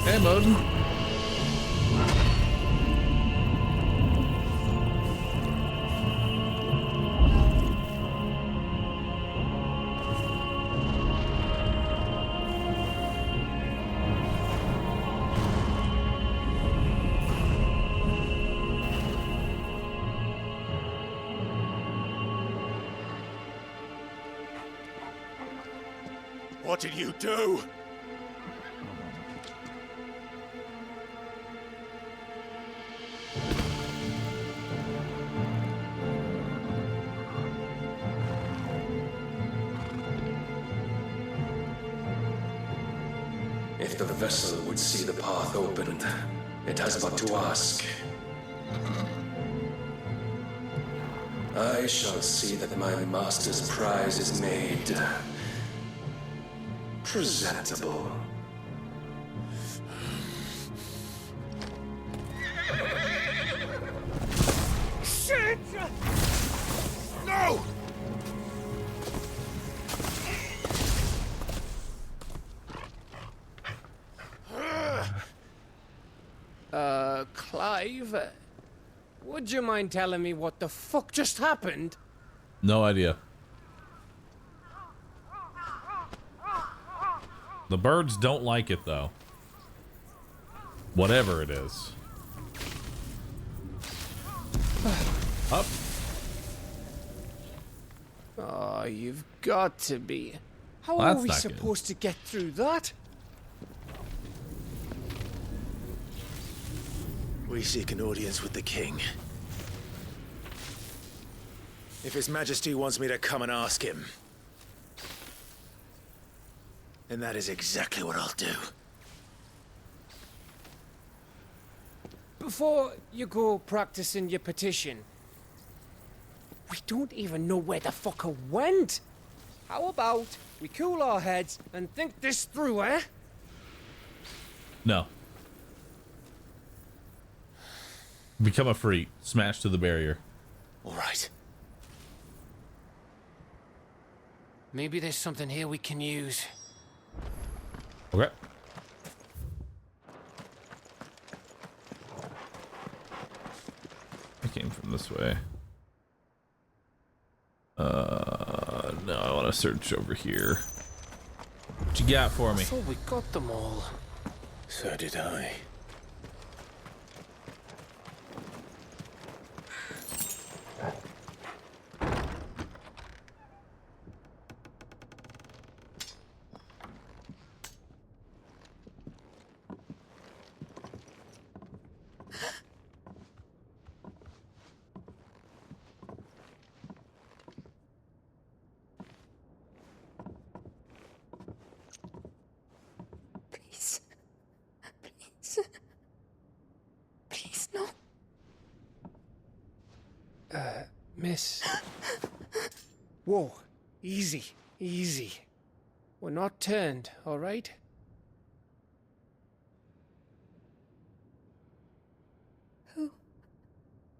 Hey, Modin. What did you do? If the vessel would see the path opened, it has but to ask. I shall see that my master's prize is made presentable. Shit! No! Clive, would you mind telling me what the fuck just happened? No idea. The birds don't like it, though. Whatever it is. Up. Oh, you've got to be. How Well, are that's we not supposed to get through that? We seek an audience with the king. If His Majesty wants me to come and ask him, then that is exactly what I'll do. Before you go practicing your petition, we don't even know where the fucker went. How about we cool our heads and think this through, eh? No. Become a freak. Smash to the barrier. All right. Maybe there's something here we can use. Okay. I came from this way. No, I want to search over here. What you got for me? I thought we got them all. So did I. Please, no. Miss. Whoa, easy, easy. We're not turned, all right?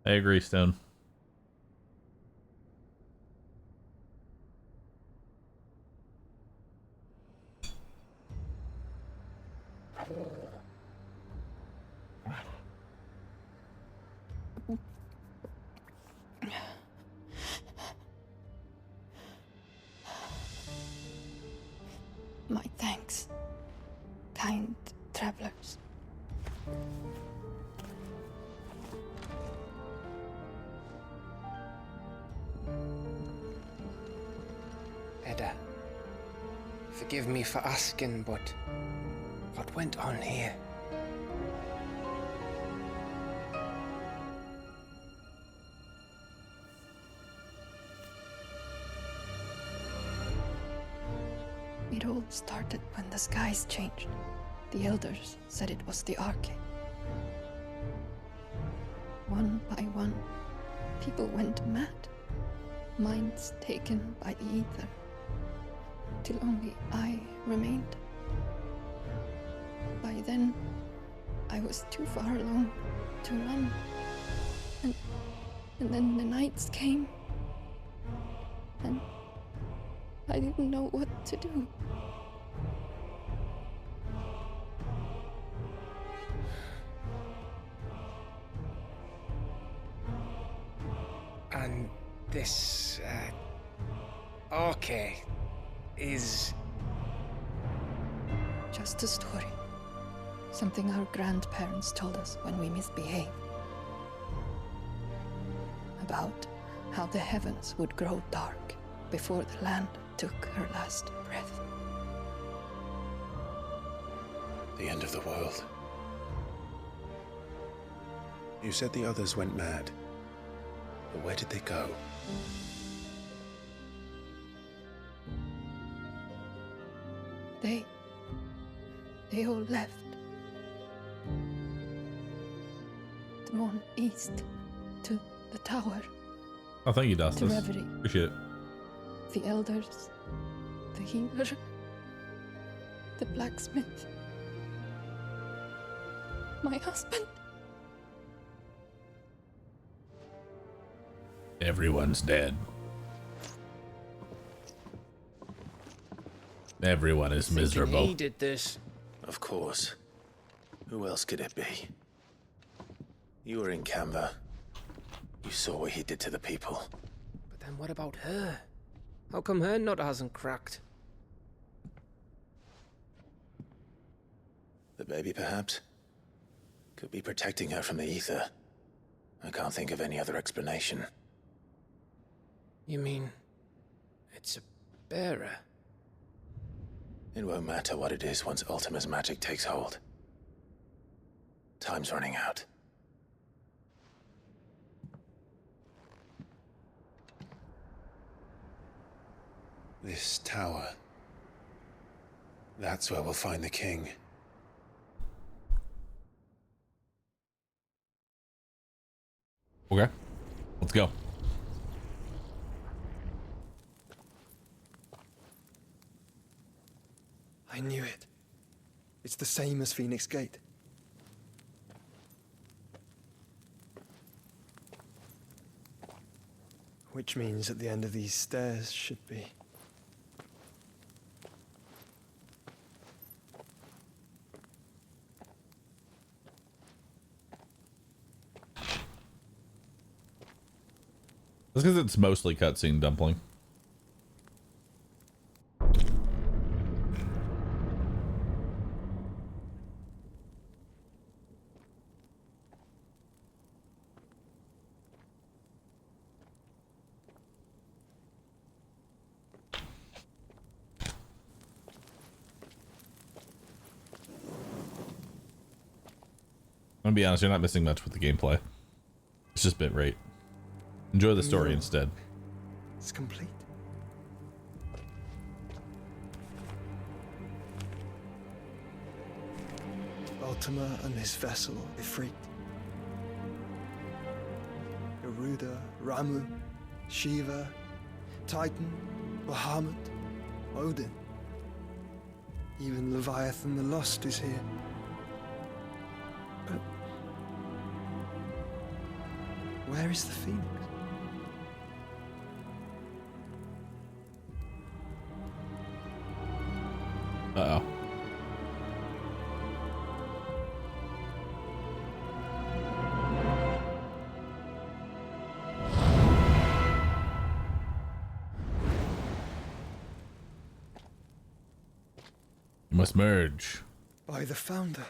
I agree, Stone. My thanks, kind travelers. Edda, forgive me for asking, but what went on here? It all started when the skies changed. The elders said it was the Arche. One by one, people went mad. Minds taken by the ether. Till only I remained. By then, I was too far along to run. And then the nights came. And I didn't know what to do. And this, Arche is... Just a story. Something our grandparents told us when we misbehaved. About how the heavens would grow dark before the land took her last breath. The end of the world. You said the others went mad. But where did they go? They all left. Drawn east to the tower. Oh, thank you, Dustin. To reverie. Appreciate it. The elders, the healer, the blacksmith, my husband. Everyone's dead. Everyone is miserable. He did this. Of course. Who else could it be? You were in Canva. You saw what he did to the people. But then what about her? How come her nut hasn't cracked? The baby, perhaps? Could be protecting her from the ether. I can't think of any other explanation. You mean... it's a bearer? It won't matter what it is once Ultima's magic takes hold. Time's running out. This tower. That's where we'll find the king. Okay, let's go. I knew it. It's the same as Phoenix Gate. Which means at the end of these stairs should be... That's because it's mostly cutscene, Dumpling. I'm gonna be honest, you're not missing much with the gameplay. It's just bit rate. Enjoy the story instead. It's complete. Ultima and his vessel, Ifrit. Garuda, Ramu, Shiva, Titan, Bahamut, Odin. Even Leviathan the Lost is here. But where is the Phoenix? Uh-oh. You must merge. By the Founder.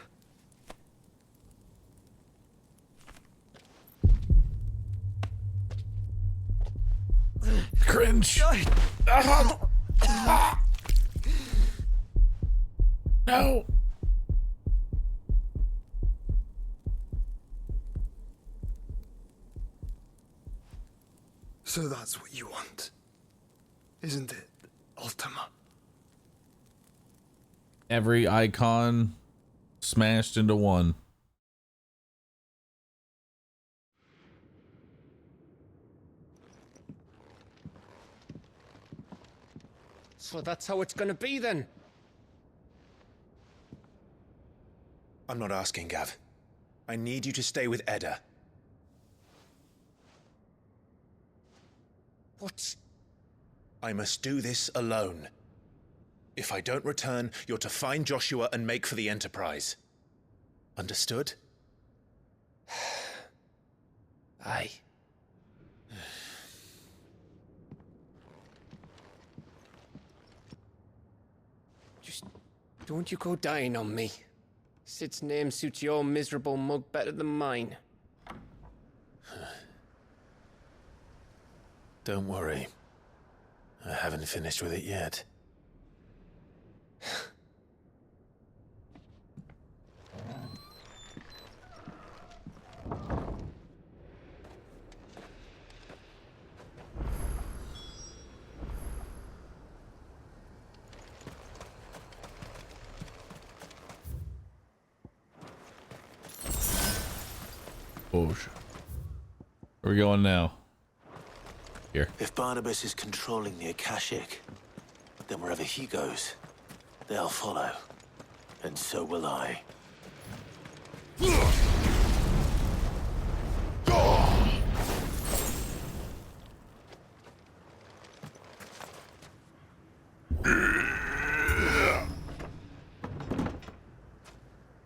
Cringe. No. So that's what you want, isn't it, Ultima? Every icon smashed into one. So that's how it's gonna be then? I'm not asking, Gav. I need you to stay with Edda. What? I must do this alone. If I don't return, you're to find Joshua and make for the Enterprise. Understood? Aye. Just don't you go dying on me. Sid's name suits your miserable mug better than mine. Don't worry. I haven't finished with it yet. Oh, where are we going now? Here. If Barnabas is controlling the Akashic, then wherever he goes, they'll follow. And so will I.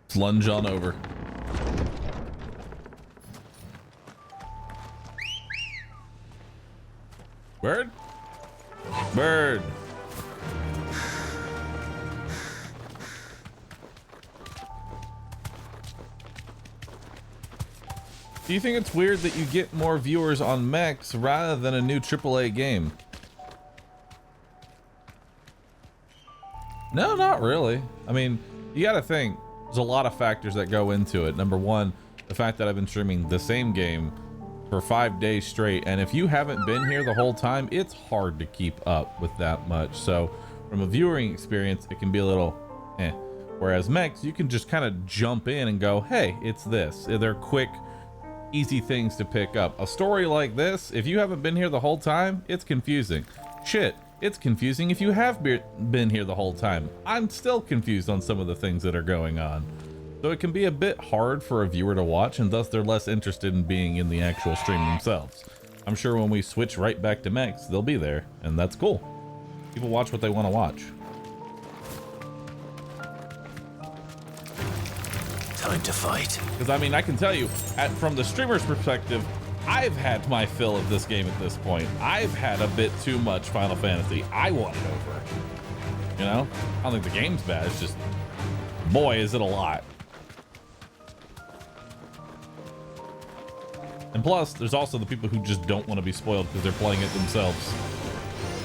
Let's lunge on over. Bird? Bird. Do you think it's weird that you get more viewers on mechs rather than a new AAA game? No, not really. I mean, you gotta think, there's a lot of factors that go into it. Number one, the fact that I've been streaming the same game for 5 days straight, and if you haven't been here the whole time, it's hard to keep up with that much. So from a viewing experience, it can be a little eh. Whereas mechs, you can just kind of jump in and go, hey, it's this. They're quick, easy things to pick up. A story like this, if you haven't been here the whole time, it's confusing. Shit, it's confusing if you have been here the whole time. I'm still confused on some of the things that are going on. So it can be a bit hard for a viewer to watch, and thus they're less interested in being in the actual stream themselves. I'm sure when we switch right back to mechs, they'll be there, and that's cool. People watch what they want to watch. Time to fight. Because I mean, I can tell you, from the streamer's perspective, I've had my fill of this game at this point. I've had a bit too much Final Fantasy. I want it over. You know? I don't think the game's bad. It's just, boy, is it a lot. And plus, there's also the people who just don't want to be spoiled because they're playing it themselves,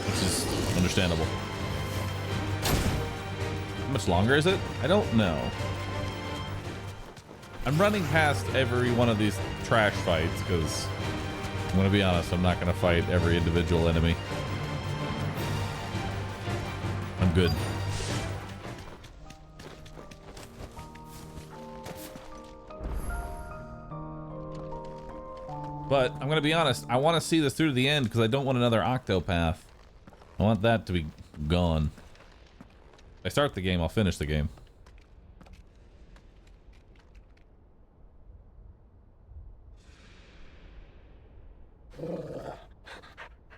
which is understandable. How much longer is it? I don't know. I'm running past every one of these trash fights because I'm going to be honest, I'm not going to fight every individual enemy. I'm good. But I'm going to be honest, I want to see this through to the end because I don't want another Octopath. I want that to be gone. If I start the game, I'll finish the game.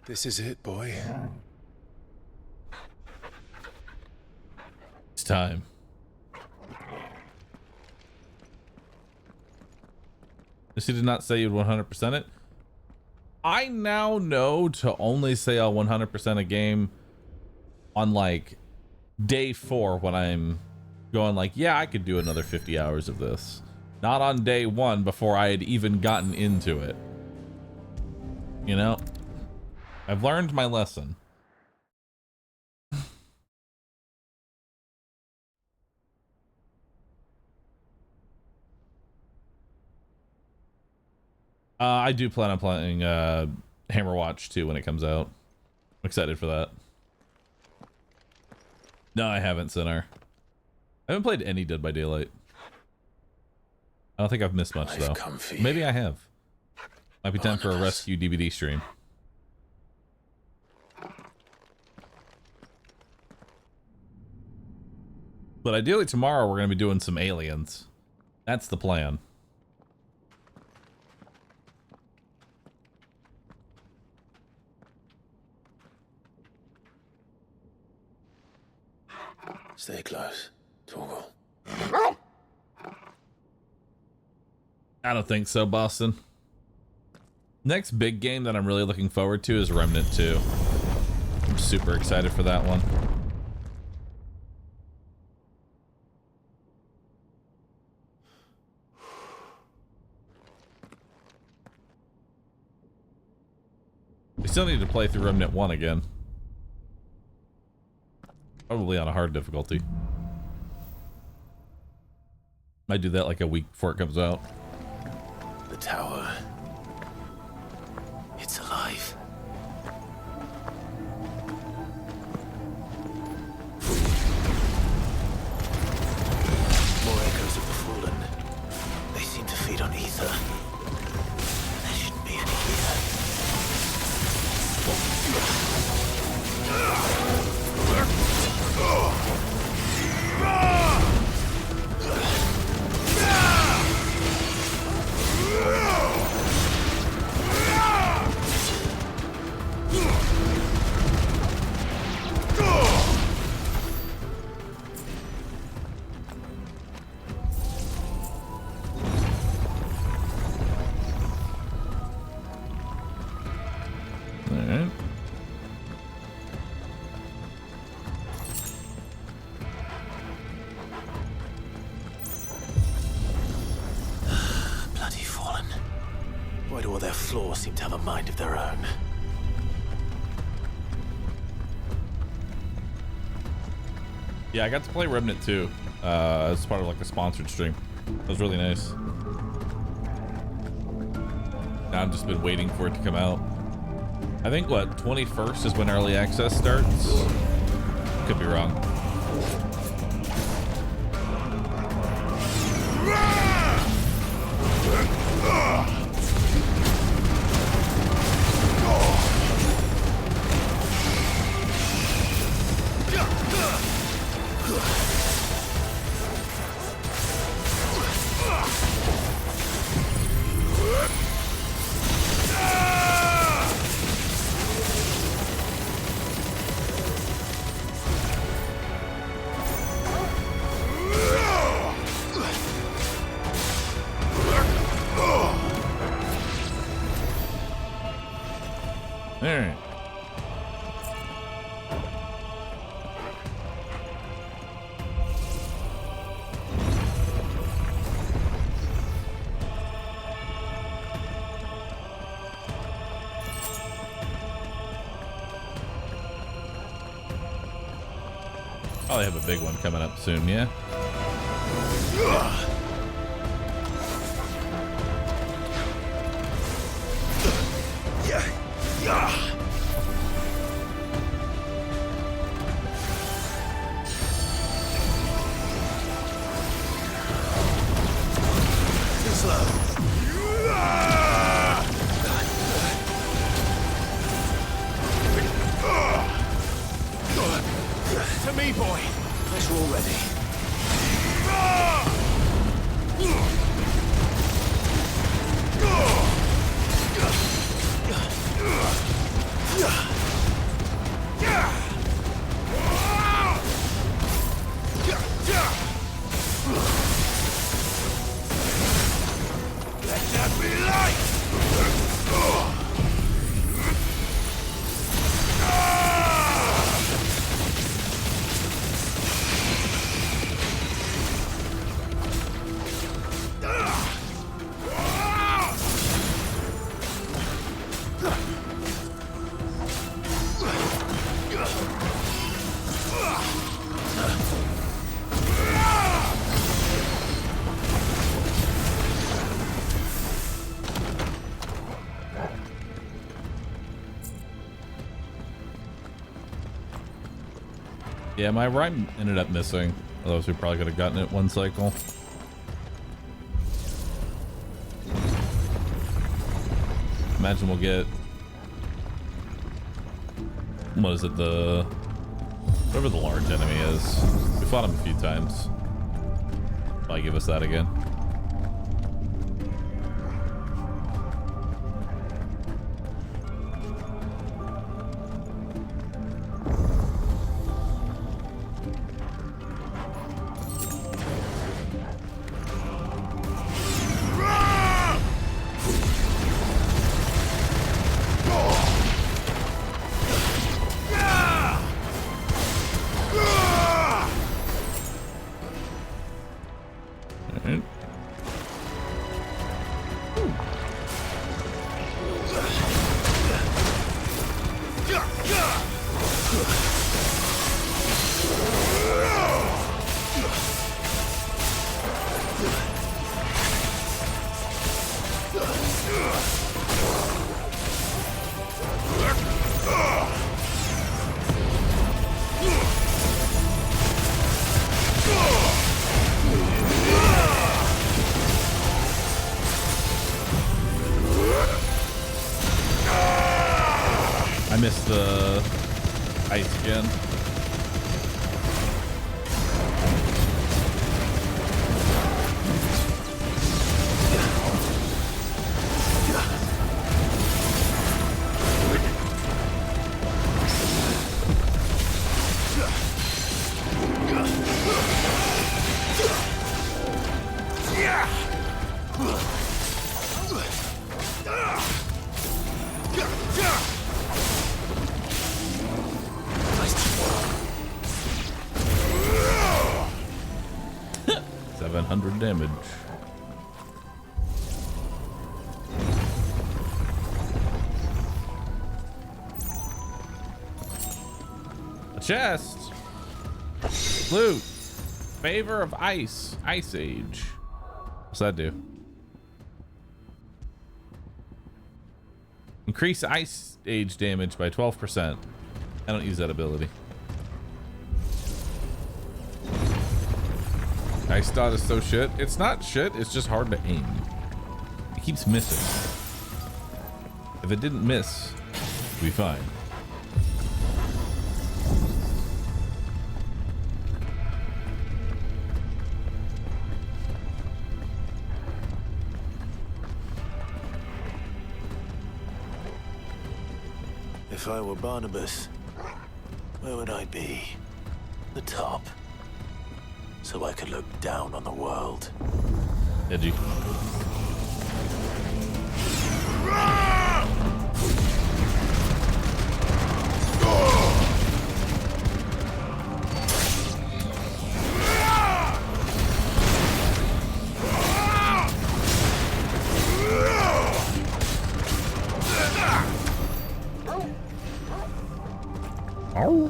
This is it, boy. It's time. She did not say you'd 100% it. I now know to only say I'll 100% a game on like day 4 when I'm going like, yeah, I could do another 50 hours of this. Not on day 1 before I had even gotten into it. You know? I've learned my lesson. I do plan on playing Hammerwatch 2 when it comes out. I'm excited for that. No, I haven't, Sinner. I haven't played any Dead by Daylight. I don't think I've missed much, though. Maybe I have. Might be time for a rescue DVD stream. But ideally tomorrow we're going to be doing some Aliens. That's the plan. Stay close, Torgal. I don't think so, Boston. Next big game that I'm really looking forward to is Remnant 2. I'm super excited for that one. We still need to play through Remnant 1 again. Probably on a hard difficulty. Might do that like a week before it comes out. The tower. It's alive. More echoes of the fallen. They seem to feed on ether. There shouldn't be any here. floor seem to have a mind of their own. Yeah, I got to play Remnant 2 as part of like a sponsored stream. That was really nice. Now I've just been waiting for it to come out. I think what 21st is when early access starts. Could be wrong. Alright. Probably have a big one coming up soon, yeah? To me, boy. Unless you're all ready. Let that be light! Yeah, my rhyme ended up missing. Otherwise, we probably could have gotten it one cycle. Imagine we'll get... What is it? Whatever the large enemy is. We fought him a few times. Probably give us that again. I missed the ice again. Damage. A chest. Loot. Favor of Ice. Ice Age. What's that do? Increase Ice Age damage by 12%. I don't use that ability. Ice dot is so shit. It's not shit, it's just hard to aim. It keeps missing. If it didn't miss, it'd be fine. If I were Barnabas, where would I be? The top. So I could look down on the world. Edgy. Ow.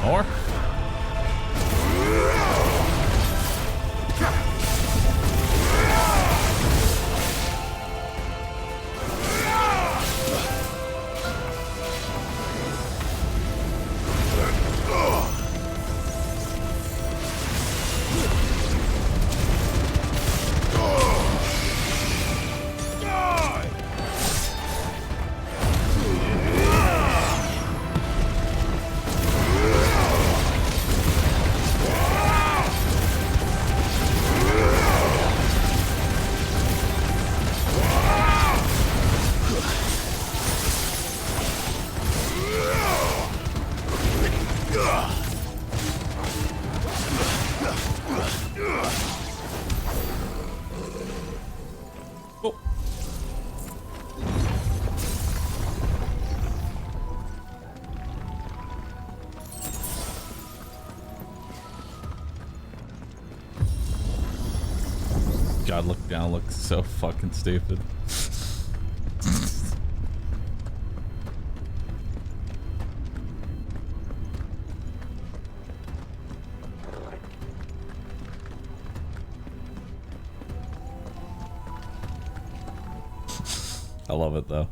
More? God, look down looks so fucking stupid. I love it though.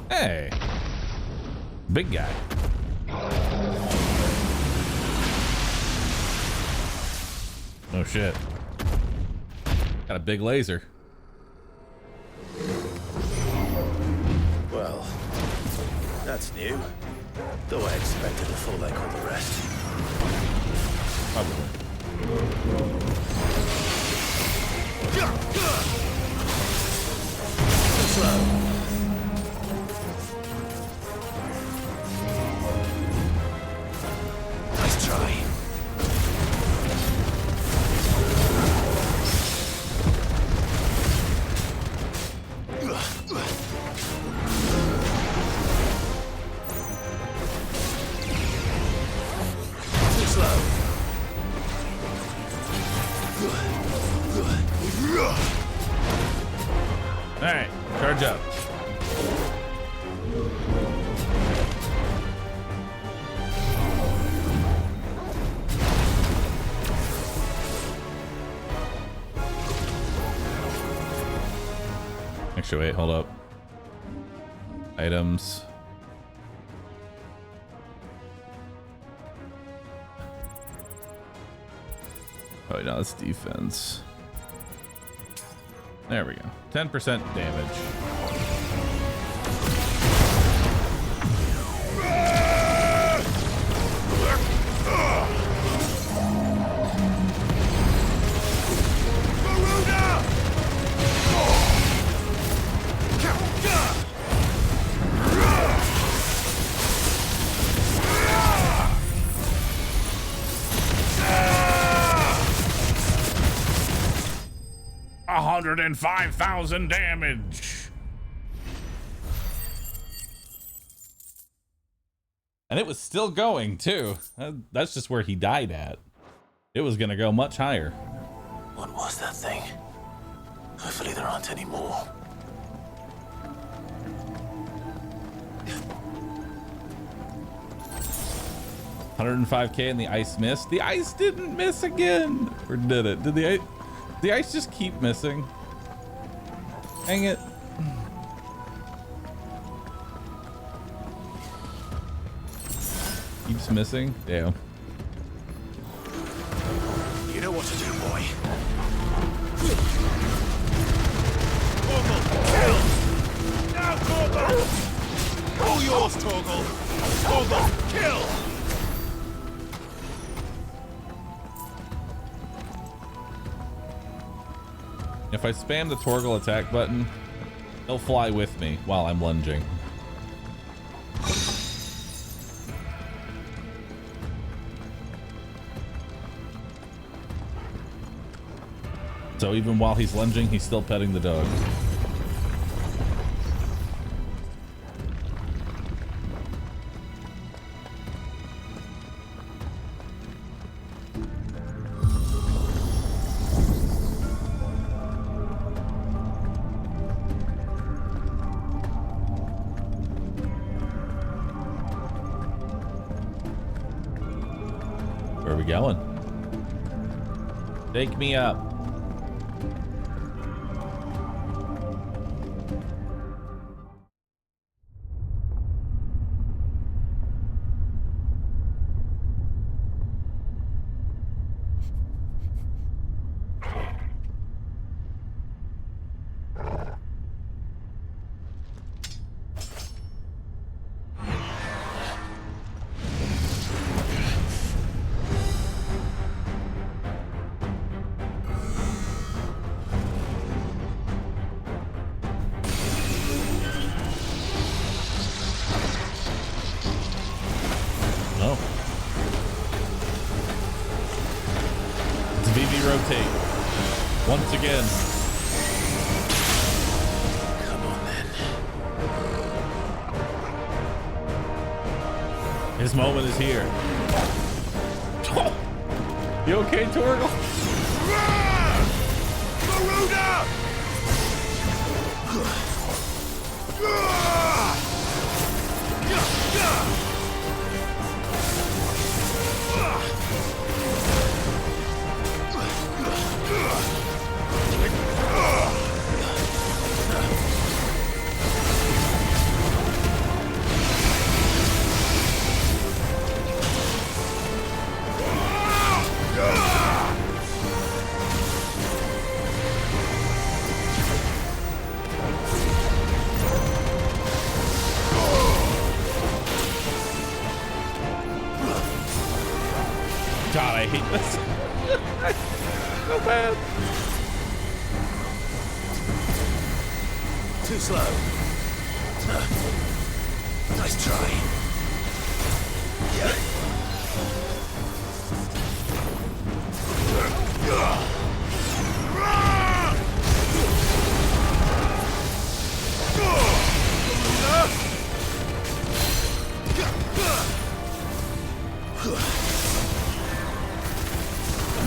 Hey, big guy. Oh shit. Got a big laser. Well, that's new. Though I expected a full like all the rest. Probably. Slow. Nice try. Too slow. All right, charge up. Actually, wait, hold up. Items. Oh, no, that's defense. There we go. 10% damage. 105,000 damage. And it was still going too. That's just where he died at. It was gonna go much higher. What was that thing? Hopefully there aren't any more. $105K and the ice missed. The ice didn't miss again. Or did it? Did the ice just keep missing? Dang it. Keeps missing? Damn. You know what to do, boy. Torgal, kill! Now, Torgal! All yours, Torgal! Torgal, kill! If I spam the Torgal attack button, he'll fly with me while I'm lunging. So even while he's lunging, he's still petting the dog. Where are we going? Take me up. Rotate once again. Come on, then. His moment is here. You okay, Torgal? Garuda! God, I hate this. So bad. Too slow. Nice try.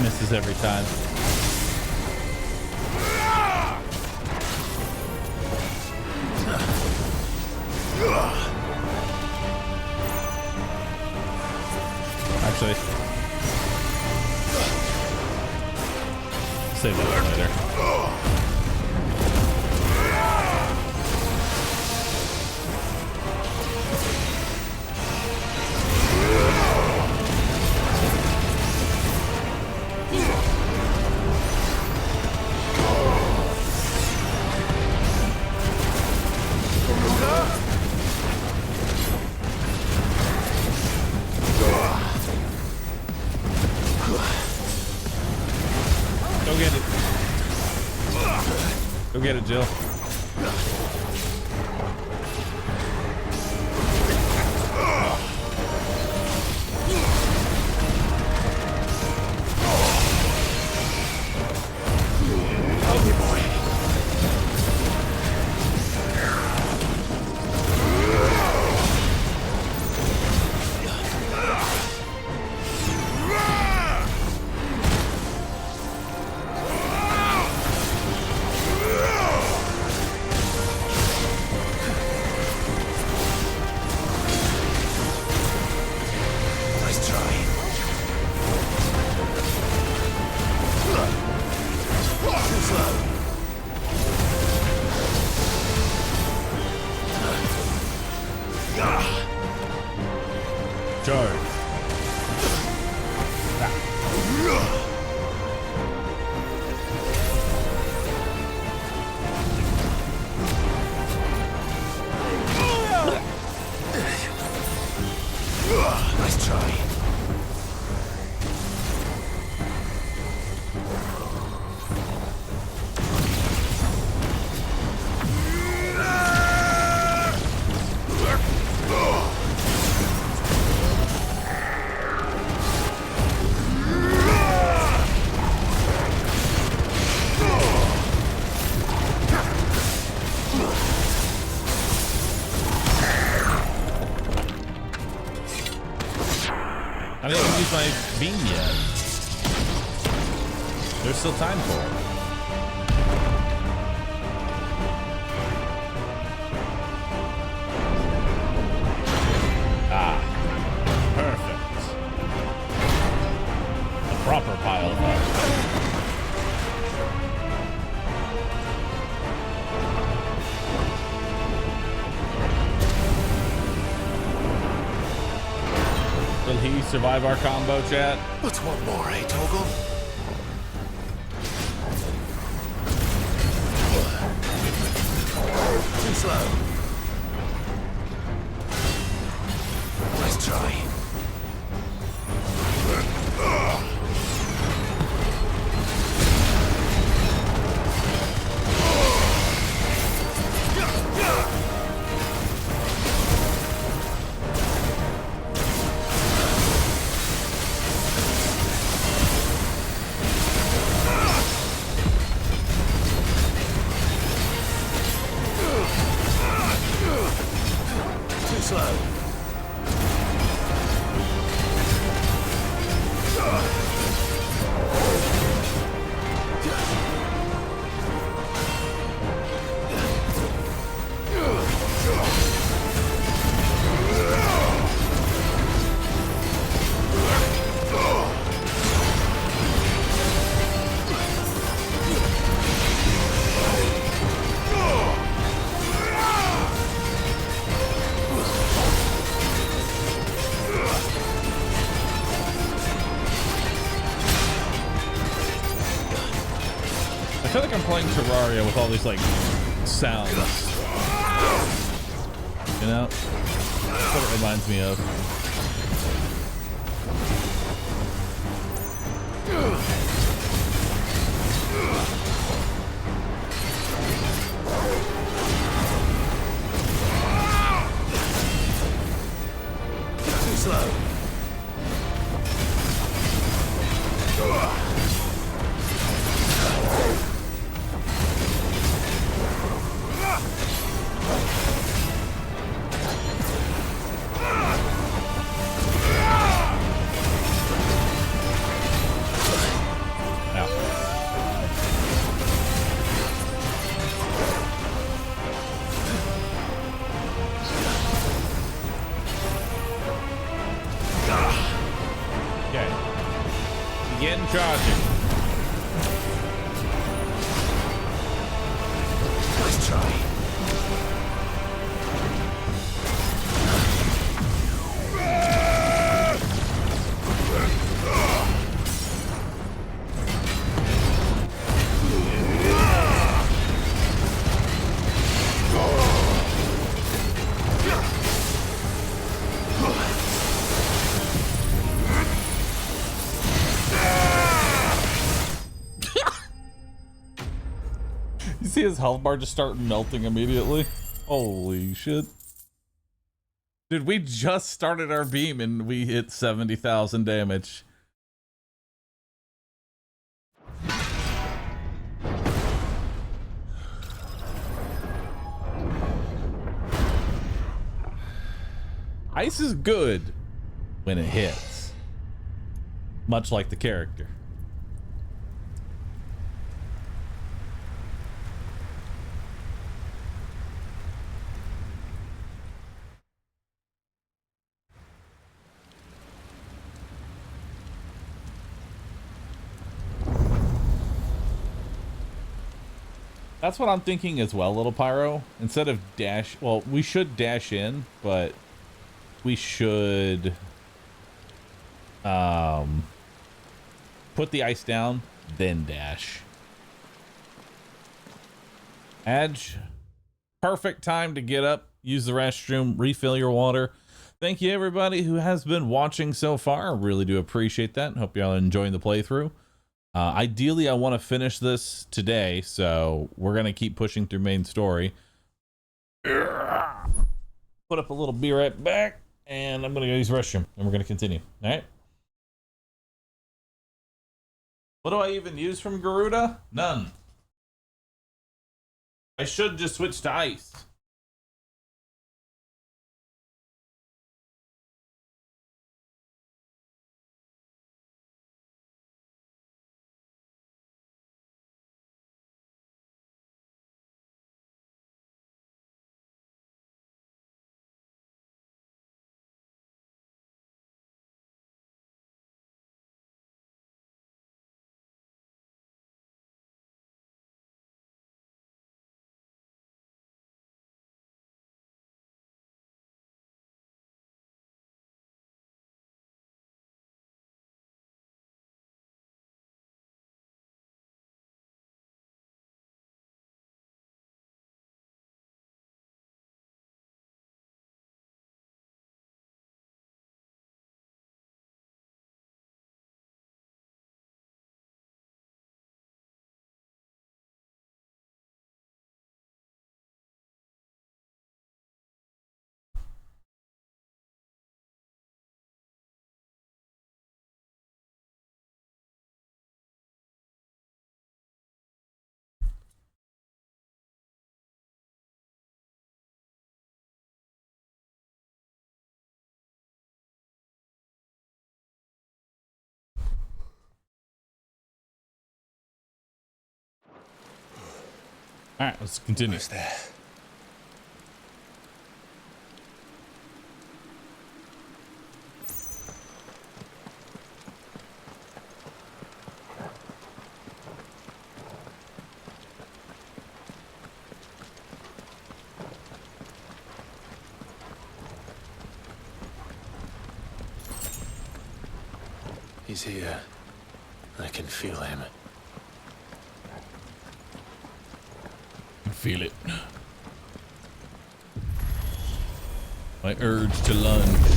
Misses every time. Actually, save that for later. Go get it. Go get it, Jill. Okay, boy. There's still time for it. Ah, perfect. A proper pile of Will he survive our combo, chat? What's one more, eh, Toggle? Too slow. Nice try. Too slow. I feel like I'm playing Terraria with all these like sounds. You know? That's what it reminds me of. Too slow. Okay. Begin charging. Nice try. You see his health bar just start melting immediately? Holy shit. Dude, we just started our beam and we hit 70,000 damage. Ice is good when it hits. Much like the character. That's what I'm thinking as well, little Pyro. Instead of dash, well, we should dash in, but we should put the ice down, then dash. Edge, perfect time to get up, use the restroom, refill your water. Thank you everybody who has been watching so far. I really do appreciate that. Hope y'all are enjoying the playthrough. Ideally, I want to finish this today, so we're going to keep pushing through main story. Put up a little be right back, and I'm going to go use the restroom, and we're going to continue. All right? What do I even use from Garuda? None. I should just switch to ice. Alright, let's continue. Who's there? He's here. I can feel him. Feel it. My urge to lunge.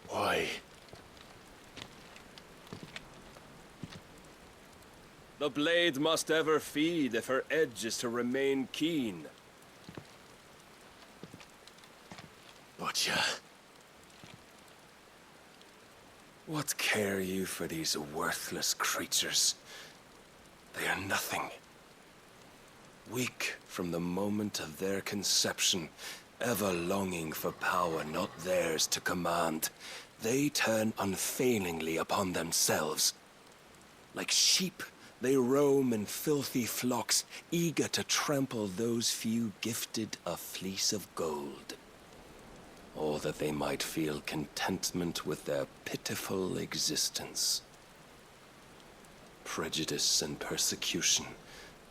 Why? The blade must ever feed if her edge is to remain keen. Butcher. What care you for these worthless creatures? They are nothing. Weak from the moment of their conception, ever longing for power not theirs to command, they turn unfailingly upon themselves. Like sheep, they roam in filthy flocks, eager to trample those few gifted a fleece of gold. Or that they might feel contentment with their pitiful existence. Prejudice and persecution,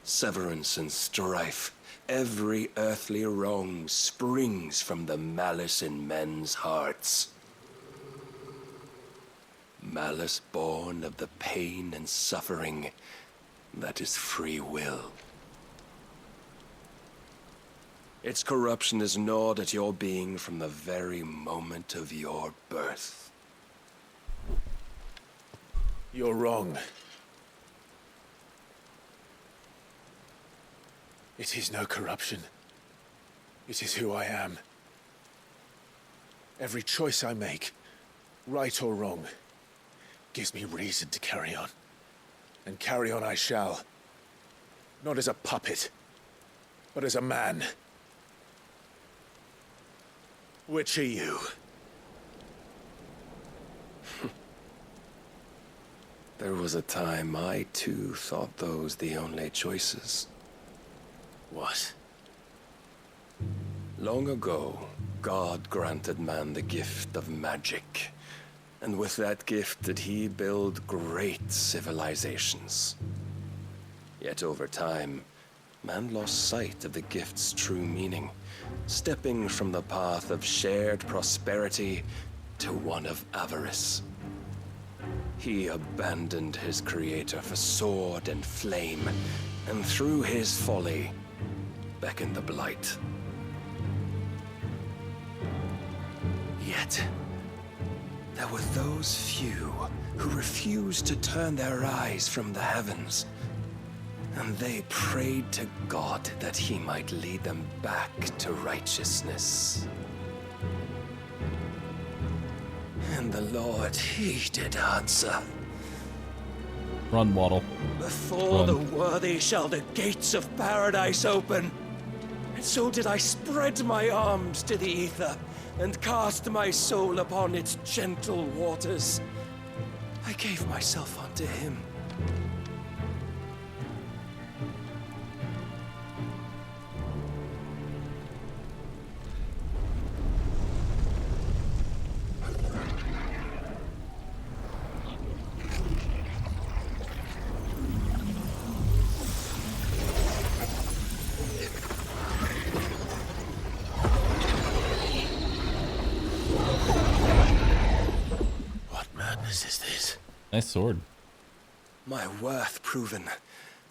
severance and strife, every earthly wrong springs from the malice in men's hearts. Malice born of the pain and suffering that is free will. Its corruption is gnawed at your being from the very moment of your birth. You're wrong. It is no corruption. It is who I am. Every choice I make, right or wrong, gives me reason to carry on. And carry on I shall. Not as a puppet, but as a man. Which are you? There was a time I too thought those the only choices. What? Long ago, God granted man the gift of magic. And with that gift did he build great civilizations. Yet over time, man lost sight of the gift's true meaning, stepping from the path of shared prosperity to one of avarice. He abandoned his creator for sword and flame, and through his folly, beckoned the blight. Yet, there were those few who refused to turn their eyes from the heavens, and they prayed to God that he might lead them back to righteousness. And the Lord, he did answer. Run, Waddle. Before Run. the worthy shall the gates of paradise open. And so did I spread my arms to the ether, and cast my soul upon its gentle waters. I gave myself unto him. Is this? Nice sword. My worth proven,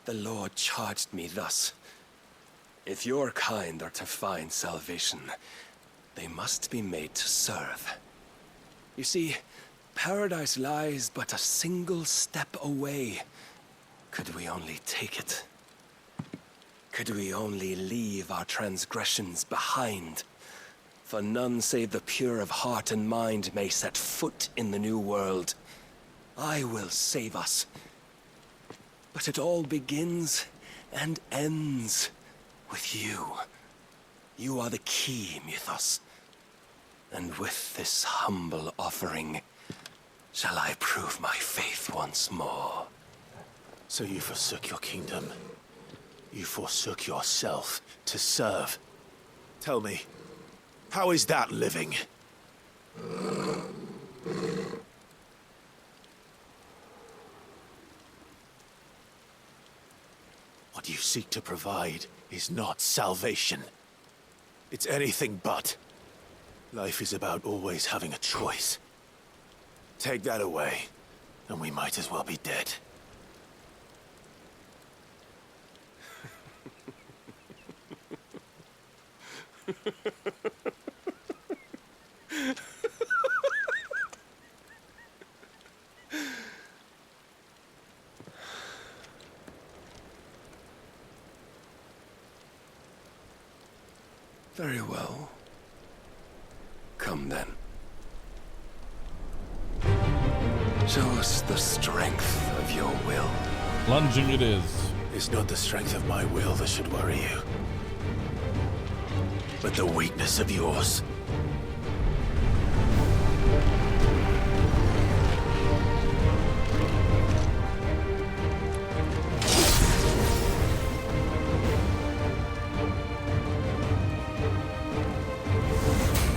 the Lord charged me thus. If your kind are to find salvation, they must be made to serve. You see, paradise lies but a single step away, could we only take it. Could we only leave our transgressions behind? For none save the pure of heart and mind may set foot in the new world. I will save us. But it all begins and ends with you. You are the key, Mythos. And with this humble offering, shall I prove my faith once more. So you forsook your kingdom. You forsook yourself to serve. Tell me, how is that living? What you seek to provide is not salvation. It's anything but. Life is about always having a choice. Take that away, and we might as well be dead. Very well. Come then. Show us the strength of your will. Lunging it is. It's not the strength of my will that should worry you, but the weakness of yours.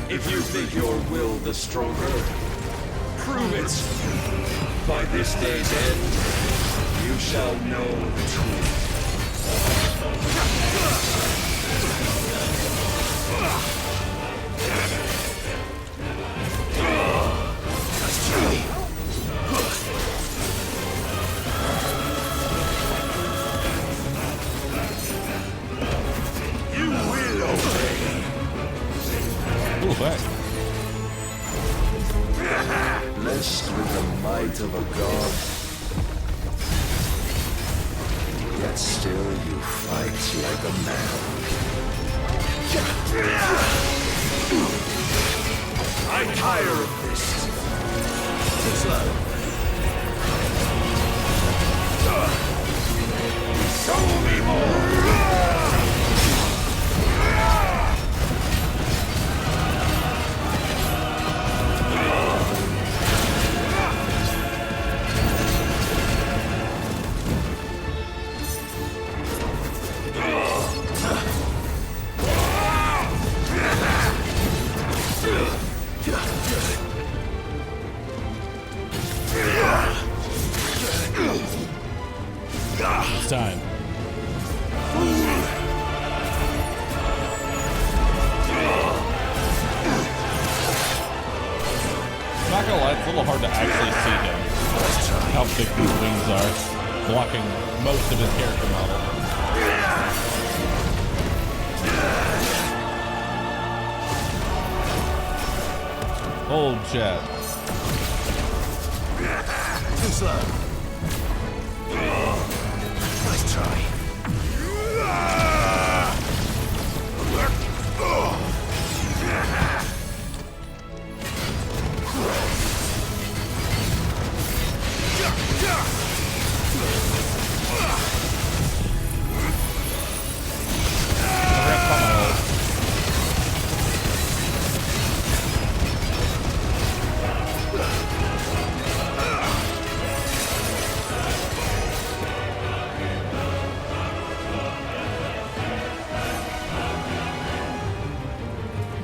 If you think your will the stronger, prove it. By this day's end, you shall know the truth. You will obey. Ooh, back. Blessed with the might of a god, yet still you fight like a man. I'm tired of this. Too slow. Show me more. It's time. Not gonna lie, it's a little hard to actually see him. How big these wings are, blocking most of his character model. Hold chat. Too slow. Nice try.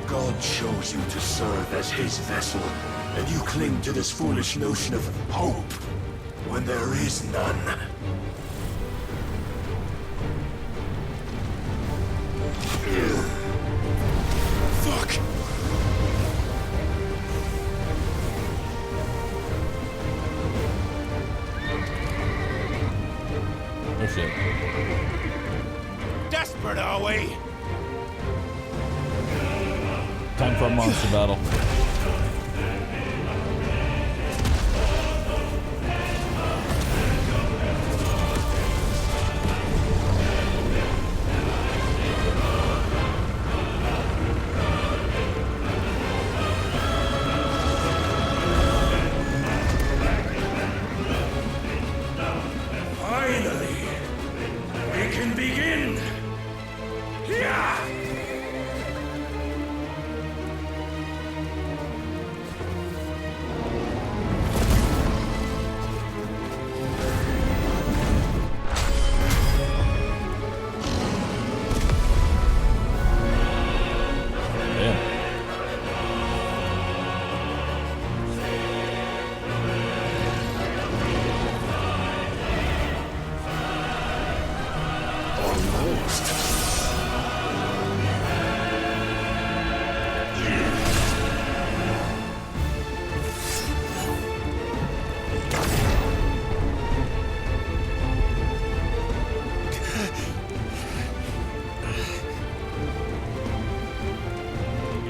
God chose you to serve as his vessel, and you cling to this foolish notion of hope when there is none. Fuck! Oh shit. Desperate, are we? Time for a monster battle. can begin! Yeah!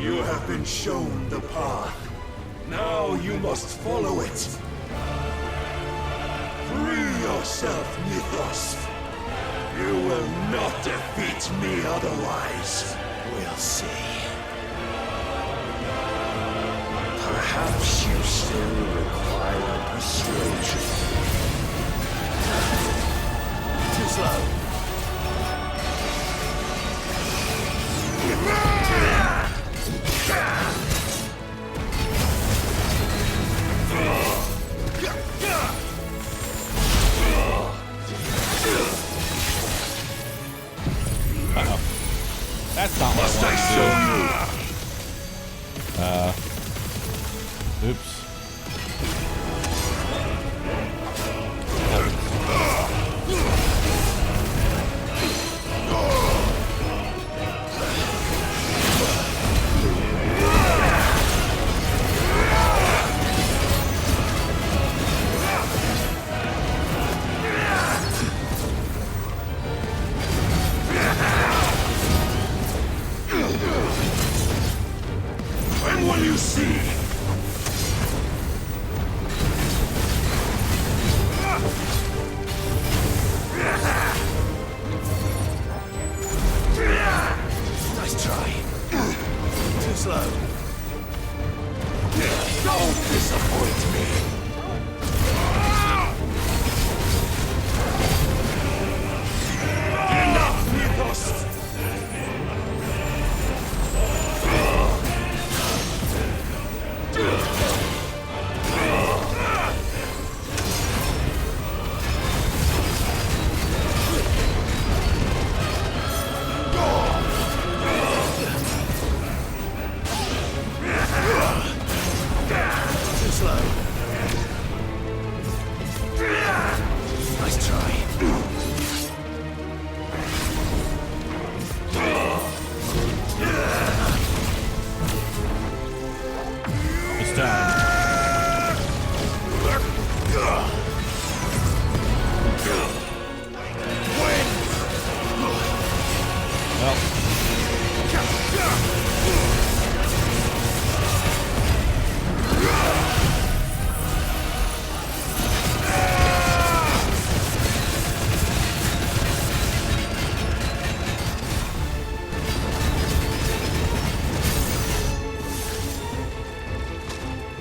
You have been shown the path. Now you must follow it. Free yourself, Mythos. You will not defeat me otherwise. We'll see. Perhaps you still require persuasion. Too slow. That's not what I want to do. Oops. When will you see? Nice try. Too slow. Don't disappoint me. Enough, Mythos! Too slow. Nice try. It's time.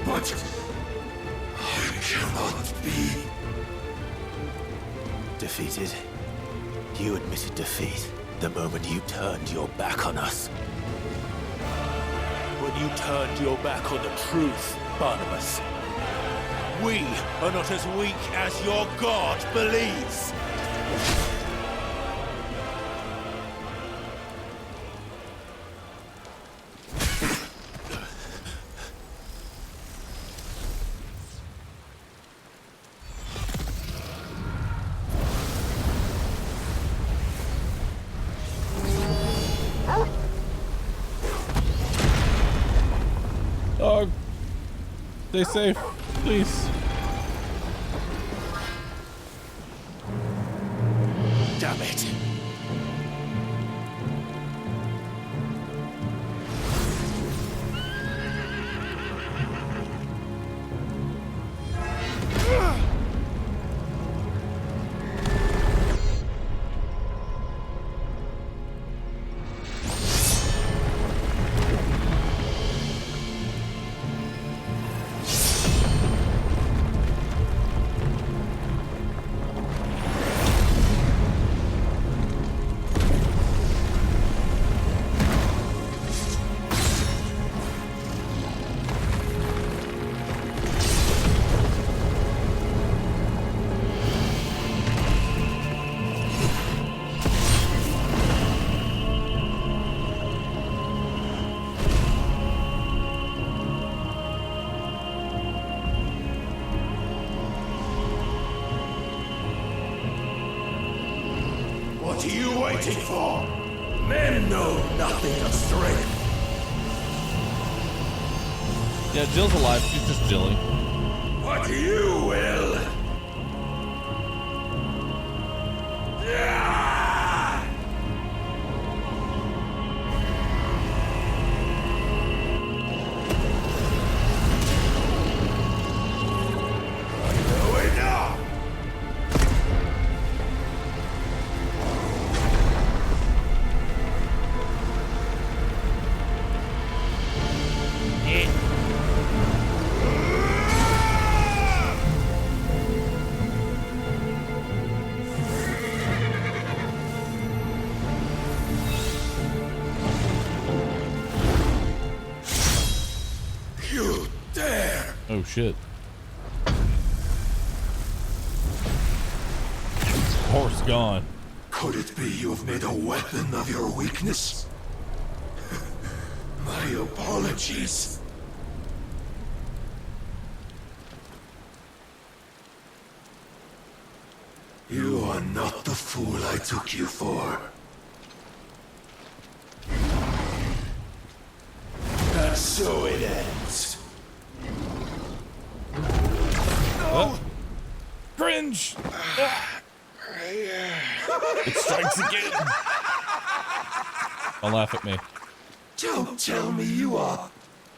But I cannot be. Defeated? You admitted defeat the moment you turned your back on us. When you turned your back on the truth, Barnabas. We are not as weak as your god believes. Dog, stay safe, please. Damn it. What are you waiting for? Men know nothing of strength. Yeah, Jill's alive. She's just Jilly. What you will. Oh shit. Horse gone. Could it be you have made a weapon of your weakness? My apologies. You are not the fool I took you for. And so it ends. Oh. Cringe! It strikes again. Don't laugh at me. Don't tell me you are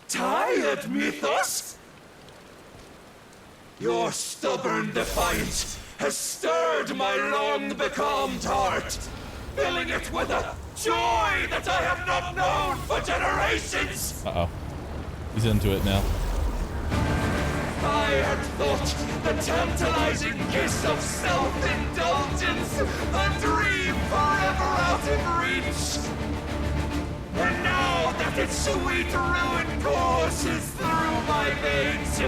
tired, Mythos! Your stubborn defiance has stirred my long-becalmed heart, filling it with a joy that I have not known for generations! Uh-oh. He's into it now. I had thought the tantalizing kiss of self-indulgence a dream forever out of reach. And now that its sweet ruin courses through my veins,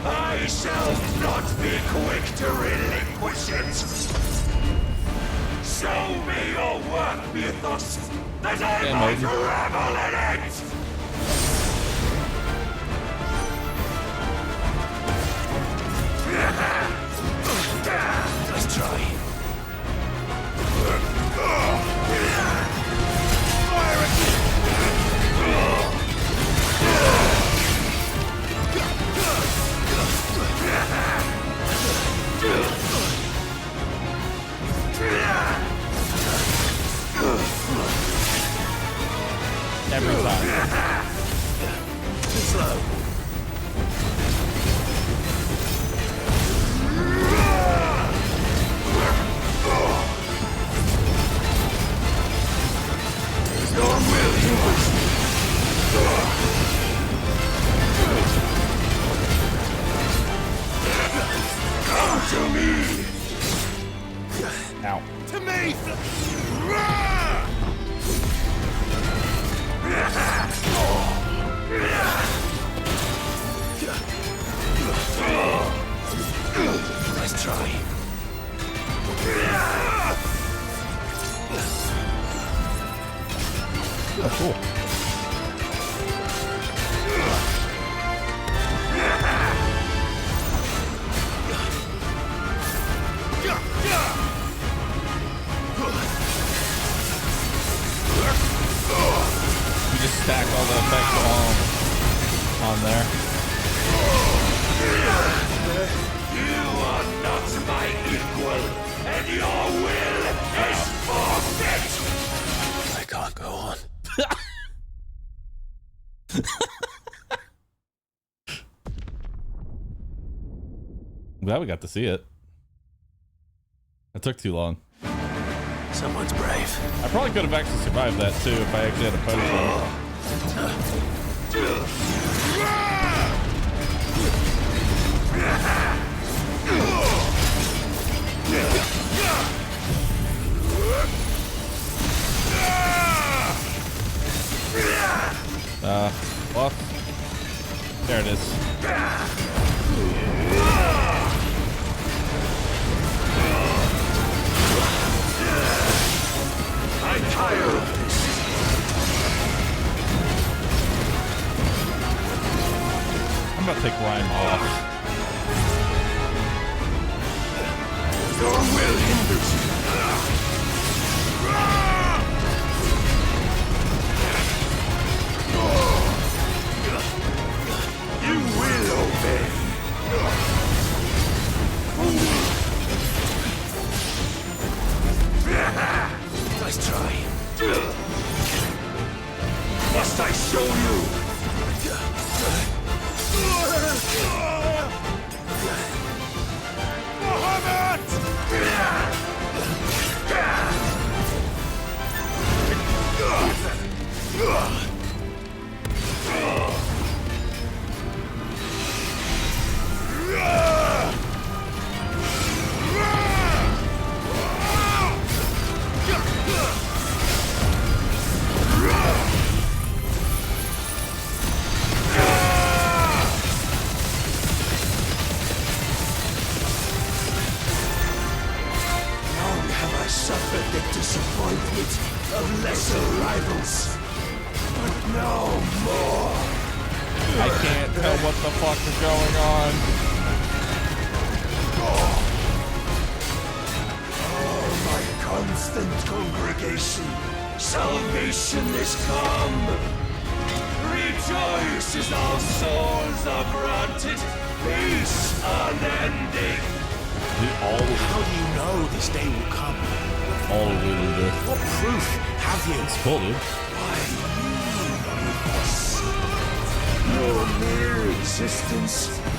I shall not be quick to relinquish it. Show me your work, Mythos, that I might revel in it! Let's try. Fire again! Every time. Too slow. Your will, humans! Come to me! Ow. To me! Let's try. Oh, cool. You just stack all the effects on there. You are not my equal, and your will is forfeit! I can't go on. I'm glad we got to see it. It took too long. Someone's brave. I probably could have actually survived that too if I actually had a potion. What? There it is. I'm tired of this. I'm about to take Rhyme off. Your will hinders you. Nice try. Must I show you? Suffered the disappointment of lesser rivals, but no more. I can't tell what the fuck is going on. Oh, my constant congregation, salvation is come. Rejoice as our souls are granted peace unending. How do you know this day will come? All of it. What proof have you? It's cool, dude. Why, your mere existence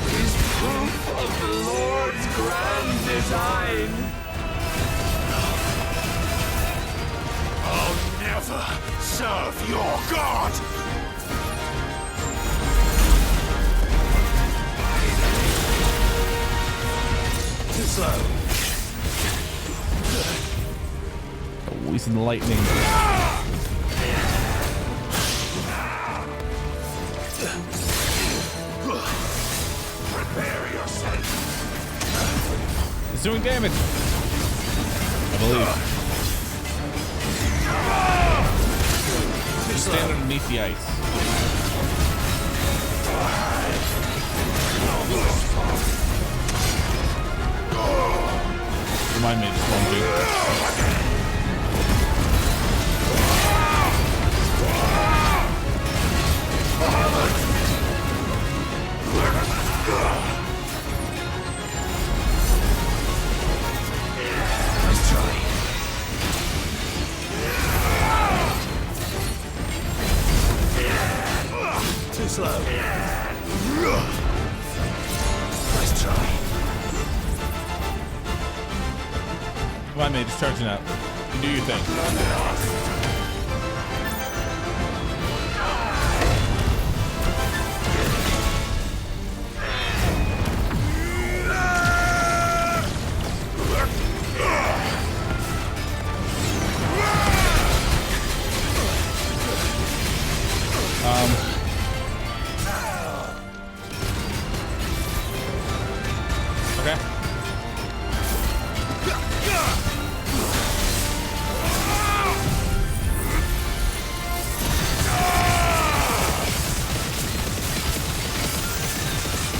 is proof of the Lord's grand design. I'll never serve your God! Too slow. Wasting the lightning. Prepare yourself. It's doing damage. I believe. Just stand underneath the ice. Remind me, just one dude. Nice try. Too slow. Nice try. Come on, mate, just charging up. You do your thing. Okay.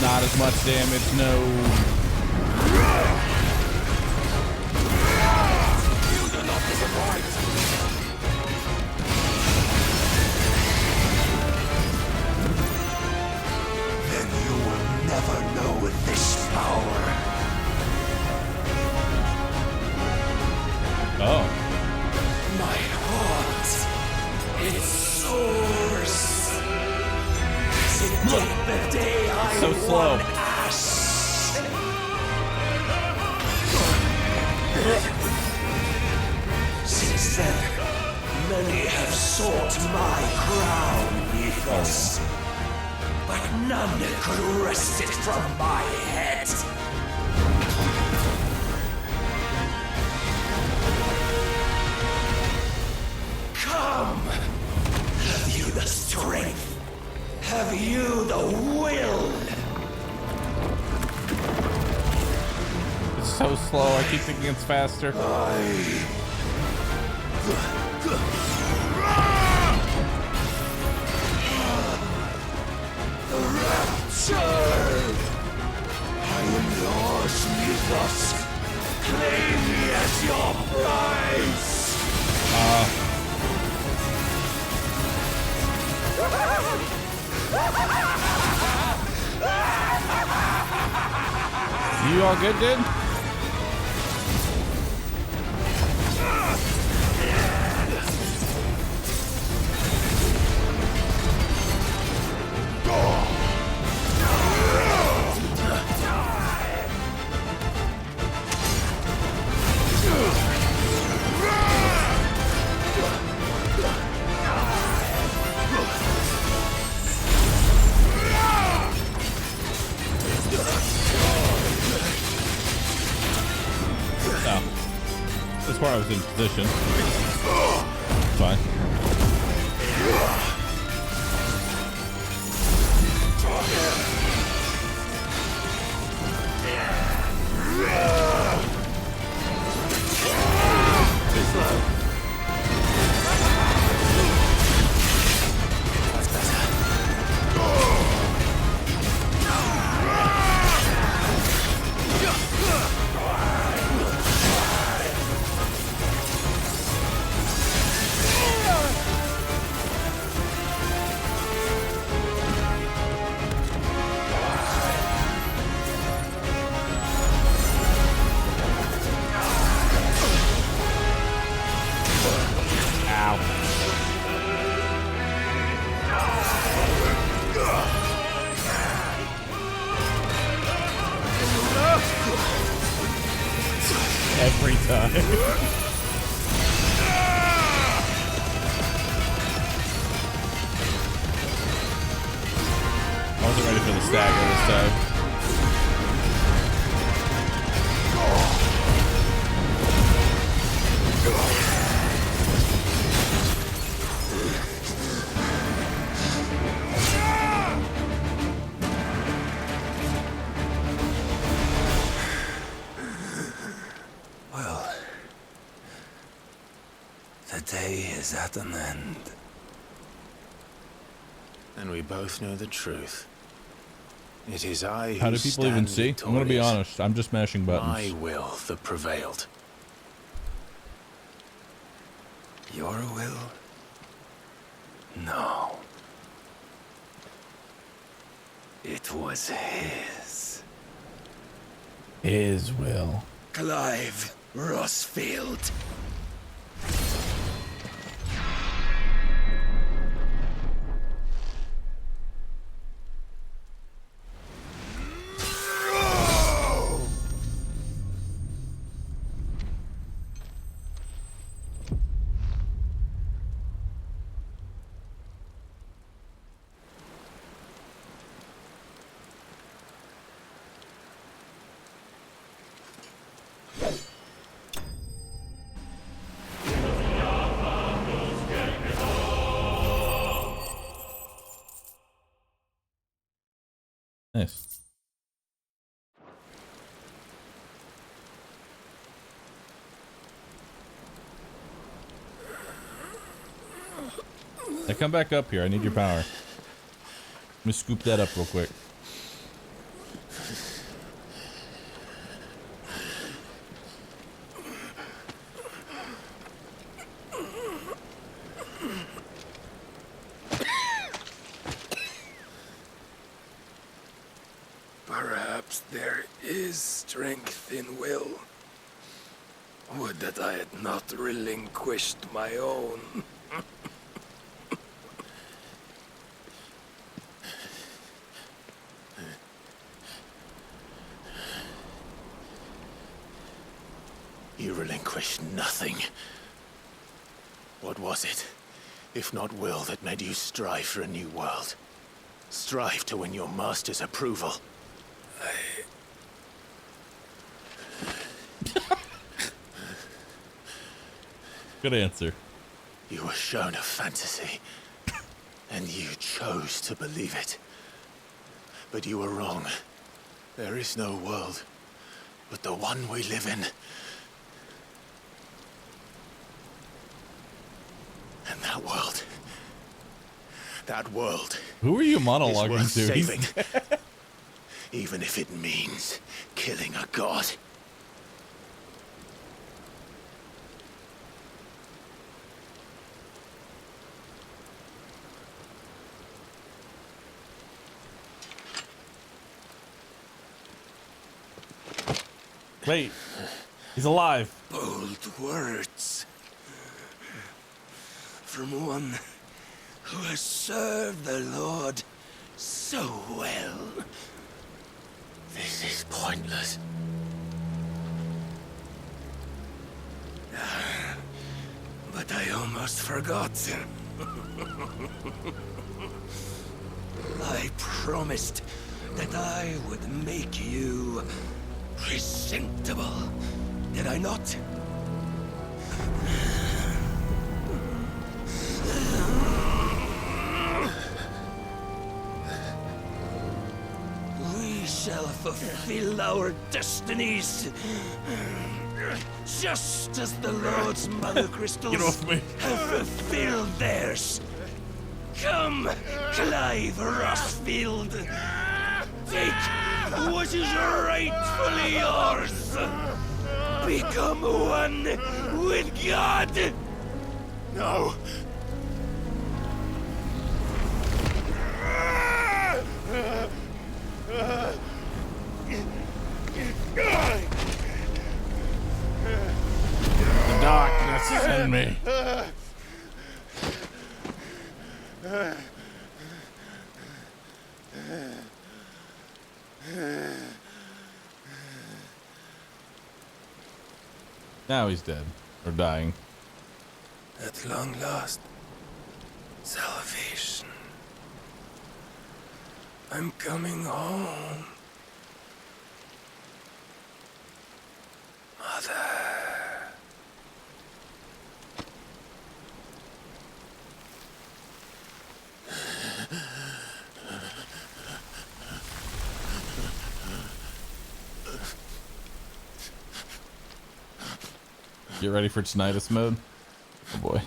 Not as much damage, no. Then you will never know this power. Oh. My heart, it soars. It took the day I So slow. won Ash. Since then, many have sought my crown ethos, but none could wrest it from my head. Come! Have you the strength? Have you the will? It's so slow. I keep thinking it's faster. The rapture! I am yours, Mythos. Claim me as your prize. You all good, dude? this part I was in position. It's fine. Too slow. That's better. Every time. I wasn't ready for the stagger this time. Well, the day is at an end. And we both know the truth. It is I who How do people even see? I'm gonna be honest. I'm just mashing buttons. My will that prevailed. Your will? No. It was his. His will. Clive Rossfield. Nice. Now come back up here. I need your power. Let me scoop that up real quick. Perhaps there is strength in will. Would that I had not relinquished my own. You relinquished nothing. What was it, if not will, that made you strive for a new world? Strive to win your master's approval? Good answer. You were shown a fantasy, and you chose to believe it. But you were wrong. There is no world but the one we live in. And that world Who are you monologuing is to? worth saving. Even if it means killing a god. Wait, he's alive. Bold words. From one who has served the Lord so well. This is pointless. But I almost forgot. I promised that I would make you presentable. Did I not? fulfill our destinies. Just as the Lord's Mother Crystals have fulfilled theirs. Come, Clive Rossfield. Take what is rightfully yours. Become one with God. No. The darkness is in me. Now he's dead. Or dying. At long last, salvation. I'm coming home. Mother. Get ready for tinnitus mode. Oh boy.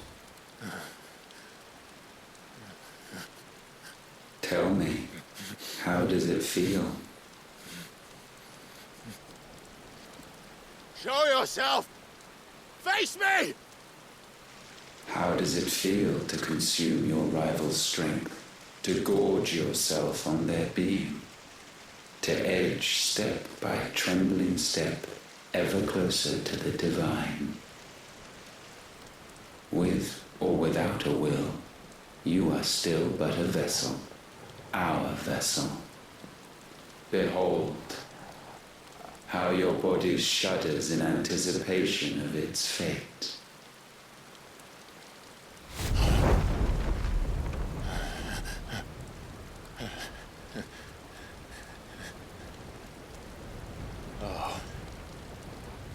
Tell me, how does it feel? Show yourself! Face me! How does it feel to consume your rival's strength, to gorge yourself on their beam, to edge step by trembling step ever closer to the divine? With or without a will, you are still but a vessel, our vessel. Behold, how your body shudders in anticipation of its fate. Oh,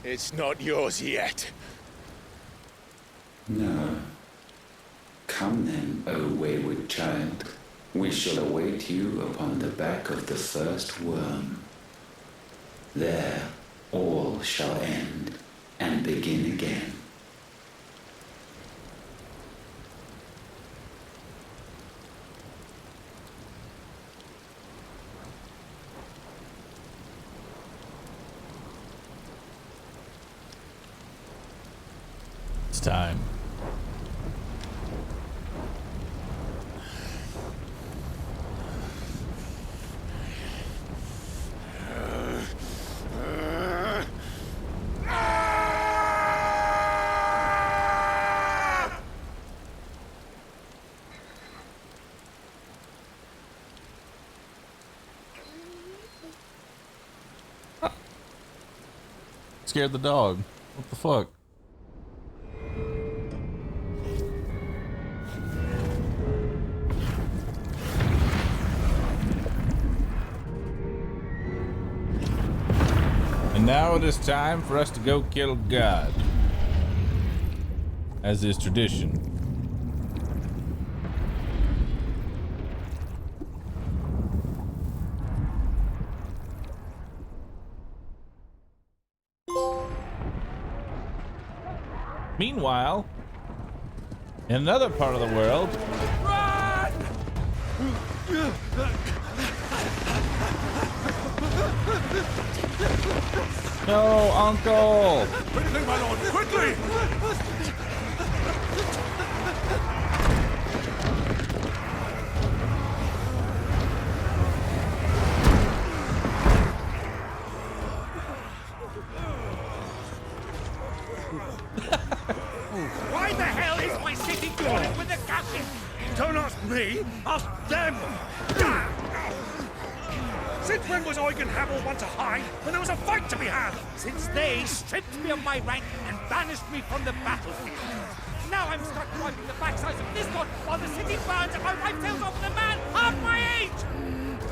it's not yours yet. No. Come then, O wayward child. We shall await you upon the back of the first worm. There, all shall end and begin again. It's time. Scared the dog. What the fuck? And now it is time for us to go kill God, as is tradition. Meanwhile, in another part of the world, Run! no, Uncle! Quickly, my lord, quickly! Why the hell is my city crawling with the gases? Don't ask me, ask them! Since when was Eugen Hamel one to hide when there was a fight to be had? Since they stripped me of my rank and banished me from the battlefield. Now I'm stuck wiping the backsides of this god while the city burns and my wife tells off the man half my age!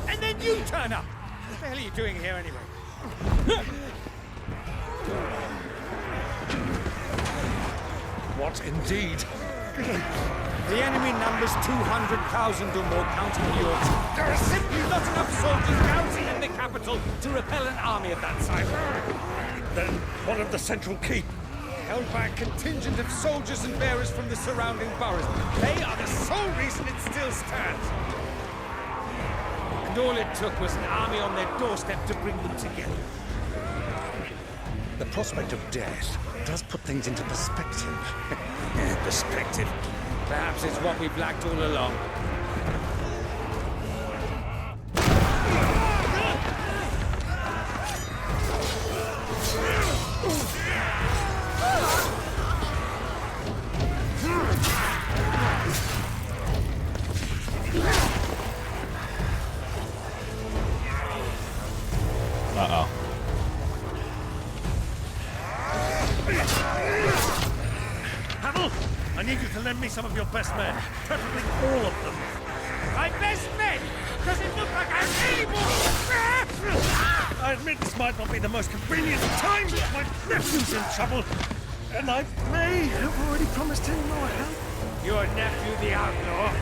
And then you turn up! What the hell are you doing here anyway? What indeed? The enemy numbers 200,000 or more, counting the orcs. There are simply not enough soldiers garrisoned in the capital to repel an army of that size. Then what of the central keep? Held by a contingent of soldiers and bearers from the surrounding boroughs. They are the sole reason it still stands. And all it took was an army on their doorstep to bring them together. The prospect of death does put things into perspective. Perspective. Perhaps it's what we've lacked all along. Uh-oh. Havel, I need you to lend me some of your best men. Preferably all of them. My best men? Does it look like I have any more? I admit this might not be the most convenient time, but my nephew's in trouble. And I may have already promised him more help. Your nephew, the outlaw?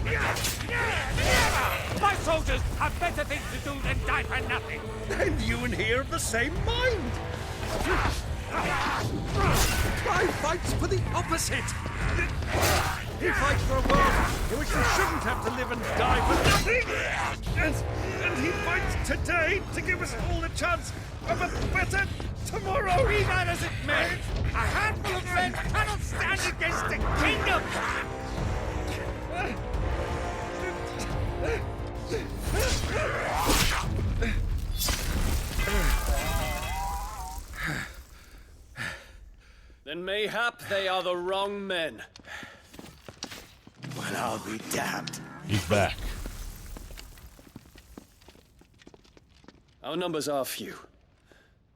Never! My soldiers have better things to do than die for nothing. And you and he are of the same mind. I fights for the opposite. He fights for a world in which we shouldn't have to live and die for nothing. And he fights today to give us all a chance of a better tomorrow. Be that as it may, a handful of men cannot stand against a kingdom. Then mayhap they are the wrong men. Well, I'll be damned. He's back. Our numbers are few,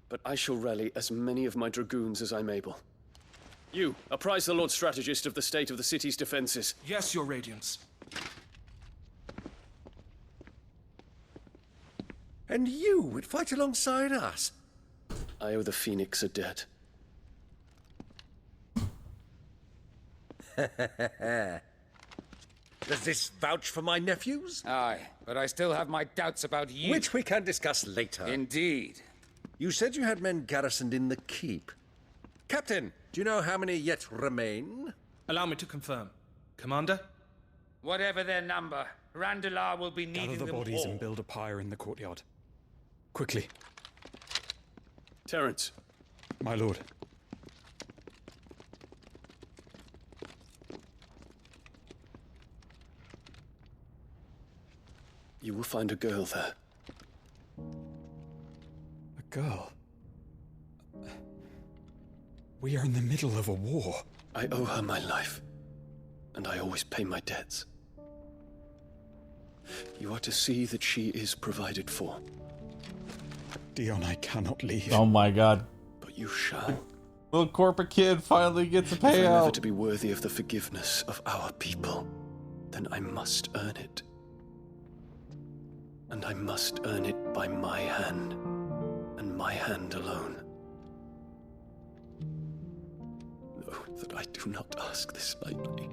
but I shall rally as many of my dragoons as I'm able. You, apprise the Lord Strategist of the state of the city's defenses. Yes, Your Radiance. And you would fight alongside us? I owe the Phoenix a debt. Does this vouch for my nephews? Aye, but I still have my doubts about you. Which we can discuss later. Indeed. You said you had men garrisoned in the keep. Captain, do you know how many yet remain? Allow me to confirm. Commander? Whatever their number, Randalar will be needing Gather the them bodies all. and build a pyre in the courtyard. Quickly. Terence. My lord. You will find a girl there. A girl? We are in the middle of a war. I owe her my life, and I always pay my debts. You are to see that she is provided for. Dion, I cannot leave. Oh my god. But you shall. Little corporate kid finally gets a If I'm ever payout. to be worthy of the forgiveness of our people, then I must earn it. And I must earn it by my hand, and my hand alone. Know that I do not ask this lightly.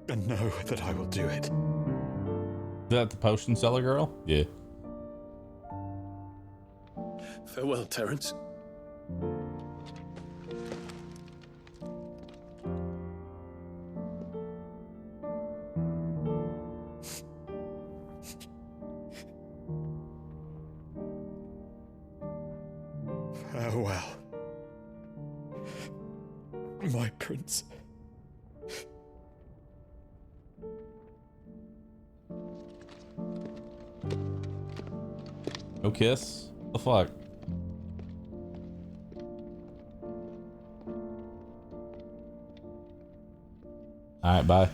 And know that I will do it. Is that the potion seller girl? Yeah. Farewell, Terence. Farewell, my prince. No kiss? What the fuck? Alright, bye.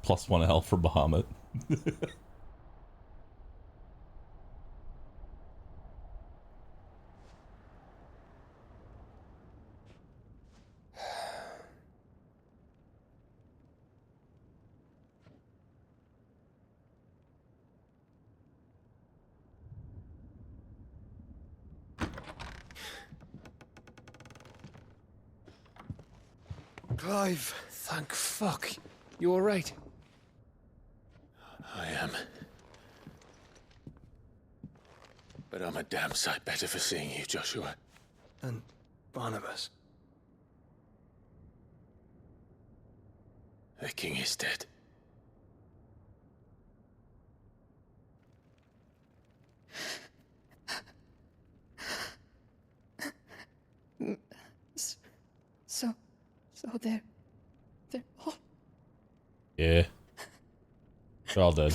+1 health for Bahamut. Clive! Thank fuck. You alright? I am. But I'm a damn sight better for seeing you, Joshua. And Barnabas. The king is dead. So they're all... Yeah. They're all dead.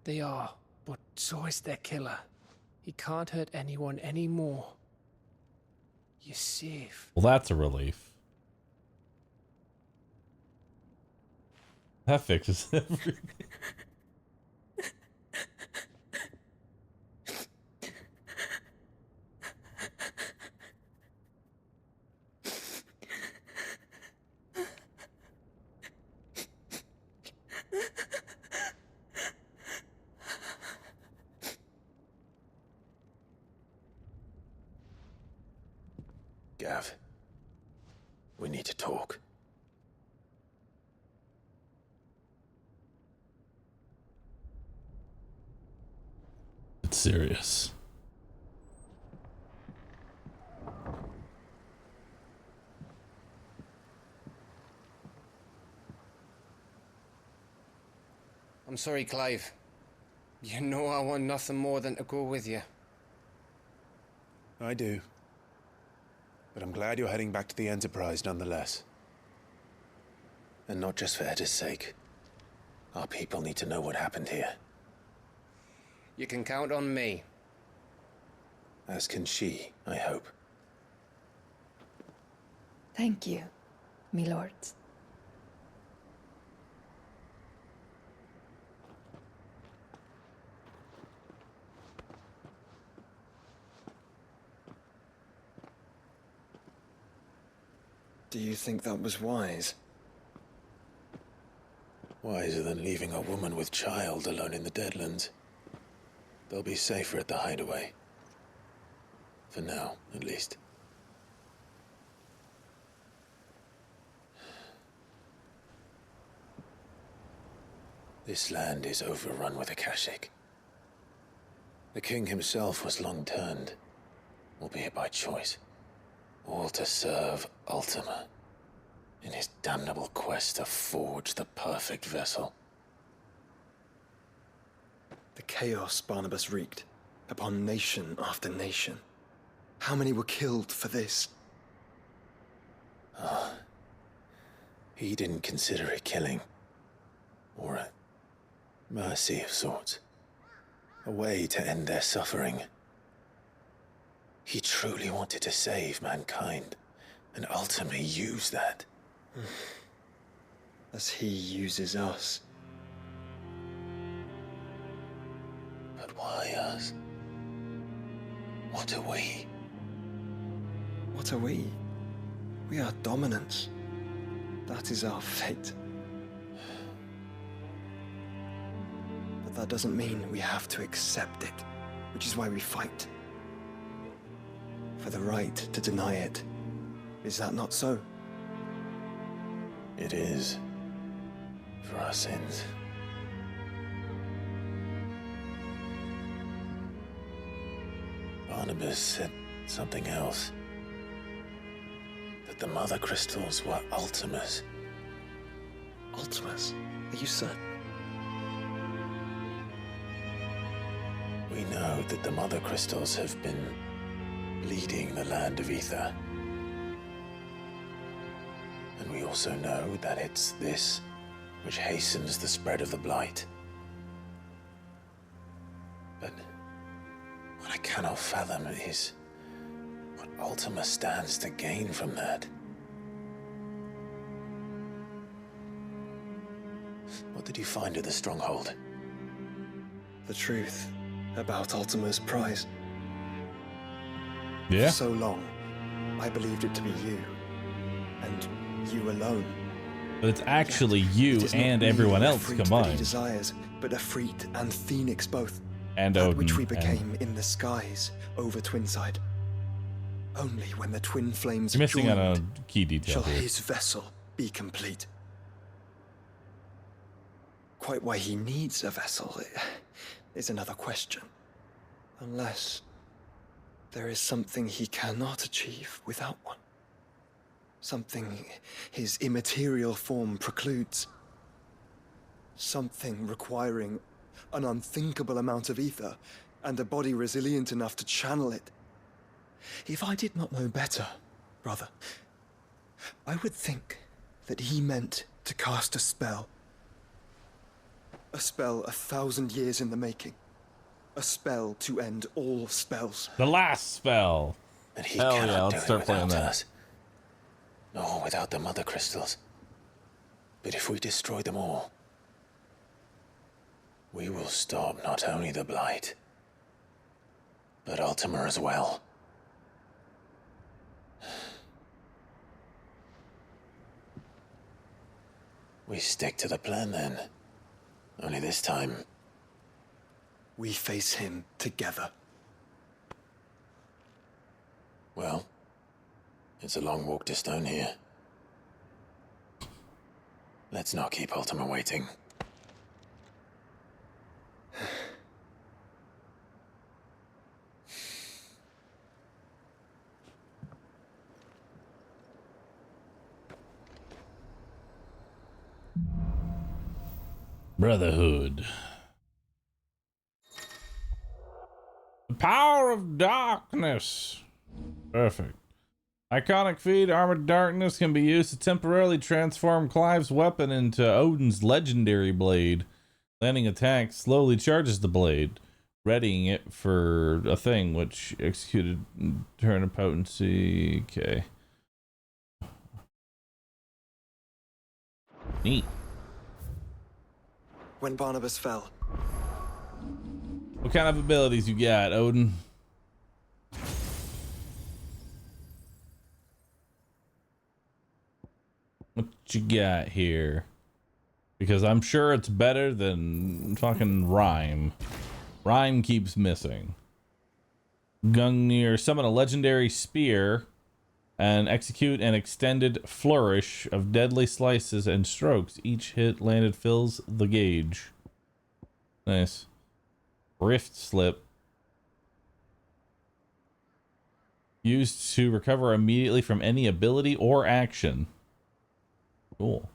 They are, but so is their killer. He can't hurt anyone anymore. You're safe. Well, that's a relief. That fixes everything. Gav, we need to talk. It's serious. I'm sorry, Clive. You know I want nothing more than to go with you. I do. But I'm glad you're heading back to the Enterprise nonetheless. And not just for Edda's sake. Our people need to know what happened here. You can count on me. As can she, I hope. Thank you, me lords. Do you think that was wise? Wiser than leaving a woman with child alone in the Deadlands. They'll be safer at the hideaway. For now, at least. This land is overrun with Akashic. The king himself was long turned, albeit by choice, all to serve Ultima, in his damnable quest to forge the perfect vessel. The chaos Barnabas wreaked upon nation after nation. How many were killed for this? He didn't consider it killing. Or a mercy of sorts. A way to end their suffering. He truly wanted to save mankind, and ultimately used that. As he uses us. But why us? What are we? What are we? We are dominance. That is our fate. But that doesn't mean we have to accept it, which is why we fight. For the right to deny it. Is that not so? It is. For our sins. Barnabas said something else. That the Mother Crystals were Ultimas. Ultimas? Are you certain? We know that the Mother Crystals have been leading the land of Ether. And we also know that it's this which hastens the spread of the Blight. But what I cannot fathom is what Ultima stands to gain from that. What did you find at the Stronghold? The truth about Ultima's prize. Yeah. For so long, I believed it to be you, and you alone. But it's actually you It is not and merely everyone the else Efreet that he combined. desires, but Efreet and Phoenix both. And that Odin. which we and- became in the skies over Twinside. Only when the twin flames You're missing joined on a key detail shall here. his vessel be complete. Quite why he needs a vessel is another question. Unless there is something he cannot achieve without one. Something his immaterial form precludes. Something requiring an unthinkable amount of ether and a body resilient enough to channel it. If I did not know better, brother, I would think that he meant to cast a spell. A spell 1,000 years in the making. A spell to end all spells. The last spell. And he Hell cannot yeah, do let's it start playing without that. us. Nor without the mother crystals. But if we destroy them all, we will stop not only the Blight, but Ultima as well. We stick to the plan then. Only this time, we face him together. Well, it's a long walk to Stone here. Let's not keep Ultima waiting. Brotherhood. The power of darkness. Perfect. Iconic feat, Armored Darkness, can be used to temporarily transform Clive's weapon into Odin's legendary blade. Landing attack slowly charges the blade, readying it for a thing which executed turn of potency. Okay. Neat. When Barnabas fell, What kind of abilities you got, Odin? What you got here? Because I'm sure it's better than fucking Rhyme. Rhyme keeps missing. Gungnir, summon a legendary spear and execute an extended flourish of deadly slices and strokes. Each hit landed fills the gauge. Nice. Rift Slip. Used to recover immediately from any ability or action. Cool.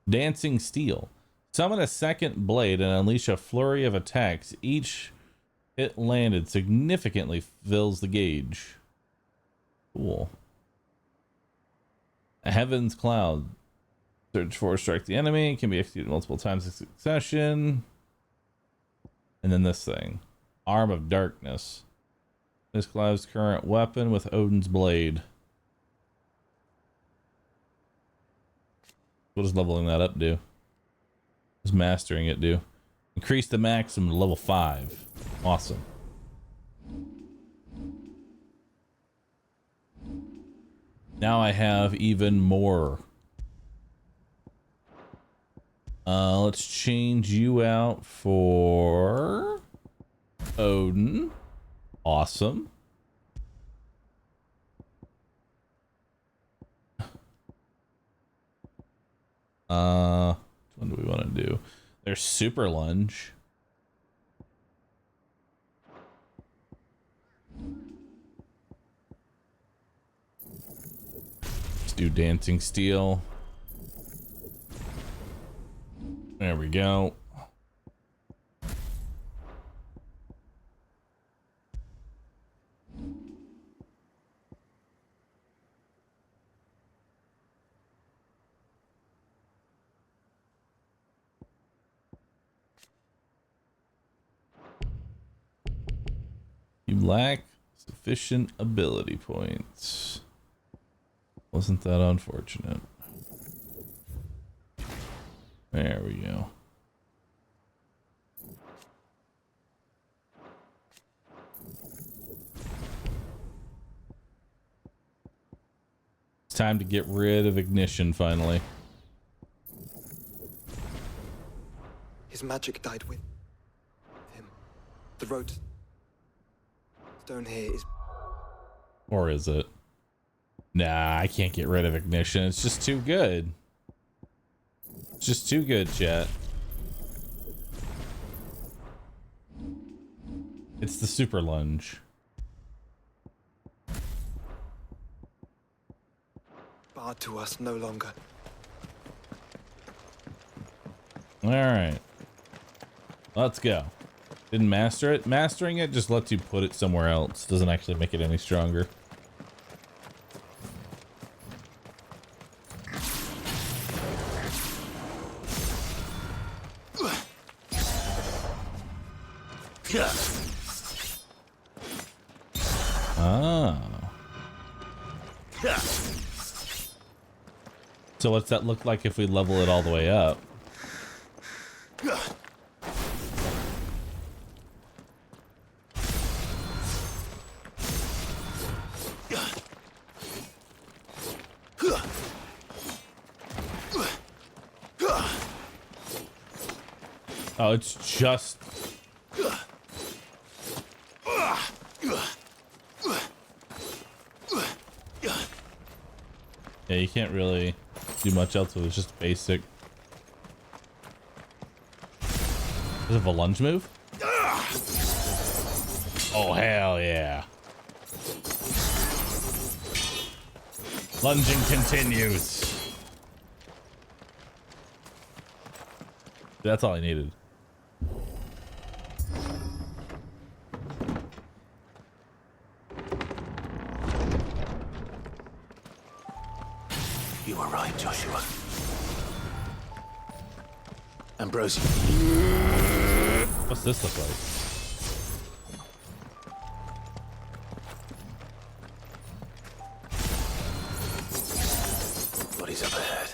Dancing Steel. Summon a second blade and unleash a flurry of attacks. Each hit landed significantly fills the gauge. Cool. A Heaven's Cloud. Search for strike the enemy. Can be executed multiple times in succession. And then this thing. Arm of Darkness. This Clive's current weapon with Odin's blade. What does leveling that up do? What does mastering it do? Increase the maximum to level 5. Awesome. Now I have even more. Let's change you out for Odin. Awesome. What do we want to do? There's Super Lunge. Let's do Dancing Steel. There we go. You lack sufficient ability points. Wasn't that unfortunate? There we go. time to get rid of ignition finally. His magic died with him. The road stone here is... Or is it? Nah, I can't get rid of ignition. It's just too good. It's just too good, chat. It's the super lunge. Barred to us no longer. All right. Let's go. Didn't master it. Mastering it just lets you put it somewhere else. Doesn't actually make it any stronger. Ah. So what's that look like if we level it all the way up? Oh, it's just... Yeah, you can't really do much else with it. It's just basic. Is it a lunge move? Oh, hell yeah. Lunging continues. That's all I needed. You were right, Joshua. Ambrosio. What's this look like? What is up ahead?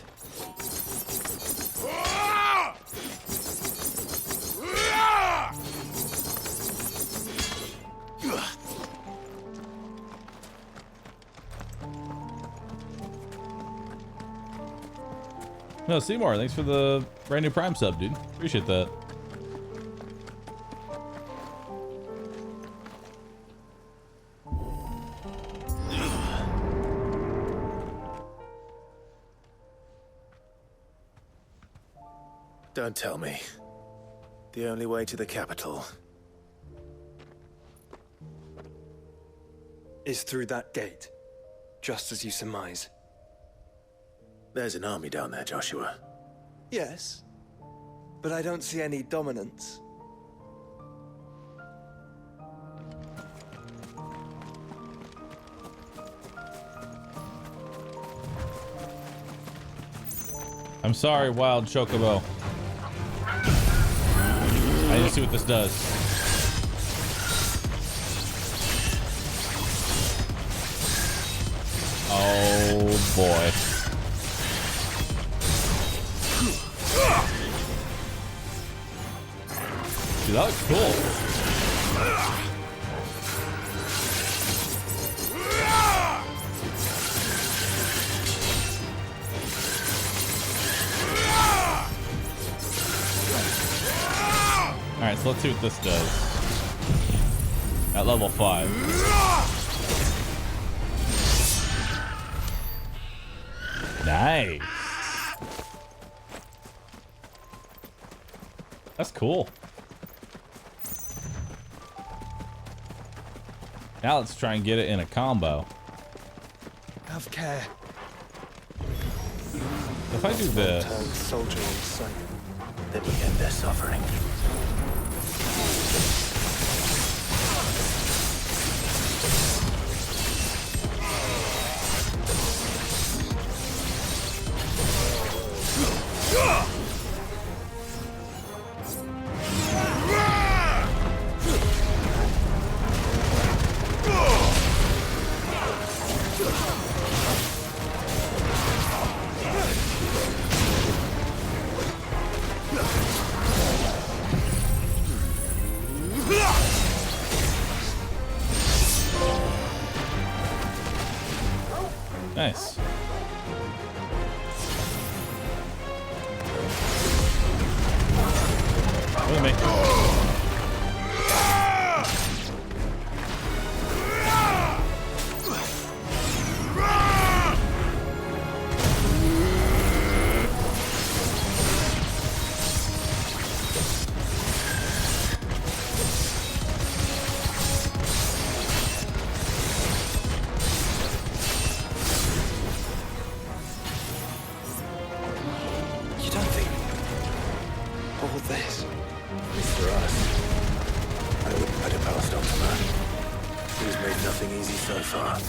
No, Seymour, thanks for the brand new Prime sub, dude. Appreciate that. Don't tell me. The only way to the capital is through that gate, just as you surmise. There's an army down there, Joshua. Yes, but I don't see any dominance. I'm sorry, Wild Chocobo. I need to see what this does. Oh boy. Dude, that looks cool. Alright, so let's see what this does. At level 5. Nice. That's cool. Now let's try and get it in a combo. Have care. If I do this, soldier in sight. Then we end their suffering. nice. Kill me. You don't think all this It's for us. I wouldn't put it past Optima. She's made nothing easy so far.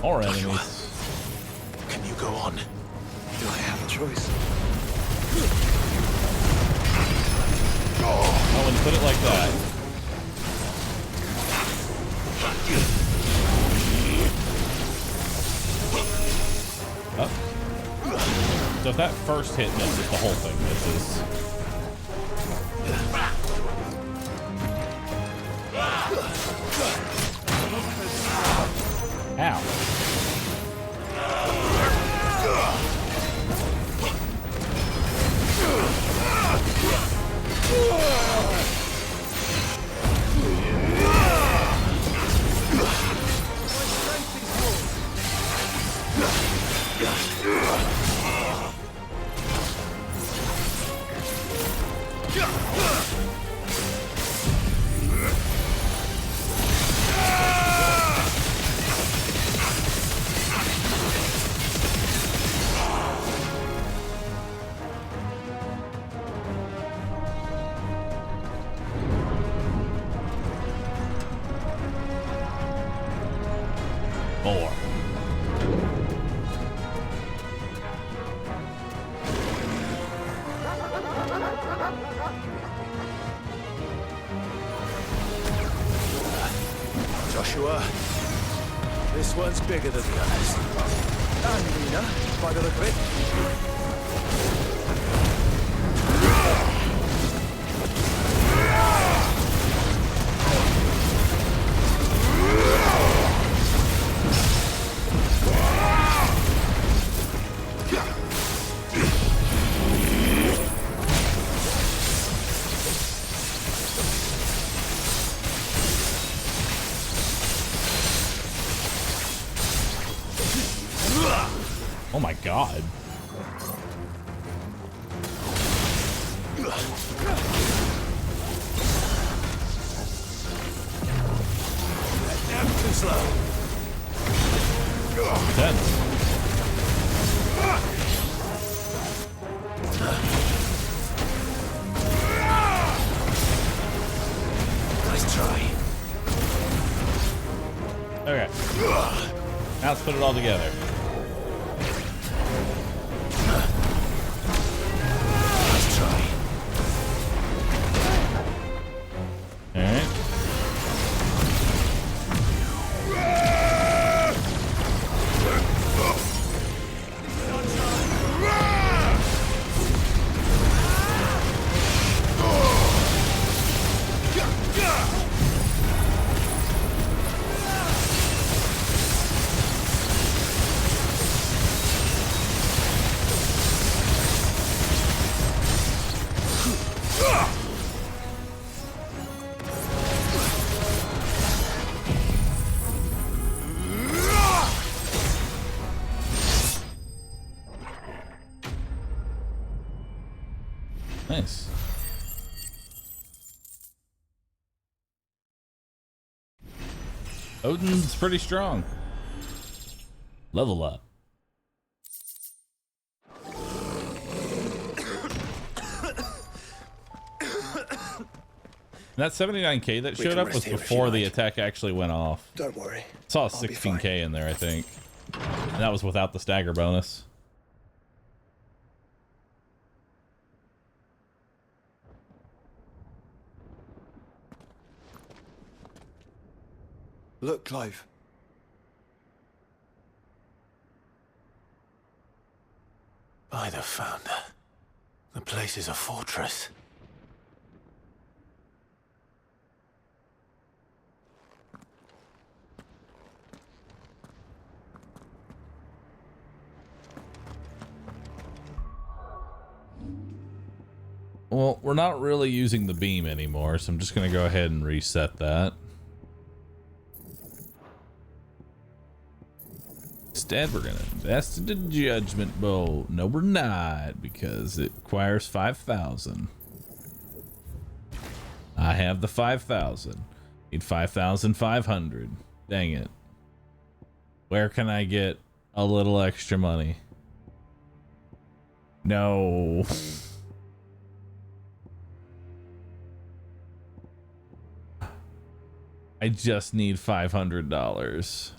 More enemies. Can you go on? Do I have a choice? Oh, when you put it like that. Oh. So if that first hit misses, the whole thing misses. Ow. Four. Joshua, this one's bigger than the others. And Nina, by the look of it. Oh my god. Too slow. Tense. Nice try. Okay. Now let's put it all together. Nice try. Alright. Nice. Odin's pretty strong. Level up. That 79k that showed up was before the attack actually went off. Don't worry. I saw a 16k in there, I think. And that was without the stagger bonus. Look, Clive. By the Founder. The place is a fortress. Well, we're not really using the beam anymore, so I'm just going to go ahead and reset that. Instead, we're going to invest in the Judgment Bolt. No, we're not, because it requires 5,000. I have the 5,000. Need 5,500. Dang it. Where can I get a little extra money? No. I just need $500.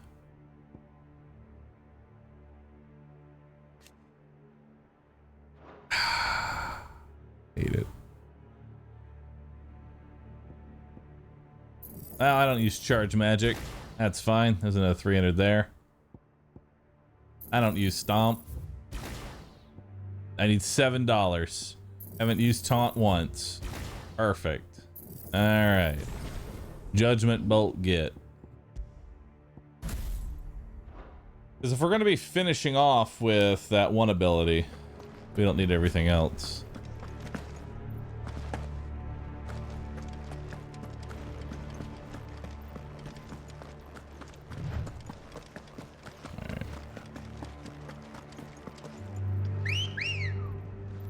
Hate it. Well, I don't use charge magic. That's fine. There's another 300 there. I don't use stomp. I need $7. Haven't used taunt once. Perfect. All right. Judgment Bolt get. Because if we're going to be finishing off with that one ability, we don't need everything else.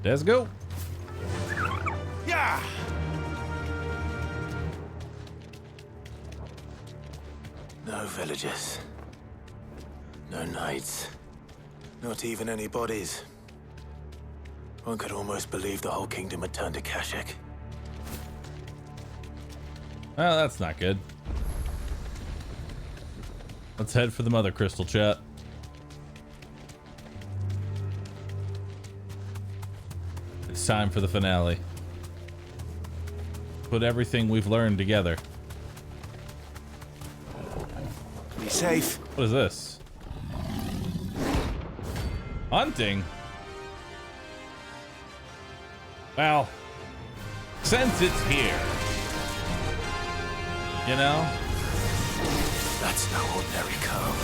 Let's go. Yeah. No villagers. No knights. Not even any bodies. One could almost believe the whole kingdom had turned to Kashyyyk. Well, that's not good. Let's head for the Mother Crystal, chat. It's time for the finale. Put everything we've learned together. Be safe. What is this? Hunting? Well, since it's here, you know? That's no ordinary calm.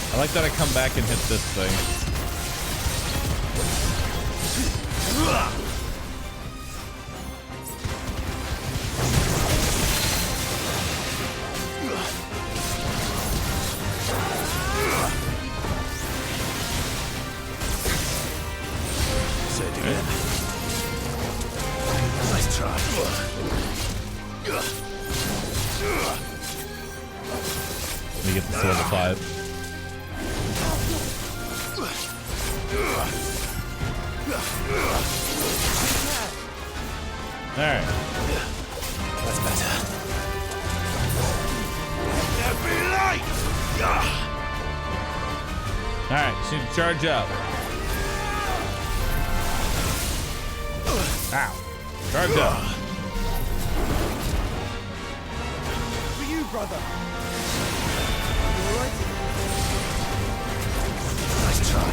I like that I come back and hit this thing. Say it again. Nice try. Let me get this level 5. Alright. That's better. There be light! Alright, just need to charge up. Ow. Charge up. For you, brother. Nice try.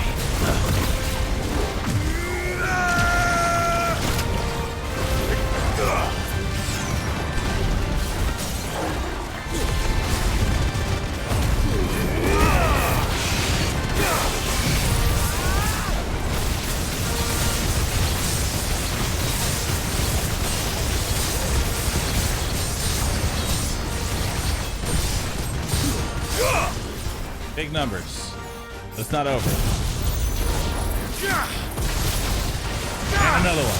Big numbers. It's not over. And another one.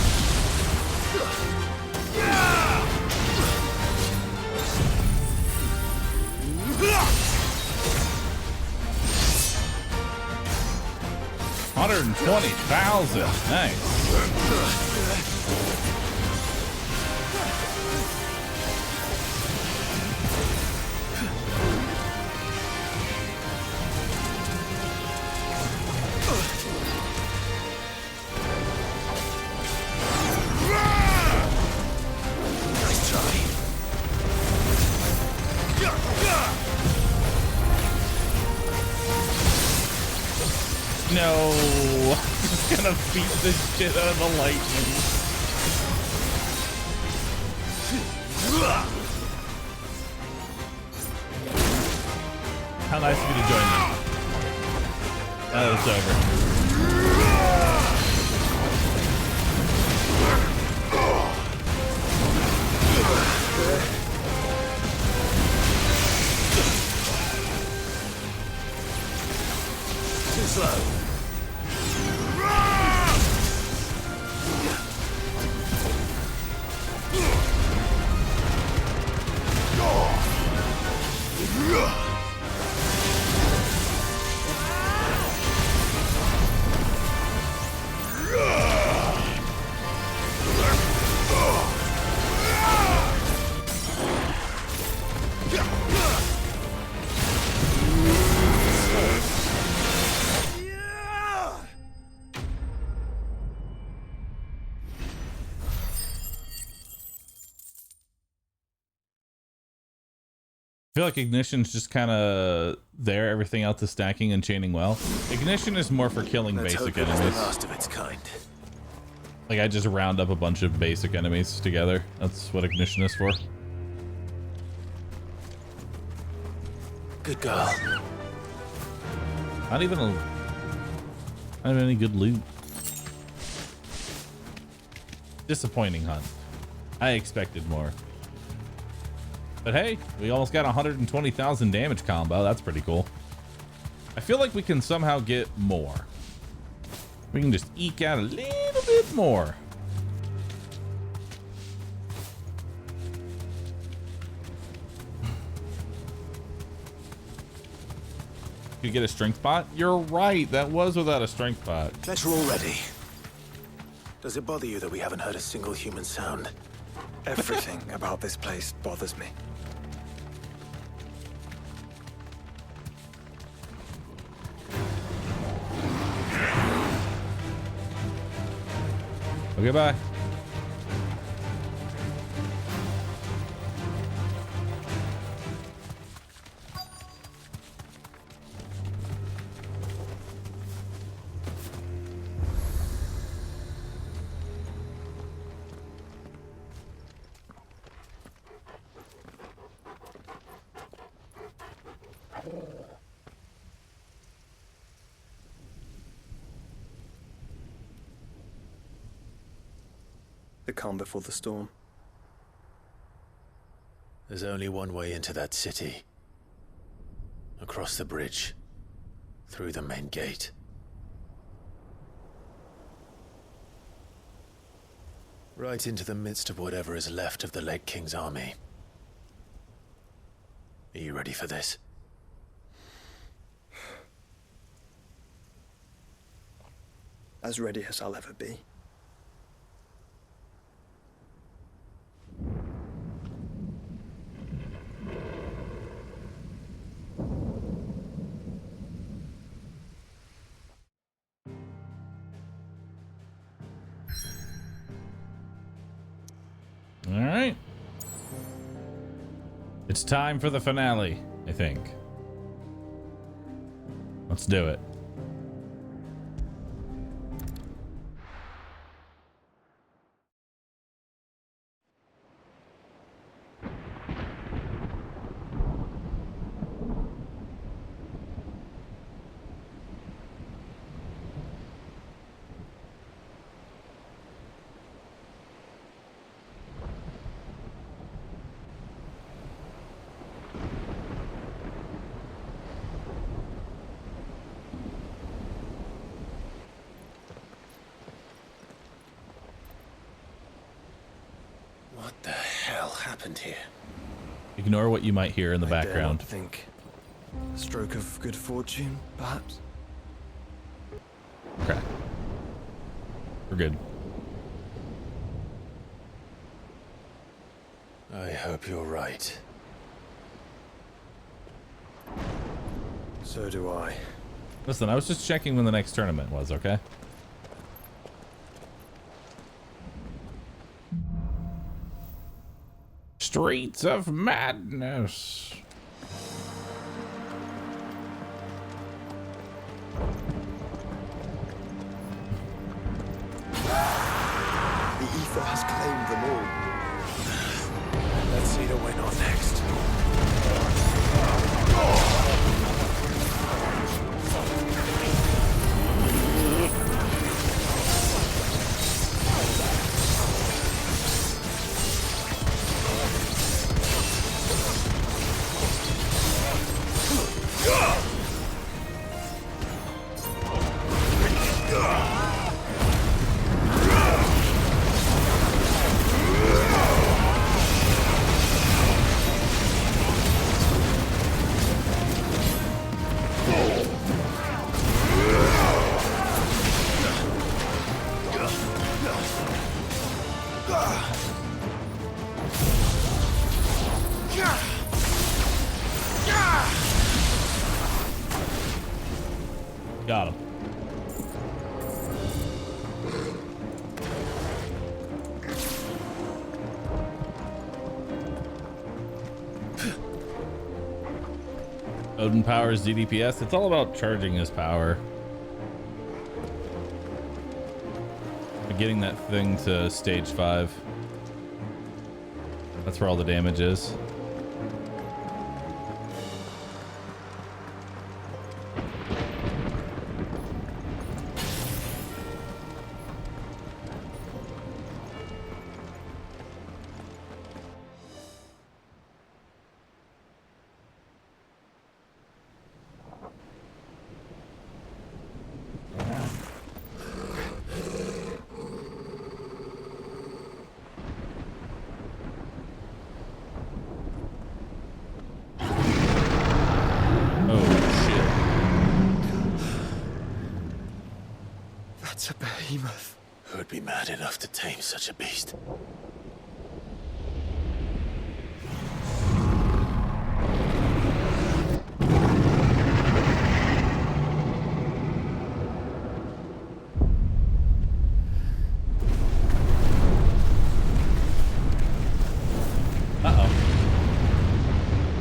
$120,000. Nice. No, just gonna beat the shit out of the lightning. How nice of you to join me. Oh, it's over. Too slow. I feel like Ignition's just kind of there. Everything else is stacking and chaining well. Ignition is more for killing basic enemies. The last of its kind. Like I just round up a bunch of basic enemies together. That's what Ignition is for. Good girl. Not even any good loot. Disappointing hunt. I expected more. But hey, we almost got 120,000 damage combo. That's pretty cool. I feel like we can somehow get more. We can just eke out a little bit more. You get a strength bot? You're right. That was without a strength bot. Better already. Does it bother you that we haven't heard a single human sound? Everything about this place bothers me. Okay, bye. The calm before the storm. There's only one way into that city. Across the bridge. Through the main gate. Right into the midst of whatever is left of the late King's army. Are you ready for this? As ready as I'll ever be. All right. It's time for the finale, I think. Let's do it. What the hell happened here? Ignore what you might hear in the I dare background. not think. A stroke of good fortune, perhaps? Okay. We're good. I hope you're right. So do I. Listen, I was just checking when the next tournament was, okay? Streets of Madness. we're not next. Got him. Odin powers DDPS. It's all about charging his power. Getting that thing to stage 5. That's where all the damage is. That's a behemoth. Who'd be mad enough to tame such a beast?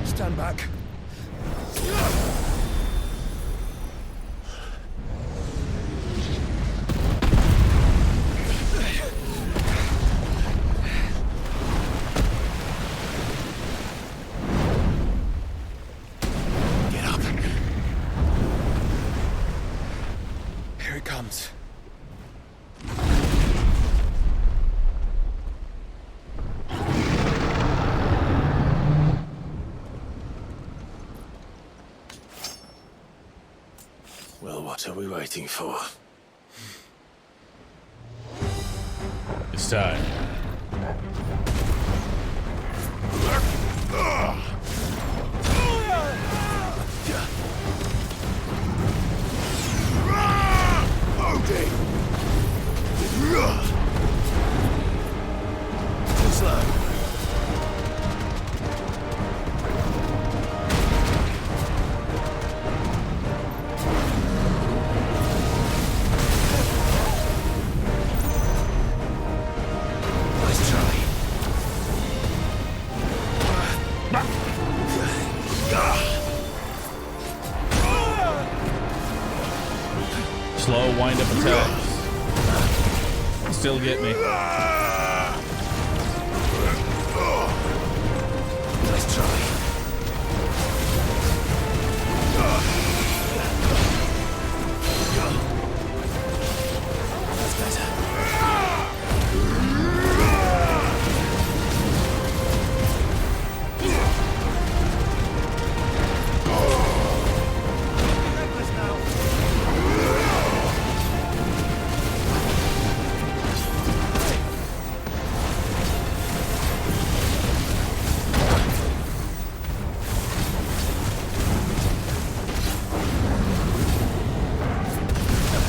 Stand back. Get up. Here it comes. Well, what are we waiting for? It's time. Too slow. Nice try. Slow wind up attacks. Still get me. Nice try. That's better.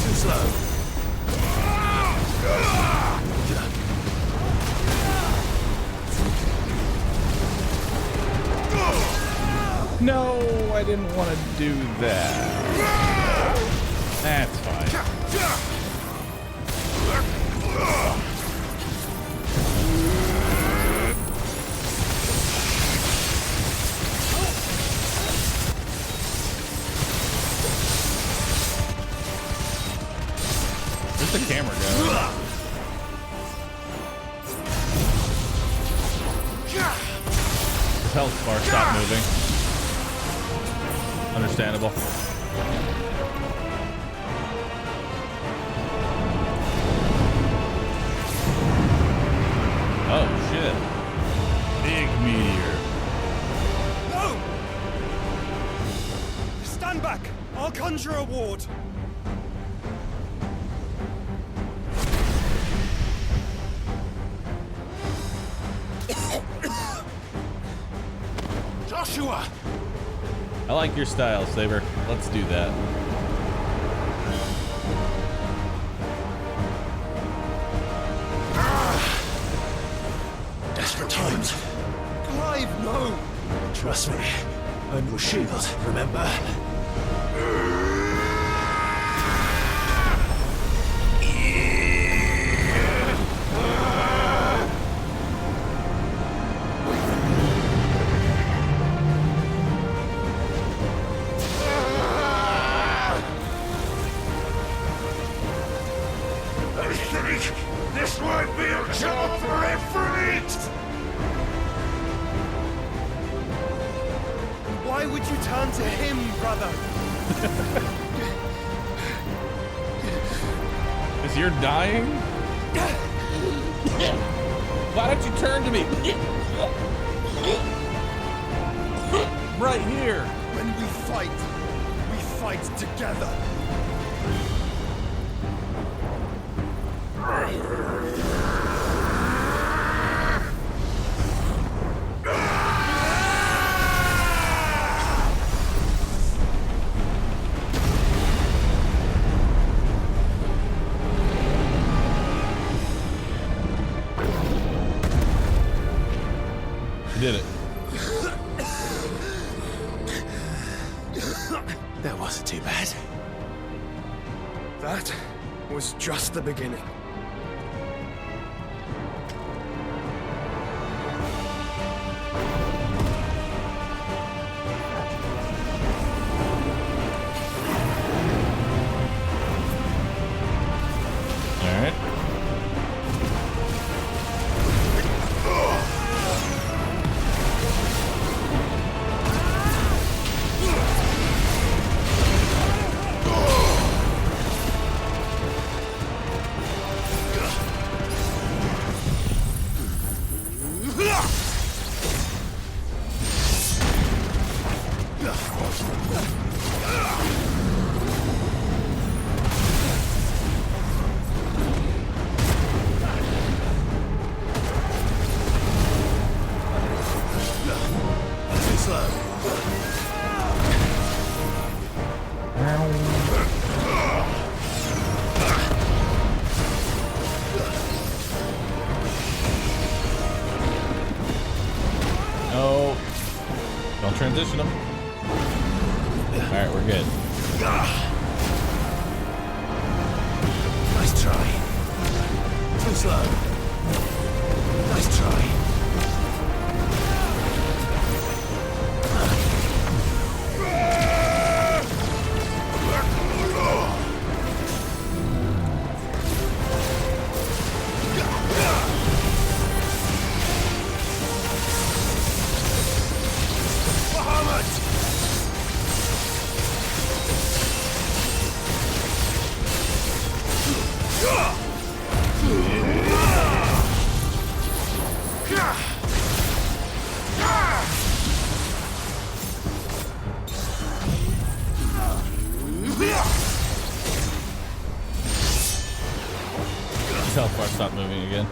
Too slow. No, I didn't want to do that. That's fine. Where's the camera go? his health bar stopped moving. Understandable. Oh shit. Big meteor. No! Stand back! I'll conjure a ward. Joshua! I like your style, Saber. Let's do that. Desperate times. Clive, no! Trust me, I'm your shield, remember? I think this might be a job for Efreet! Why would you turn to him, brother? Is you're dying? Why don't you turn to me? Right here. When we fight together. Did it. That wasn't too bad. That was just the beginning. All right. No. Don't transition them. All right, we're good. Nice try. Too slow. Nice try. Health bar stop moving again.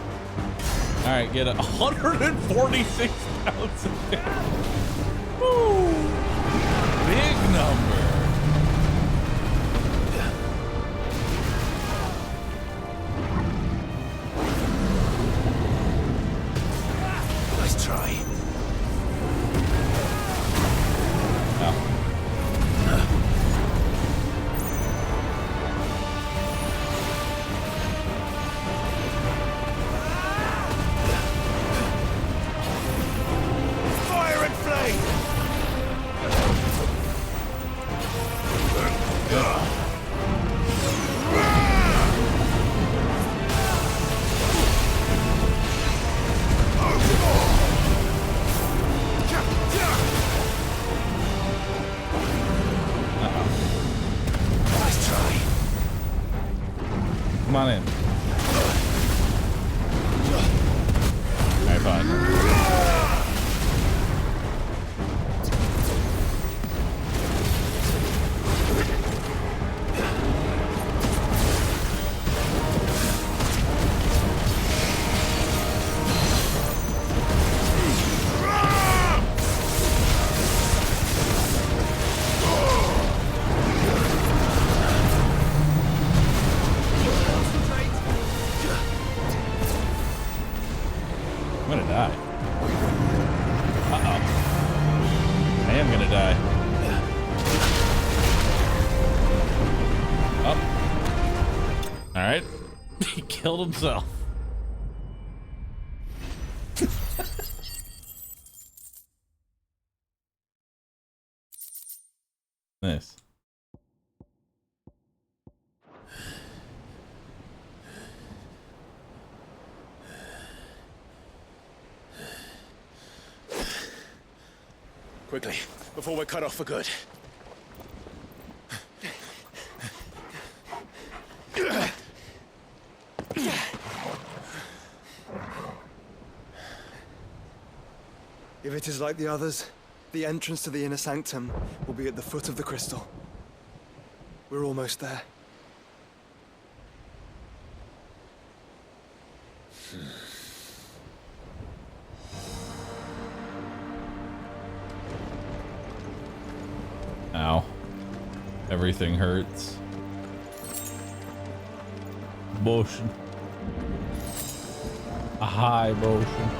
All right, get 146,000. Woo! Big number. Nice try. Fire and flame! Come on in. Alright, fine. I'm gonna die. Uh-oh. I am gonna die. Oh. Alright. He killed himself. Nice. Quickly, before we're cut off for good. If it is like the others, the entrance to the inner sanctum will be at the foot of the crystal. We're almost there. Ow. Everything hurts. Motion. A high motion.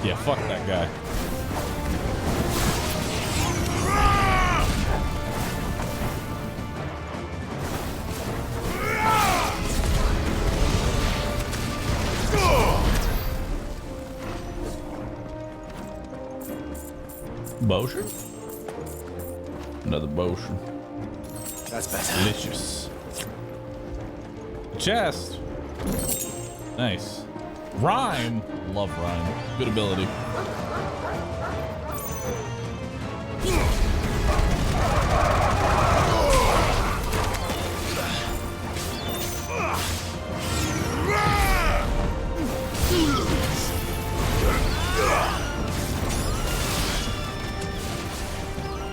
Yeah, fuck that guy. Motion? Another motion. That's better. Delicious. Chest. Nice. Rhyme. Love rhyme. Good ability.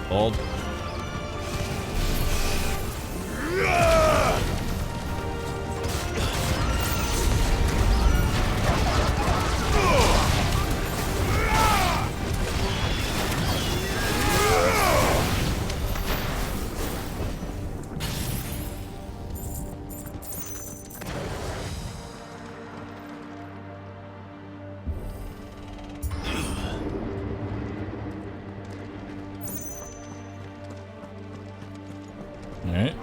Hold. Alright.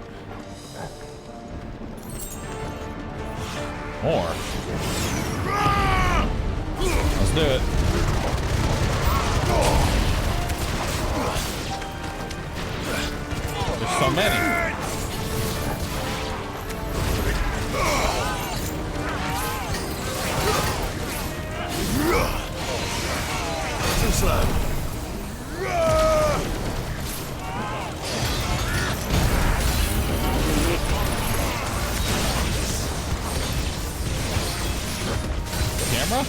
More. Let's do it. There's so many. Too slow. Camera?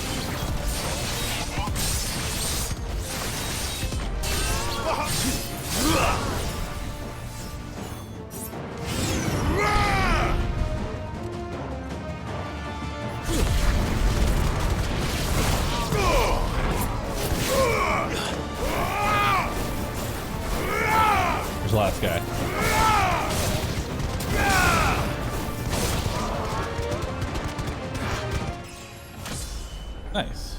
There's the last guy. Nice.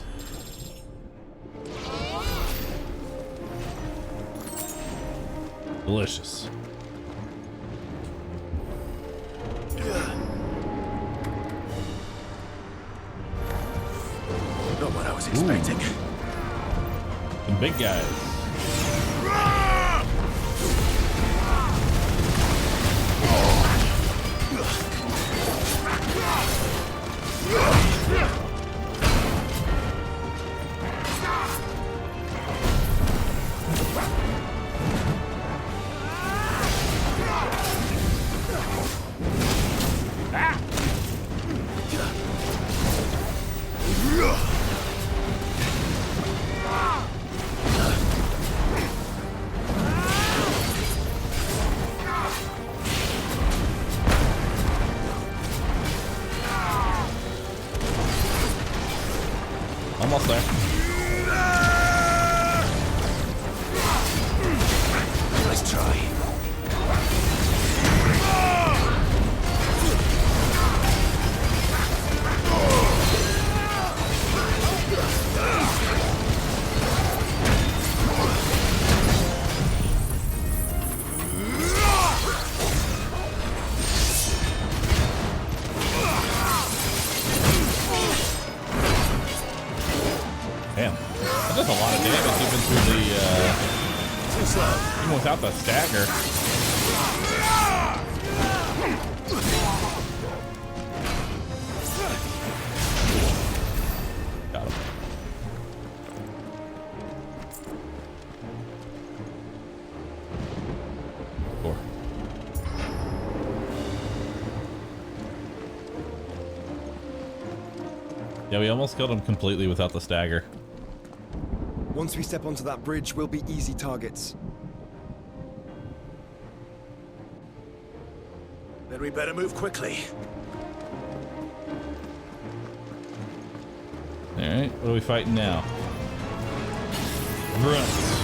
Delicious. Not what I was expecting. Some big guys. Almost there. Nice try. Damn. That does a lot of damage even through the, Too slow. even without the stagger. Got him. Four. Yeah, we almost killed him completely without the stagger. Once we step onto that bridge, we'll be easy targets. Then we better move quickly. Alright, what are we fighting now? Grunts.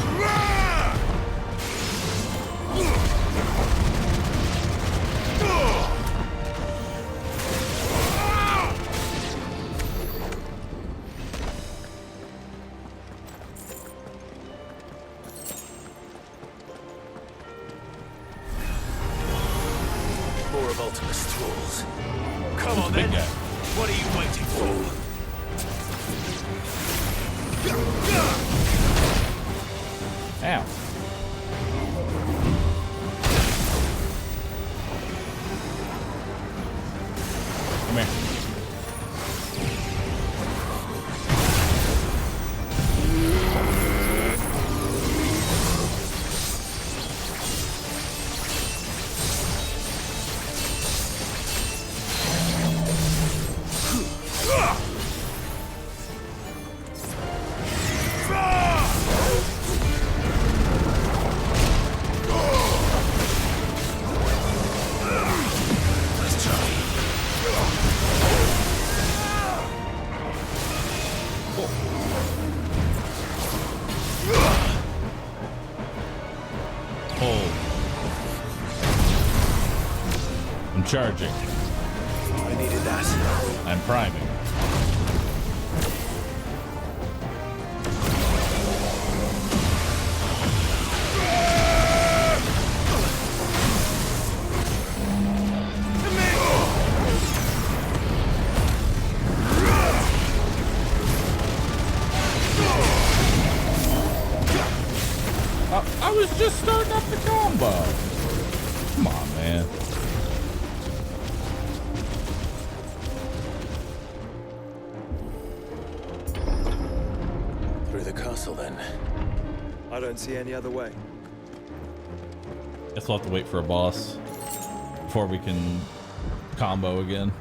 More of Ultimus thralls. Come on Big then. guy. What are you waiting for? Ow. Come here. I'm charging. I needed that. I'm priming. I was just starting up the combo. Come on, man. Through the castle then. I don't see any other way. Guess we'll have to wait for a boss before we can combo again.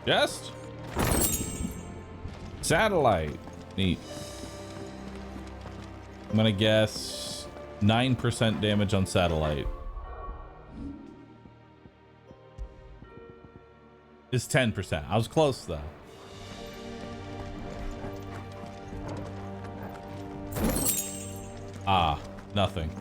Just satellite. Neat. I'm gonna guess 9% damage on satellite. Is 10%. I was close though. Ah, nothing.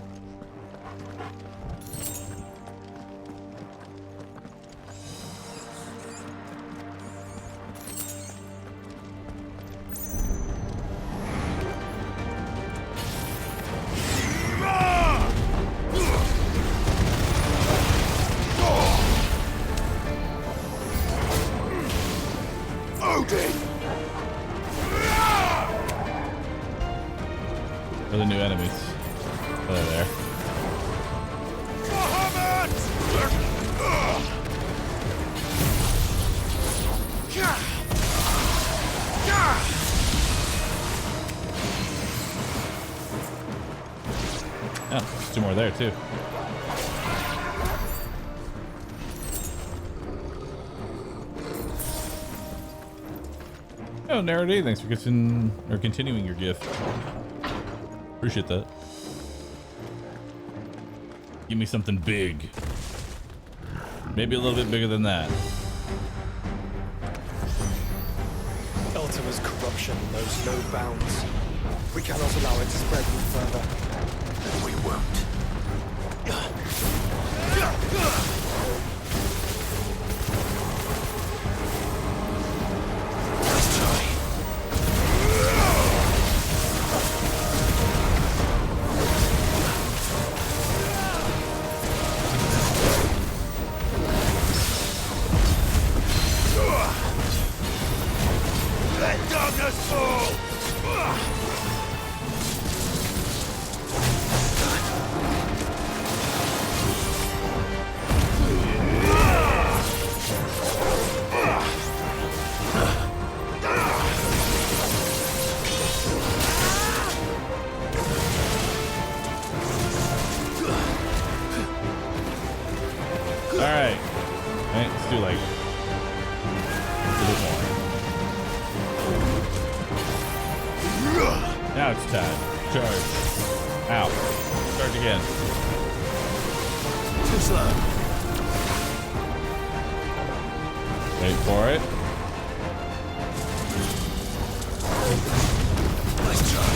new enemies. Oh, they're there. Yeah, there's 2 more there too. Oh, Narity, thanks for continuing your gift. Appreciate that. Give me something big. Maybe a little bit bigger than that. Ultima's corruption knows no bounds. We cannot allow it to spread any further. And we won't. Let darkness fall! Alright. Alright, let's do like a little more. Now it's time. Charge. Ow. Start again. Too slow. Wait for it. Nice try.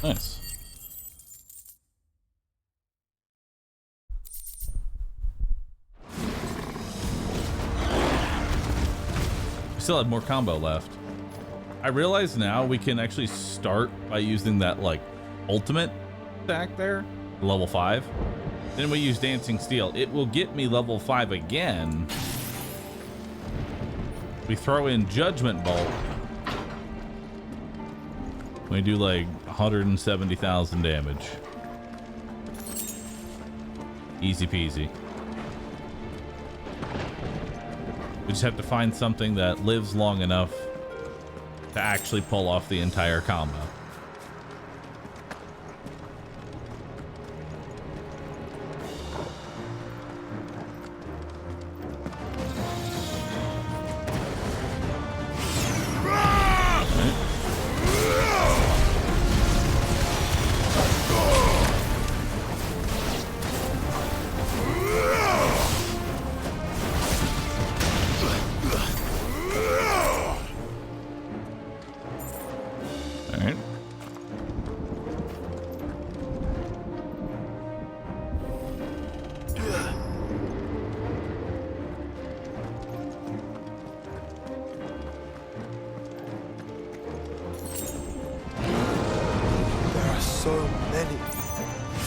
Nice. We still had more combo left. I realize now we can actually start by using that like ultimate stack there, level 5. Then we use Dancing Steel. It will get me level 5 again. We throw in Judgment Bolt. We do like 170,000 damage. Easy peasy. We just have to find something that lives long enough to actually pull off the entire combo. So many.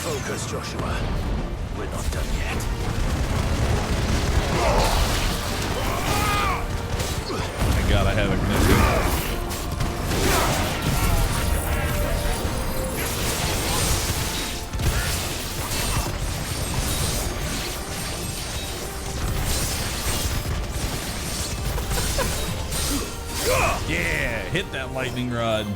Focus, Joshua. We're not done yet. Thank God I have ignition. Yeah, hit that lightning rod.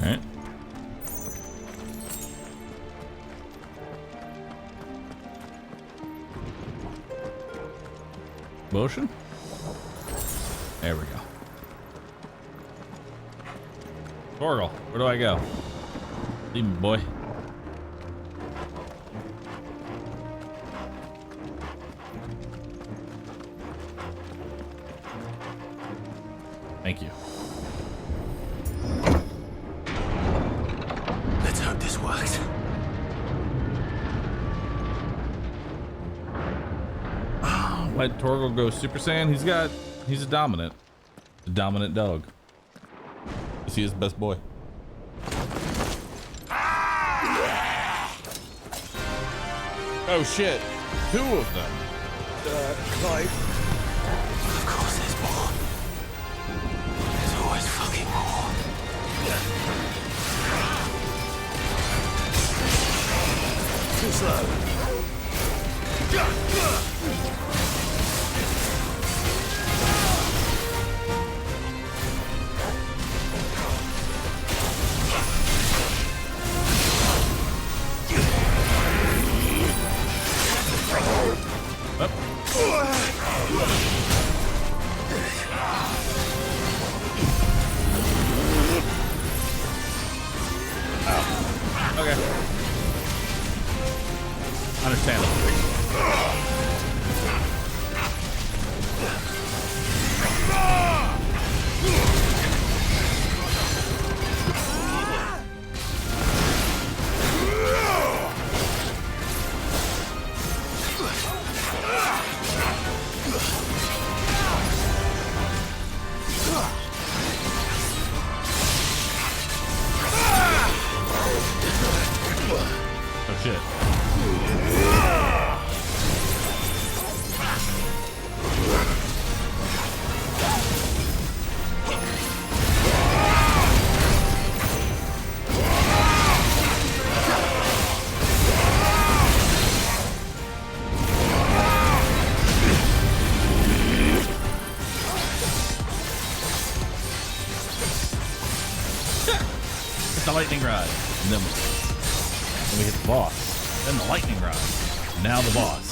All right. Motion. There we go. Torgal, where do I go? Leave me, boy. Thank you. Let's hope this works. Let Torgal go Super Saiyan. He's a dominant dog. Is he his best boy? Oh shit, 2 of them. Clive. Of course there's more. There's always fucking more. Too slow. Okay. Understandable. Oh shit. It's the lightning rod. And then we hit the boss. Then the lightning rod. Now the boss.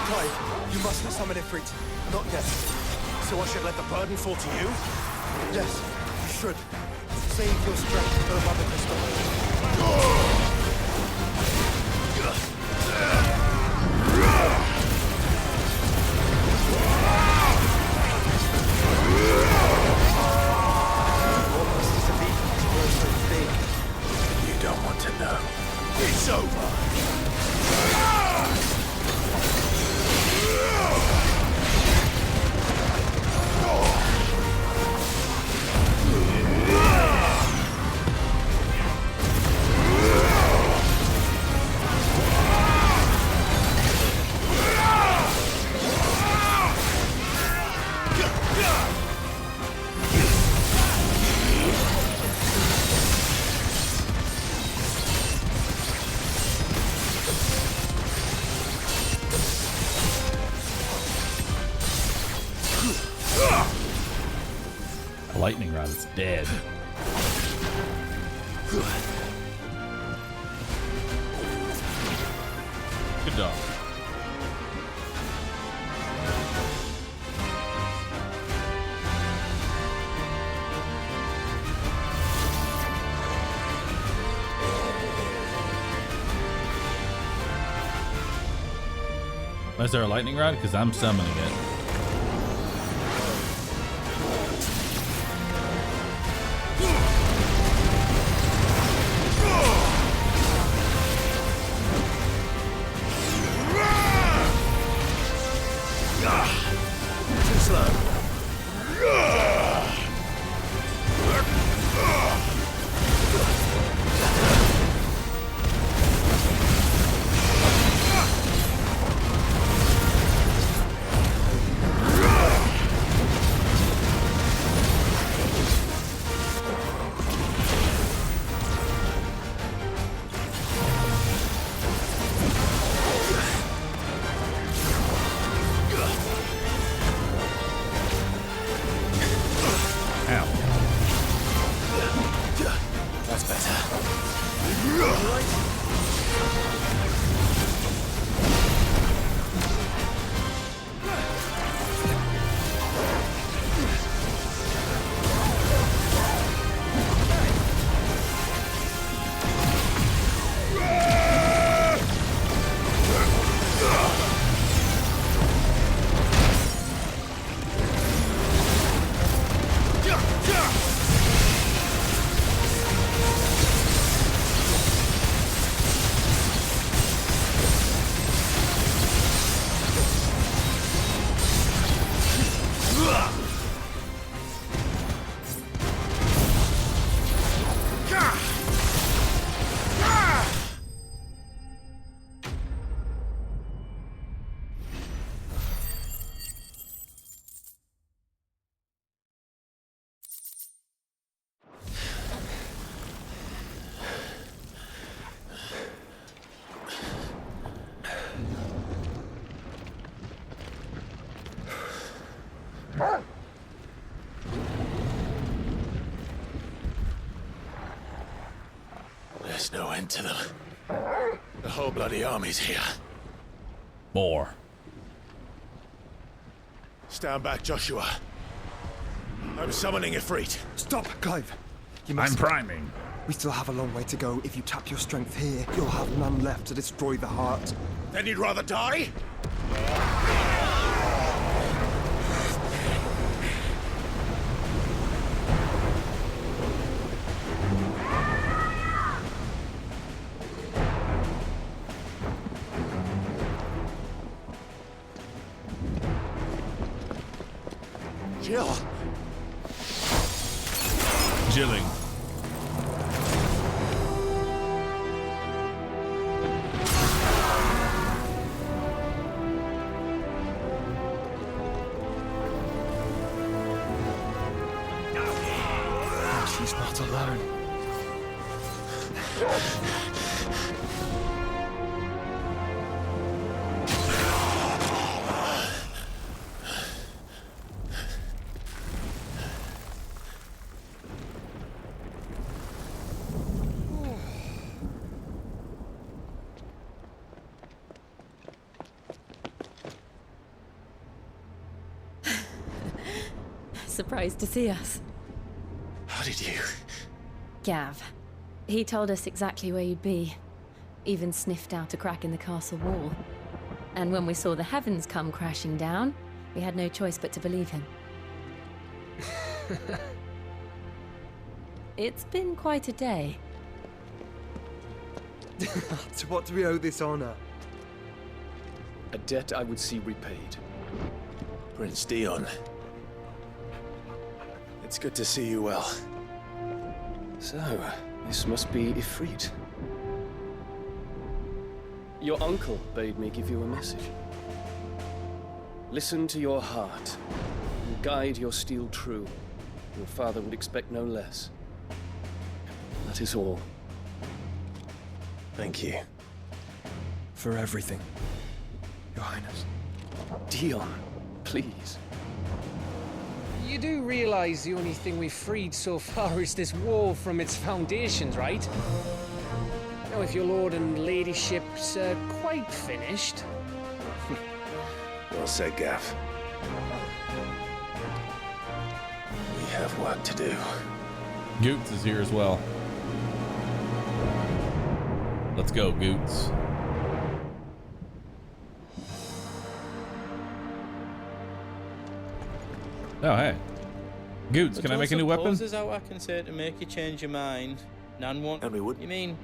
Clive, you mustn't summon Ifrit. Not yet. So I should let the burden fall to you? Yes, you should. Save your strength for the Mother Crystal. What must this be to grow so big? You don't want to know. It's over! The lightning rod is dead. Good dog. Is there a lightning rod? Because I'm summoning it. Too slow. Ow. That's better. There's no end to them. The whole bloody army's here. More. Stand back, Joshua. I'm summoning Ifrit. Stop, Clive. You I'm must. priming. We still have a long way to go. If you tap your strength here, you'll have none left to destroy the heart. Then you'd rather die? Jill. Jilling. She's not alone. Surprised to see us. How did you? Gav. He told us exactly where you'd be. Even sniffed out a crack in the castle wall. And when we saw the heavens come crashing down, we had no choice but to believe him. It's been quite a day. To what do we owe this honor? A debt I would see repaid. Prince Dion. It's good to see you well. So, this must be Ifrit. Your uncle bade me give you a message. Listen to your heart, and guide your steel true. Your father would expect no less. That is all. Thank you. For everything, Your Highness. Dion, please. You do realize the only thing we've freed so far is this wall from its foundations, right? Now, if your lord and ladyship's quite finished... Well said, Gav. We have work to do. Goots is here as well. Let's go, Goots. Oh, hey. Goots, can I make a new weapon? There's out I can say to make you change your mind. None won't. And we would. You mean?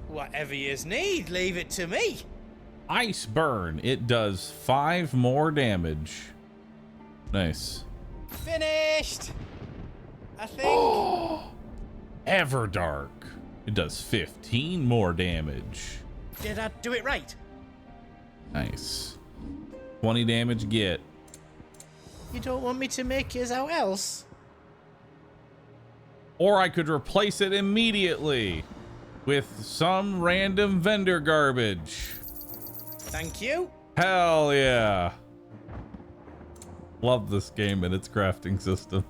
Whatever yous need, leave it to me. Ice burn. It does 5 more damage. Nice. Finished. I think. Everdark. It does 15 more damage. Did I do it right? Nice. 20 damage get. You don't want me to make yours out else? Or I could replace it immediately with some random vendor garbage. Thank you. Hell yeah. Love this game and its crafting system.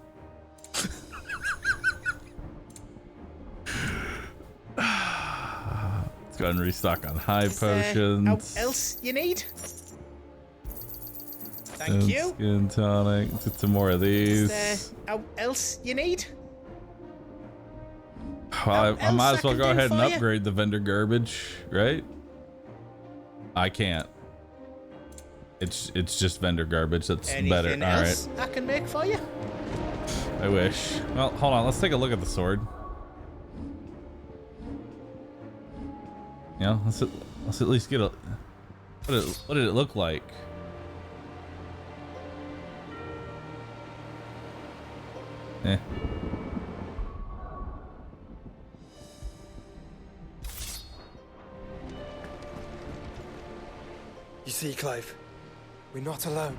Let's go ahead and restock on high potions. Else you need? Thank you. Skin tonic. Let's get some more of these. Is there else you need? Well, I might as well go ahead and for you? upgrade the vendor garbage, right? I can't. It's just vendor garbage. That's better. Anything All else right. I can make for you? I wish. Well, hold on. Let's take a look at the sword. Yeah, let's at least get a. What did it look like? Eh. You see, Clive, we're not alone.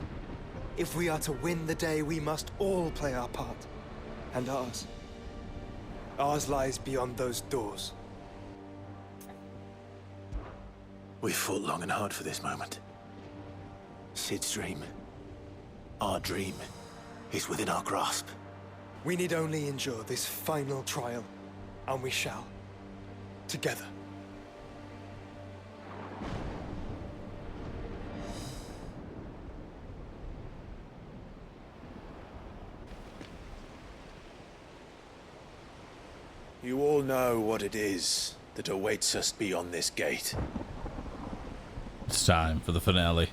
If we are to win the day, we must all play our part. And ours. Ours lies beyond those doors. We fought long and hard for this moment. Sid's dream, our dream, is within our grasp. We need only endure this final trial, and we shall. Together. You all know what it is that awaits us beyond this gate. It's time for the finale.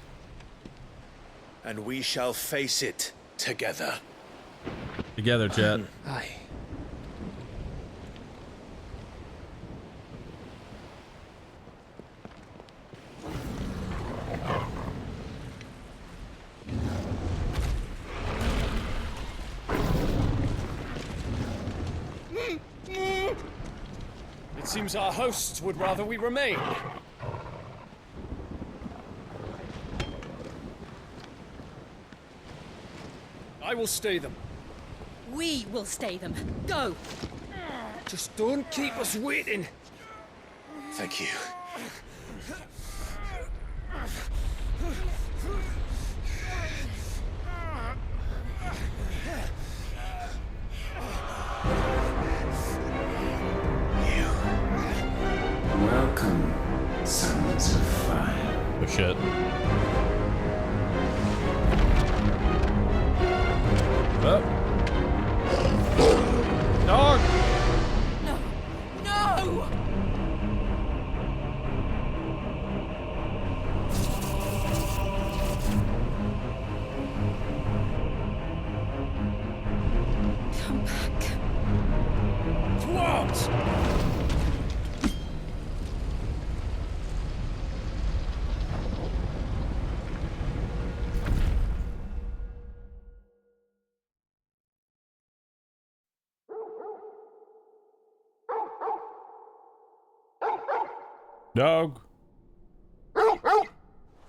And we shall face it together. Together, chat. Aye. It seems our hosts would rather we remain. I will stay them. We will stay them. Go! Just don't keep us waiting. Thank you. Welcome, sons of fire. Oh shit. Up. Dog! No! No! Come back. Towards! Dog.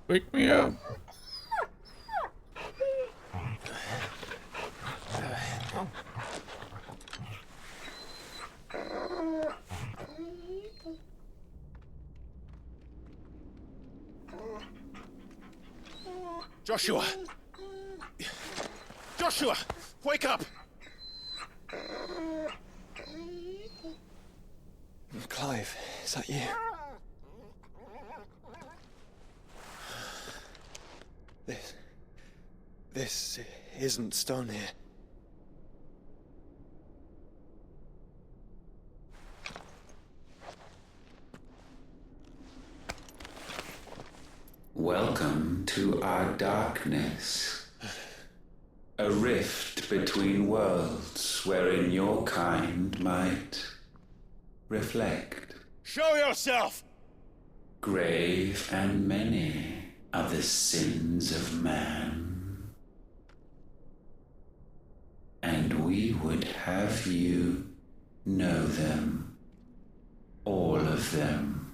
Wake me up. Joshua! Joshua! Wake up! Clive, is that you? This isn't stone here. Welcome to our darkness. A rift between worlds wherein your kind might reflect. Show yourself! Grave and many are the sins of man. And we would have you know them. All of them.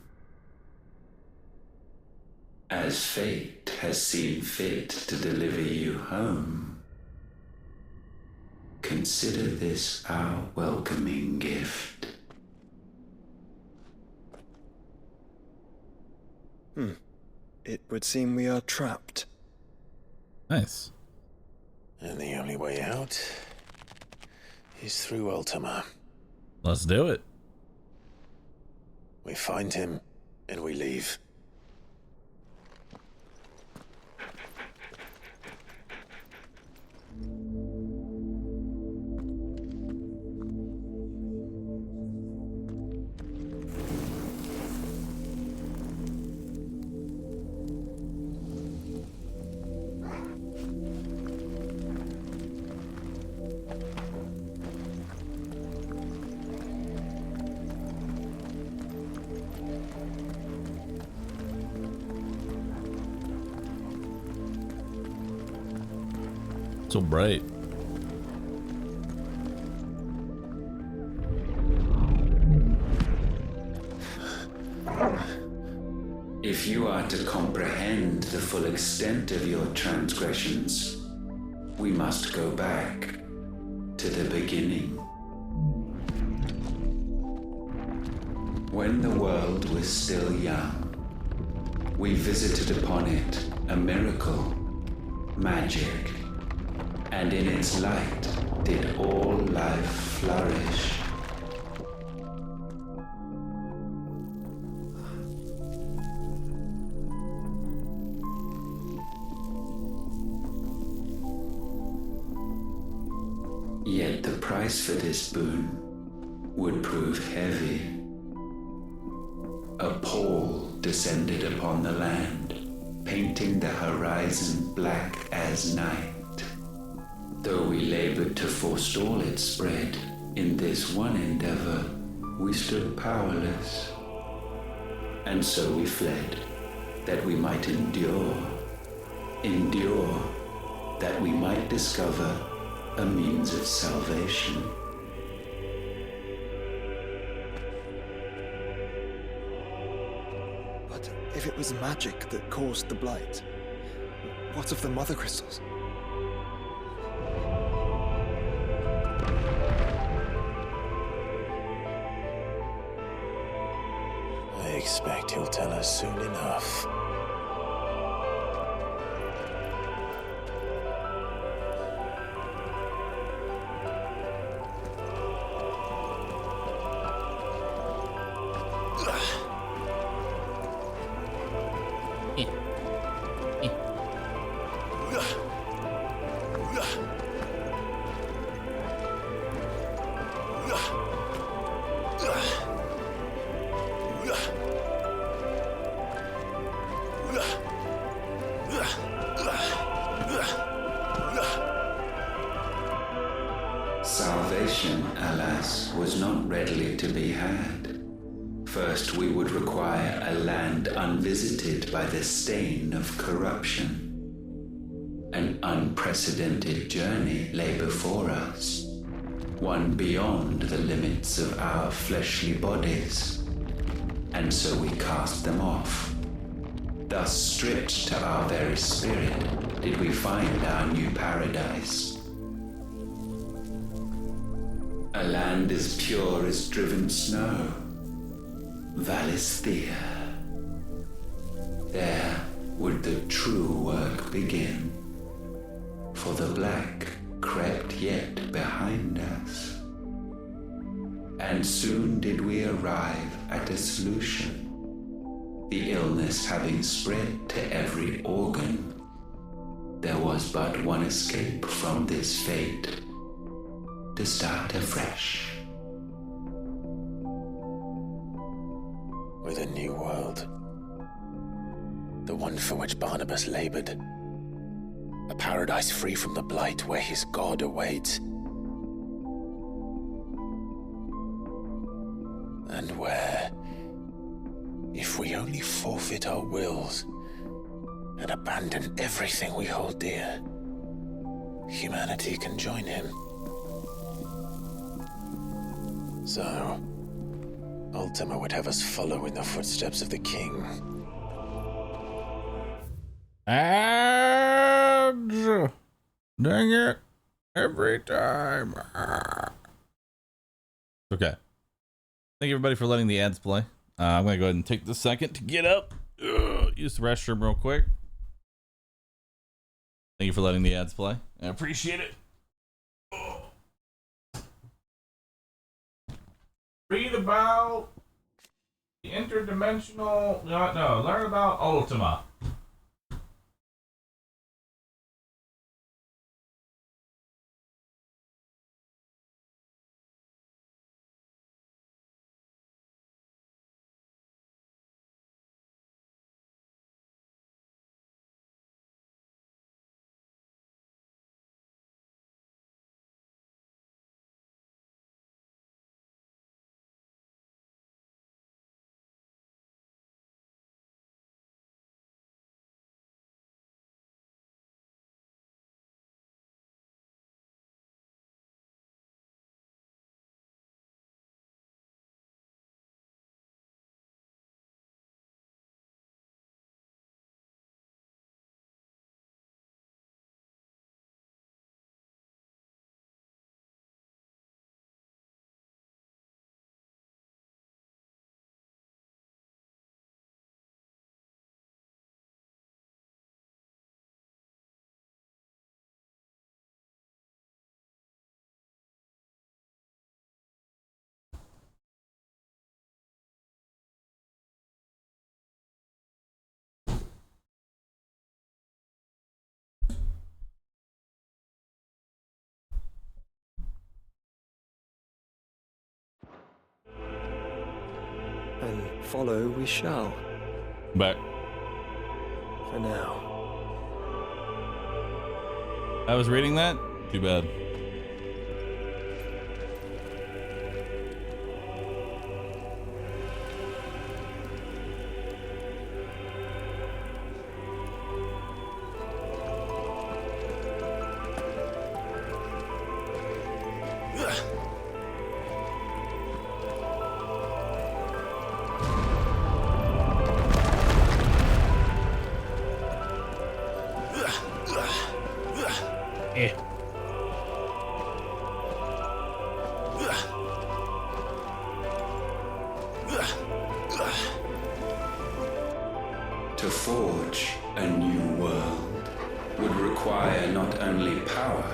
As fate has seen fit to deliver you home, consider this our welcoming gift. It would seem we are trapped. Nice. And the only way out is through Ultima. Let's do it. We find him, and we leave. So bright. If you are to comprehend the full extent of your transgressions, we must go back to the beginning. When the world was still young, we visited upon it a miracle, magic, and in its light did all life flourish. Yet the price for this boon would prove heavy. A pall descended upon the land, painting the horizon black as night. Though we labored to forestall its spread, in this one endeavor, we stood powerless. And so we fled, that we might endure, that we might discover a means of salvation. But if it was magic that caused the blight, what of the mother crystals? I expect he'll tell us soon enough. Salvation, alas, was not readily to be had. First, we would require a land unvisited by the stain of corruption. An unprecedented journey lay before us, one beyond the limits of our fleshly bodies. And so we cast them off. Thus, stripped to our very spirit, did we find our new paradise. A land as pure as driven snow, Valisthea. There would the true work begin, for the black crept yet behind us. And soon did we arrive at a solution, the illness having spread to every organ. There was but one escape from this fate, to start afresh. With a new world. The one for which Barnabas labored. A paradise free from the blight where his God awaits. And where, if we only forfeit our wills and abandon everything we hold dear, humanity can join him. So, Ultima would have us follow in the footsteps of the king. Ads! Dang it. Every time. Okay. Thank you everybody for letting the ads play. I'm going to go ahead and take this second to get up. Use the restroom real quick. Thank you for letting the ads play. I appreciate it. Read about the interdimensional. No, learn about Ultima. And follow we shall. Back. For now. I was reading that? Too bad. To forge a new world would require not only power,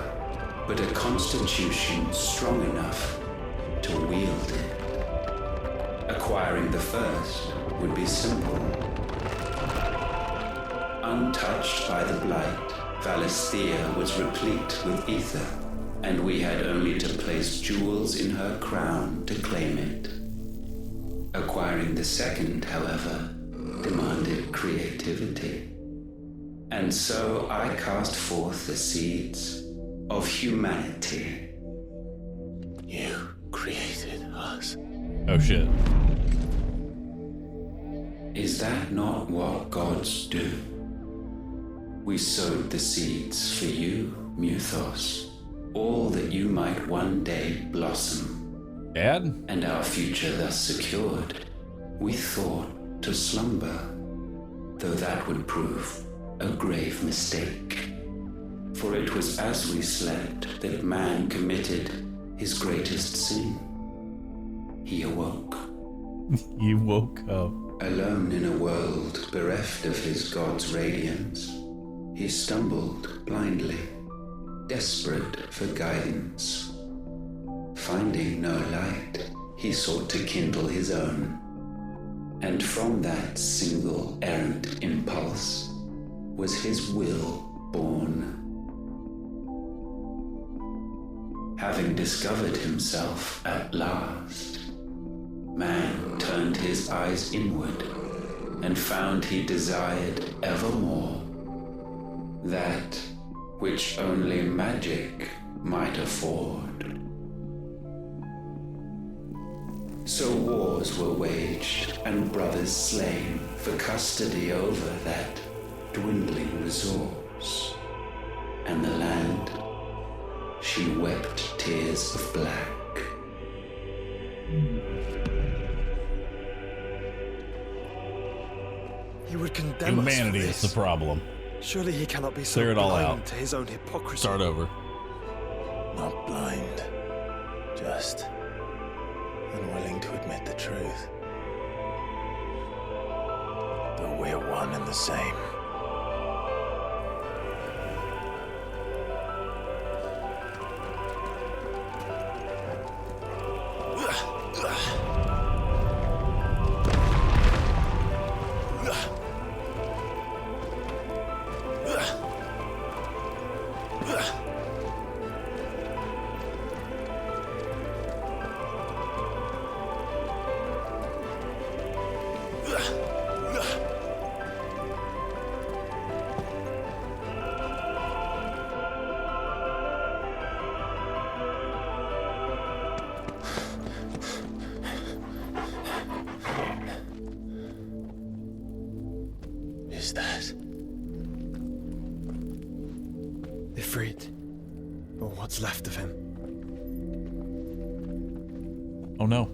but a constitution strong enough to wield it. Acquiring the first would be simple. Untouched by the blight, Valisthea was replete with ether, and we had only to place jewels in her crown to claim it. Acquiring the second, however, demanded creativity. And so I cast forth the seeds of humanity. You created us. Oh shit. Is that not what gods do? We sowed the seeds for you, Muthos, all that you might one day blossom. Dad? And our future thus secured, we thought to slumber, though that would prove a grave mistake. For it was as we slept that man committed his greatest sin. He awoke. You woke up. Alone in a world bereft of his god's radiance, he stumbled blindly, desperate for guidance. Finding no light, he sought to kindle his own. And from that single errant impulse was his will born. Having discovered himself at last, man turned his eyes inward and found he desired evermore that which only magic might afford. So wars were waged and brothers slain for custody over that dwindling resource. And the land, she wept tears of black. He would condemn Humanity us for is this. the problem. Surely he cannot be so Clear it all blind out. to his own hypocrisy. Start over. Not blind, just unwilling to admit the truth. Though we're one and the same. Siegfried, or what's left of him. Oh no.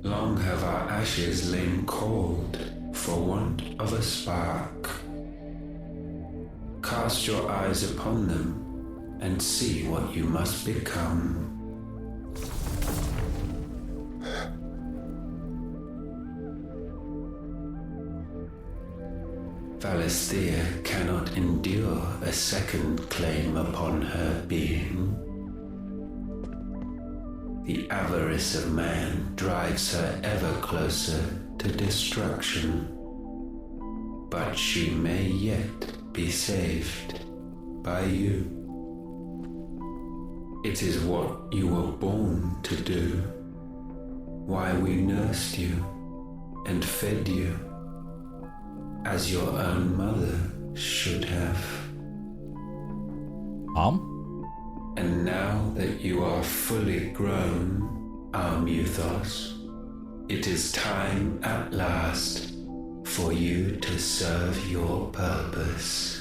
Long have our ashes lain cold for want of a spark. Cast your eyes upon them and see what you must become. Valisthea cannot endure a second claim upon her being. The avarice of man drives her ever closer to destruction. But she may yet be saved by you. It is what you were born to do, why we nursed you and fed you, as your own mother should have. And now that you are fully grown, our Muthos, it is time at last for you to serve your purpose.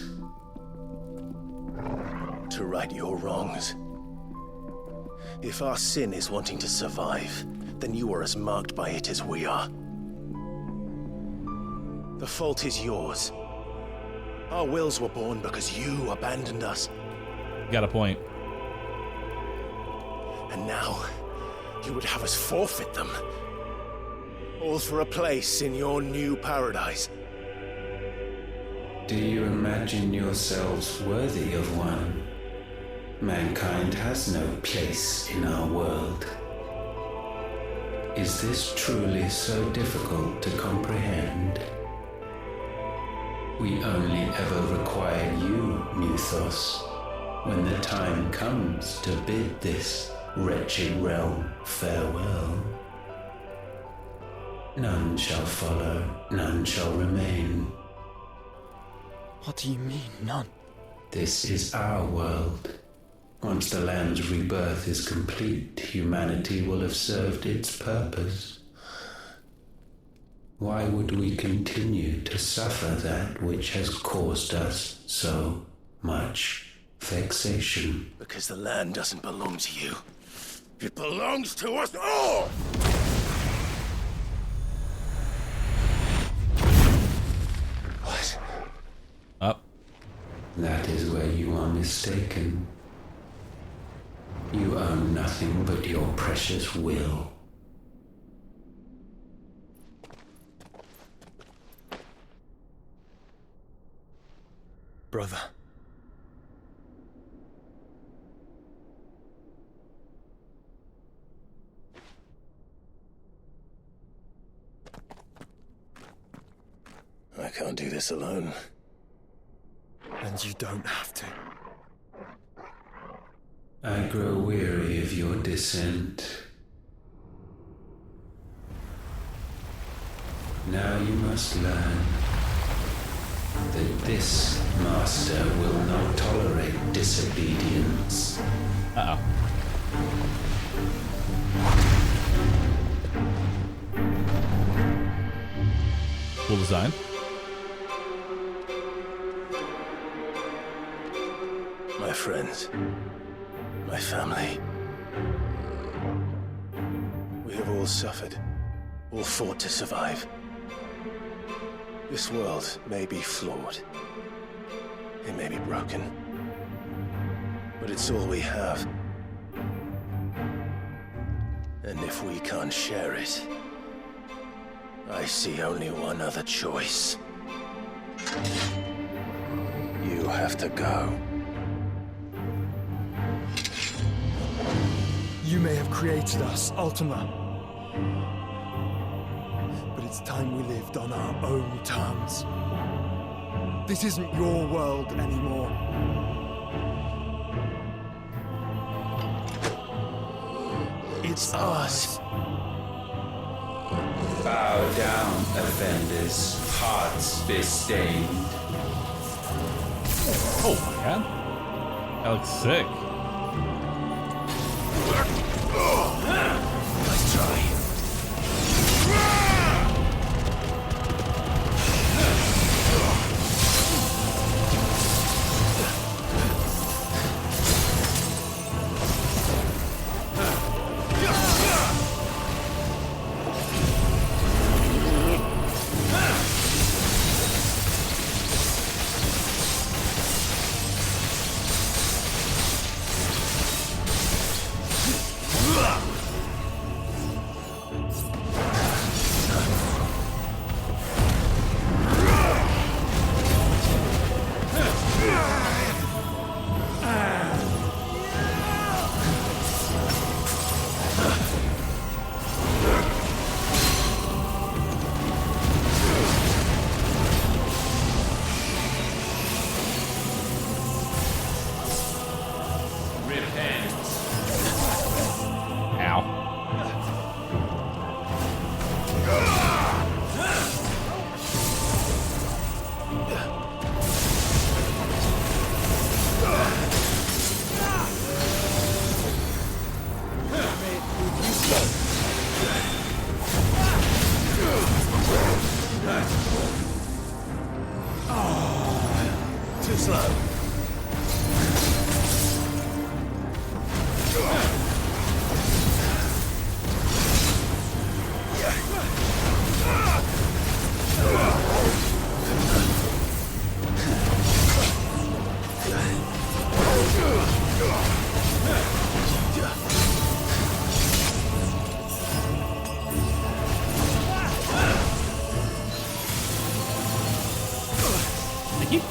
To right your wrongs. If our sin is wanting to survive, then you are as marked by it as we are. The fault is yours. Our wills were born because you abandoned us. Got a point. And now, you would have us forfeit them. All for a place in your new paradise. Do you imagine yourselves worthy of one? Mankind has no place in our world. Is this truly so difficult to comprehend? We only ever require you, Muthos, when the time comes to bid this wretched realm farewell. None shall follow, none shall remain. What do you mean, none? This is our world. Once the land's rebirth is complete, humanity will have served its purpose. Why would we continue to suffer that which has caused us so much vexation? Because the land doesn't belong to you. It belongs to us all! What? Up. That is where you are mistaken. You own nothing but your precious will. Brother. I can't do this alone. And you don't have to. I grow weary of your dissent. Now you must learn that this master will not tolerate disobedience. Uh-oh. Cool design. My friends, my family. We have all suffered, all fought to survive. This world may be flawed. It may be broken. But it's all we have. And if we can't share it, I see only one other choice. You have to go. You may have created us, Ultima. But it's time we lived on our own terms. This isn't your world anymore. It's ours. Bow down, offenders, hearts disdained. Oh my god. That looks sick. Nice try.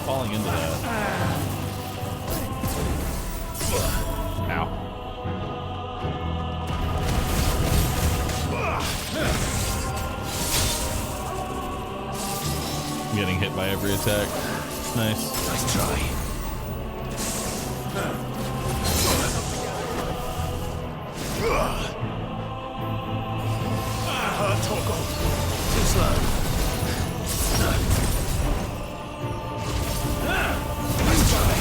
falling into that? Ow. I'm getting hit by every attack. Nice. Nice try. Toggle. Too slow. Nice try.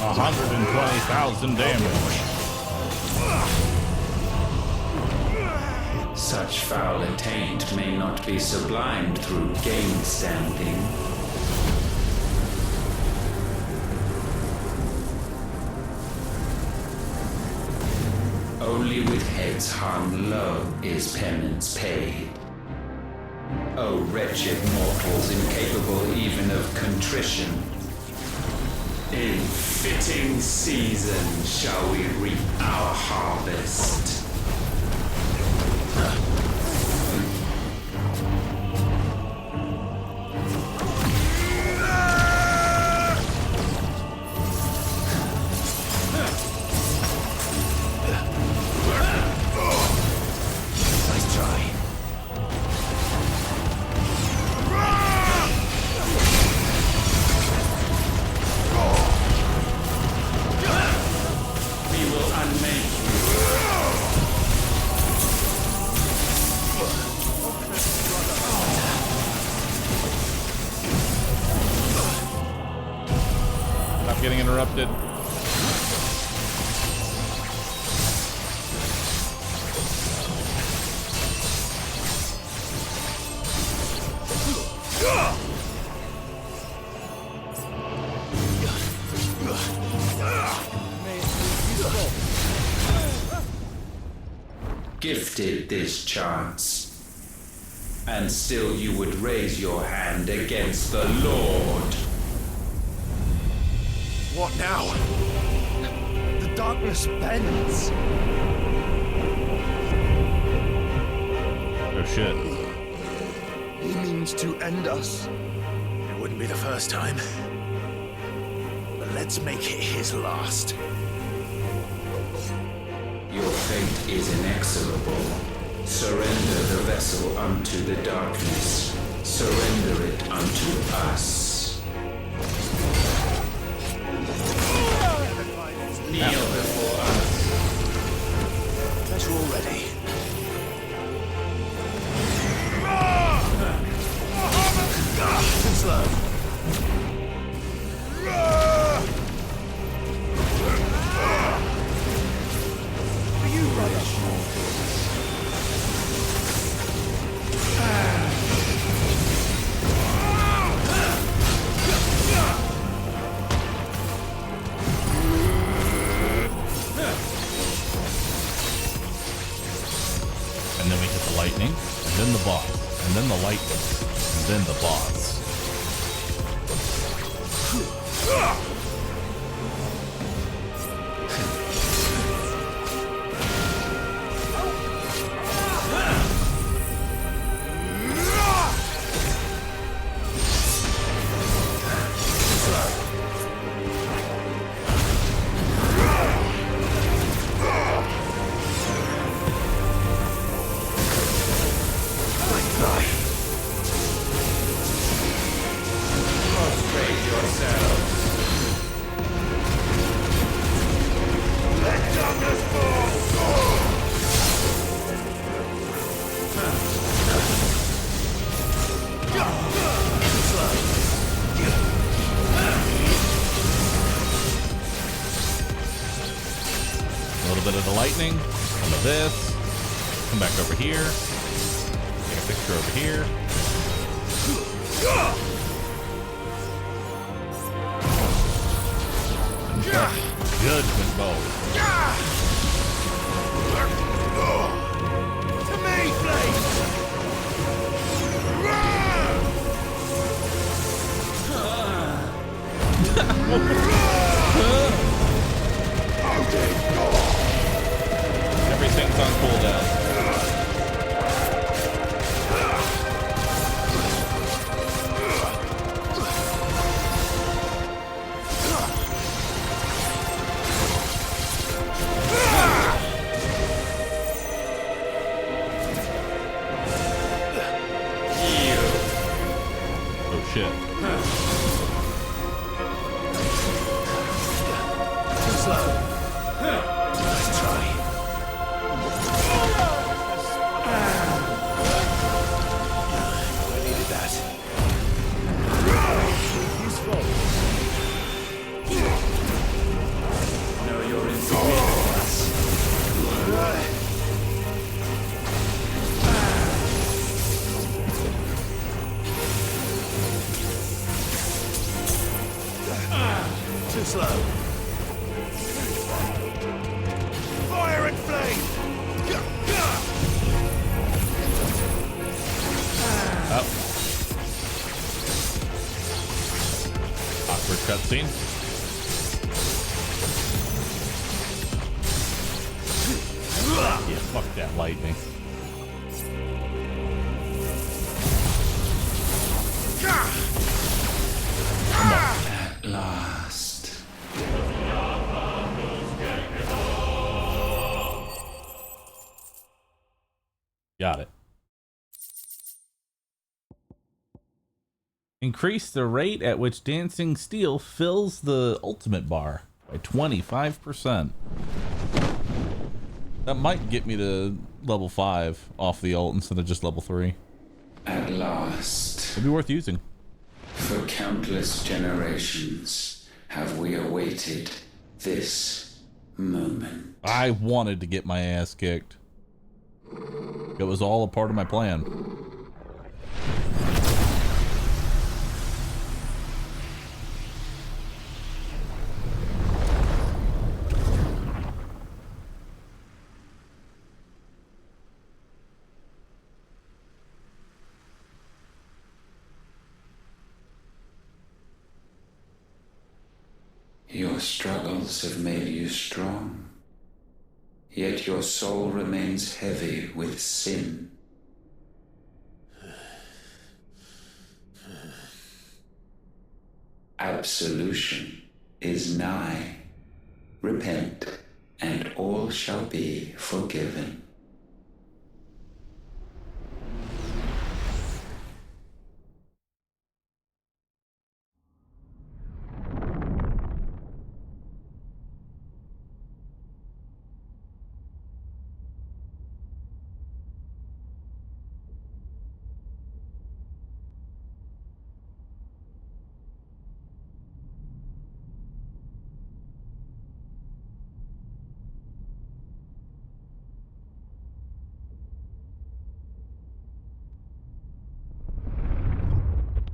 120,000 damage. Such foul attaint may not be sublimed through game stamping. Only with heads hung low is penance paid. O wretched mortals incapable even of contrition, in fitting season shall we reap our harvest. Nice try. We will unmake you. Stop getting interrupted. Gifted this chance, and still you would raise your hand against the Lord. What now? The darkness bends. Oh shit. He means to end us. It wouldn't be the first time. But let's make it his last. Your fate is inexorable. Surrender the vessel unto the darkness. Surrender it unto us. Kneel before us. As you're all ready. Too slow. For you, brother. And then we hit the lightning, and then the boss, and then the lightning, and then the boss. Prostrate yourselves. this. Come back over here. Take a picture over here. Judgment bow. To me, please! Everything's on cooldown. Oh shit. Too slow. Nice try. I needed that. Useful. Know you're inferior to us. Too slow. Fire and flame! Up. Awkward cutscene. Yeah, fuck that lightning. Come on. At last. Got it. Increase the rate at which dancing steel fills the ultimate bar by 25%. That might get me to level 5 off the ult instead of just level 3. At last. It'd be worth using. For countless generations have we awaited this moment. I wanted to get my ass kicked. It was all a part of my plan. Your struggles have made you strong, yet your soul remains heavy with sin. Absolution is nigh. Repent, and all shall be forgiven.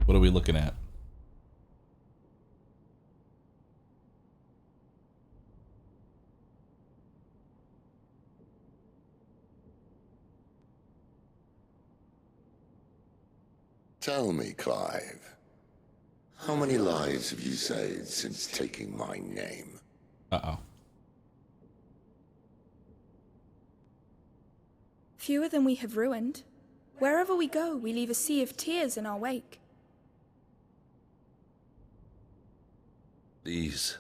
What are we looking at? Tell me, Clive, how many lives have you saved since taking my name? Uh-oh. Fewer than we have ruined. Wherever we go, we leave a sea of tears in our wake. These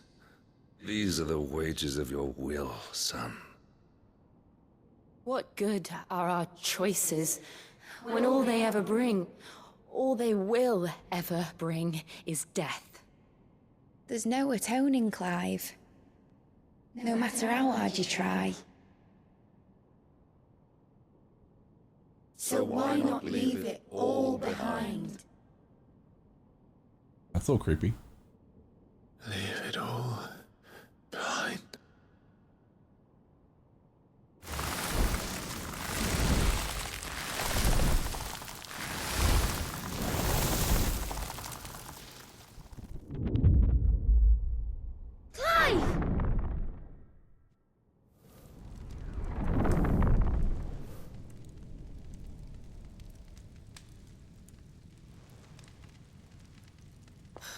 are the wages of your will, son. What good are our choices when all they ever bring, all they will ever bring, is death? There's no atoning, Clive. No matter how hard you try. So why not leave it all behind? That's a little creepy. Leave it all behind.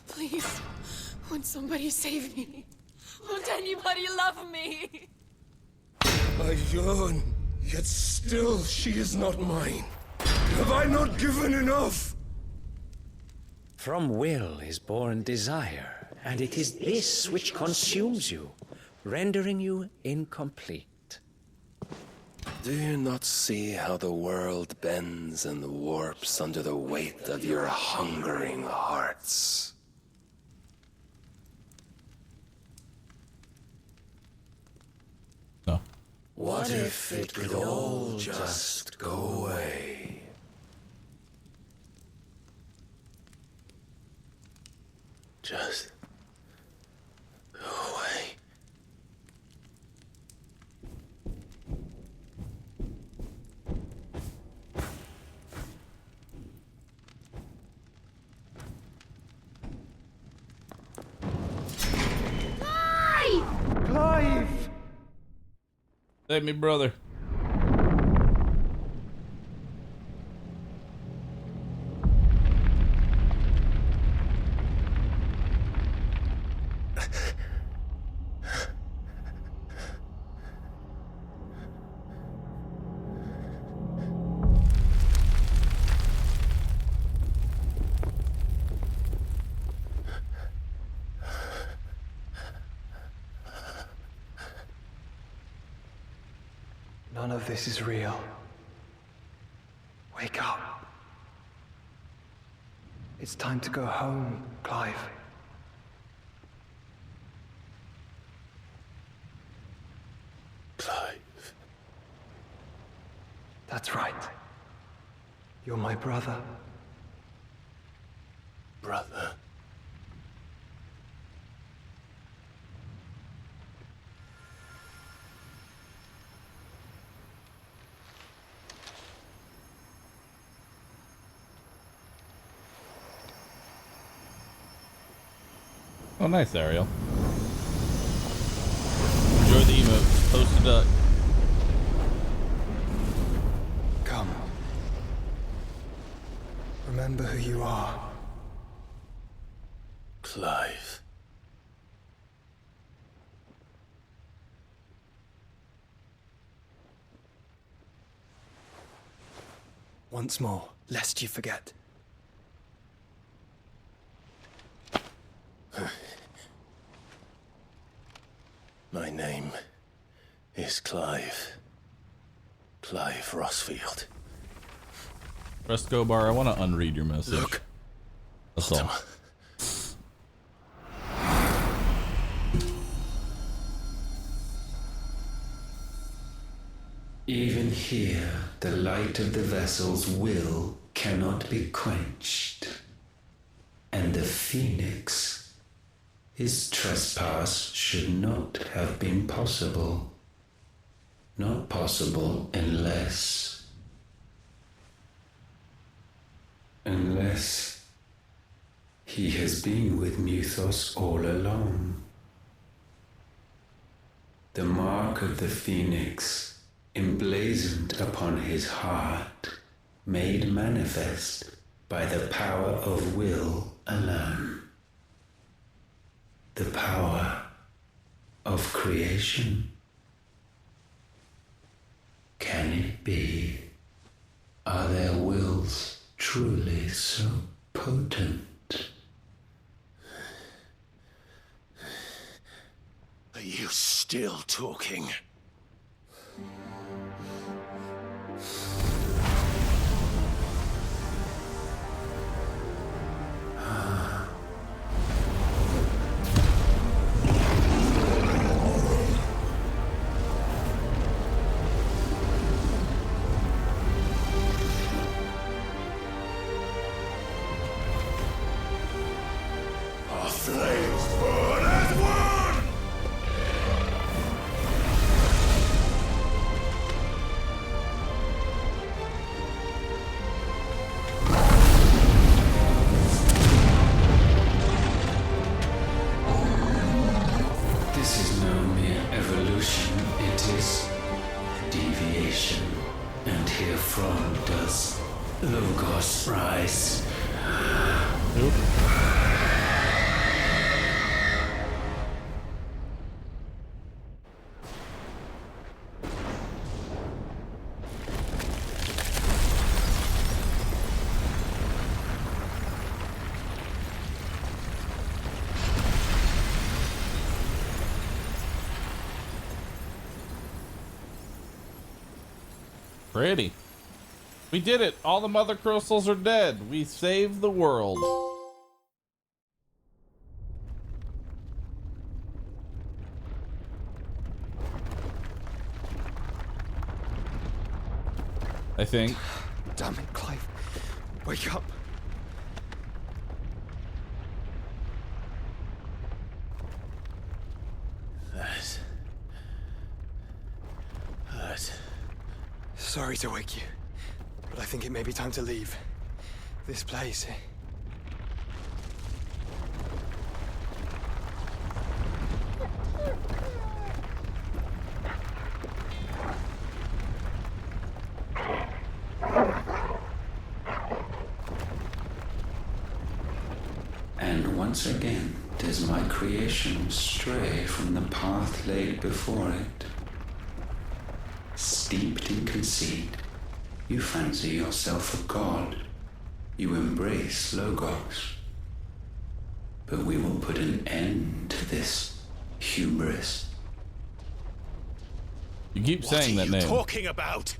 Please, won't somebody save me? Won't anybody love me? I yearn, yet still she is not mine. Have I not given enough? From will is born desire, and it is this which consumes you, rendering you incomplete. Do you not see how the world bends and warps under the weight of your hungering hearts? No. What if it could all just go away? Just go away. Clive! Save me, brother. None of this is real. Wake up. It's time to go home, Clive. Clive. That's right. You're my brother. Brother. Oh, nice, Ariel. Enjoy the emotes. Post a duck. Come. Remember who you are. Clive. Once more, lest you forget. My name is Clive. Clive Rossfield. Fresco Bar, I want to unread your message. Look. That's all. Even here, the light of the vessel's will cannot be quenched. And the Phoenix, his trespass should not have been possible. Not possible unless he has been with Mythos all along. The mark of the Phoenix, emblazoned upon his heart, made manifest by the power of will alone. The power of creation. Can it be? Are their wills truly so potent? Are you still talking? Our flames burn as one! This is no mere evolution, it is deviation. And herefrom does Logos rise. Pretty. We did it. All the mother crystals are dead. We saved the world. I think. Damn it, Clive. Wake up. That hurt. Sorry to wake you, but I think it may be time to leave. This place. And once again does my creation stray from the path laid before it. Steeped in conceit, you fancy yourself a god. You embrace Logos. But we will put an end to this hubris. You keep saying that name. What are you talking about?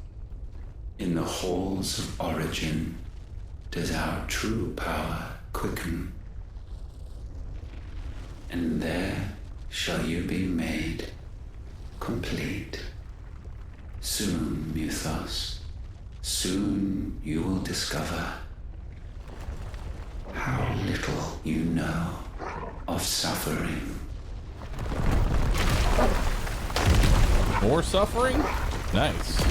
In the halls of origin does our true power quicken. And there shall you be made complete. Soon, Mythos, soon you will discover how little you know of suffering. More suffering? Nice.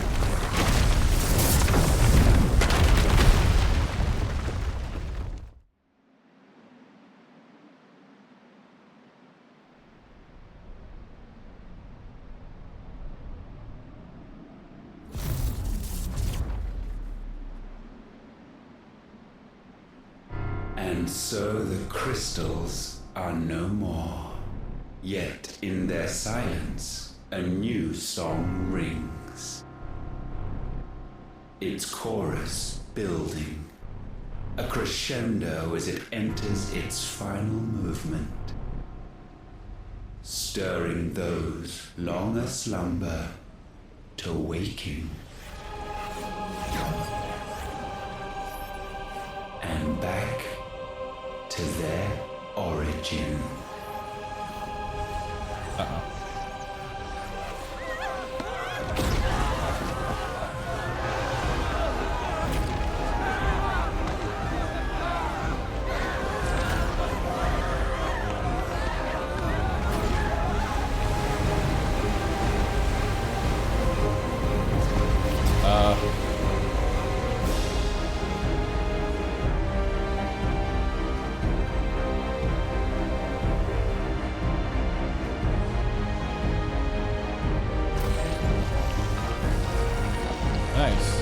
And so the crystals are no more. Yet in their silence, a new song rings. Its chorus building, a crescendo as it enters its final movement, stirring those long aslumber to waking. And back to their origin. Nice.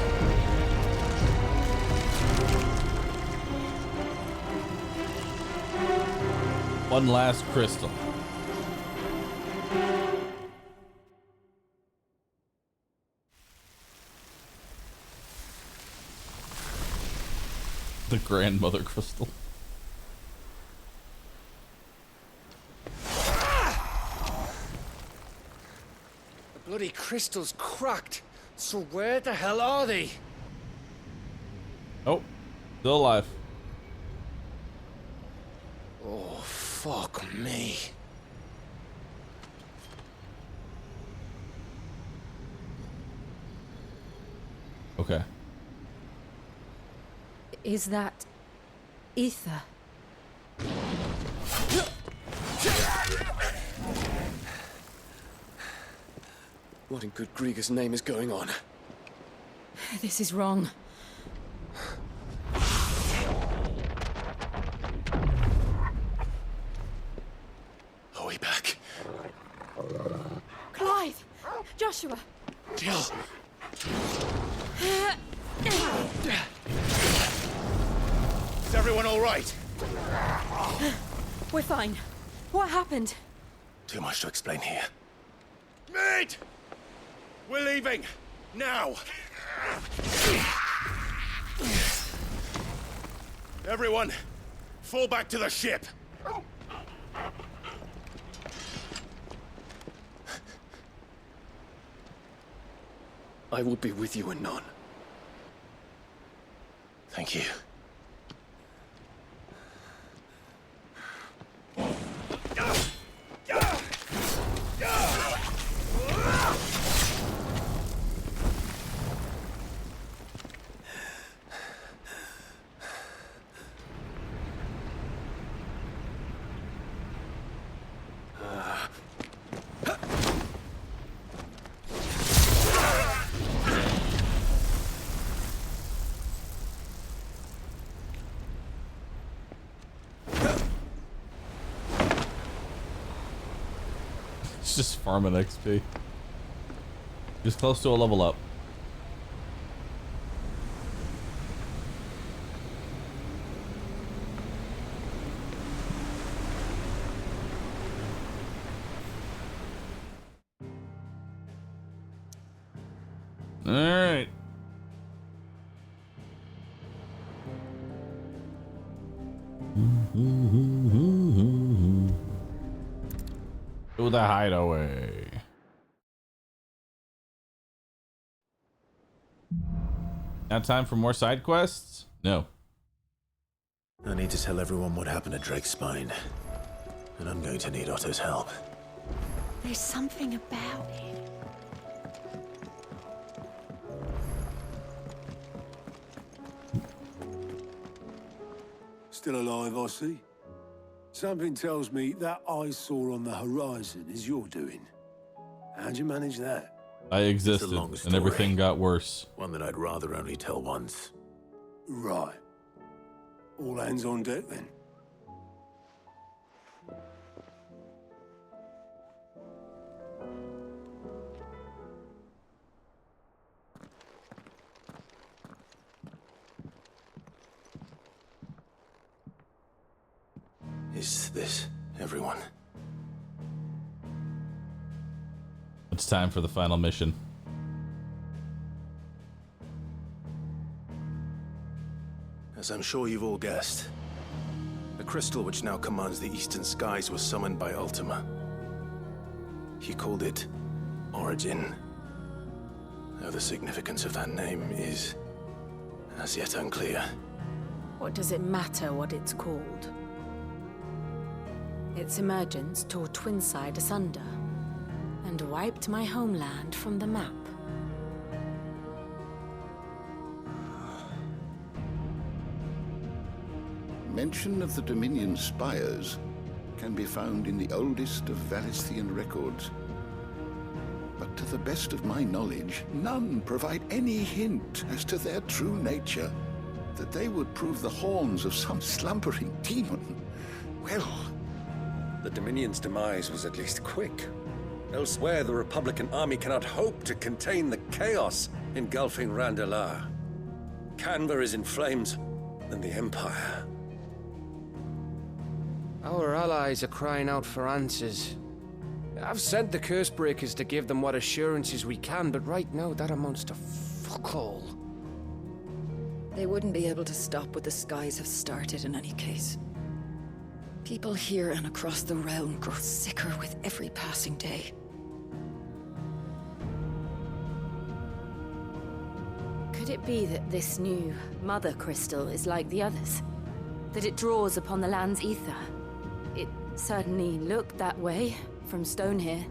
One last crystal. The grandmother crystal. The bloody crystal's cracked. So where the hell are they? Oh, still alive. Oh, fuck me. Okay. Is that ether? What in good Grieger's name is going on? This is wrong. Are we back? Clive! Joshua! Jill! Is everyone all right? We're fine. What happened? Too much to explain here. Mate! We're leaving! Now! Everyone, fall back to the ship! I will be with you anon. Thank you. It's just farming XP. Just close to a level up. All right. To the hideaway. Now time for more side quests? No. I need to tell everyone what happened at Drake's Spine. And I'm going to need Otto's help. There's something about it. Still alive, I see. Something tells me that eyesore on the horizon is your doing. How'd you manage that? I existed, long and story. everything got worse. One that I'd rather only tell once. Right. All hands on deck then. Is this everyone? It's time for the final mission. As I'm sure you've all guessed, the crystal which now commands the eastern skies was summoned by Ultima. He called it Origin. Though the significance of that name is as yet unclear. What does it matter what it's called? Its emergence tore Twinside asunder and wiped my homeland from the map. Mention of the Dominion spires can be found in the oldest of Valisthian records. But to the best of my knowledge, none provide any hint as to their true nature. That they would prove the horns of some slumbering demon. Well, the Dominion's demise was at least quick. Elsewhere, the Republican army cannot hope to contain the chaos engulfing Randalar. Canva is in flames, and the Empire. Our allies are crying out for answers. I've sent the Cursebreakers to give them what assurances we can, but right now that amounts to fuck all. They wouldn't be able to stop what the skies have started in any case. People here and across the realm grow sicker with every passing day. Could it be that this new Mother Crystal is like the others? That it draws upon the land's ether? It certainly looked that way from stone here.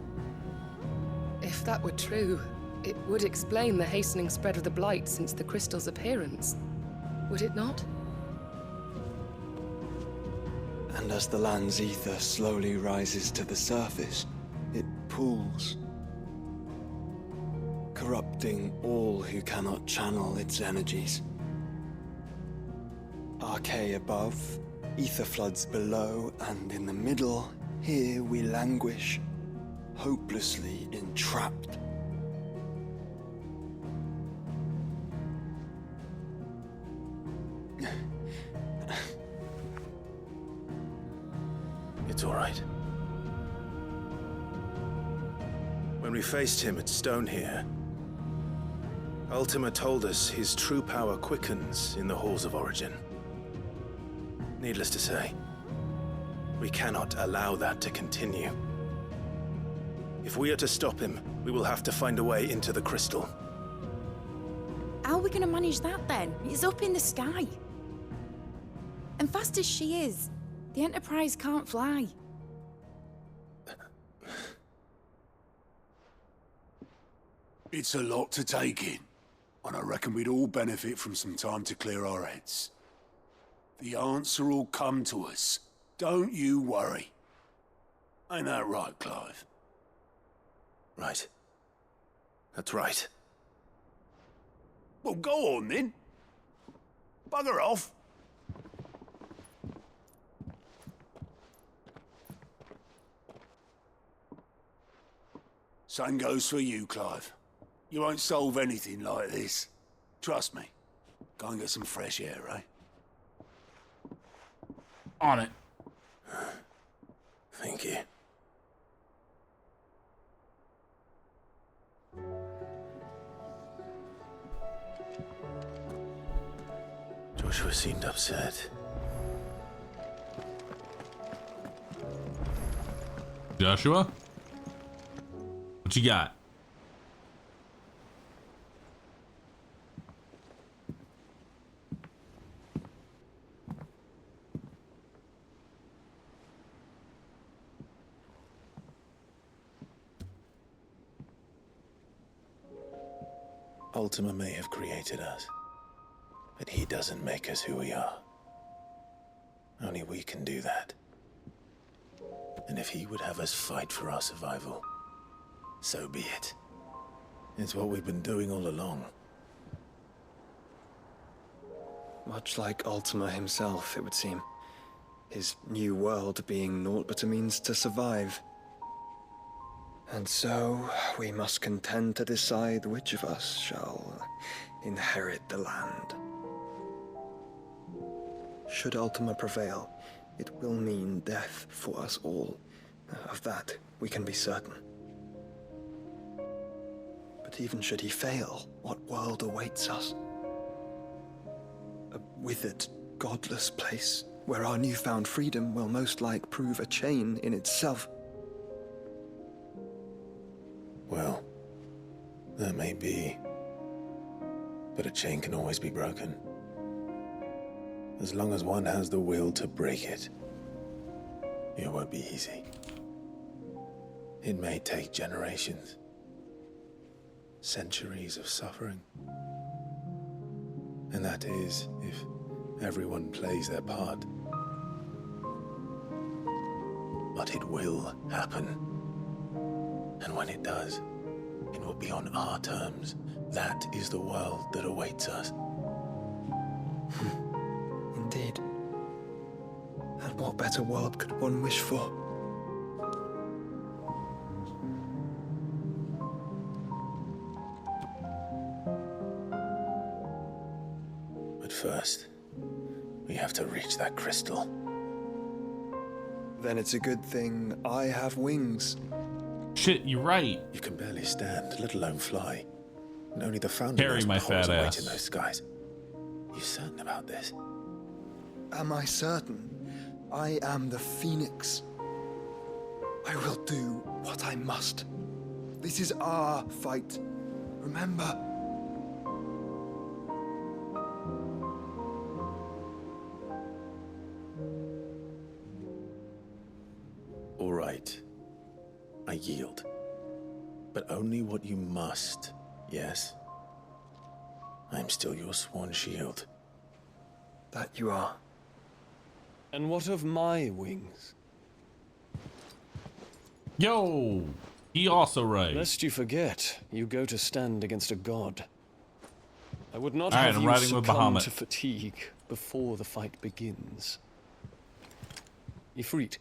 If that were true, it would explain the hastening spread of the Blight since the crystal's appearance. Would it not? And as the land's ether slowly rises to the surface, it pools, corrupting all who cannot channel its energies. Archay above, ether floods below, and in the middle, here we languish, hopelessly entrapped. It's all right. When we faced him at Stone here, Ultima told us his true power quickens in the halls of Origin. Needless to say, we cannot allow that to continue. If we are to stop him, we will have to find a way into the crystal. How are we gonna manage that then? It's up in the sky. And fast as she is, the Enterprise can't fly. It's a lot to take in, and I reckon we'd all benefit from some time to clear our heads. The answer will come to us. Don't you worry. Ain't that right, Clive? Right. That's right. Well, go on then. Bugger off. Same goes for you, Clive. You won't solve anything like this. Trust me. Go and get some fresh air, eh? On it. Thank you. Joshua seemed upset. Joshua? What you got? Ultima may have created us, but he doesn't make us who we are. Only we can do that. And if he would have us fight for our survival, so be it. It's what we've been doing all along. Much like Ultima himself, it would seem. His new world being naught but a means to survive. And so, we must contend to decide which of us shall inherit the land. Should Ultima prevail, it will mean death for us all. Of that, we can be certain. But even should he fail, what world awaits us? A withered, godless place, where our newfound freedom will most like prove a chain in itself. Well, that may be. But a chain can always be broken. As long as one has the will to break it. It won't be easy. It may take generations. Centuries of suffering. And that is, if everyone plays their part. But it will happen. And when it does, it will be on our terms. That is the world that awaits us. Indeed. And what better world could one wish for? But first, we have to reach that crystal. Then it's a good thing I have wings. Shit, you're right. You can barely stand, let alone fly. And only the founder Carry knows my what holes fat await ass. in those skies. You certain about this? Am I certain? I am the Phoenix. I will do what I must. This is our fight. Remember? All right. I yield. But only what you must, yes? I'm still your sworn shield. That you are. And what of my wings? Yo! He also right. Lest you forget, you go to stand against a god. I would not All right, have I'm you riding with succumb Bahamut. to fatigue before the fight begins. Ifrit,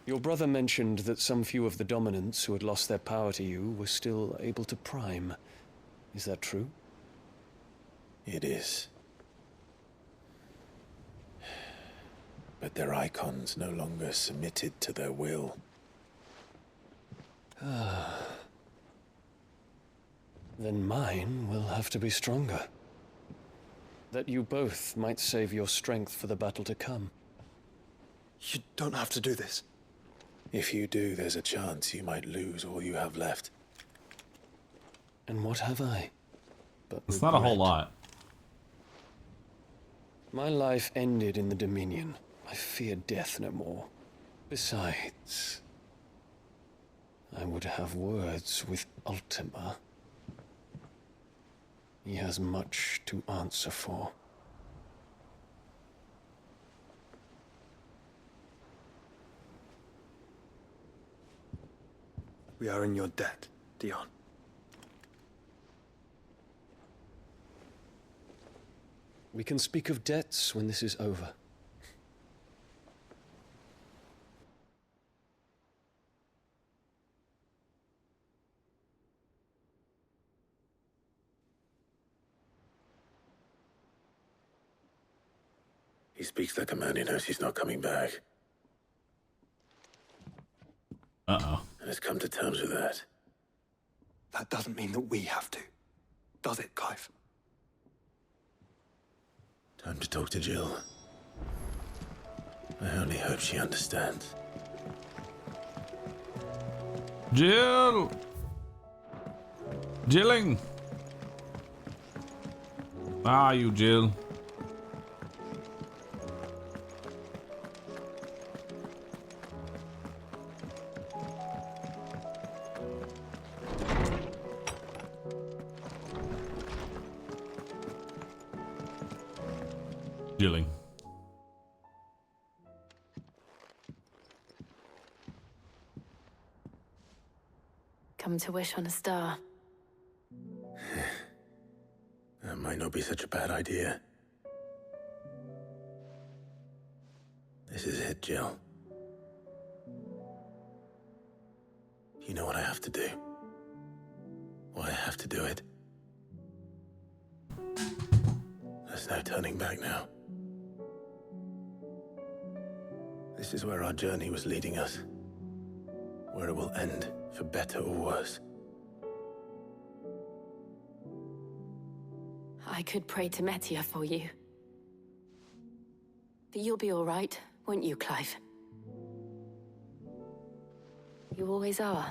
your brother mentioned that some few of the dominants who had lost their power to you were still able to prime. Is that true? It is. But their icons no longer submitted to their will. Then mine will have to be stronger. That you both might save your strength for the battle to come. You don't have to do this. If you do, there's a chance you might lose all you have left. And what have I? But It's not a whole lot. My life ended in the Dominion. I fear death no more. Besides, I would have words with Ultima. He has much to answer for. We are in your debt, Dion. We can speak of debts when this is over. He speaks like a man who knows he's not coming back. Uh-oh. And has come to terms with that. That doesn't mean that we have to, does it, Clive? Time to talk to Jill. I only hope she understands. Jill! Jilling! Ah, you Jill. Jilling. Come to wish on a star. That might not be such a bad idea. This is it, Jill. You know what I have to do. Why I have to do it. There's no turning back now. This is where our journey was leading us. Where it will end, for better or worse. I could pray to Metia for you. But you'll be all right, won't you, Clive? You always are.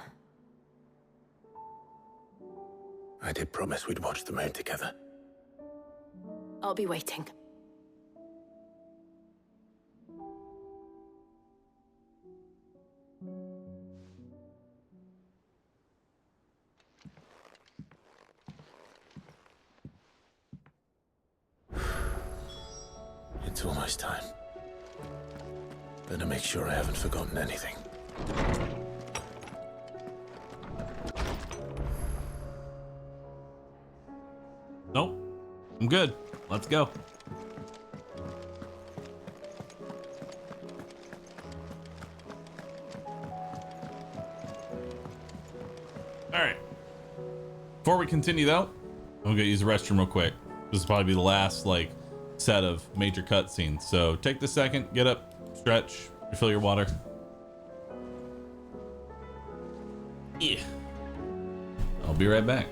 I did promise we'd watch the moon together. I'll be waiting. It's almost time. Better make sure I haven't forgotten anything. Nope. I'm good. Let's go. Alright. Before we continue though, I'm gonna use the restroom real quick. This will probably be the last like set of major cutscenes. So take the second, get up, stretch, refill your water. Yeah. I'll be right back.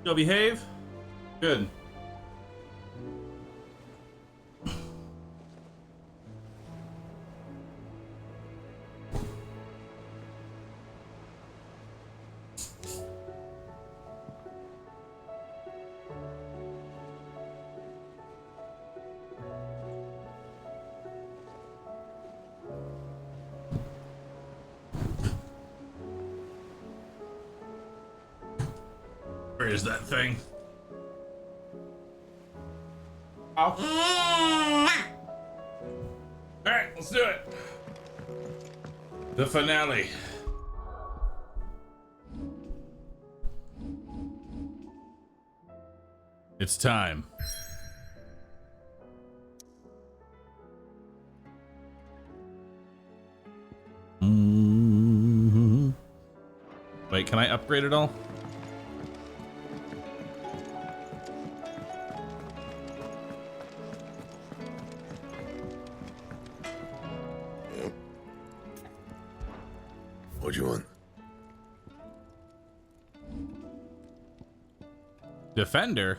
You'll behave? Good. Where is that thing? Ow. Alright, let's do it. The finale. It's time. Wait, can I upgrade it all? What do you want? Defender?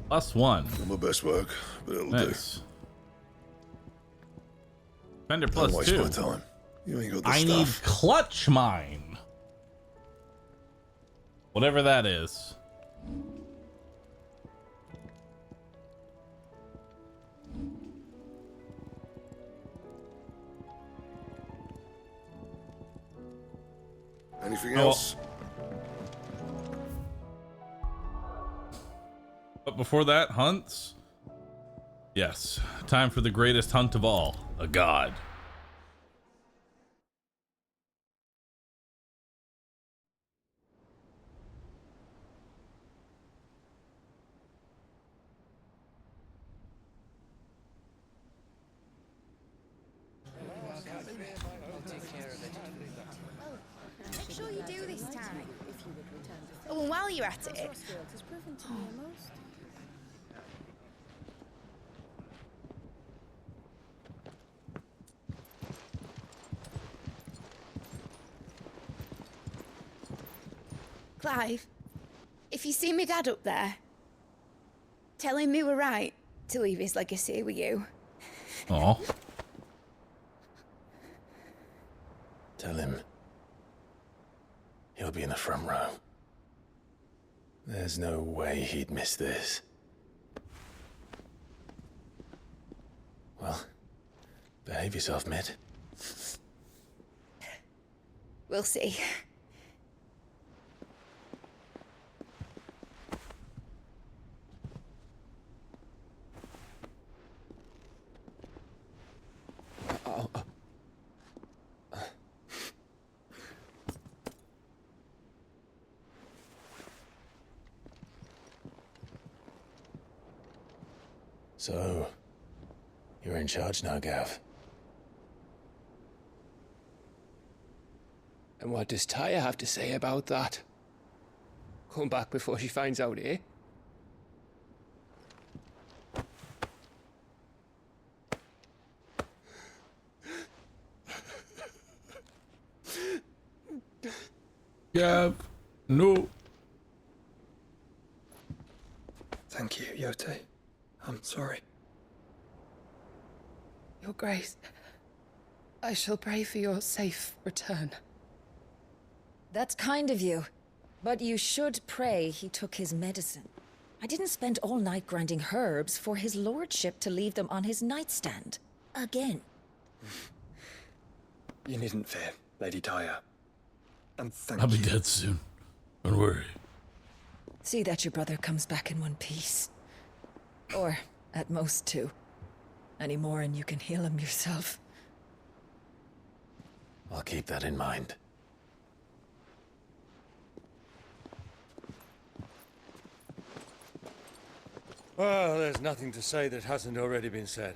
+1. Not my best work, but it'll nice. Defender do. Don't waste +2. my time. You ain't got the I stuff. need clutch mine. Whatever that is. Anything else? But before that, hunts? Yes. Time for the greatest hunt of all. A god. Make sure you do this time. Oh, and while you're at it. Clive, if you see me dad up there, tell him we were right to leave his legacy with you. Aw. Tell him he'll be in the front row. There's no way he'd miss this. Well, behave yourself, mate. We'll see. So, you're in charge now, Gav. And what does Tyre have to say about that? Come back before she finds out, eh? Gav, no. Thank you, Yote. I'm sorry. Your Grace, I shall pray for your safe return. That's kind of you. But you should pray he took his medicine. I didn't spend all night grinding herbs for his lordship to leave them on his nightstand. Again. You needn't fear, Lady Tyre. And thank I'll be you. dead soon. Don't worry. See that your brother comes back in one piece. Or, at most, two. Any more and you can heal him yourself. I'll keep that in mind. Well, there's nothing to say that hasn't already been said.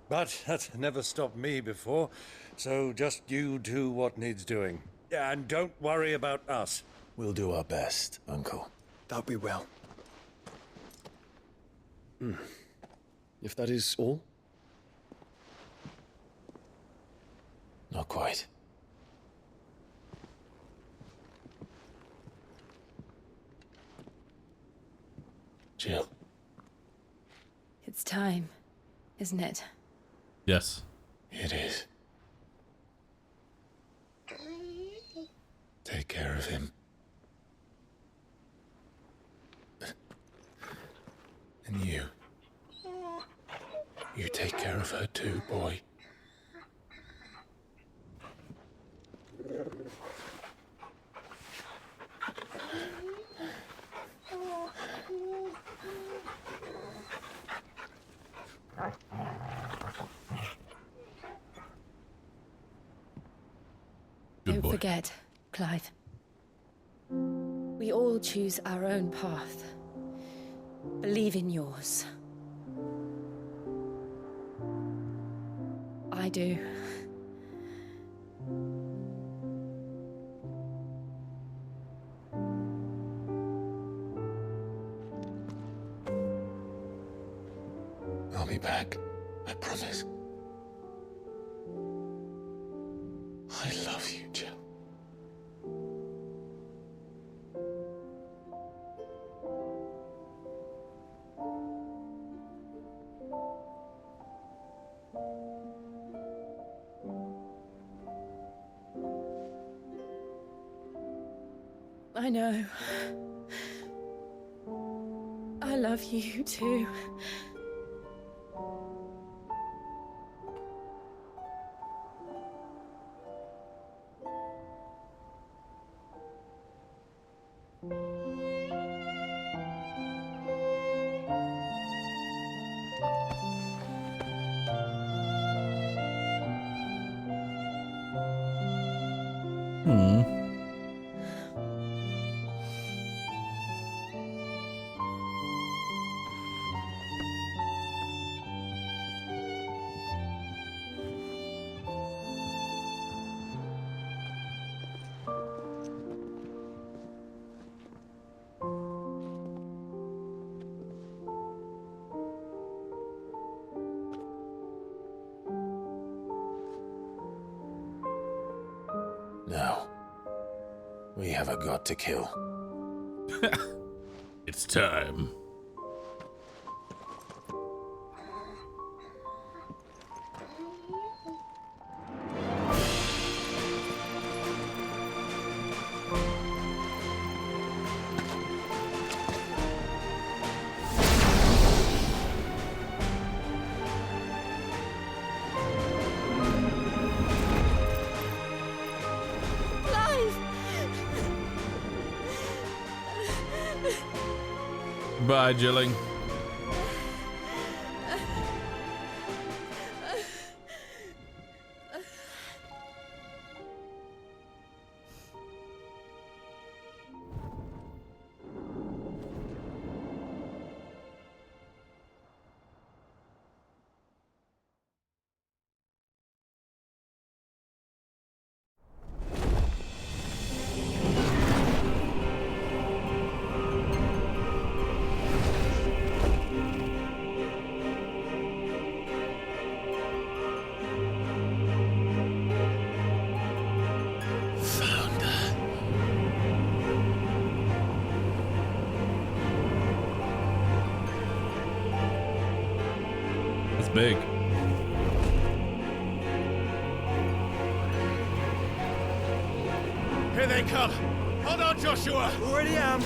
But that's never stopped me before, so just you do what needs doing. And don't worry about us. We'll do our best, Uncle. That we will. If that is all? Not quite. time, isn't it? Yes. It is. Take care of him. And you. You take care of her too, boy. Don't forget, Clive. We all choose our own path. Believe in yours. I do. I'll be back. I promise. I love you, Jill. I know. I love you too. Now, we have a god to kill. It's time. Bye, Jilling. Big. Here they come! Hold on, Joshua! Already am!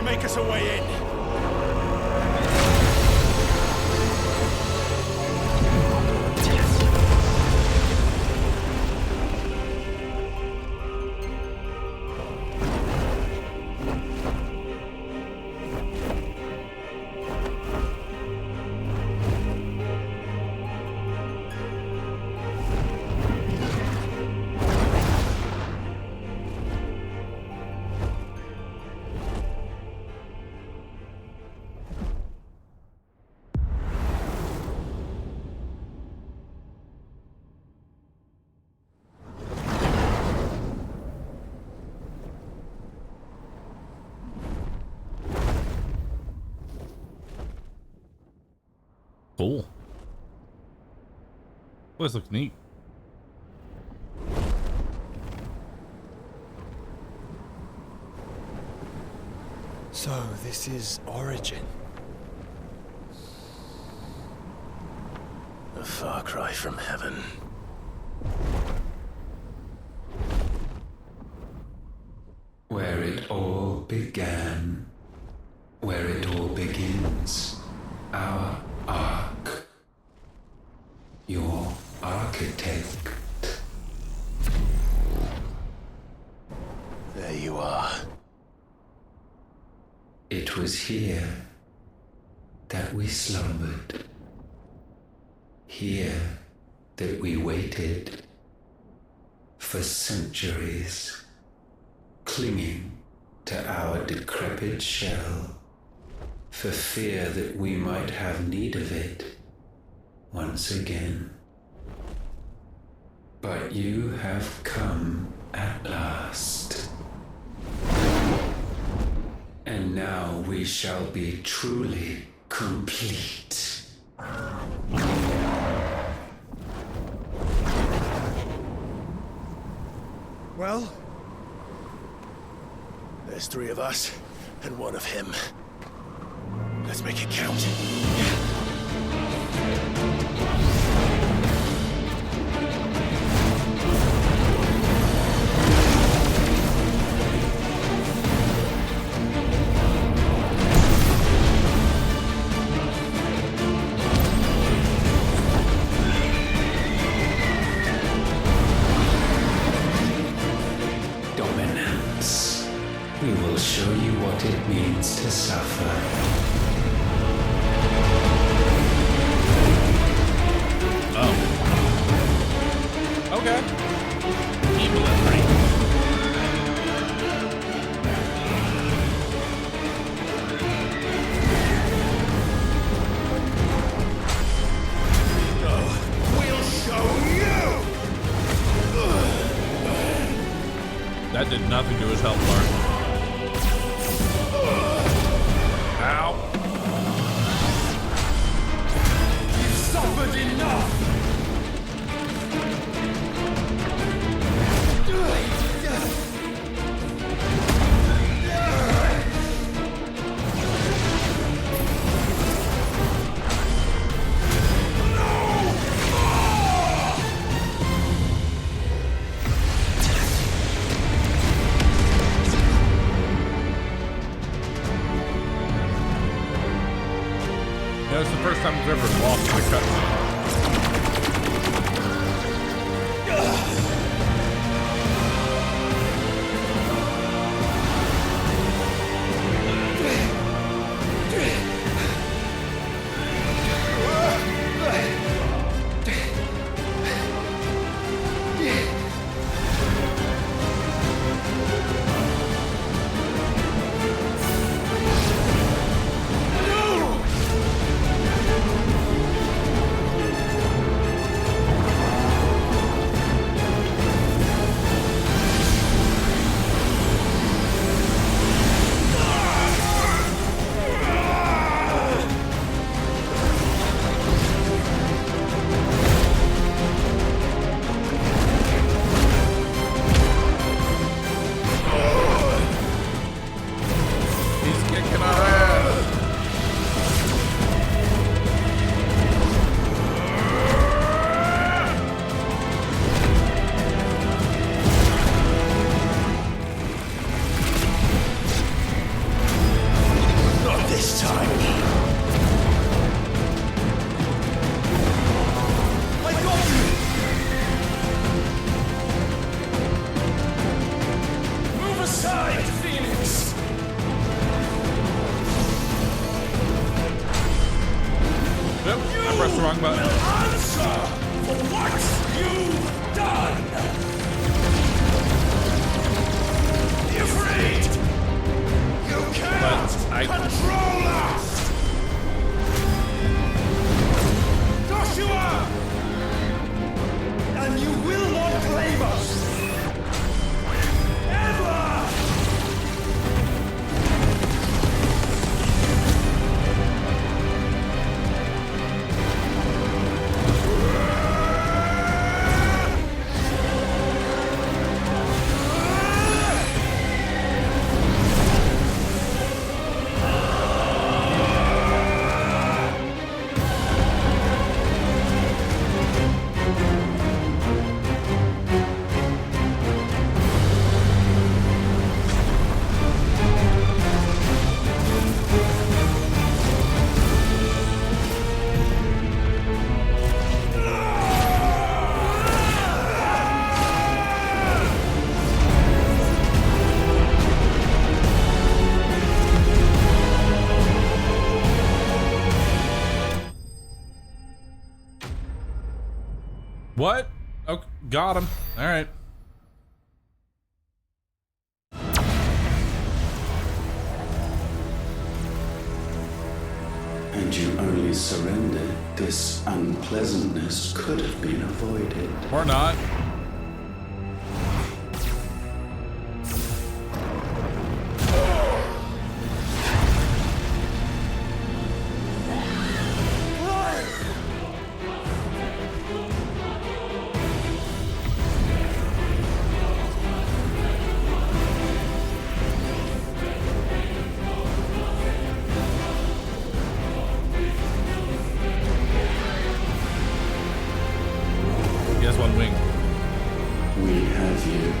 Make us a way in. Cool. This looks neat. So, this is Origin. A far cry from heaven. Where it all began, where it all begins, our ark, your architect. There you are. It was here that we slumbered, here that we waited for centuries, clinging to our decrepit shell, for fear that we might have need of it once again. But you have come at last. And now we shall be truly complete. Well? There's 3 of us, and 1 of him. Let's make it count. Dominance. We will show you what it means to suffer. Oh. Okay. Evil and right. We'll show you! That did nothing to his health bar. Ow. You've suffered enough! Yeah, it's the first time we've ever lost the cutscene. pressed the wrong button. Answer for what you've done. Be afraid. You can't control us. Joshua, and you will not claim us. Ever. What? Oh, got him. All right. And you only surrendered. This unpleasantness could have been avoided. Or not. He has one wing. We have you.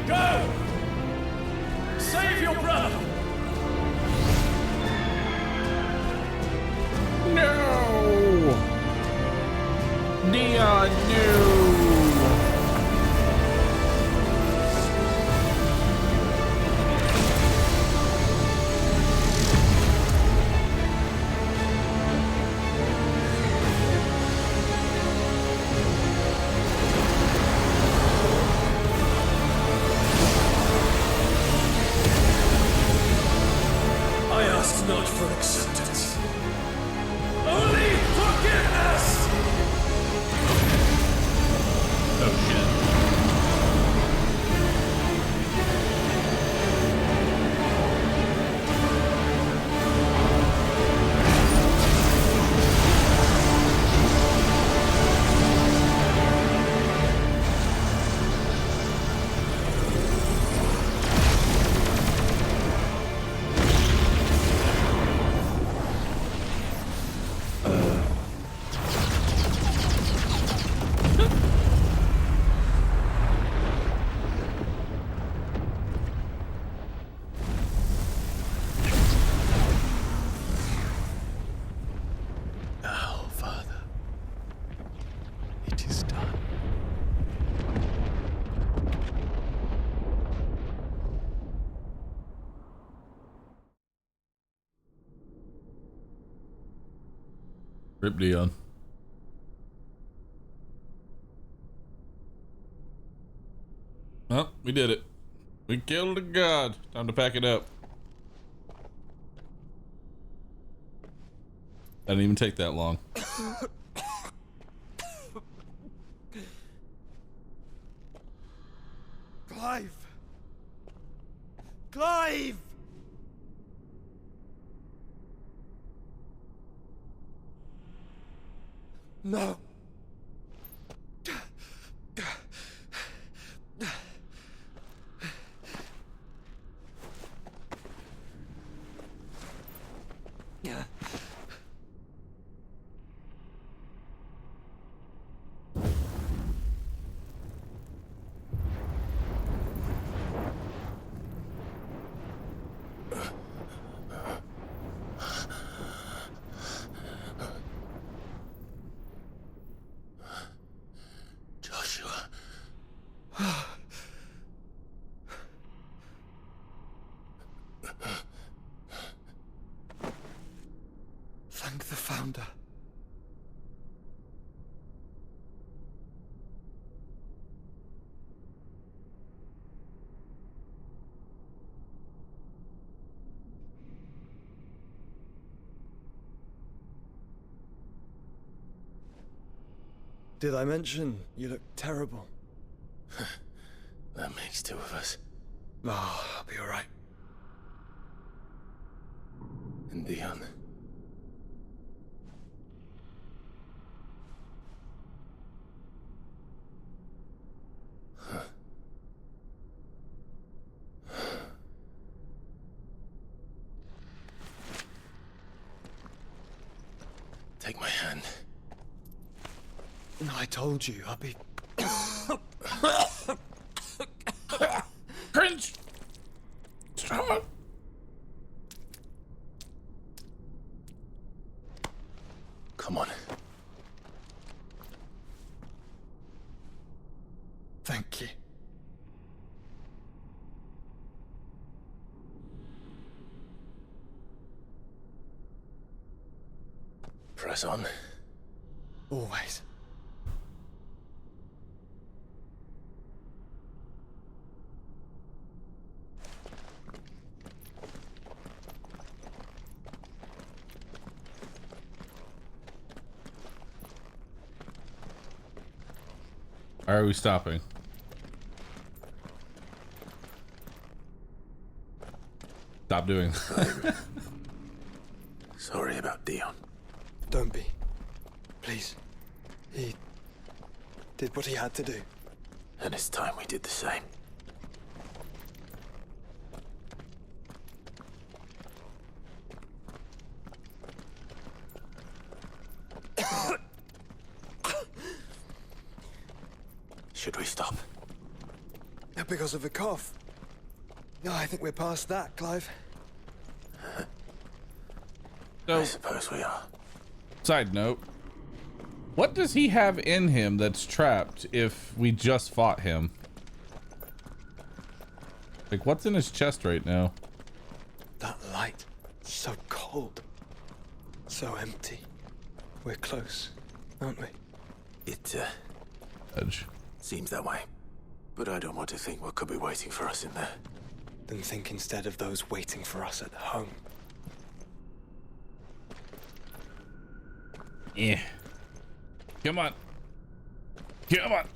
Go! Save your brother! No! Dion, no! I ask not for acceptance. Only forgiveness! Oh shit. Now, Father, it is done. Rip Dion. Well, we did it. We killed a god. Time to pack it up. That didn't even take that long. Clive! Clive! No. Joshua. Thank the Founder. Did I mention you look terrible? That makes two of us. Oh, I'll be alright. And Dion. Take my hand. I told you I'll be... Cringe! Stop! Press on. Always. Are we stopping? Stop doing that. Sorry about Dion. Don't be. Please. He did what he had to do. And it's time we did the same. Should we stop? Because of the cough. No, I think we're past that, Clive. So, I suppose we are. Side note. What does he have in him that's trapped if we just fought him? Like, what's in his chest right now? That light. So cold. So empty. We're close, aren't we? It, Edge. seems that way. But I don't want to think what could be waiting for us in there. Then think instead of those waiting for us at home. Yeah. Come on. Come on.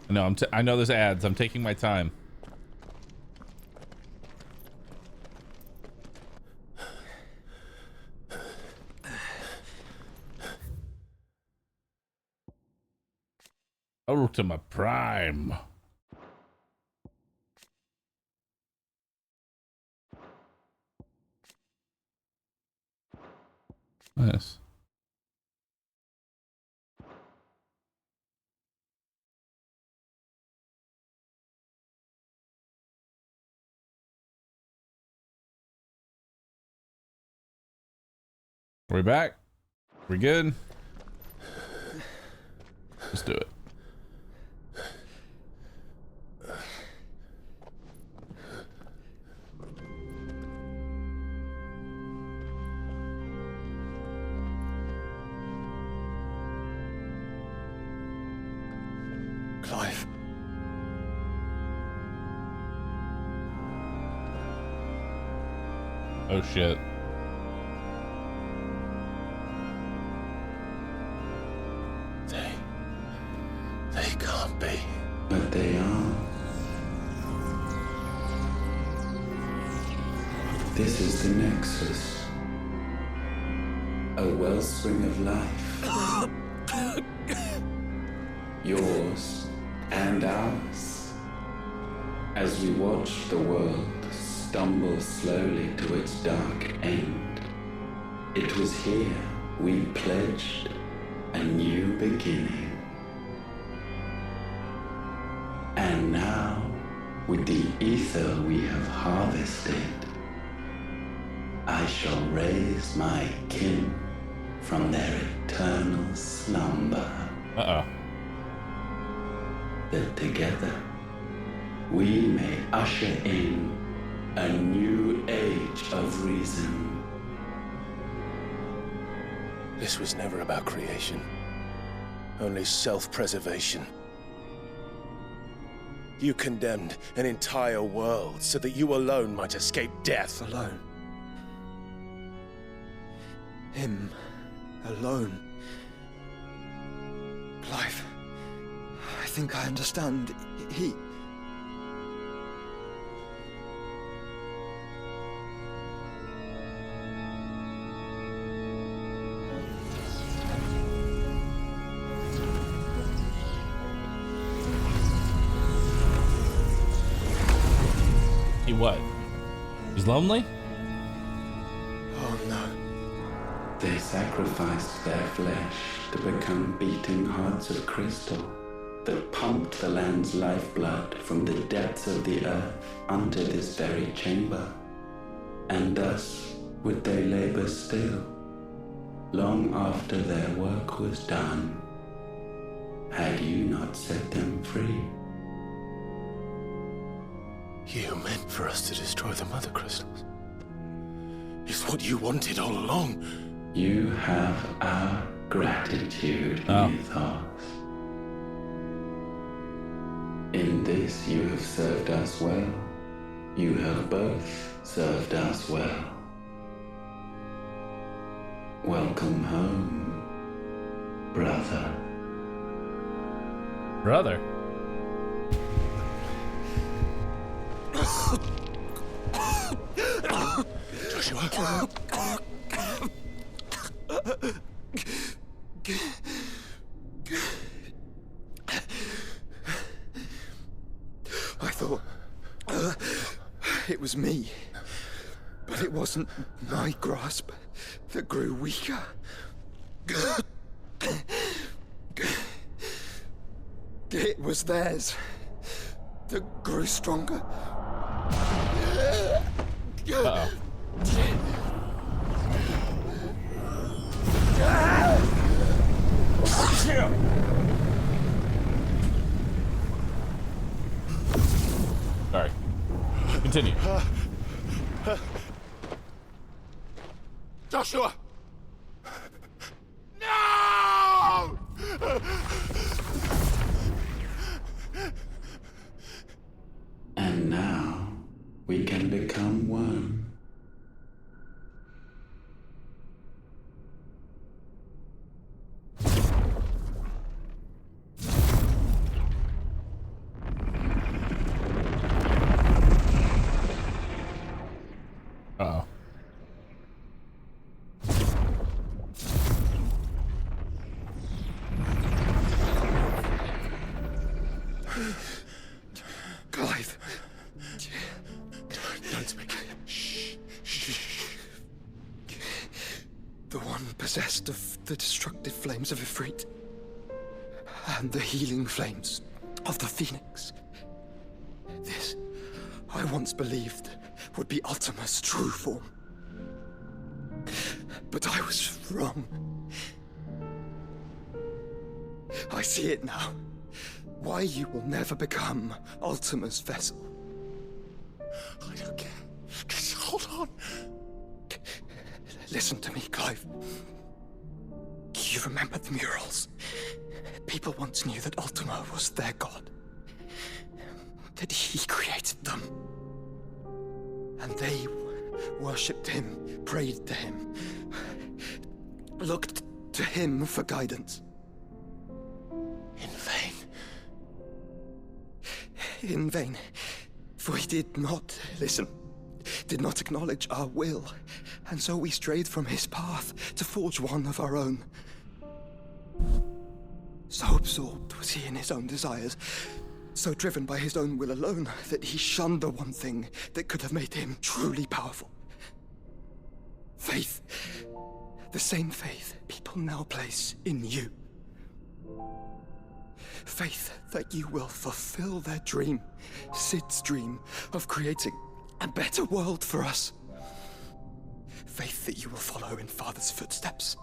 No, I know there's ads. I'm taking my time. Oh, to my prime. Nice. Are we back? We good? Let's do it. Clive. Oh shit. They can't be. But they are. This is the Nexus. A wellspring of life. Yours and ours. As we watch the world stumble slowly to its dark end, it was here we pledged a new beginning. And now, with the ether we have harvested, I shall raise my kin from their eternal slumber. Uh-oh. That together, we may usher in a new age of reason. This was never about creation. Only self-preservation. You condemned an entire world so that you alone might escape death. Alone. Him. Alone. Clive. I think I understand. He... He what? He's lonely? Oh no. They sacrificed their flesh to become beating hearts of crystal that pumped the land's lifeblood from the depths of the earth unto this very chamber. And thus would they labor still, long after their work was done, had you not set them free. You meant for us to destroy the Mother Crystals. It's what you wanted all along. You have our gratitude, Mythos. In this you have served us well. You have both served us well. Welcome home, brother. Brother. Joshua. I thought it was me, but it wasn't my grasp that grew weaker. It was theirs that grew stronger. Uh-oh. Sorry. Continue. Joshua! No! And now we can become one. Uh-oh. Clive. Don't speak. Shh. The one possessed of the destructive flames of Ifrit. And the healing flames of the Phoenix. This, I once believed, would be Ultima's true form. But I was wrong. I see it now. Why you will never become Ultima's vessel. I don't care. Just hold on. Listen to me, Clive. You remember the murals? People once knew that Ultima was their god. That he created them. And they worshipped him, prayed to him, looked to him for guidance. In vain. In vain. For he did not listen, did not acknowledge our will, and so we strayed from his path to forge one of our own. So absorbed was he in his own desires, so driven by his own will alone, that he shunned the one thing that could have made him truly powerful. Faith. The same faith people now place in you. Faith that you will fulfill their dream, Sid's dream, of creating a better world for us. Faith that you will follow in Father's footsteps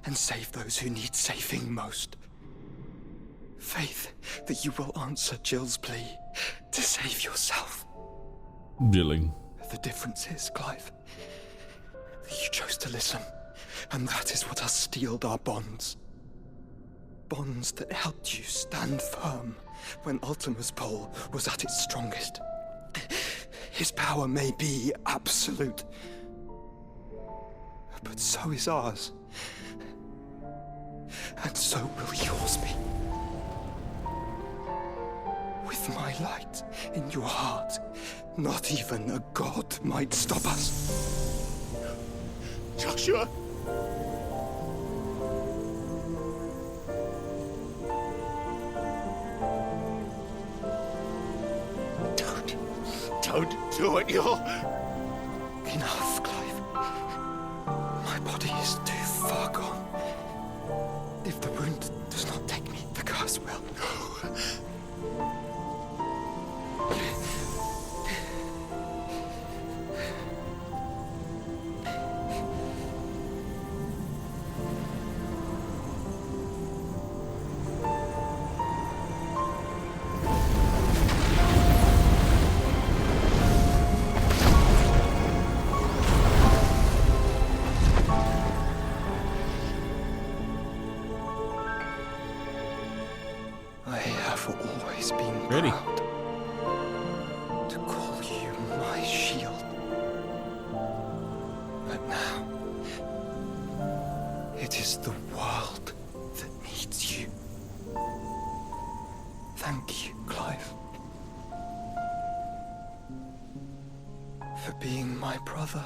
and save those who need saving most. Faith that you will answer Jill's plea to save yourself. Jilling. The difference is, Clive, that you chose to listen, and that is what has steeled our bonds. Bonds that helped you stand firm when Ultima's pull was at its strongest. His power may be absolute, but so is ours. And so will yours be. With my light in your heart, not even a god might stop us. Joshua! Don't do it, you'll... Enough, Clive. My body is too far gone. If the wound does not take me, the curse will. for always being Ready. proud to call you my shield. But now, it is the world that needs you. Thank you, Clive, for being my brother.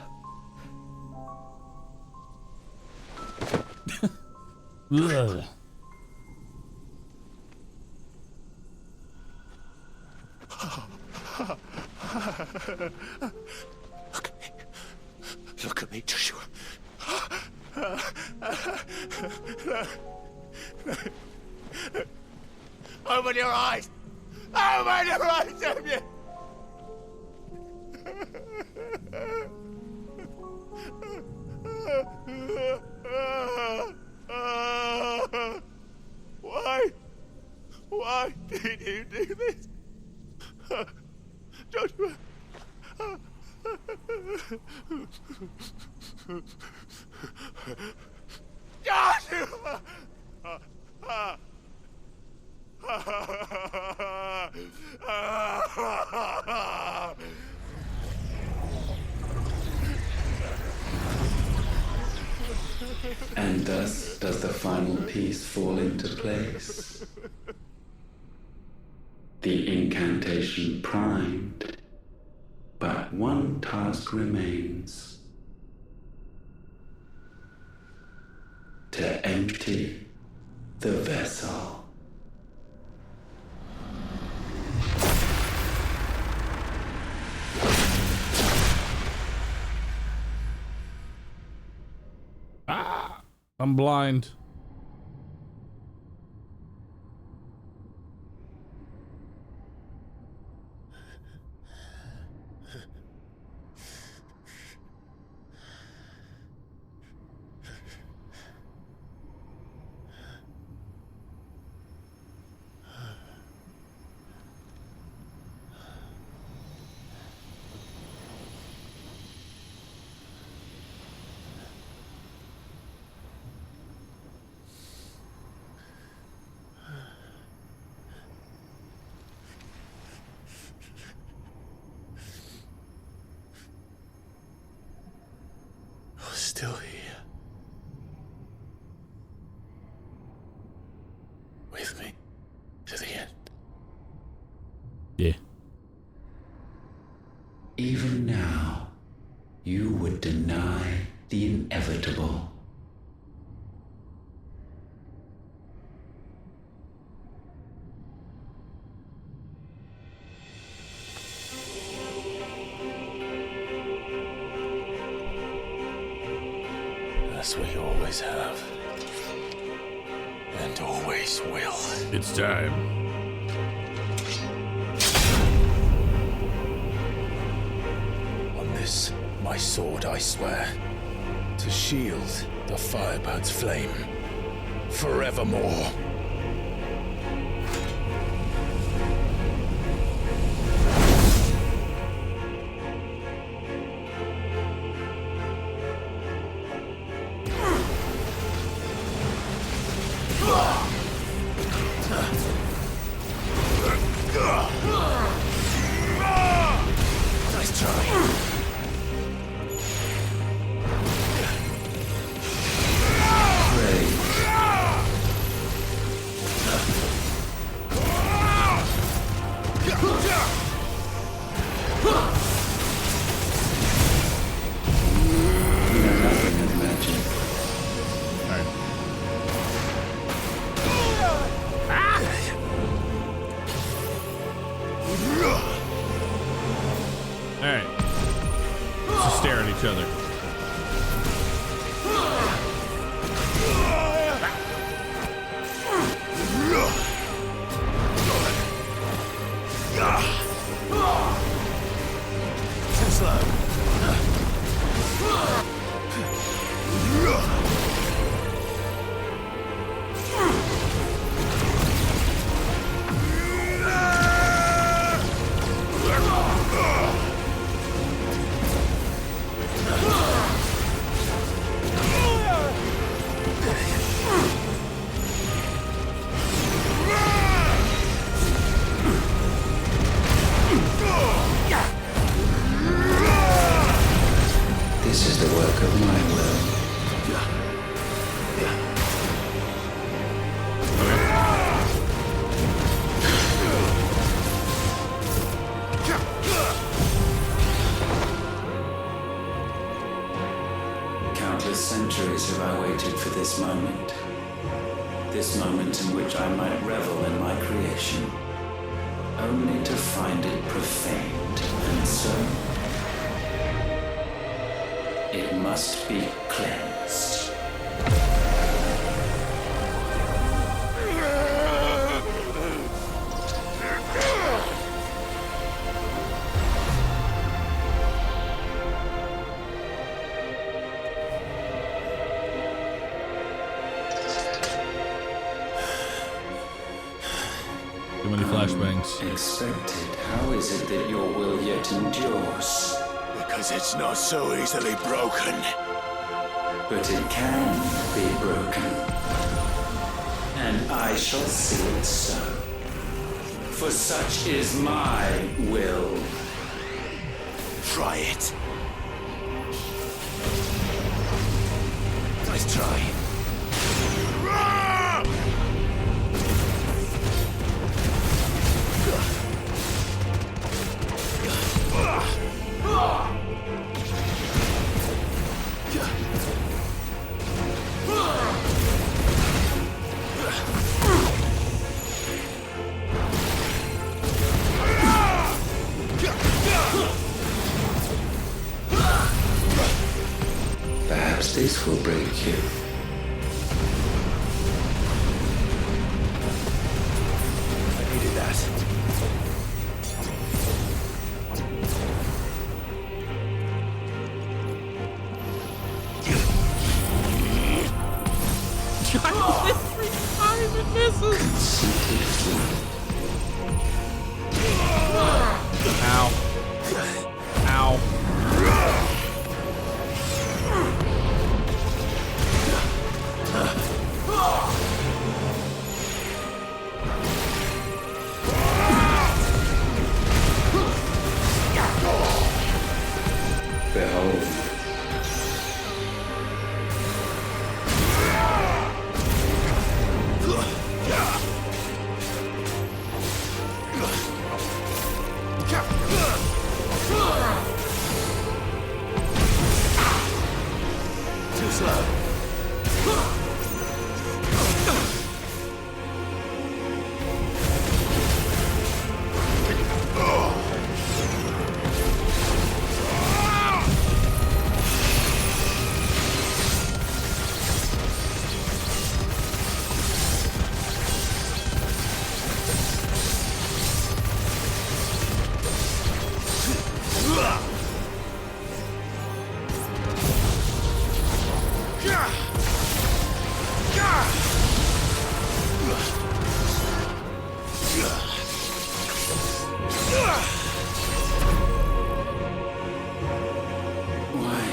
Ugh. Look at me, Joshua. Open your eyes! Open your eyes, Damien! Why? Why did you do this? Joshua! Joshua! And thus does the final piece fall into place. The incantation primed, but one task remains. To empty the vessel. Ah, I'm blind. Still here. With me to the end. Yeah. Even now, you would deny the inevitable. As we always have. And always will. It's time. On this, my sword, I swear, to shield the Firebird's flame forevermore. Nice try. Alright. Let's just stare at each other. Too slow. waited for this moment. This moment in which I might revel in my creation, only to find it profaned, and so it must be cleansed. Too many flashbangs. Expected. How is it that your will yet endures? Because it's not so easily broken. But it can be broken. And I shall see it so. For such is my will. Try it. Nice try. Perhaps this will break you. I needed that. Every time it misses. Ow. Ow. Behold. Too slow. Why?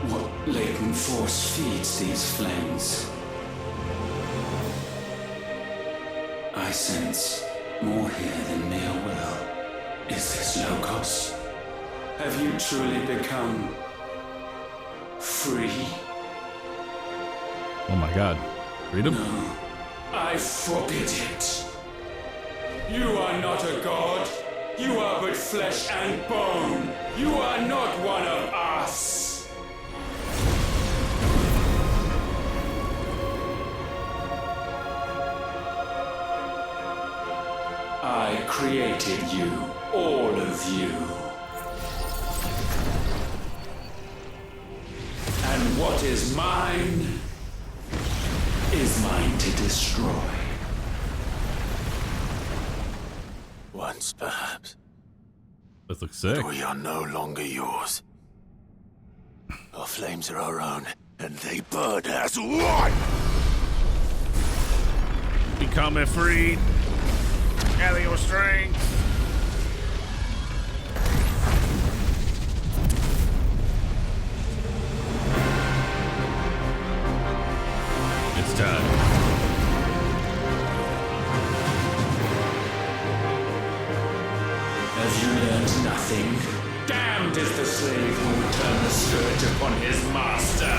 What latent force feeds these flames? I sense more here than mere will. Is this Logos? Have you truly become free? Oh my god. Freedom? No, I forbid it. You are not a god. You are but flesh and bone. You are not one of us. I created you, all of you. And what is mine is mine to destroy. Once, perhaps. This looks sick. But we are no longer yours. Our flames are our own, and they burn as one! Become free. Gather your strength. It's time. Have you learned nothing? Damned is the slave who will turn the scourge upon his master.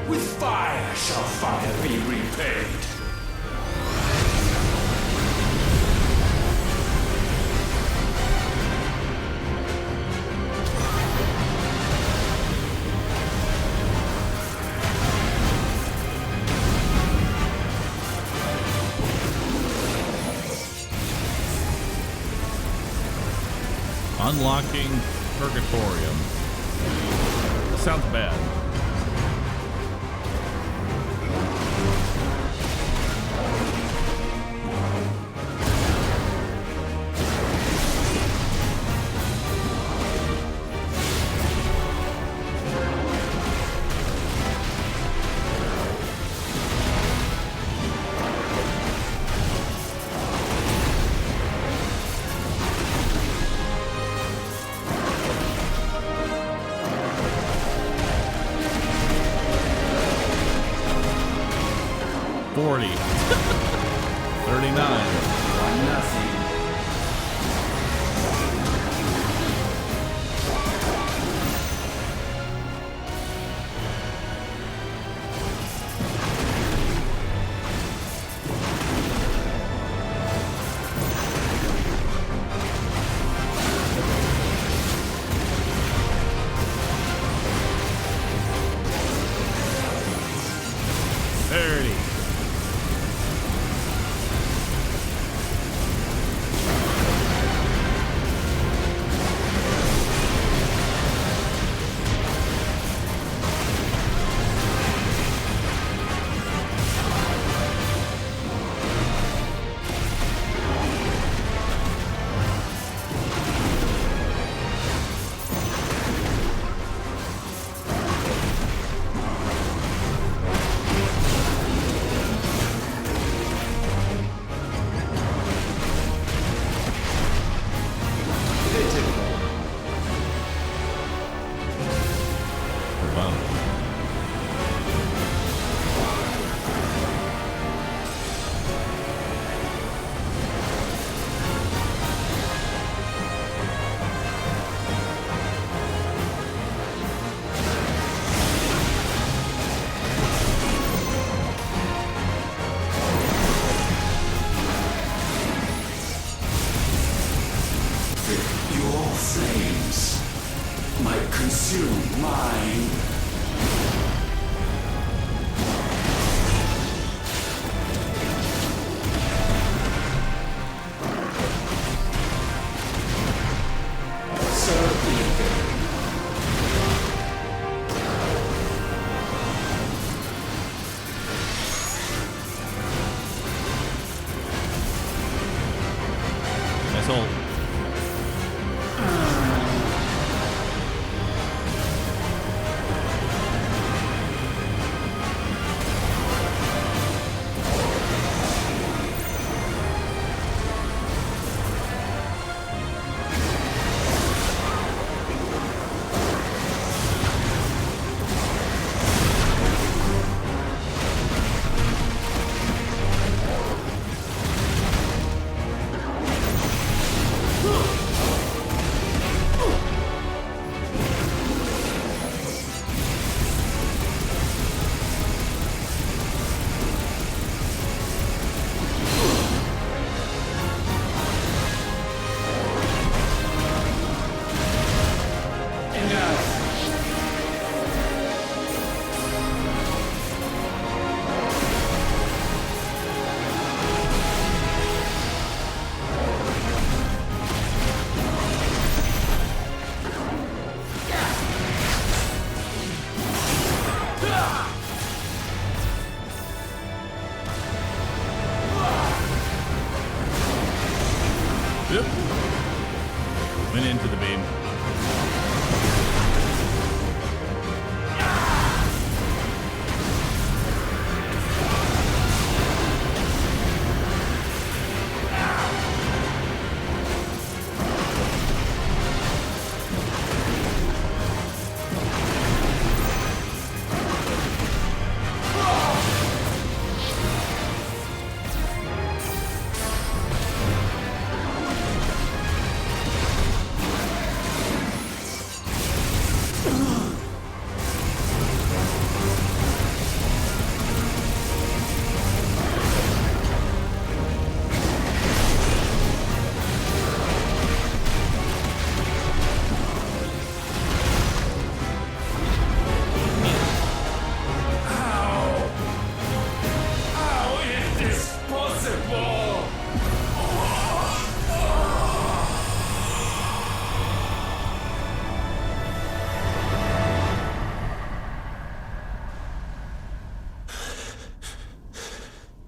With fire shall fire be repaid. Unlocking Purgatorium. Sounds bad. Consume mine.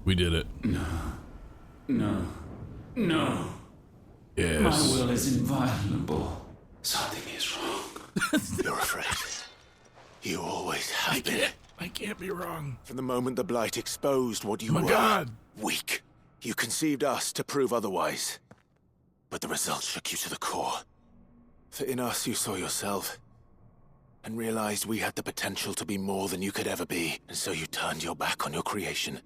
We did it. No. Yes. My will is inviolable. Something is wrong. You're afraid. You always have been. I can't be wrong. From the moment the Blight exposed what you My were. God. Weak. You conceived us to prove otherwise. But the result shook you to the core. For in us you saw yourself. And realized we had the potential to be more than you could ever be. And so you turned your back on your creation.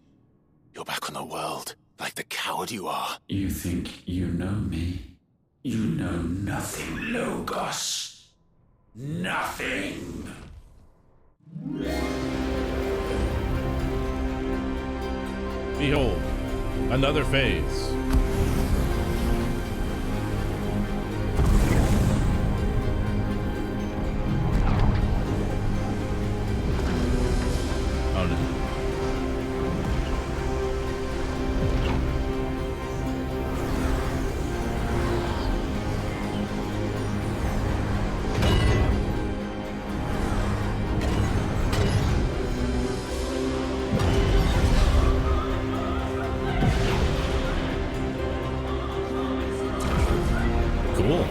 Your back on the world. Like the coward you are. You think you know me? You know nothing, Logos. Nothing. Behold, another phase. Oh no. Cool.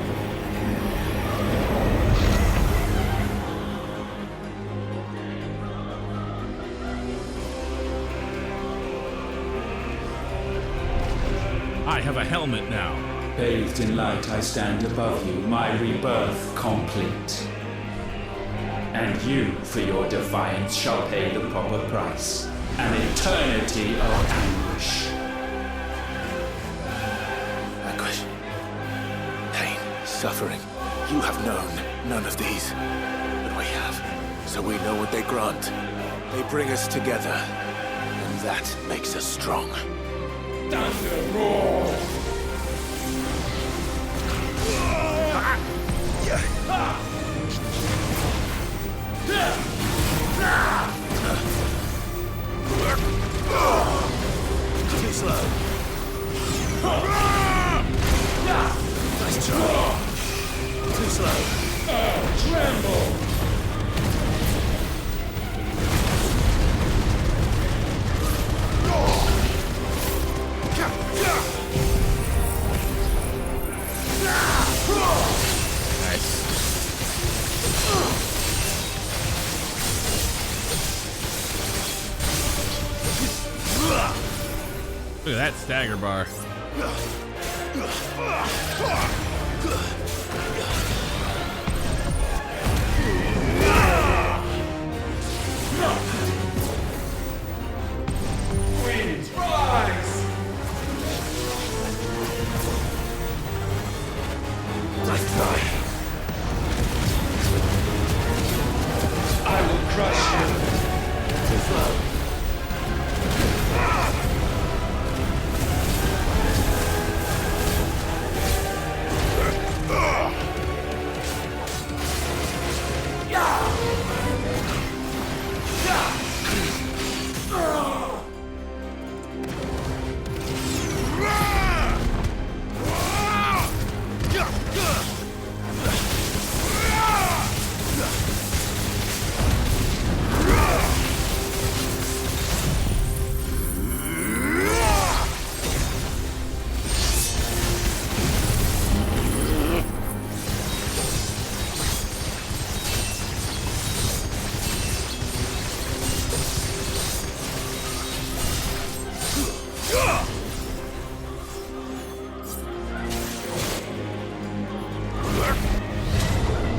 I have a helmet now. Bathed in light, I stand above you, my rebirth complete. And you, for your defiance, shall pay the proper price. An eternity of anguish. Anguish. Pain. Suffering. You have known none of these. But we have. So we know what they grant. They bring us together. And that makes us strong. Thunder roar! Too slow. Nice try. Too slow. Tremble! Look at that stagger bar. Winds rise! Nice try. I will crush you. Too slow.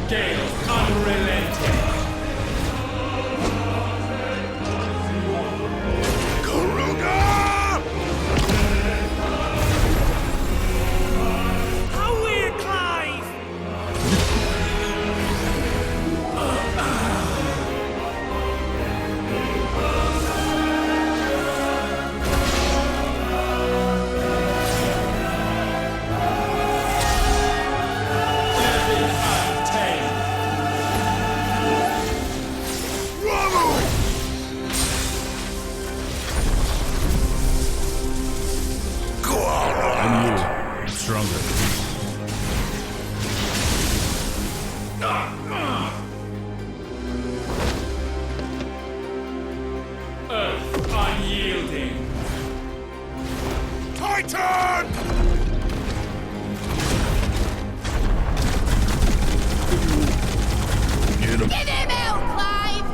Gale unrelenting. How weird, Clive! I'm stronger. Earth unyielding. My turn! Get him. Get him out, Clive!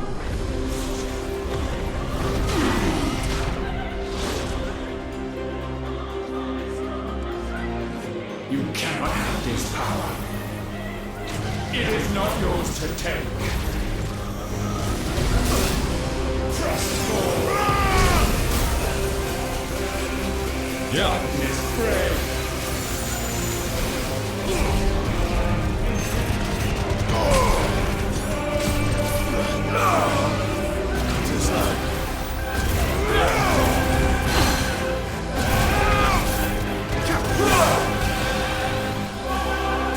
You cannot have this power. It is not yours to take. Trust forward. Yeah. Darkness pray.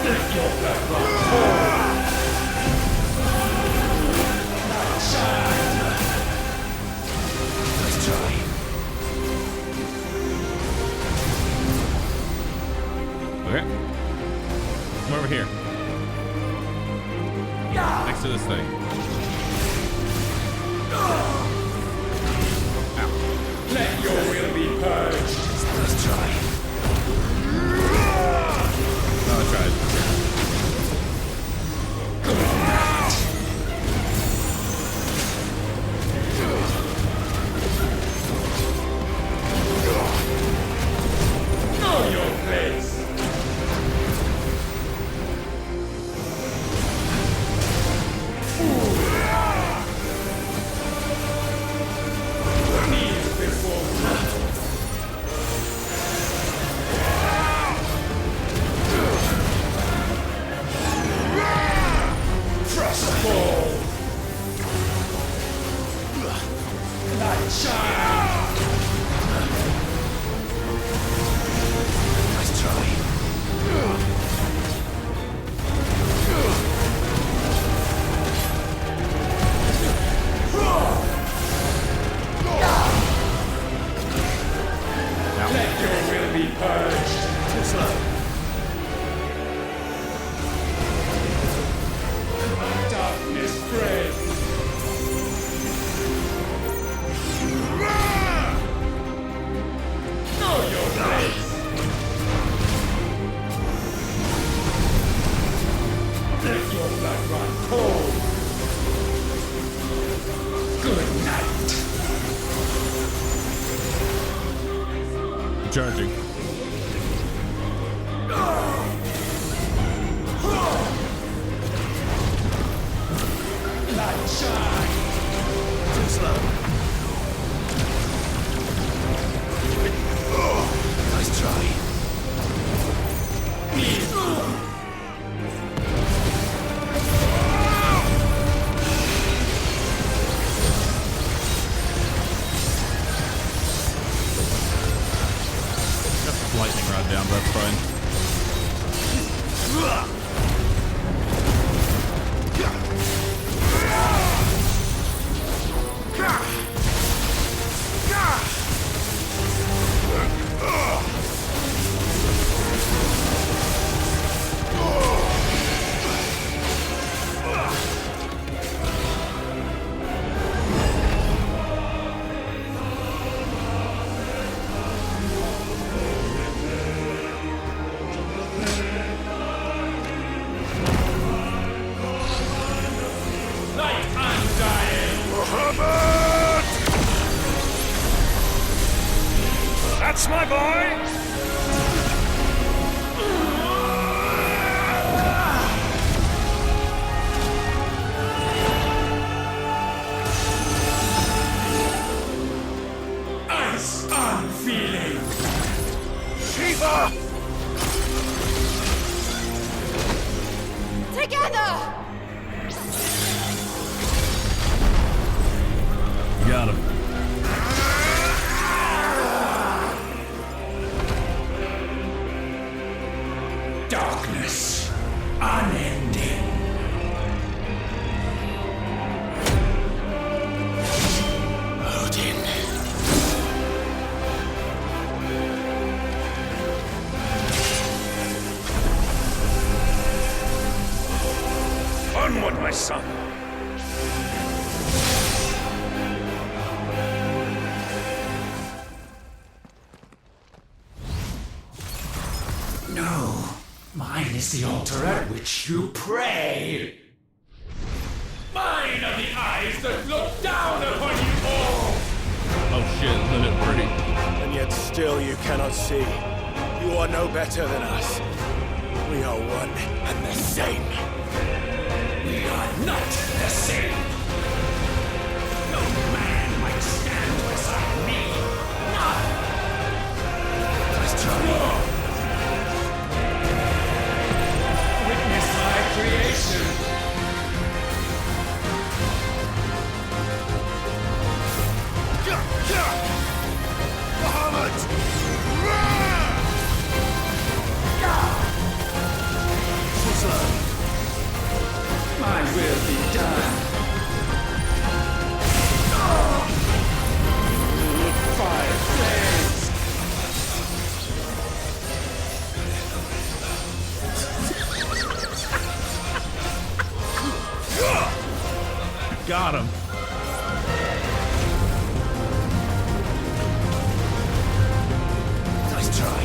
Let your blood run cold. Let's try. Okay. Come over here. Next to this thing. Ow. Let your will be purged. Let's try. No, I tried. Know your place. Kneel before me. Trust fall. Light shine. Nice try. Let your will be purged. Too slow. Darkness spreads. Know your place. Let your blood run cold. Good night. Charging. Light shine. Too slow. Nice try. Got the lightning rod down, but that's fine. Light undying. That's my boy. Ice unfeeling. Shiva! Together! Got him. Darkness unending. Odin. Onward, my son. is the altar at which you pray. Mine are the eyes that look down upon you all! Oh shit, let it break. And yet still you cannot see. You are no better than us. We are one and the same. We are not the same. No man might stand beside me. None. Let's try. Witness my creation. My will be done. Fire flames. Got him. Nice try.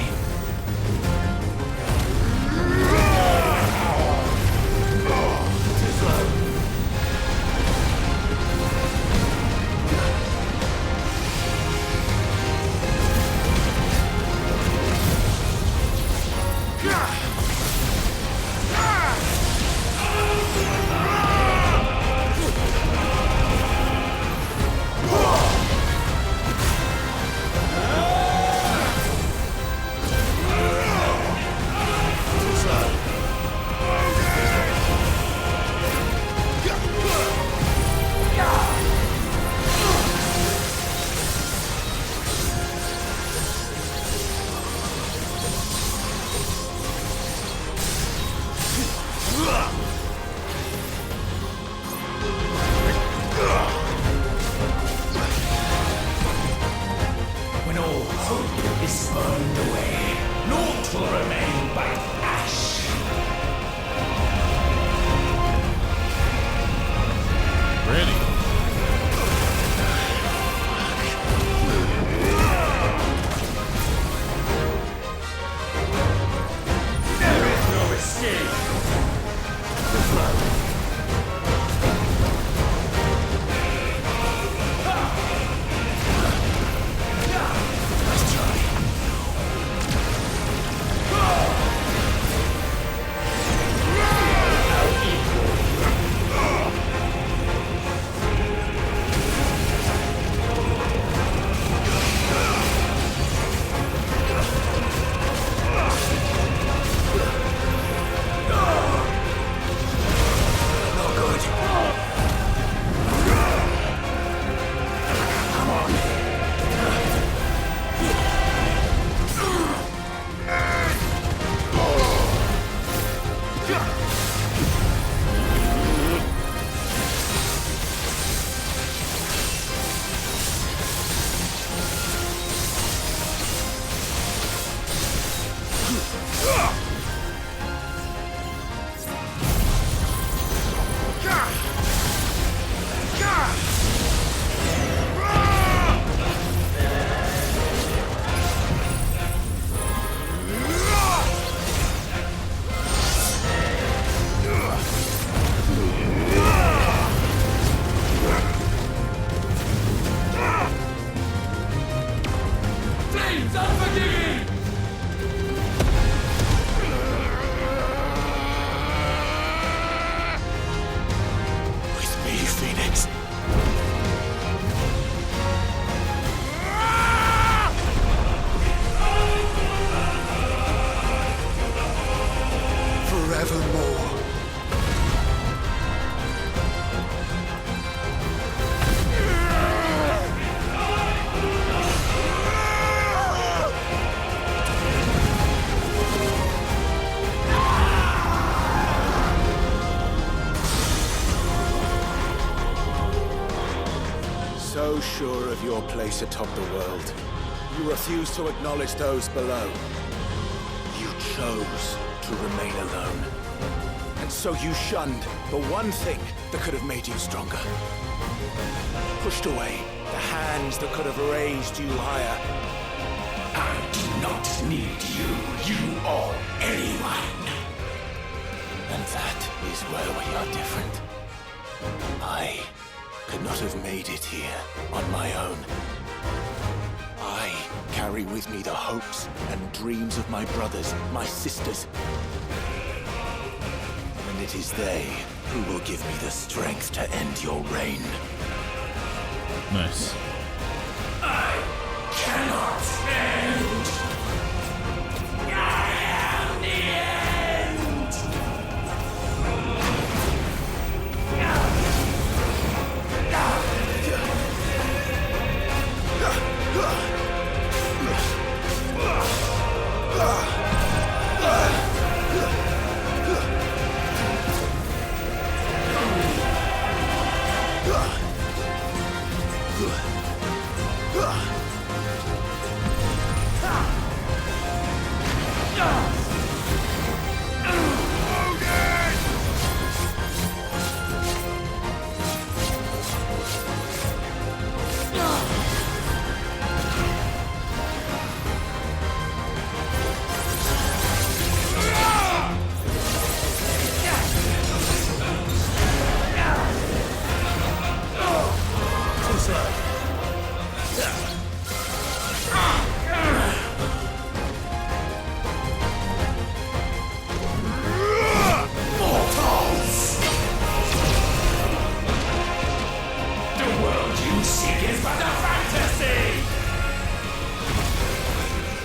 When all hope is burned away, naught will remain but ash. Ready. There is no escape. So sure of your place atop the world, you refuse to acknowledge those below. You chose to remain alone. And so you shunned the one thing that could have made you stronger. Pushed away the hands that could have raised you higher. I do not need you or anyone. And that is where we are different. I could not have made it here on my own. I carry with me the hopes and dreams of my brothers, my sisters. And it is they who will give me the strength to end your reign. Nice. I cannot stand. I am the end.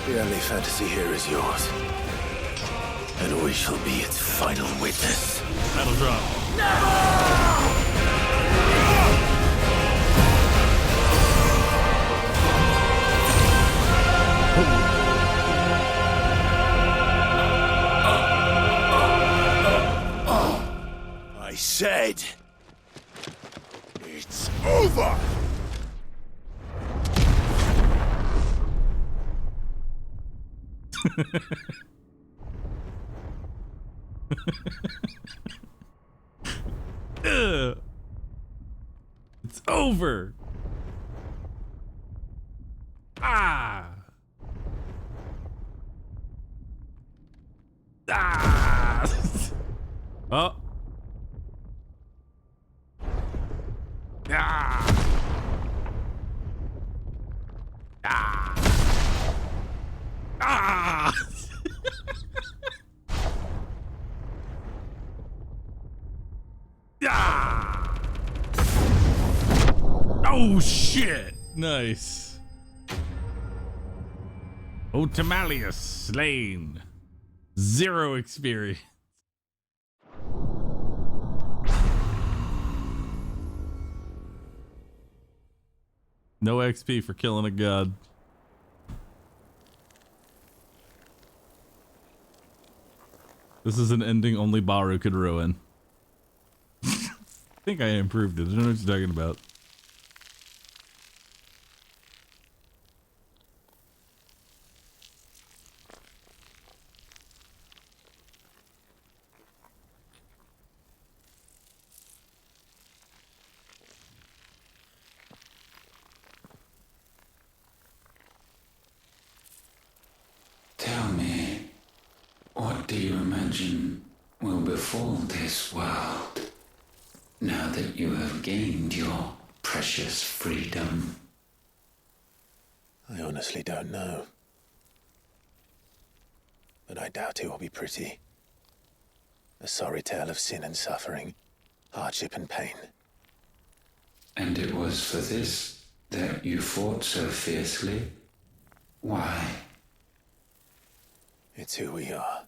The only fantasy here is yours. And we shall be its final witness. That'll drop. I said, it's over! It's over. Ah. Ah. Oh. Ah. Ah. Ah. Ah. Oh shit! Nice. Otamalius slain. 0 experience. No XP for killing a god. This is an ending only Bahroo could ruin. I think I improved it. I don't know what you're talking about. Tell me, what do you imagine will befall this world now that you have gained your precious freedom? I honestly don't know. But I doubt it will be pretty. A sorry tale of sin and suffering, hardship and pain. And it was for this that you fought so fiercely? Why? It's who we are.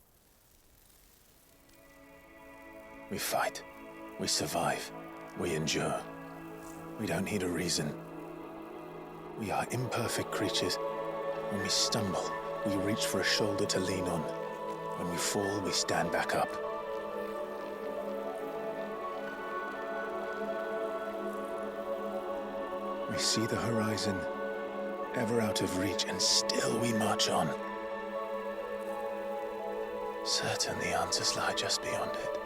We fight. We survive. We endure. We don't need a reason. We are imperfect creatures. When we stumble, we reach for a shoulder to lean on. When we fall, we stand back up. We see the horizon, ever out of reach, and still we march on. Certain the answers lie just beyond it.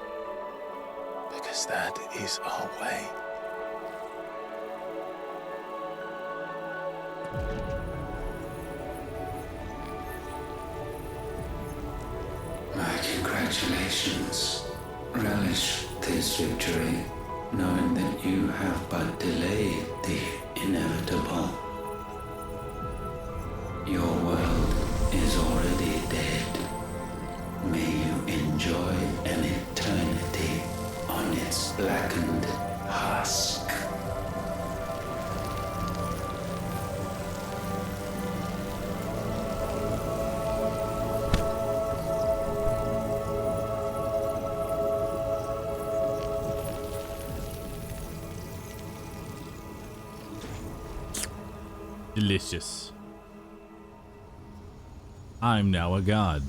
Because that is our way. My congratulations. Relish this victory, knowing that you have but delayed the inevitable. Your world is already dead. May you enjoy an eternity on its blackened husk. Delicious. I'm now a god.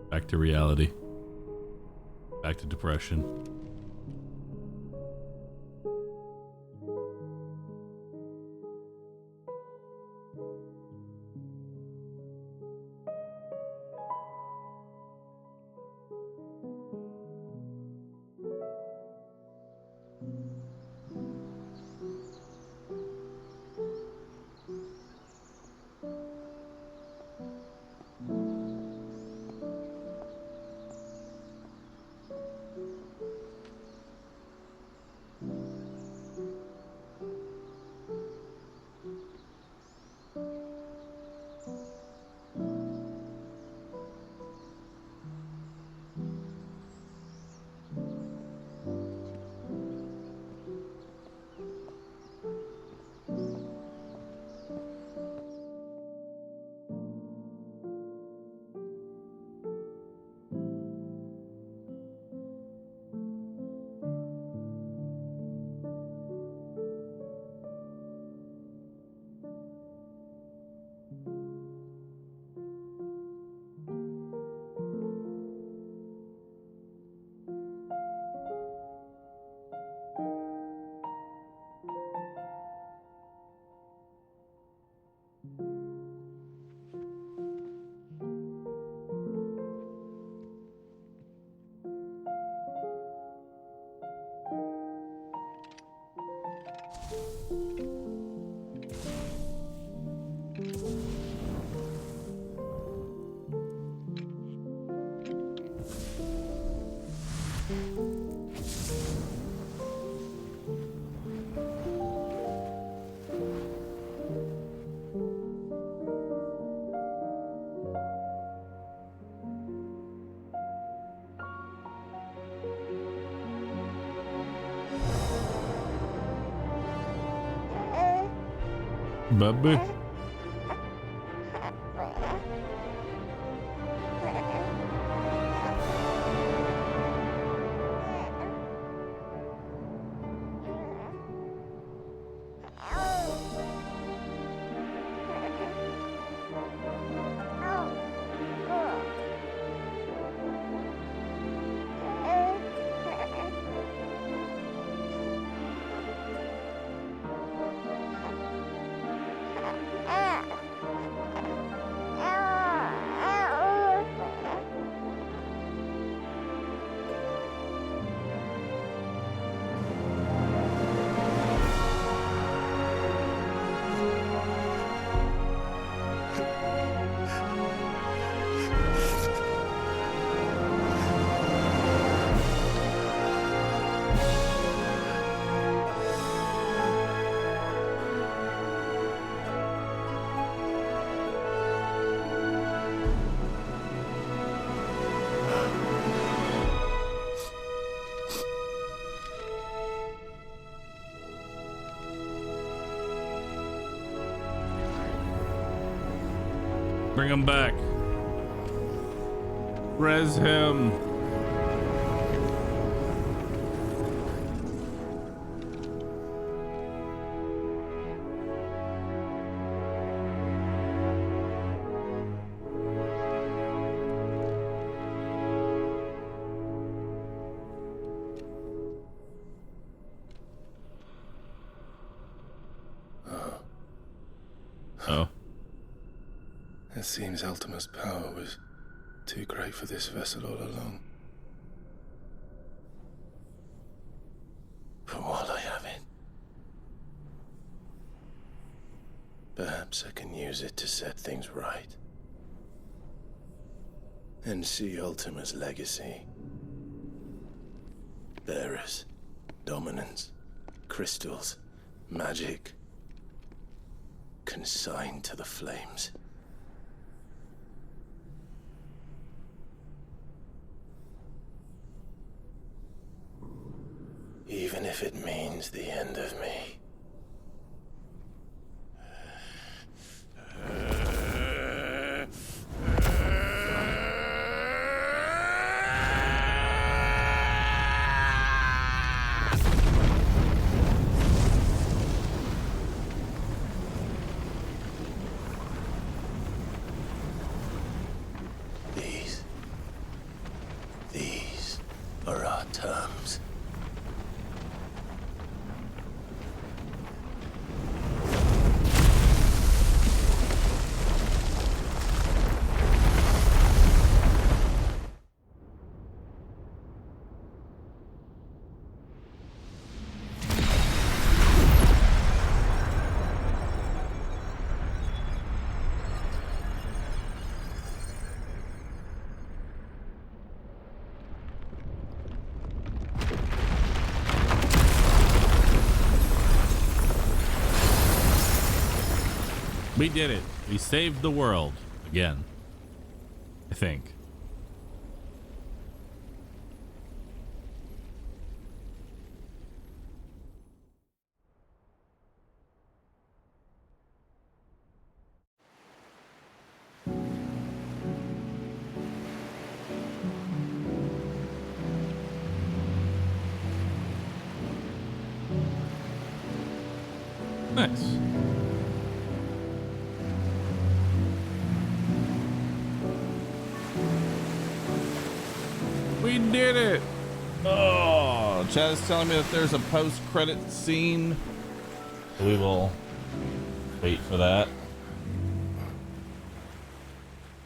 Back to reality. Back to depression. Baby. Bring him back. Res him. Oh. It seems Ultima's power was too great for this vessel all along. But while I have it, perhaps I can use it to set things right. And see Ultima's legacy. Bearers, dominance, crystals, magic, consigned to the flames. Even if it means the end of me. These are our terms. We did it. We saved the world again. I think. Nice. We did it! Oh, Chad is telling me that there's a post-credit scene. We will wait for that.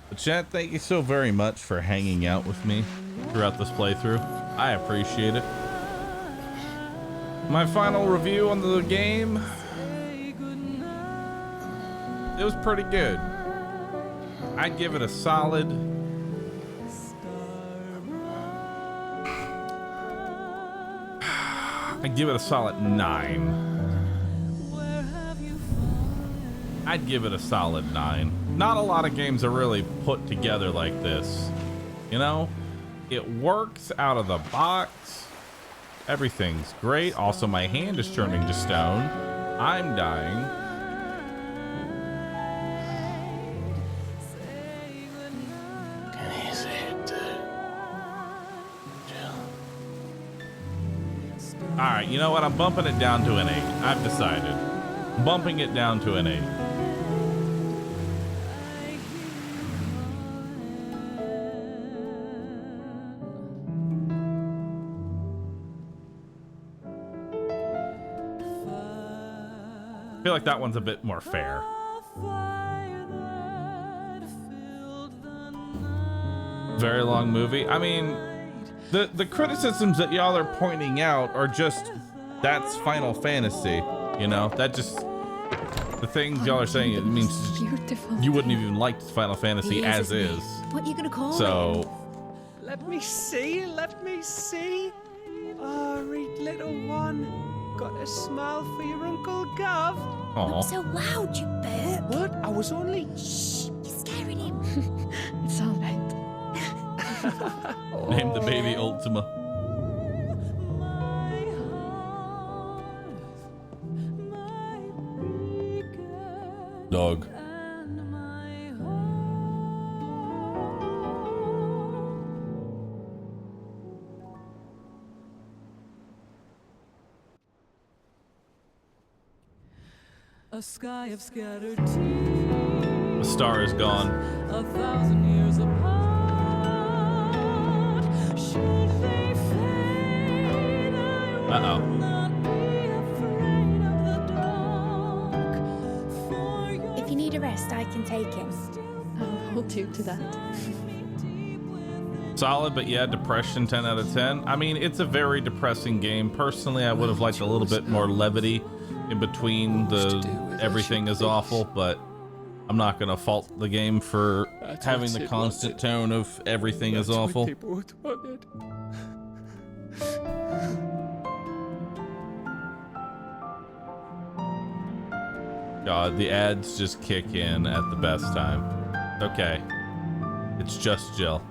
But Chad, thank you so very much for hanging out with me throughout this playthrough. I appreciate it. My final review on the game, it was pretty good. I'd give it a solid I'd give it a solid 9. I'd give it a solid 9. Not a lot of games are really put together like this. You know, it works out of the box. Everything's great. Also, my hand is turning to stone. I'm dying. Can you see it too? All right, you know what? I'm bumping it down to an 8. I've decided. I'm bumping it down to an 8. I feel like that one's a bit more fair. Very long movie. I mean, the criticisms that y'all are pointing out are just, that's Final Fantasy, you know? That just, the things y'all are saying, it means beautiful. You wouldn't even like Final Fantasy as is. What are you gonna call it? So, Let me see, let me see. Oh, read little one. Got a smile for your Uncle Gov. Aw. Not so loud, you bird. What? I was only... Shh, you're scaring him. It's all right. name the baby Ultima. Dog. A sky of scattered tears. The star is gone. 1,000 years apart. Should they fade, I will not be afraid of the dark. For your If you need a rest, I can take him. I'll do to that. Solid, but yeah, depression 10 out of 10. I mean, it's a very depressing game. Personally, I would have liked a little bit more levity in between the everything is awful, but I'm not going to fault the game for having the constant tone of everything is awful. God, the ads just kick in at the best time. Okay. It's just Jill.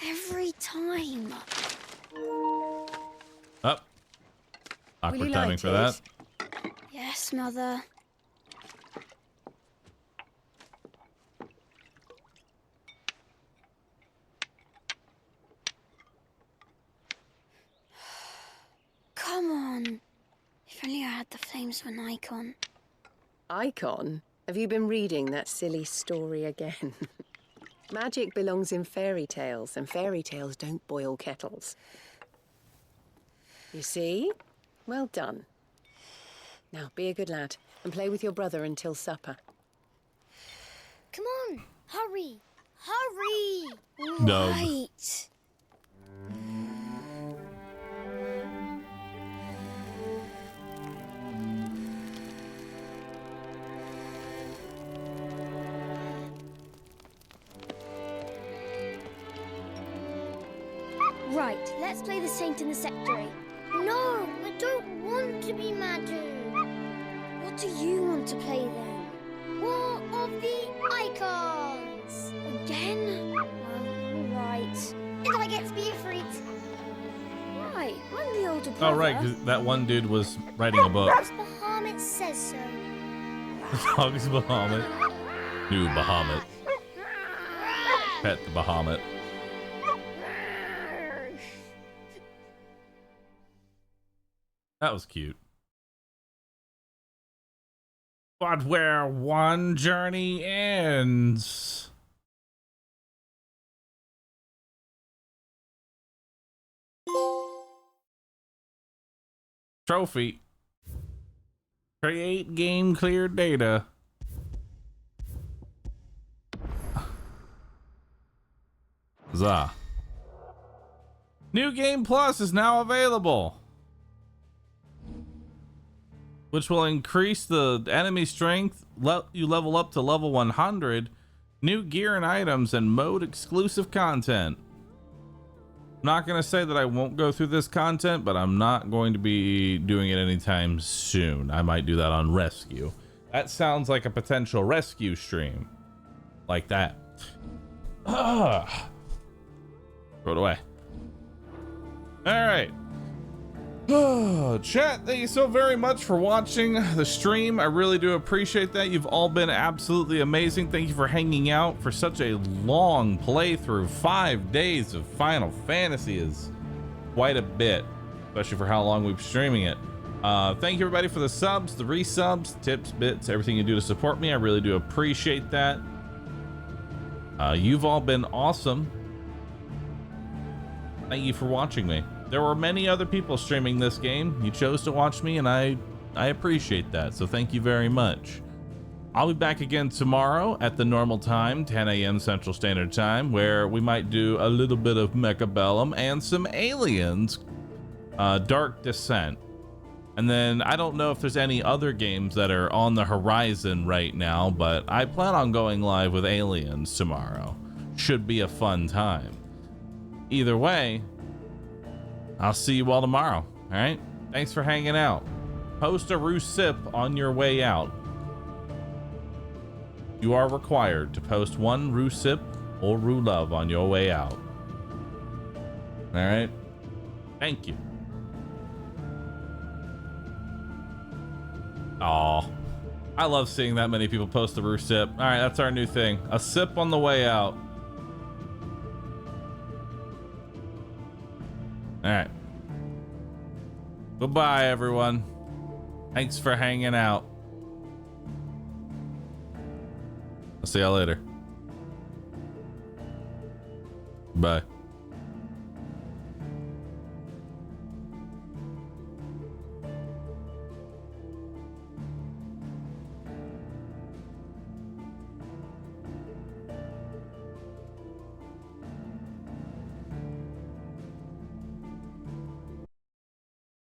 Every time. Up. Awkward timing for that. Yes, Mother. Come on. If only I had the flames of an icon. Icon? Have you been reading that silly story again? Magic belongs in fairy tales, and fairy tales don't boil kettles. You see? Well done. Now, be a good lad, and play with your brother until supper. Come on, hurry! Hurry! No. Right. Right, let's play the Saint in the Secretary. No, I don't want to be Madhu. What do you want to play then? War of the Icons! Again? Well, right. And I get to be a freak. Right, I'm the older brother. Oh, right, 'cause that one dude was writing a book. Bahamut says so. Dog's Bahamut. New Bahamut. Pet the Bahamut. That was cute. But where one journey ends. Trophy. Create game clear data. Huzzah. New Game Plus is now available, which will increase the enemy strength. You level up to level 100. New gear and items and mode exclusive content. I'm not going to say that I won't go through this content, but I'm not going to be doing it anytime soon. I might do that on Rescue. That sounds like a potential Rescue stream. Like that. Throw it away. All right. Chat, thank you so very much for watching the stream. I really do appreciate that. You've all been absolutely amazing. Thank you for hanging out for such a long playthrough. 5 days of Final Fantasy is quite a bit, especially for how long we've been streaming it. Thank you everybody for the subs, the resubs, tips, bits, everything you do to support me. I really do appreciate that. You've all been awesome. Thank you for watching me. There were many other people streaming this game. You chose to watch me, and I appreciate that. So thank you very much. I'll be back again tomorrow at the normal time, 10 a.m. Central Standard Time, where we might do a little bit of Mechabellum and some Aliens, Dark Descent. And then I don't know if there's any other games that are on the horizon right now, but I plan on going live with Aliens tomorrow. Should be a fun time. Either way, I'll see you all tomorrow. All right. Thanks for hanging out. Post a Roo Sip on your way out. You are required to post one Roo Sip or Roo Love on your way out. All right. Thank you. Aw. I love seeing that many people post the Roo Sip. All right. That's our new thing. A sip on the way out. All right. Goodbye, everyone. Thanks for hanging out. I'll see y'all later. Bye.